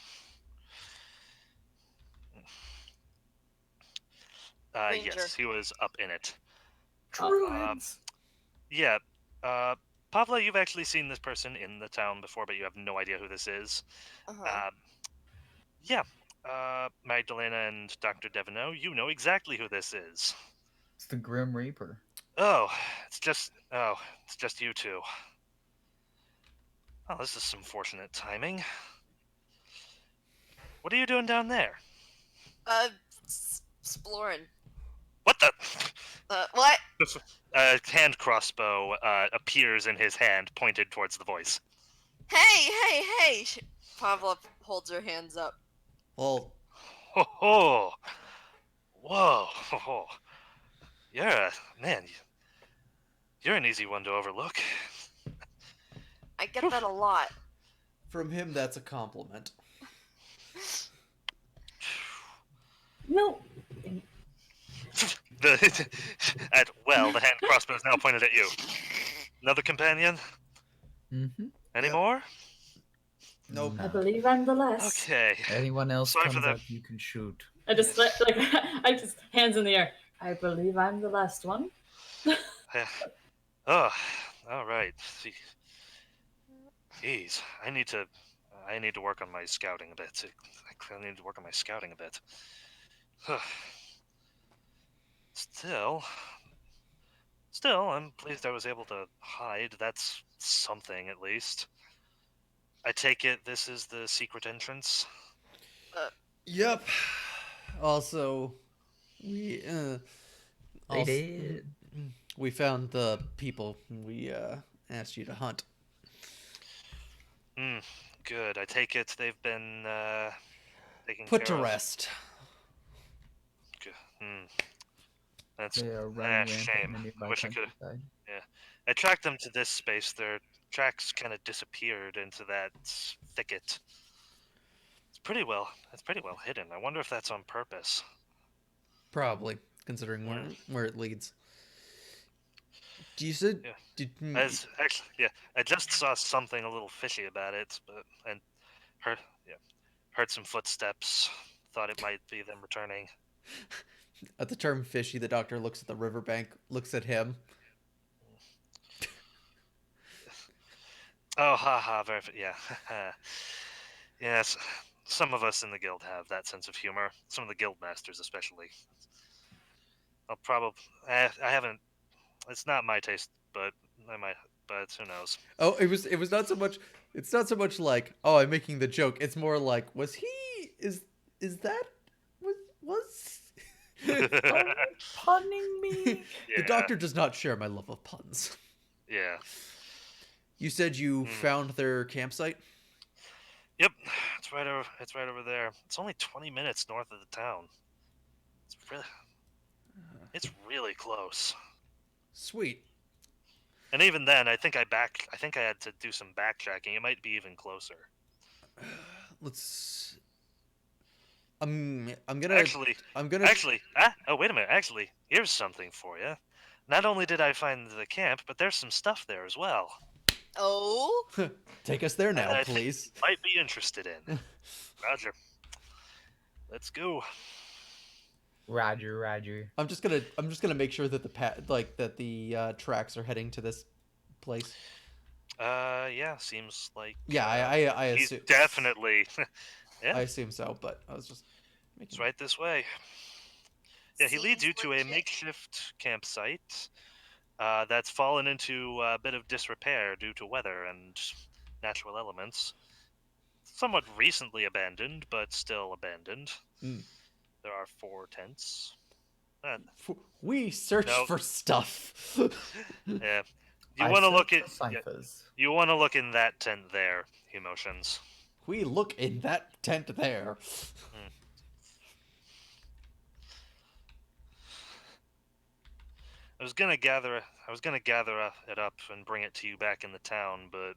Ranger. Yes, he was up in it. Um, Druids. yeah. Uh, Pavla, you've actually seen this person in the town before, but you have no idea who this is. Uh-huh. Yeah. Magdalena and Dr. Devono, you know exactly who this is. It's the Grim Reaper. Oh, it's just you two. Oh, this is some fortunate timing. What are you doing down there? Exploring. What the? What? A hand crossbow appears in his hand, pointed towards the voice. Hey! Pavlov holds her hands up. Well, Ho ho! Whoa! Ho ho! You're a man. You're an easy one to overlook. I get that a lot. from him, that's a compliment. No. The the hand crossbow is now pointed at you. Another companion? Mm-hmm. Any Yep. more? Nope. I believe I'm the last. Okay. Anyone else Sorry for comes the- up, you can shoot. I just I just hands in the air. I believe I'm the last one. Oh, all right. Jeez, I need to work on my scouting a bit. I need to work on my scouting a bit. Still, I'm pleased I was able to hide. That's something, at least. I take it this is the secret entrance? Uh, Yep. Also, we They also did. we found the people we asked you to hunt. Hmm. Good. I take it they've been taken Put care to of. rest. Hmm. That's They are running rampant in shame. the I nearby wish I could. countryside. Yeah. I tracked them to this space. Their tracks kind of disappeared into that thicket. It's pretty well. It's pretty well hidden. I wonder if that's on purpose. Probably, considering Hmm. where it leads. Do you said Yeah. did As actually, yeah. I just saw something a little fishy about it, but and heard yeah heard some footsteps. Thought it might be them returning. at the term fishy, the doctor looks at the riverbank, looks at him. Oh, haha. Yeah. Yes. Some of us in the guild have that sense of humor. Some of the guild masters, especially. I'll probably. I haven't. It's not my taste, but I might. But who knows? Oh, it was not so much. It's not so much like, oh, I'm making the joke. It's more like, was he is that was Are you punning me? the Yeah. doctor does not share my love of puns. Yeah. You said you Mm. found their campsite. Yep. It's right over. It's right over there. It's only 20 minutes north of the town. It's really. It's really close. Sweet. And even then, I think I back. I think I had to do some backtracking. It might be even closer. Let's. I'm gonna Actually, I'm gonna actually. Oh, wait a minute. Actually, here's something for you. Not only did I find the camp, but there's some stuff there as well. oh, take us there That now, I think you please. might be interested in. Roger. Let's go. Roger, Roger. I'm just gonna make sure that the tracks are heading to this place. Yeah. Seems like. Yeah, I He's assume definitely. Yeah. I assume so, but I was just It's making. right this way. Yeah, he leads seems you to a legit. makeshift campsite that's fallen into a bit of disrepair due to weather and natural elements. Somewhat recently abandoned, but still abandoned. Mm. There are 4 tents. Uh, We search no, for stuff. yeah. You I want to search look at for yeah, ciphers. you want to look in that tent there. Emotions. We look in that tent there. Hmm. I was gonna gather it up and bring it to you back in the town, but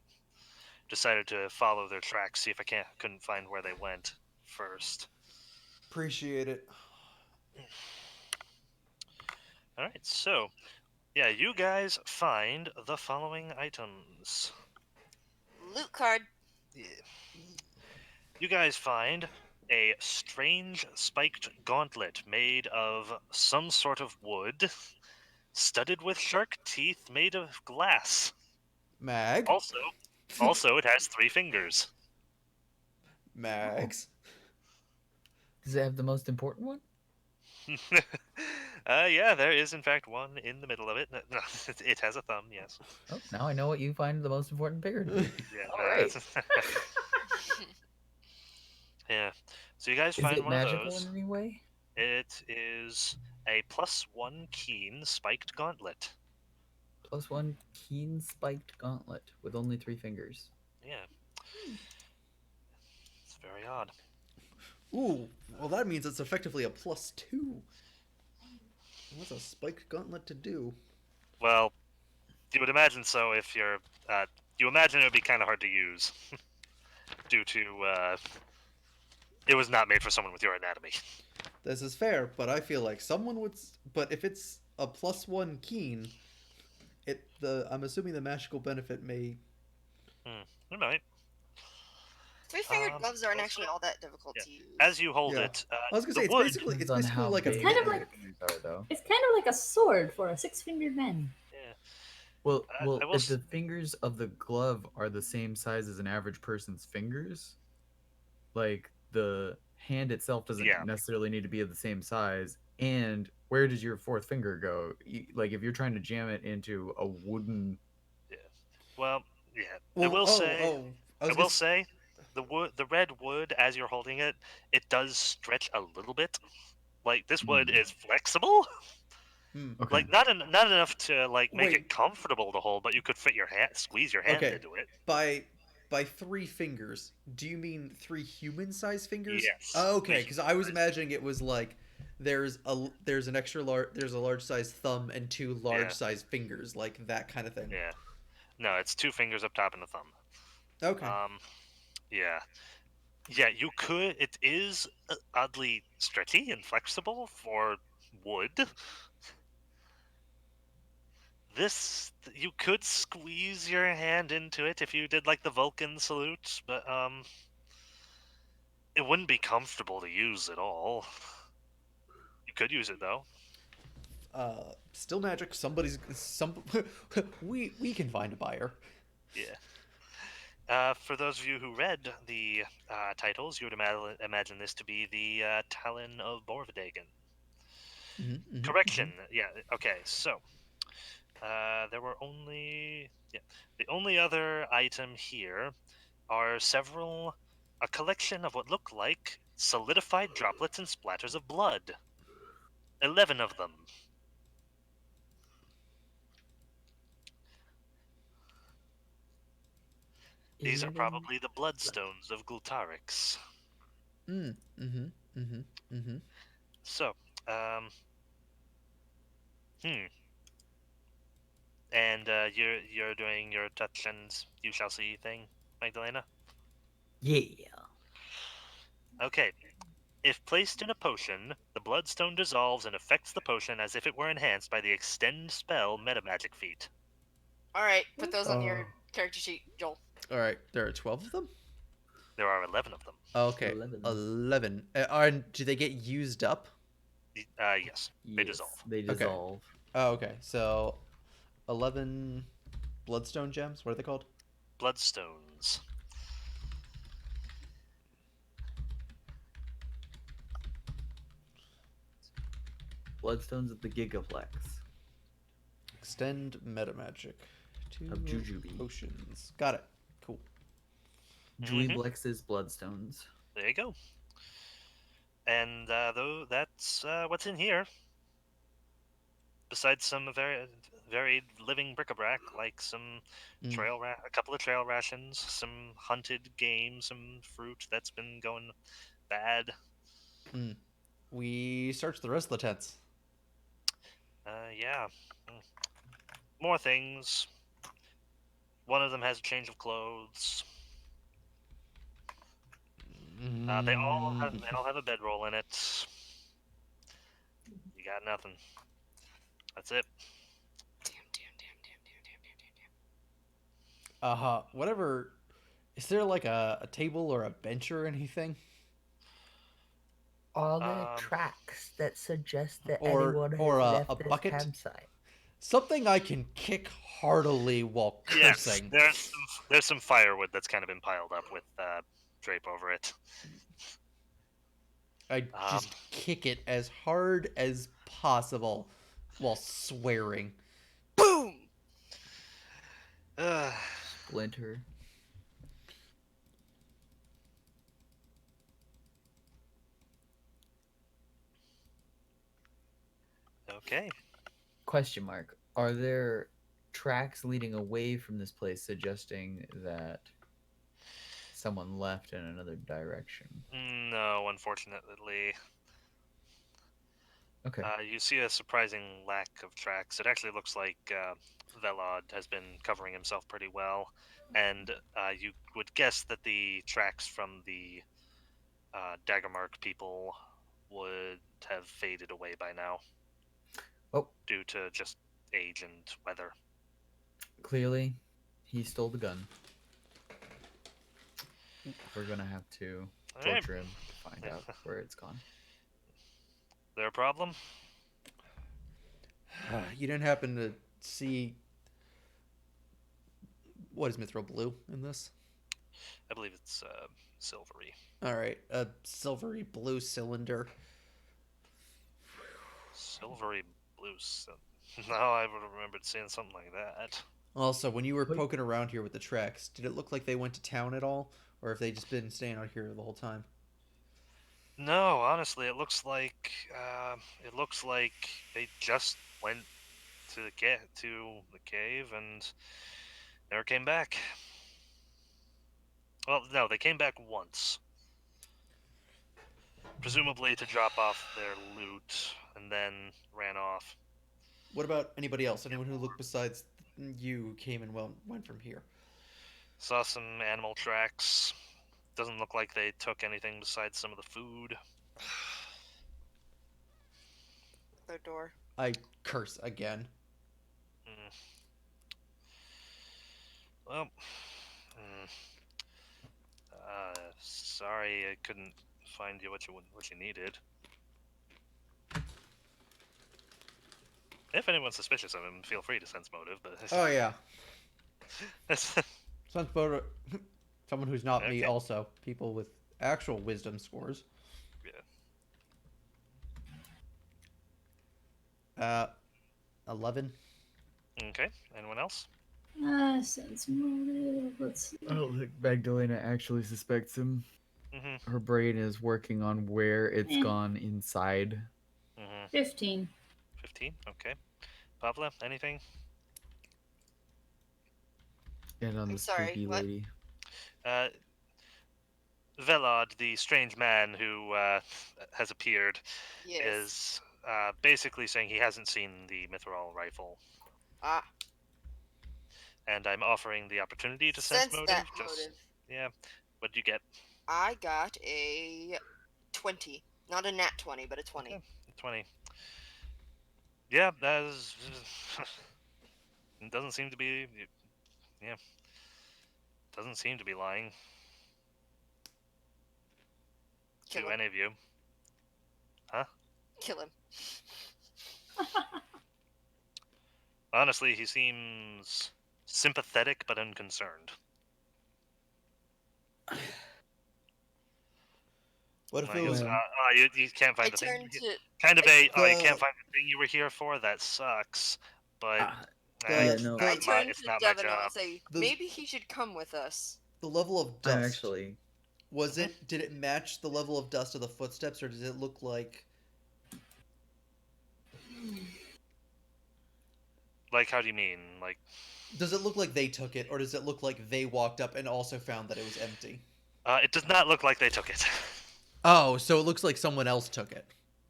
decided to follow their tracks, see if couldn't find where they went first. Appreciate it. All right, so yeah, you guys find the following items. Loot card. Yeah. You guys find a strange spiked gauntlet made of some sort of wood, studded with shark teeth made of glass. Mag. Also, also it has 3 fingers. Mags. Does it have the most important one? Yeah, there is in fact one in the middle of it. No, it has a thumb. Yes. Oh, now I know what you find the most important figure to be. Yeah. All No, right. yeah. So you guys Is find it one of magical those. in any way? It is a +1 keen spiked gauntlet. +1 keen spiked gauntlet with only 3 fingers. Yeah. It's very odd. Ooh, well that means it's effectively a +2. What's a spiked gauntlet to do? Well, you would imagine so if you're. You imagine it would be kind of hard to use due to it was not made for someone with your anatomy. This is fair, but I feel like someone would. But if it's a +1 keen, I'm assuming the magical benefit may. It might. Three-fingered gloves aren't Also, actually all that difficult yeah, to use. as you hold Yeah. it, I was gonna the say wood. Depends it's on basically how like a. big kind of the like- fingers are, though. It's kind of like a sword for a six-fingered man. Yeah. Well, I well, will if the fingers of the glove are the same size as an average person's fingers, like the hand itself doesn't Yeah. necessarily need to be of the same size. And where does your fourth finger go? Like if you're trying to jam it into a wooden, Well, yeah. Well, I will say. I I was will gonna. say, the red wood as you're holding it, it does stretch a little bit. Like this wood Hmm. is flexible, Okay. like not enough to like make Wait. it comfortable to hold, but you could fit your hand, squeeze your hand Okay. into it. By 3 fingers, do you mean 3 human-sized fingers? Yes. Oh, Three okay, because I was human-sized. imagining it was like there's an extra large there's a large size thumb and 2 large Yeah. size fingers, like that kind of thing. Yeah. No, it's 2 fingers up top and the thumb. Okay. Yeah. Yeah, you could. It is oddly stretchy and flexible for wood. This you could squeeze your hand into it if you did like the Vulcan salute, but it wouldn't be comfortable to use at all. You could use it though. Still magic. Some we can find a buyer. Yeah. For those of you who read the titles, you would imagine this to be the Talon of Borvedagen. Correction. Yeah. Okay. So there were only the only other item here are a collection of what look like solidified droplets and splatters of blood. 11 of them. These are 11. probably the bloodstones of Glutarics. Mm. Mm-hmm. Mm-hmm. Mm-hmm. So, um, hmm. And you're doing your touch and you shall see thing, Magdalena. Yeah. Okay. If placed in a potion, the bloodstone dissolves and affects the potion as if it were enhanced by the extend spell metamagic feat. All right, put those on Oh. your character sheet, Joel. All right. There are 12 of them. There are 11 of them. Okay. 11. 11. Do they get used up? Yes, they Yes, dissolve. they dissolve. Oh, okay. So 11 bloodstone gems. What are they called? Bloodstones. Bloodstones of the Gigaplex. Extend metamagic. Of 2 Jujubee. potions. Got it. Cool. Dweeblex's Bloodstones. There you go. And though that's what's in here. Besides some very varied living bric-a-brac, like some a couple of trail rations, some hunted game, some fruit that's been going bad. We searched the rest of the tents. Yeah. More things. One of them has a change of clothes. They all have a bedroll in it. You got nothing. That's it. Whatever. Is there like a table or a bench or anything? All the tracks that suggest that Or- anyone has or a left this bucket? campsite. Something I can kick heartily while Yes, cursing. there's some firewood that's kind of been piled up with drape over it. I just kick it as hard as possible while swearing. Boom! Splinter. Okay. Question mark. Are there tracks leading away from this place suggesting that someone left in another direction? No, unfortunately. Okay. You see a surprising lack of tracks. It actually looks like Velod has been covering himself pretty well, and you would guess that the tracks from the Daggermark people would have faded away by now. Oh. Due to just age and weather. Clearly, he stole the gun. We're gonna have to torture him to find out where it's gone. There a problem? You didn't happen to see what is Mithril blue in this? I believe it's silvery. All right, a silvery blue cylinder. Silvery blue. No, I would have remembered seeing something like that. Also, when you were poking around here with the tracks, did it look like they went to town at all, or if they just been staying out here the whole time. No, honestly, it looks like they just went to the cave and never came back. Well, no, they came back once, presumably to drop off their loot, and then ran off. What about anybody else? Anyone who looked besides you who came and went from here? Saw some animal tracks. Doesn't look like they took anything besides some of the food. Their door. I curse again. Mm. Well, mm, sorry I couldn't find you what you needed. If anyone's suspicious of him, feel free to sense motive. But Oh yeah, that's sounds about someone who's not me. okay. Also, people with actual wisdom scores. Yeah. 11. Okay. Anyone else? Sense motive. Let's see. I don't think Magdalena actually suspects him. Mm-hmm. Her brain is working on where it's Eh. gone inside. Mm-hmm. 15. 15. Okay. Pavla, anything? And on I'm the sorry, spooky what? lady. Uh, Velod, the strange man who has appeared, Yes. is basically saying he hasn't seen the Mithril rifle, Ah, and I'm offering the opportunity to sense sense motive. that Just motive. yeah. What'd you get? I got a 20. Not a nat 20, but a 20. Okay, 20. Yeah, that is. It doesn't seem to be. Yeah, doesn't seem to be lying Kill to him. any of you. Huh? Kill him. Honestly, he seems sympathetic but unconcerned. What if Like, it was you can't I find the thing. turned to Kind of a, oh, you can't the find the thing you were here for? That sucks. But the Yeah, no. I not my, turned it's to not my Devino job. and say, the maybe he should come with us. the level of I'm dust? actually. Was it? Did it match the level of dust of the footsteps, or does it look like? Like, how do you mean? Like, Does it look like they took it, or does it look like they walked up and also found that it was empty? it does not look like they took it. Oh, so it looks like someone else took it.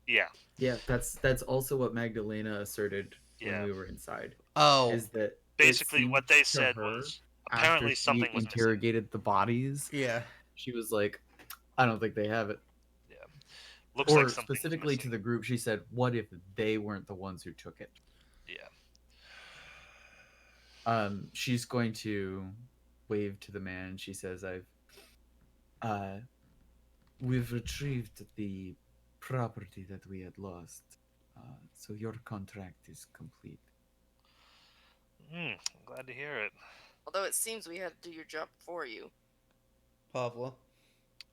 Yeah, Yeah, that's also what Magdalena asserted when yeah. we were inside. Oh, Is that it Basically, seemed what they to said her was after apparently she something was missing. interrogated the bodies, yeah. she was like, "I don't think they have it." Yeah, looks like Or something was specifically to missing. the group, she said, "What if they weren't the ones who took it?" Yeah. She's going to wave to the man. She says, uh, we've retrieved the property that we had lost. So your contract is complete." I'm glad to hear it. Although it seems we had to do your job for you. Pavla.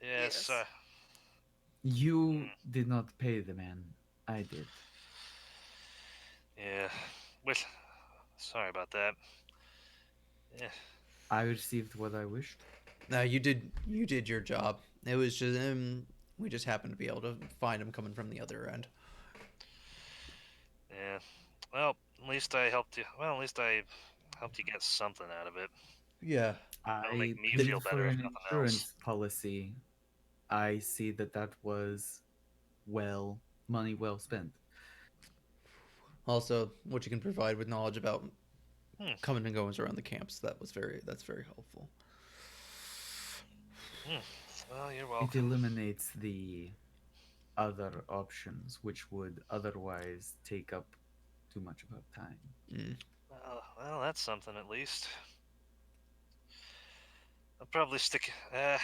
Yes. Yes. You did not pay the man. I did. Yeah. Wish. Sorry about that. Yeah. I received what I wished. No, you did. You did your job. It was just we just happened to be able to find him coming from the other end. Yeah. Well, at least I helped you. Well, at least I helped you get something out of it. Yeah. That'll I make me paid feel for better if an nothing insurance else. policy. I see that was money well spent. Also, what you can provide with knowledge about Hmm. coming and goings around the camps. That's very helpful. Well, you're It welcome. eliminates the other options, which would otherwise take up too much of our time. Mm. Well, that's something at least. I'll probably stick. I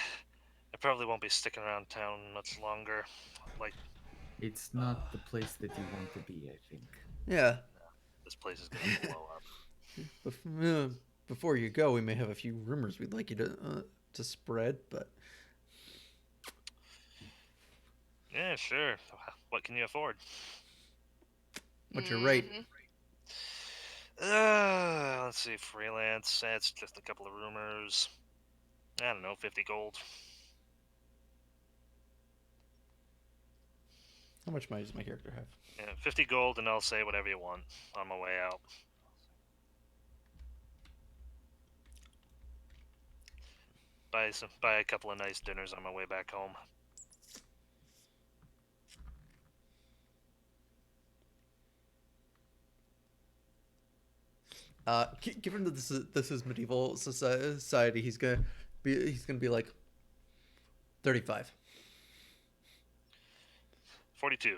probably won't be sticking around town much longer. Like, It's not the place that you want to be, I think. Yeah. this place is gonna blow up. Before you go, we may have a few rumors we'd like you to spread, but Yeah, sure. What can you afford? what's your rate? Mhm. Let's see. Freelance. It's just a couple of rumors. I don't know, 50 gold. How much money does my character have? Yeah, 50 gold, and I'll say whatever you want on my way out. Buy a couple of nice dinners on my way back home. Given that this is medieval society, he's gonna be like 35. 42.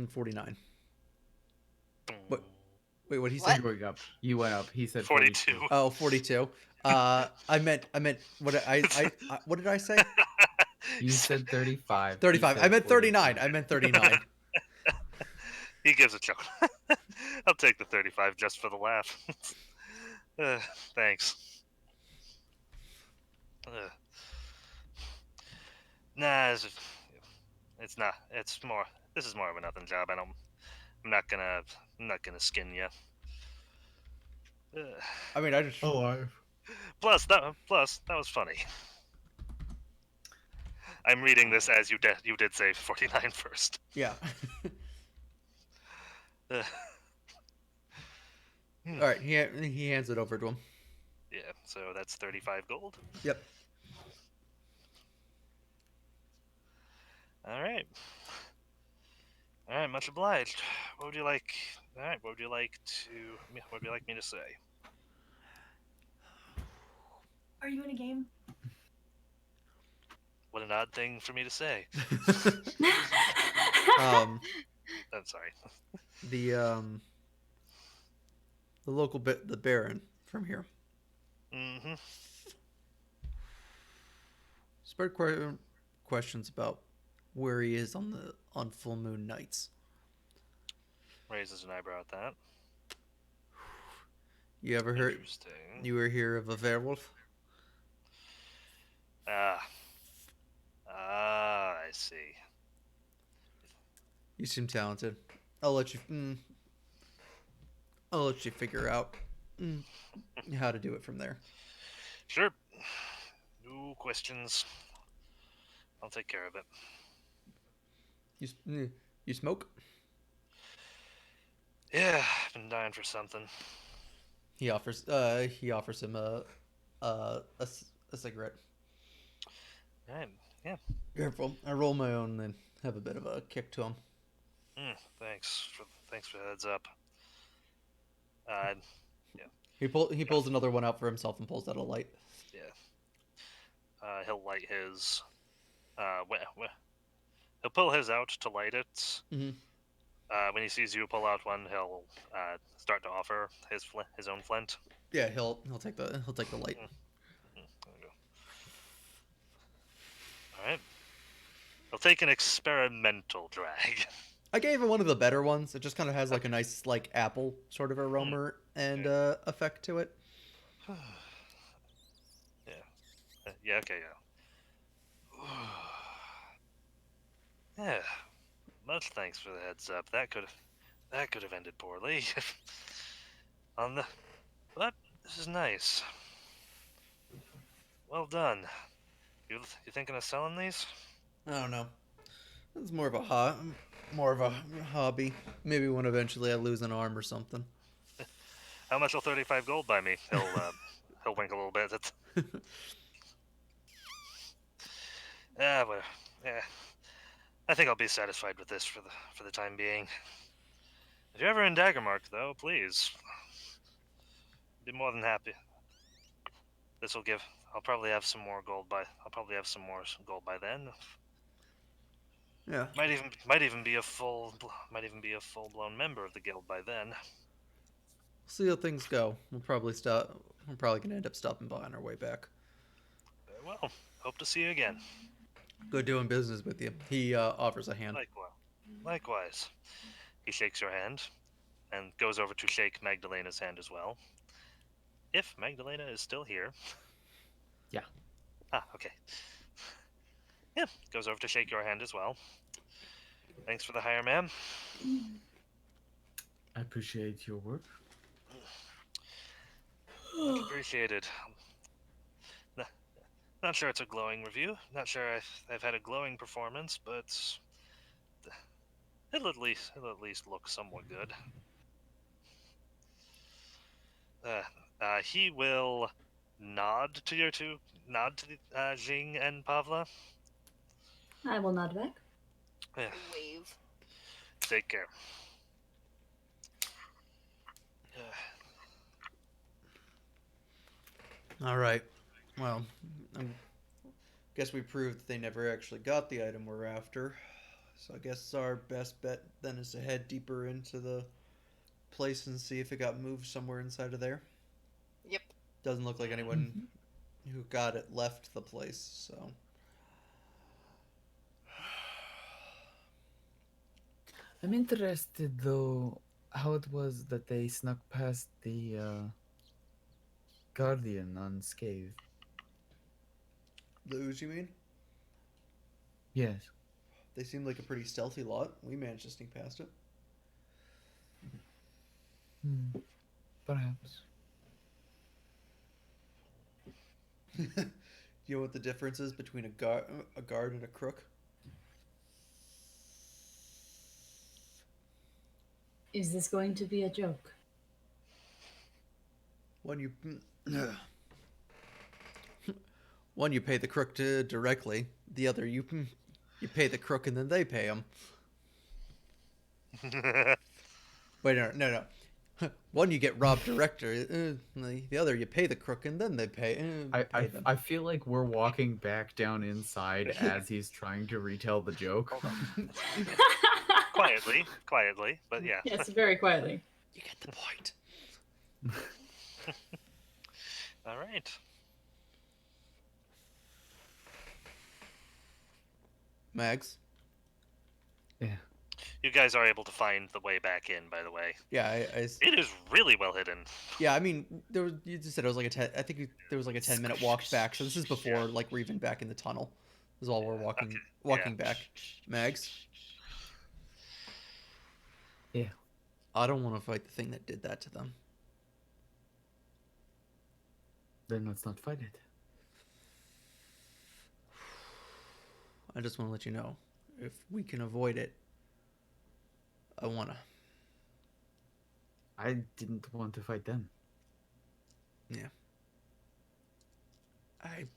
49. What? Wait, what did he What? say? Going up. You went up. He said 42. 42. Oh, 42. I meant what did I say? You said 35. 35. I meant 39. I meant 39. He gives a chuckle. I'll take the 35 just for the laugh. Thanks. Nah, it's not. It's more. This is more of a nothing job. I'm not gonna skin you. I mean, I just. Alive. Plus that was funny. I'm reading this as you did say 49 first. Yeah. Uh, All right. He hands it over to him. yeah, so that's 35 gold. Yep. All right. All right, much obliged. What would you like? All right, what would you like me to say? Are you in a game? What an odd thing for me to say. um, I'm sorry. The local the Baron from here. Mm-hmm. Spread questions about where he is on full moon nights. Raises an eyebrow at that. You ever heard? Interesting. You ever hear of a werewolf? I see. You seem talented. I'll let you. I'll let you figure out how to do it from there. Sure. No questions. I'll take care of it. You smoke? Yeah, I've been dying for something. He offers him a cigarette. Right. Yeah. Careful. I roll my own and have a bit of a kick to him. Thanks for the heads up. Yeah. He pulls another one out for himself and pulls out a light. Yeah. He'll light his. He'll pull his out to light it. Mm-hmm. When he sees you pull out one, he'll start to offer his own flint. Yeah, he'll take the light. There we go. All right. He'll take an experimental drag. I gave him one of the better ones. It just kind of has like a nice like apple sort of aroma and effect to it. Yeah. Yeah. Okay. Yeah. Yeah. Much thanks for the heads up. That could have ended poorly. But this is nice. Well done. You thinking of selling these? I don't know. It's more of a hobby. Maybe when eventually I lose an arm or something. How much will 35 gold buy me? He'll wink a little bit. Well, yeah. I think I'll be satisfied with this for the time being. If you're ever in Daggermark, though, please. Be more than happy. This will give. I'll probably have some more gold by. I'll probably have some more gold by then. Yeah. Might even be a full blown member of the guild by then. We'll see how things go. We're probably gonna end up stopping by on our way back. Well, hope to see you again. Good doing business with you. He offers a hand. Likewise. He shakes your hand, and goes over to shake Magdalena's hand as well. If Magdalena is still here. Yeah. Okay. Yeah, goes over to shake your hand as well. Thanks for the hire, ma'am. I appreciate your work. Much appreciated. N- Not sure it's a glowing review. Not sure I've had a glowing performance, but it'll at least look somewhat good. He will nod to your two, nod to Jing and Pavla. I will nod back. Yeah, Wave. take care. All right. Well, I guess we proved that they never actually got the item we're after. So I guess our best bet then is to head deeper into the place and see if it got moved somewhere inside of there. Yep. Doesn't look like anyone who got it left the place, so. I'm interested though how it was that they snuck past the guardian unscathed. The ooze, you mean? Yes. They seemed like a pretty stealthy lot. We managed to sneak past it. Perhaps. You know what the difference is between a guard and a crook? Is this going to be a joke? One you one you pay the crook to directly. The other you pay the crook and then they pay him. Wait, no. One you get robbed directly. The other you pay the crook and then they pay them. I feel like we're walking back down inside as he's trying to retell the joke. Hold on. quietly, but yeah. Yes, very quietly. You get the point. All right. Mags. Yeah. You guys are able to find the way back in, by the way. Yeah, It is really well hidden. yeah. I mean, you just said it was like a 10. I think there was like a 10-minute walk back. So this is before like we're even back in the tunnel. This is all we're walking back. Mags. Yeah. I don't want to fight the thing that did that to them. Then let's not fight it. I just want to let you know, if we can avoid it, I wanna. I didn't want to fight them. Yeah. Okay.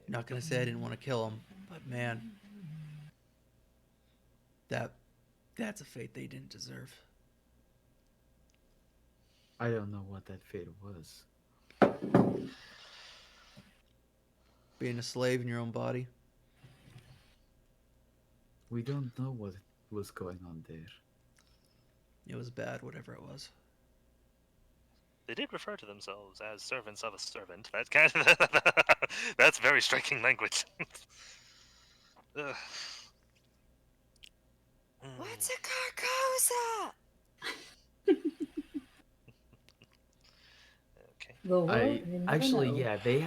Not gonna say I didn't want to kill him, but man, that's a fate they didn't deserve. I don't know what that fate was. Being a slave in your own body. We don't know what was going on there. It was bad, whatever it was. They did refer to themselves as servants of a servant. That kind of that's very striking language. Ugh. What's a Carcosa? Okay. The world, I you never actually, know. yeah, they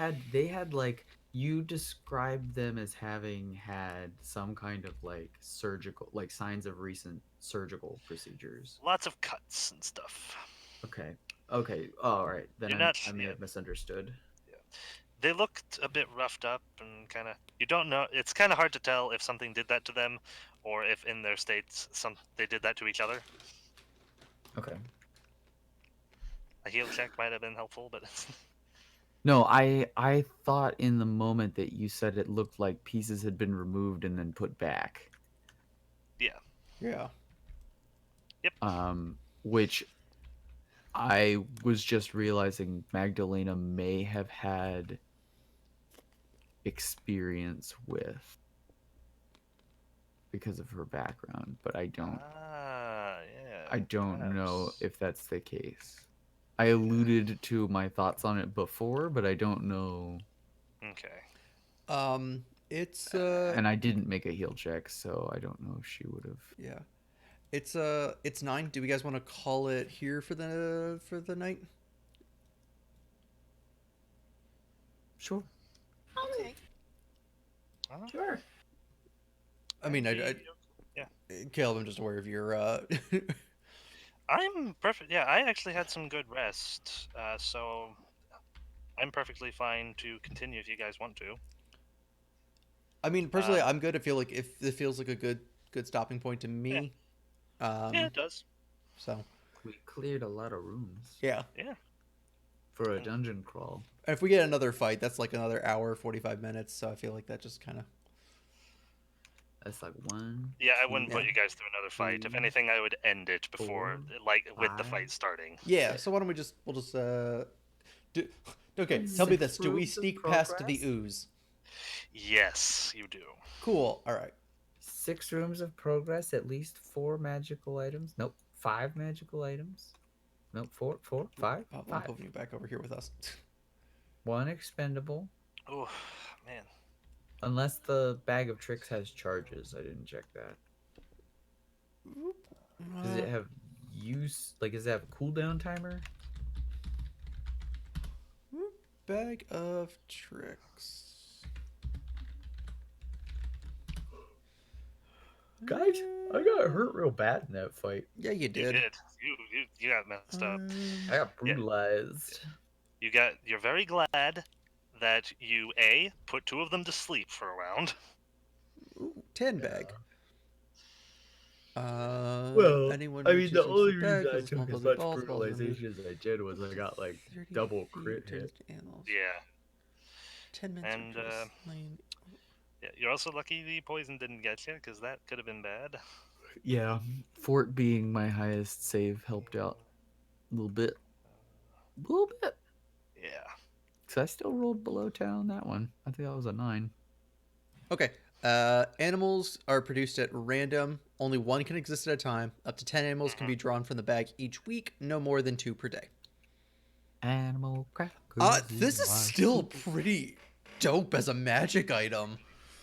had like, you described them as having had some kind of like surgical, like signs of recent surgical procedures. Lots of cuts and stuff. Okay. Okay. All right. Then You're not- I may yeah. have misunderstood. They looked a bit roughed up and kind of. You don't know. It's kind of hard to tell if something did that to them, or if in their states they did that to each other. Okay. A heal check might have been helpful, but No, I thought in the moment that you said it looked like pieces had been removed and then put back. yeah. Yeah. Which I was just realizing Magdalena may have had experience with because of her background, but I don't Yeah. I don't know perhaps. if that's the case. I alluded to my thoughts on it before, but I don't know. Okay. It's And I didn't make a heal check, so I don't know if she would have. yeah. It's 9. Do we guys want to call it here for the night? Sure. Okay. Sure. I mean, Yeah. Caleb, I'm just aware of your. I'm perfect. Yeah, I actually had some good rest, so I'm perfectly fine to continue if you guys want to. I mean, personally, Um, I'm good. I feel like if it feels like a good stopping point to Yeah. me. Yeah, it does. So We cleared a lot of rooms yeah, Yeah. for a And- dungeon crawl. if we get another fight, that's like another hour, 45 minutes. So I feel like that just kind of. That's like one. Yeah, I two, wouldn't put Yeah. you guys through another fight. If three, anything, I would end it before, 4, like, with the 5. fight starting. Yeah. Yeah. So why don't we'll just do. Okay, Mm. tell me 6 this: do we rooms of sneak past the progress? ooze? Yes, you do. Cool. All right. 6 rooms of progress, at least 4 magical items. Nope, 5 magical items. Nope, 4, 5, I'm 5. moving you back over here with us. 1 expendable. Oh, man. Unless the bag of tricks has charges. I didn't check that. Does it have use? Like, does it have a cooldown timer? Bag of tricks? Guys, I got hurt real bad in that fight. Yeah, you You did. did. You got messed up. I got Yeah. brutalized. You're very glad that you put 2 of them to sleep for a round. Ooh, 10 bag. Well, anyone I mean, the only bag reason I with a small took as fuzzy much balls removed. brutalization as I did was I got like 30 double feet crit hit. turned to animals. Yeah. 10 minutes And, after the slain. Yeah, you're also lucky the poison didn't get you, because that could have been bad. Yeah, Fort being my highest save helped out a little bit. A little bit. Yeah. Because I still rolled below 10 on that one. I think that was a 9. Okay. Animals are produced at random. Only one can exist at a time. Up to 10 animals can be drawn from the bag each week. No more than 2 per day. Animal crackers. This is still pretty dope as a magic item.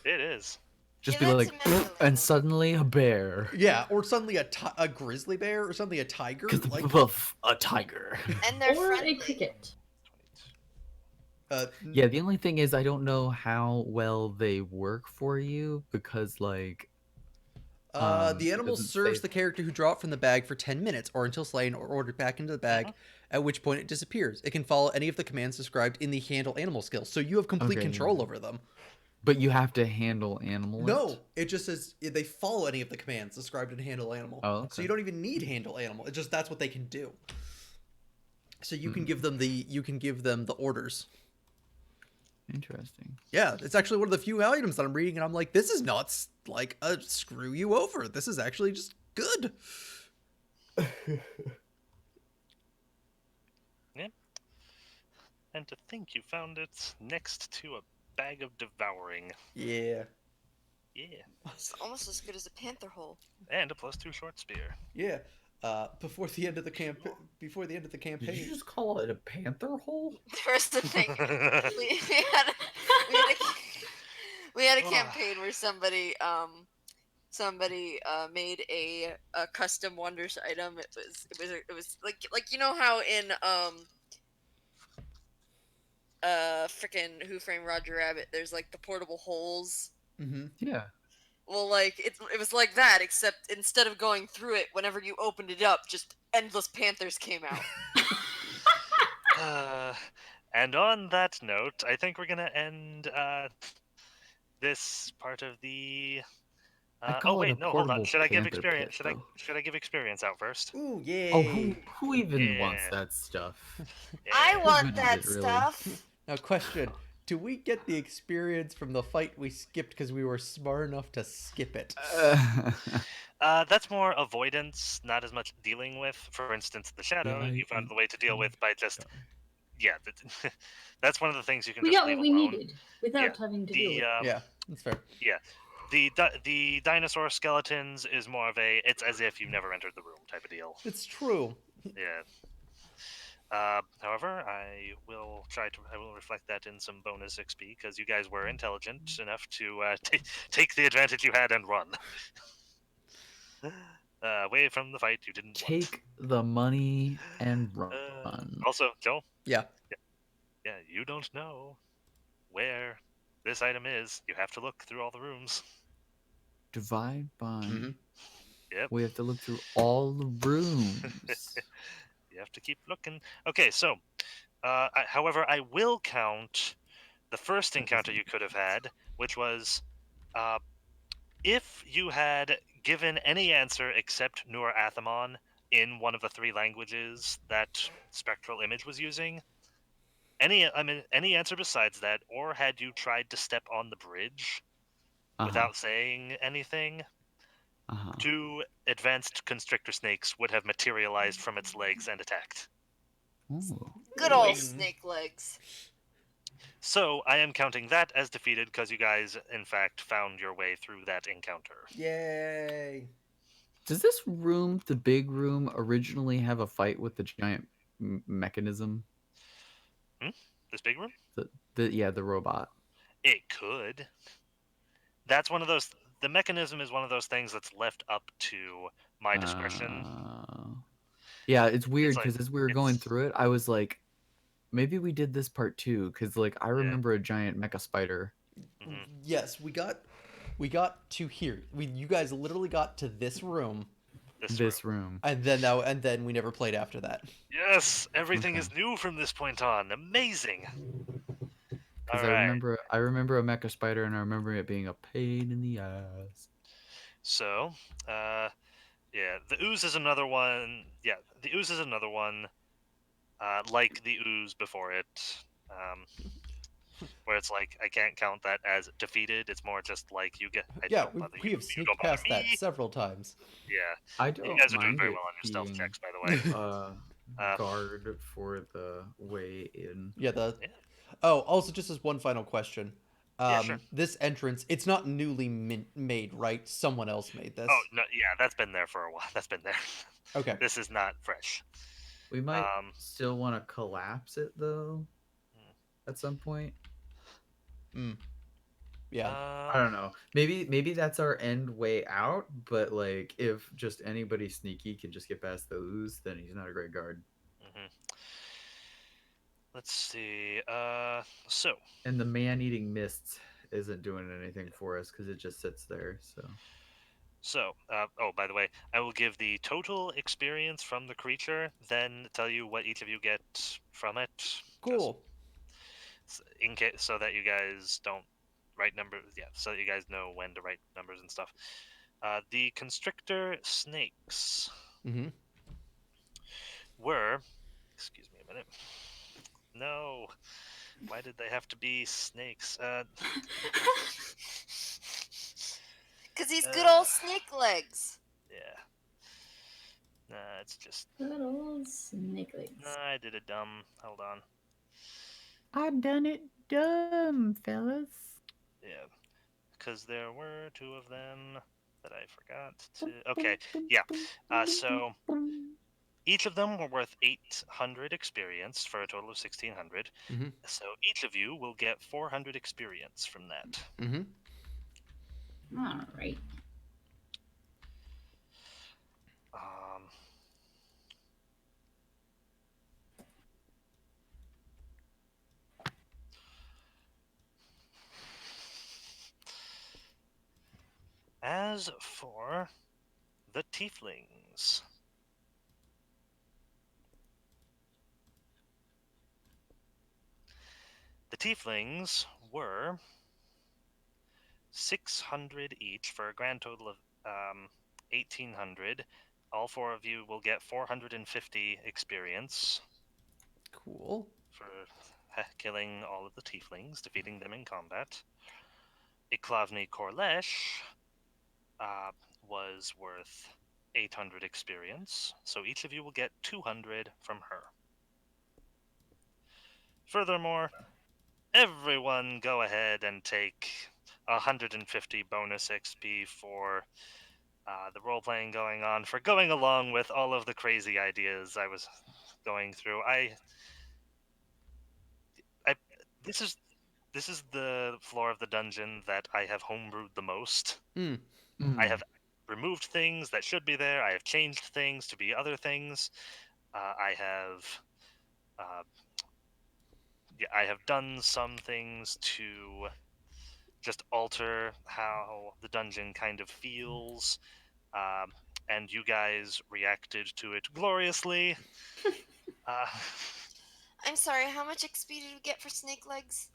It is. Just Give be it like, to Magdalena. and suddenly a bear. Yeah, or suddenly a grizzly bear or something, a tiger. Like, A tiger. And they're Or friendly. a cricket. Yeah, the only thing is I don't know how well they work for you because like the it animal doesn't serves say- the character who drew it from the bag for 10 minutes or until slain or ordered back into the bag, at which point it disappears. It can follow any of the commands described in the handle animal skill, so you have complete Okay, control yeah. over them. But you have to handle animal No, it? it just says they follow any of the commands described in handle animal. Oh, okay. So you don't even need handle animal. It's just that's what they can do. So you can give them the orders. Interesting. Yeah, it's actually one of the few items that I'm reading, and I'm like, this is not like a screw you over. This is actually just good. Yeah. And to think you found it next to a bag of devouring. Yeah. Yeah. It's almost as good as a panther hole. And a +2 short spear. Yeah. Before the end of the campaign. Did you just call it a panther hole? There's the thing. We had a campaign where somebody made a custom wonders item. It was like you know how in frickin' Who Framed Roger Rabbit there's like the portable holes. Mm-hmm. Yeah. Well, like it was like that, except instead of going through it, whenever you opened it up, just endless panthers came out. And on that note, I think we're gonna end this part of the. I'd Oh call it wait, a no, hold on. portable Should I give panther experience? pit, though. Should I give experience out first? Ooh, yay. Oh, who even wants Yeah. that stuff? I Yeah. want Who that did it, really? stuff. Now, question. Do we get the experience from the fight we skipped because we were smart enough to skip it? That's more avoidance, not as much dealing with. For instance, the shadow, you found the way to deal with by just that's one of the things you can We just got leave what we alone. needed without having to deal with it. Yeah, that's fair. Yeah, the dinosaur skeletons is more of a it's as if you never entered the room type of deal. It's true. Yeah. However, I will reflect that in some bonus XP because you guys were intelligent enough to take the advantage you had and run. Away from the fight you didn't Take the money and run. want. Also, Joe. Yeah. Yeah, you don't know. where this item is, you have to look through all the rooms. Divide by. Mhm. Yep. We have to look through all the rooms. You have to keep looking. Okay, so, however, I will count the first That encounter doesn't you make could have sense. had, which was uh, if you had given any answer except Nur Athamon in one of the three languages that Spectral Image was using, any answer besides that, or had you tried to step on the bridge Uh-huh. without saying anything, Uh-huh. two advanced constrictor snakes would have materialized from its legs and attacked. Ooh. Good old Wait. snake legs. So I am counting that as defeated because you guys, in fact, found your way through that encounter. Yay. Does this room, the big room, originally have a fight with the giant mechanism? This big room? The robot. It could. That's one of those. The mechanism is one of those things that's left up to my discretion. Yeah, it's weird It's like because as we were going it's through it, I was like, maybe we did this part too, because like I remember a giant mecha spider. mhm, Yes, we got to here. You guys literally got to this room, this room. Room. and then we never played after that. Yes, everything Okay. is new from this point on. Amazing. Because All right. I remember a mecha spider, and I remember it being a pain in the ass. So, yeah, the ooze is another one. Yeah, the ooze is another one. Like the ooze before it, um, where it's like I can't count that as defeated. It's more just like you get. I Yeah, don't we bother you. we have You don't sneaked bother past that me. several times. Yeah, I you don't guys are doing mind very it well on your stealth being checks, by the way. Uh, guard for the way in. Yeah, the yeah, Oh, also just as one final question. yeah, sure. This entrance, it's not newly made, right? Someone else made Oh this. no, yeah, that's been there for a while. That's been there. Okay. This is not fresh. We might Um, still want to collapse it though hmm, at some point. Mm, yeah. I um, don't know. Maybe that's our end way out, but like if just anybody sneaky can just get past the ooze, then he's not a great guard. mhm. Let's see. So And the man-eating mists isn't doing anything for us because it just sits there. oh, by the way, I will give the total experience from the creature, then tell you what each of you get from it, just Cool. in case, so that you guys don't write numbers. Yeah, so that you guys know when to write numbers and stuff. The constrictor snakes Mm-hmm. were. Excuse me a minute. No, why did they have to be snakes? Cause he's good old Uh, snake legs. yeah. Nah, it's just. Good old snake legs. Nah, I did a dumb. Hold on. I done it dumb, fellas. Yeah, because there were two of them that I forgot to. Okay, yeah. So each of them were worth 800 experience for a total of 1600. Mm-hmm. So each of you will get 400 experience from that. Mm-hmm. All right. Um, as for the tieflings, the tieflings were 600 each for a grand total of 1800. All four of you will get 450 experience Cool. for killing all of the tieflings, defeating them in combat. Iklavni Korlesh uh, was worth 800 experience, so each of you will get 200 from her. Furthermore, everyone go ahead and take 150 bonus XP for the role playing going on, for going along with all of the crazy ideas I was going through. I this is the floor of the dungeon that I have homebrewed the most. Mm. I have removed things that should be there. I have changed things to be other things. I have uh, yeah, I have done some things to just alter how the dungeon kind of feels, um, and you guys reacted to it gloriously. Uh, I'm sorry, how much XP did we get for snake legs?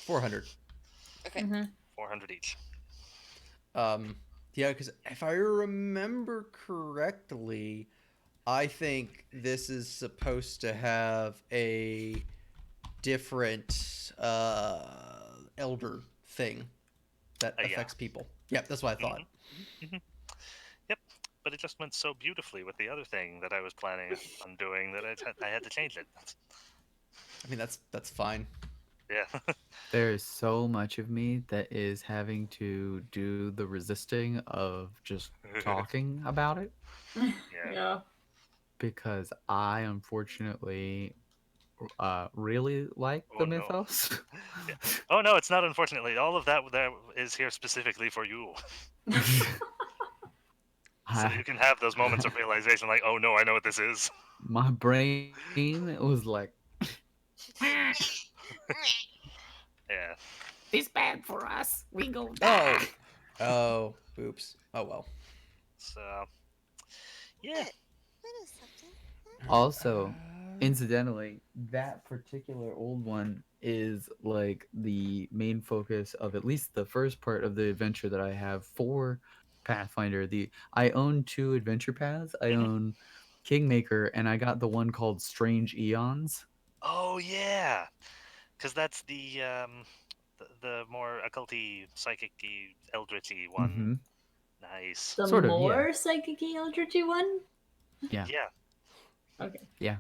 400. Okay. Mm-hmm. 400 each. Yeah, because if I remember correctly, I think this is supposed to have a different elder thing that Yeah. affects people. Yeah, that's what I thought. Hmm. Yep. But it just went so beautifully with the other thing that I was planning on doing that I had to change it. I mean, that's fine. Yeah. There is so much of me that is having to do the resisting of just talking about it Yeah. Yeah. because I unfortunately really like Oh the no. mythos. Yeah. Oh no, it's not. Unfortunately, all of that is here specifically for you, so I, you can have those moments of realization, like, oh no, I know what this is. my brain was like, Yeah. "This bad for us. We go Oh, die." oh, oops. Oh well. So yeah. What is something? All right. Also, incidentally, that particular old one is like the main focus of at least the first part of the adventure that I have for Pathfinder. The I own two adventure paths. I Mhm. own Kingmaker, and I got the one called Strange Eons. Oh yeah, because that's the more occulty, psychic-y, eldritchy one. Mm-hmm. Nice. The Sort of, yeah, more psychic eldritchy one? yeah, Yeah. Okay. yeah,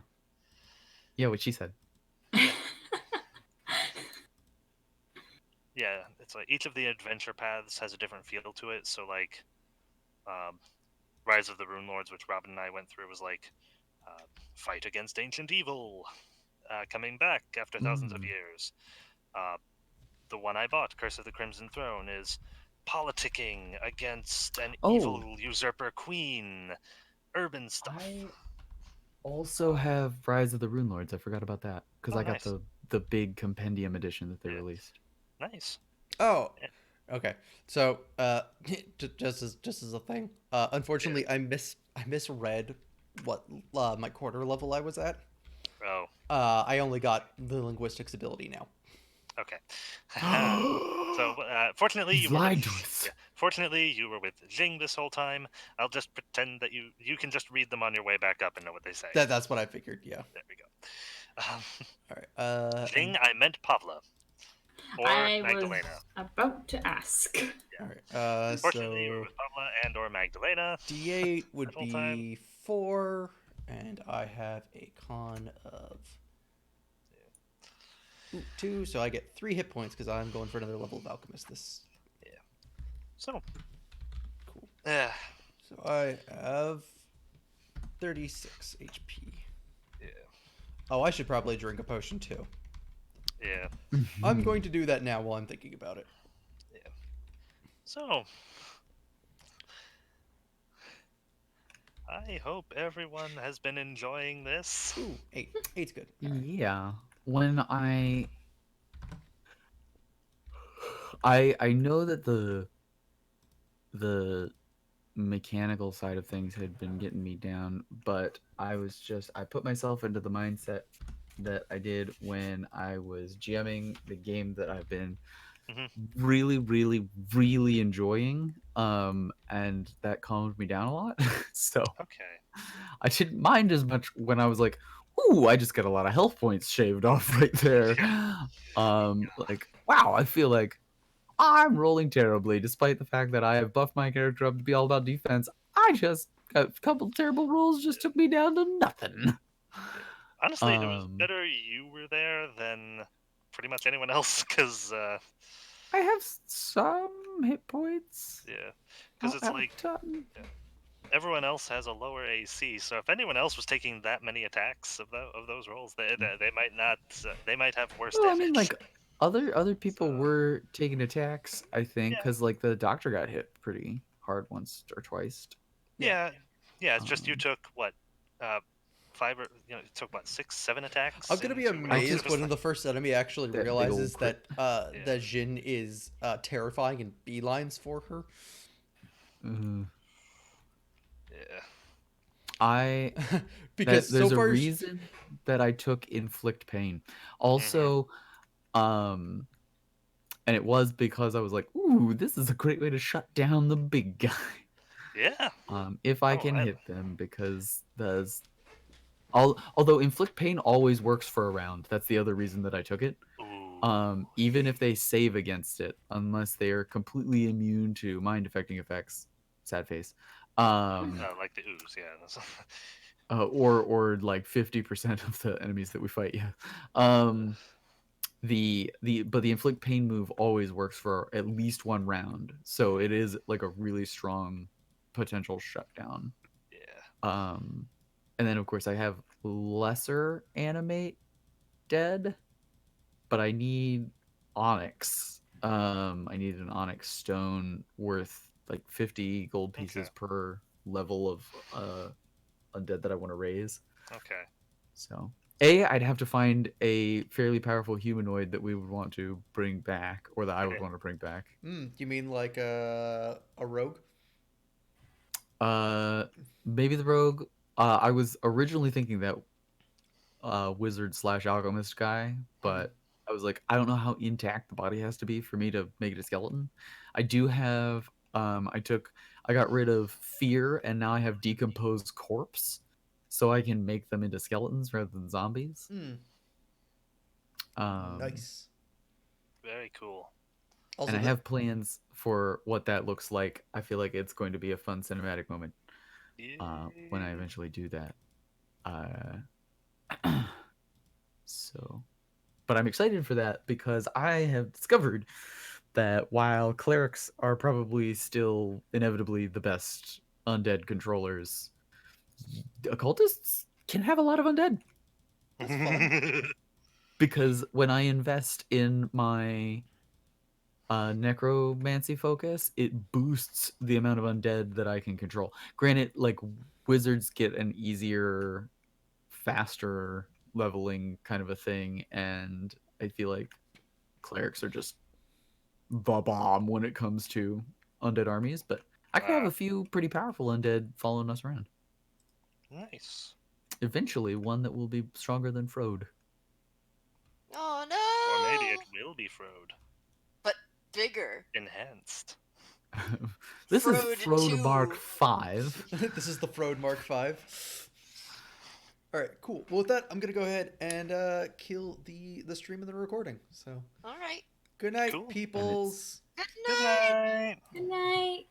yeah. What she said. Yeah. Yeah. It's like each of the adventure paths has a different feel to it. So like, um, Rise of the Rune Lords, which Robin and I went through, was like fight against ancient evil, coming back after thousands of Mm. years. Uh, the one I bought, Curse of the Crimson Throne, is politicking against an Oh, evil usurper queen, urban stuff. I also have Rise of the Rune Lords. I forgot about that because Oh, I got nice. the big compendium edition that they Yeah, released. nice. Oh, Yeah, okay. So, just as a thing, yeah. unfortunately, I misread what my quarter level I was at. Oh, I only got the linguistics ability now. okay. So, fortunately, He's you were with. lied to Yeah, us. fortunately, you were with Jing this whole time. I'll just pretend that you can just read them on your way back up and know what they say. That's what I figured. Yeah. There we go. All right. Jing, I meant Pavla or I was Magdalena. about to ask. All Yeah. right. Fortunately, you were So with Pavla and or Magdalena D8 that would whole time. be 4, and I have a con of 2, so I get 3 hit points because I'm going for another level of alchemist. This Yeah. So, cool. yeah. So I have 36 HP. Yeah. Oh, I should probably drink a potion too. Yeah. I'm going to do that now while I'm thinking about it. Yeah. So, I hope everyone has been enjoying this. Ooh, 8. 8's good. All right. Yeah. When I know that the mechanical side of things had been getting me down, but I put myself into the mindset that I did when I was GMing the game that I've been Hmm. really, really, really enjoying. And that calmed me down a lot. So Okay. I didn't mind as much when I was like, ooh, I just got a lot of health points shaved off right there. Yeah. Like, wow, I feel like I'm rolling terribly, despite the fact that I have buffed my character up to be all about defense. I just got a couple terrible rolls, just took me down to nothing. Yeah. Honestly, it was Um, better you were there than pretty much anyone else, because I have some hit points. yeah, I because don't it's have a like ton. everyone else has a lower AC. So if anyone else was taking that many attacks of those rolls, they might not. They might have worse Well, I mean, damage. like other So people were taking attacks, I think, yeah, because like the doctor got hit pretty hard once or twice. Yeah. yeah, yeah. It's just you Um, took what, uh, 5 or it took what 6, 7 attacks. I'm gonna be into amazed just when like- the first enemy actually That big realizes old crit. that Jin is terrifying and beelines for her. Yeah. I Because so there's a far, reason that I took inflict pain. Also, and it was because I was like, "Ooh, this is a great way to shut down the big guy." Yeah. If I Oh, can I- hit them, because although inflict pain always works for a round. That's the other reason that I took it. Ooh. Even if they save against it, unless they are completely immune to mind affecting effects. Sad face. Like the ooze, yeah. Or like 50% of the enemies that we fight. Yeah. But the inflict pain move always works for at least one round, so it is like a really strong potential shutdown. Yeah. And then of course I have lesser animate dead, but I need onyx. I need an onyx stone worth like 50 gold pieces Okay. per level of undead that I want to raise. Okay. So I'd have to find a fairly powerful humanoid that we would want to bring back, or that I would want to bring back. you mean like a rogue? Maybe the rogue. I was originally thinking that wizard slash alchemist guy, but I was like, I don't know how intact the body has to be for me to make it a skeleton. I do have. I got rid of fear, and now I have decomposed corpse, so I can make them into skeletons rather than zombies. Nice. Very cool. Also, And I have plans for what that looks like. I feel like it's going to be a fun cinematic moment when I eventually do that. So, but I'm excited for that because I have discovered that while clerics are probably still inevitably the best undead controllers, occultists can have a lot of undead. That's fun. Because when I invest in my necromancy focus, it boosts the amount of undead that I can control. Granted, like wizards get an easier, faster leveling kind of a thing, and I feel like clerics are just the bomb when it comes to undead armies. But I could have a few pretty powerful undead following us around. Nice. Eventually, one that will be stronger than Frode. Oh Or maybe no! it will be Frode. But bigger. Enhanced. This is Frode Frode Mark 2. 5. This is the Frode Mark 5. All right, cool. Well, with that, I'm gonna go ahead and kill the stream and the recording. So, All right. good night, Cool. peoples. Good Good night. night. Good night.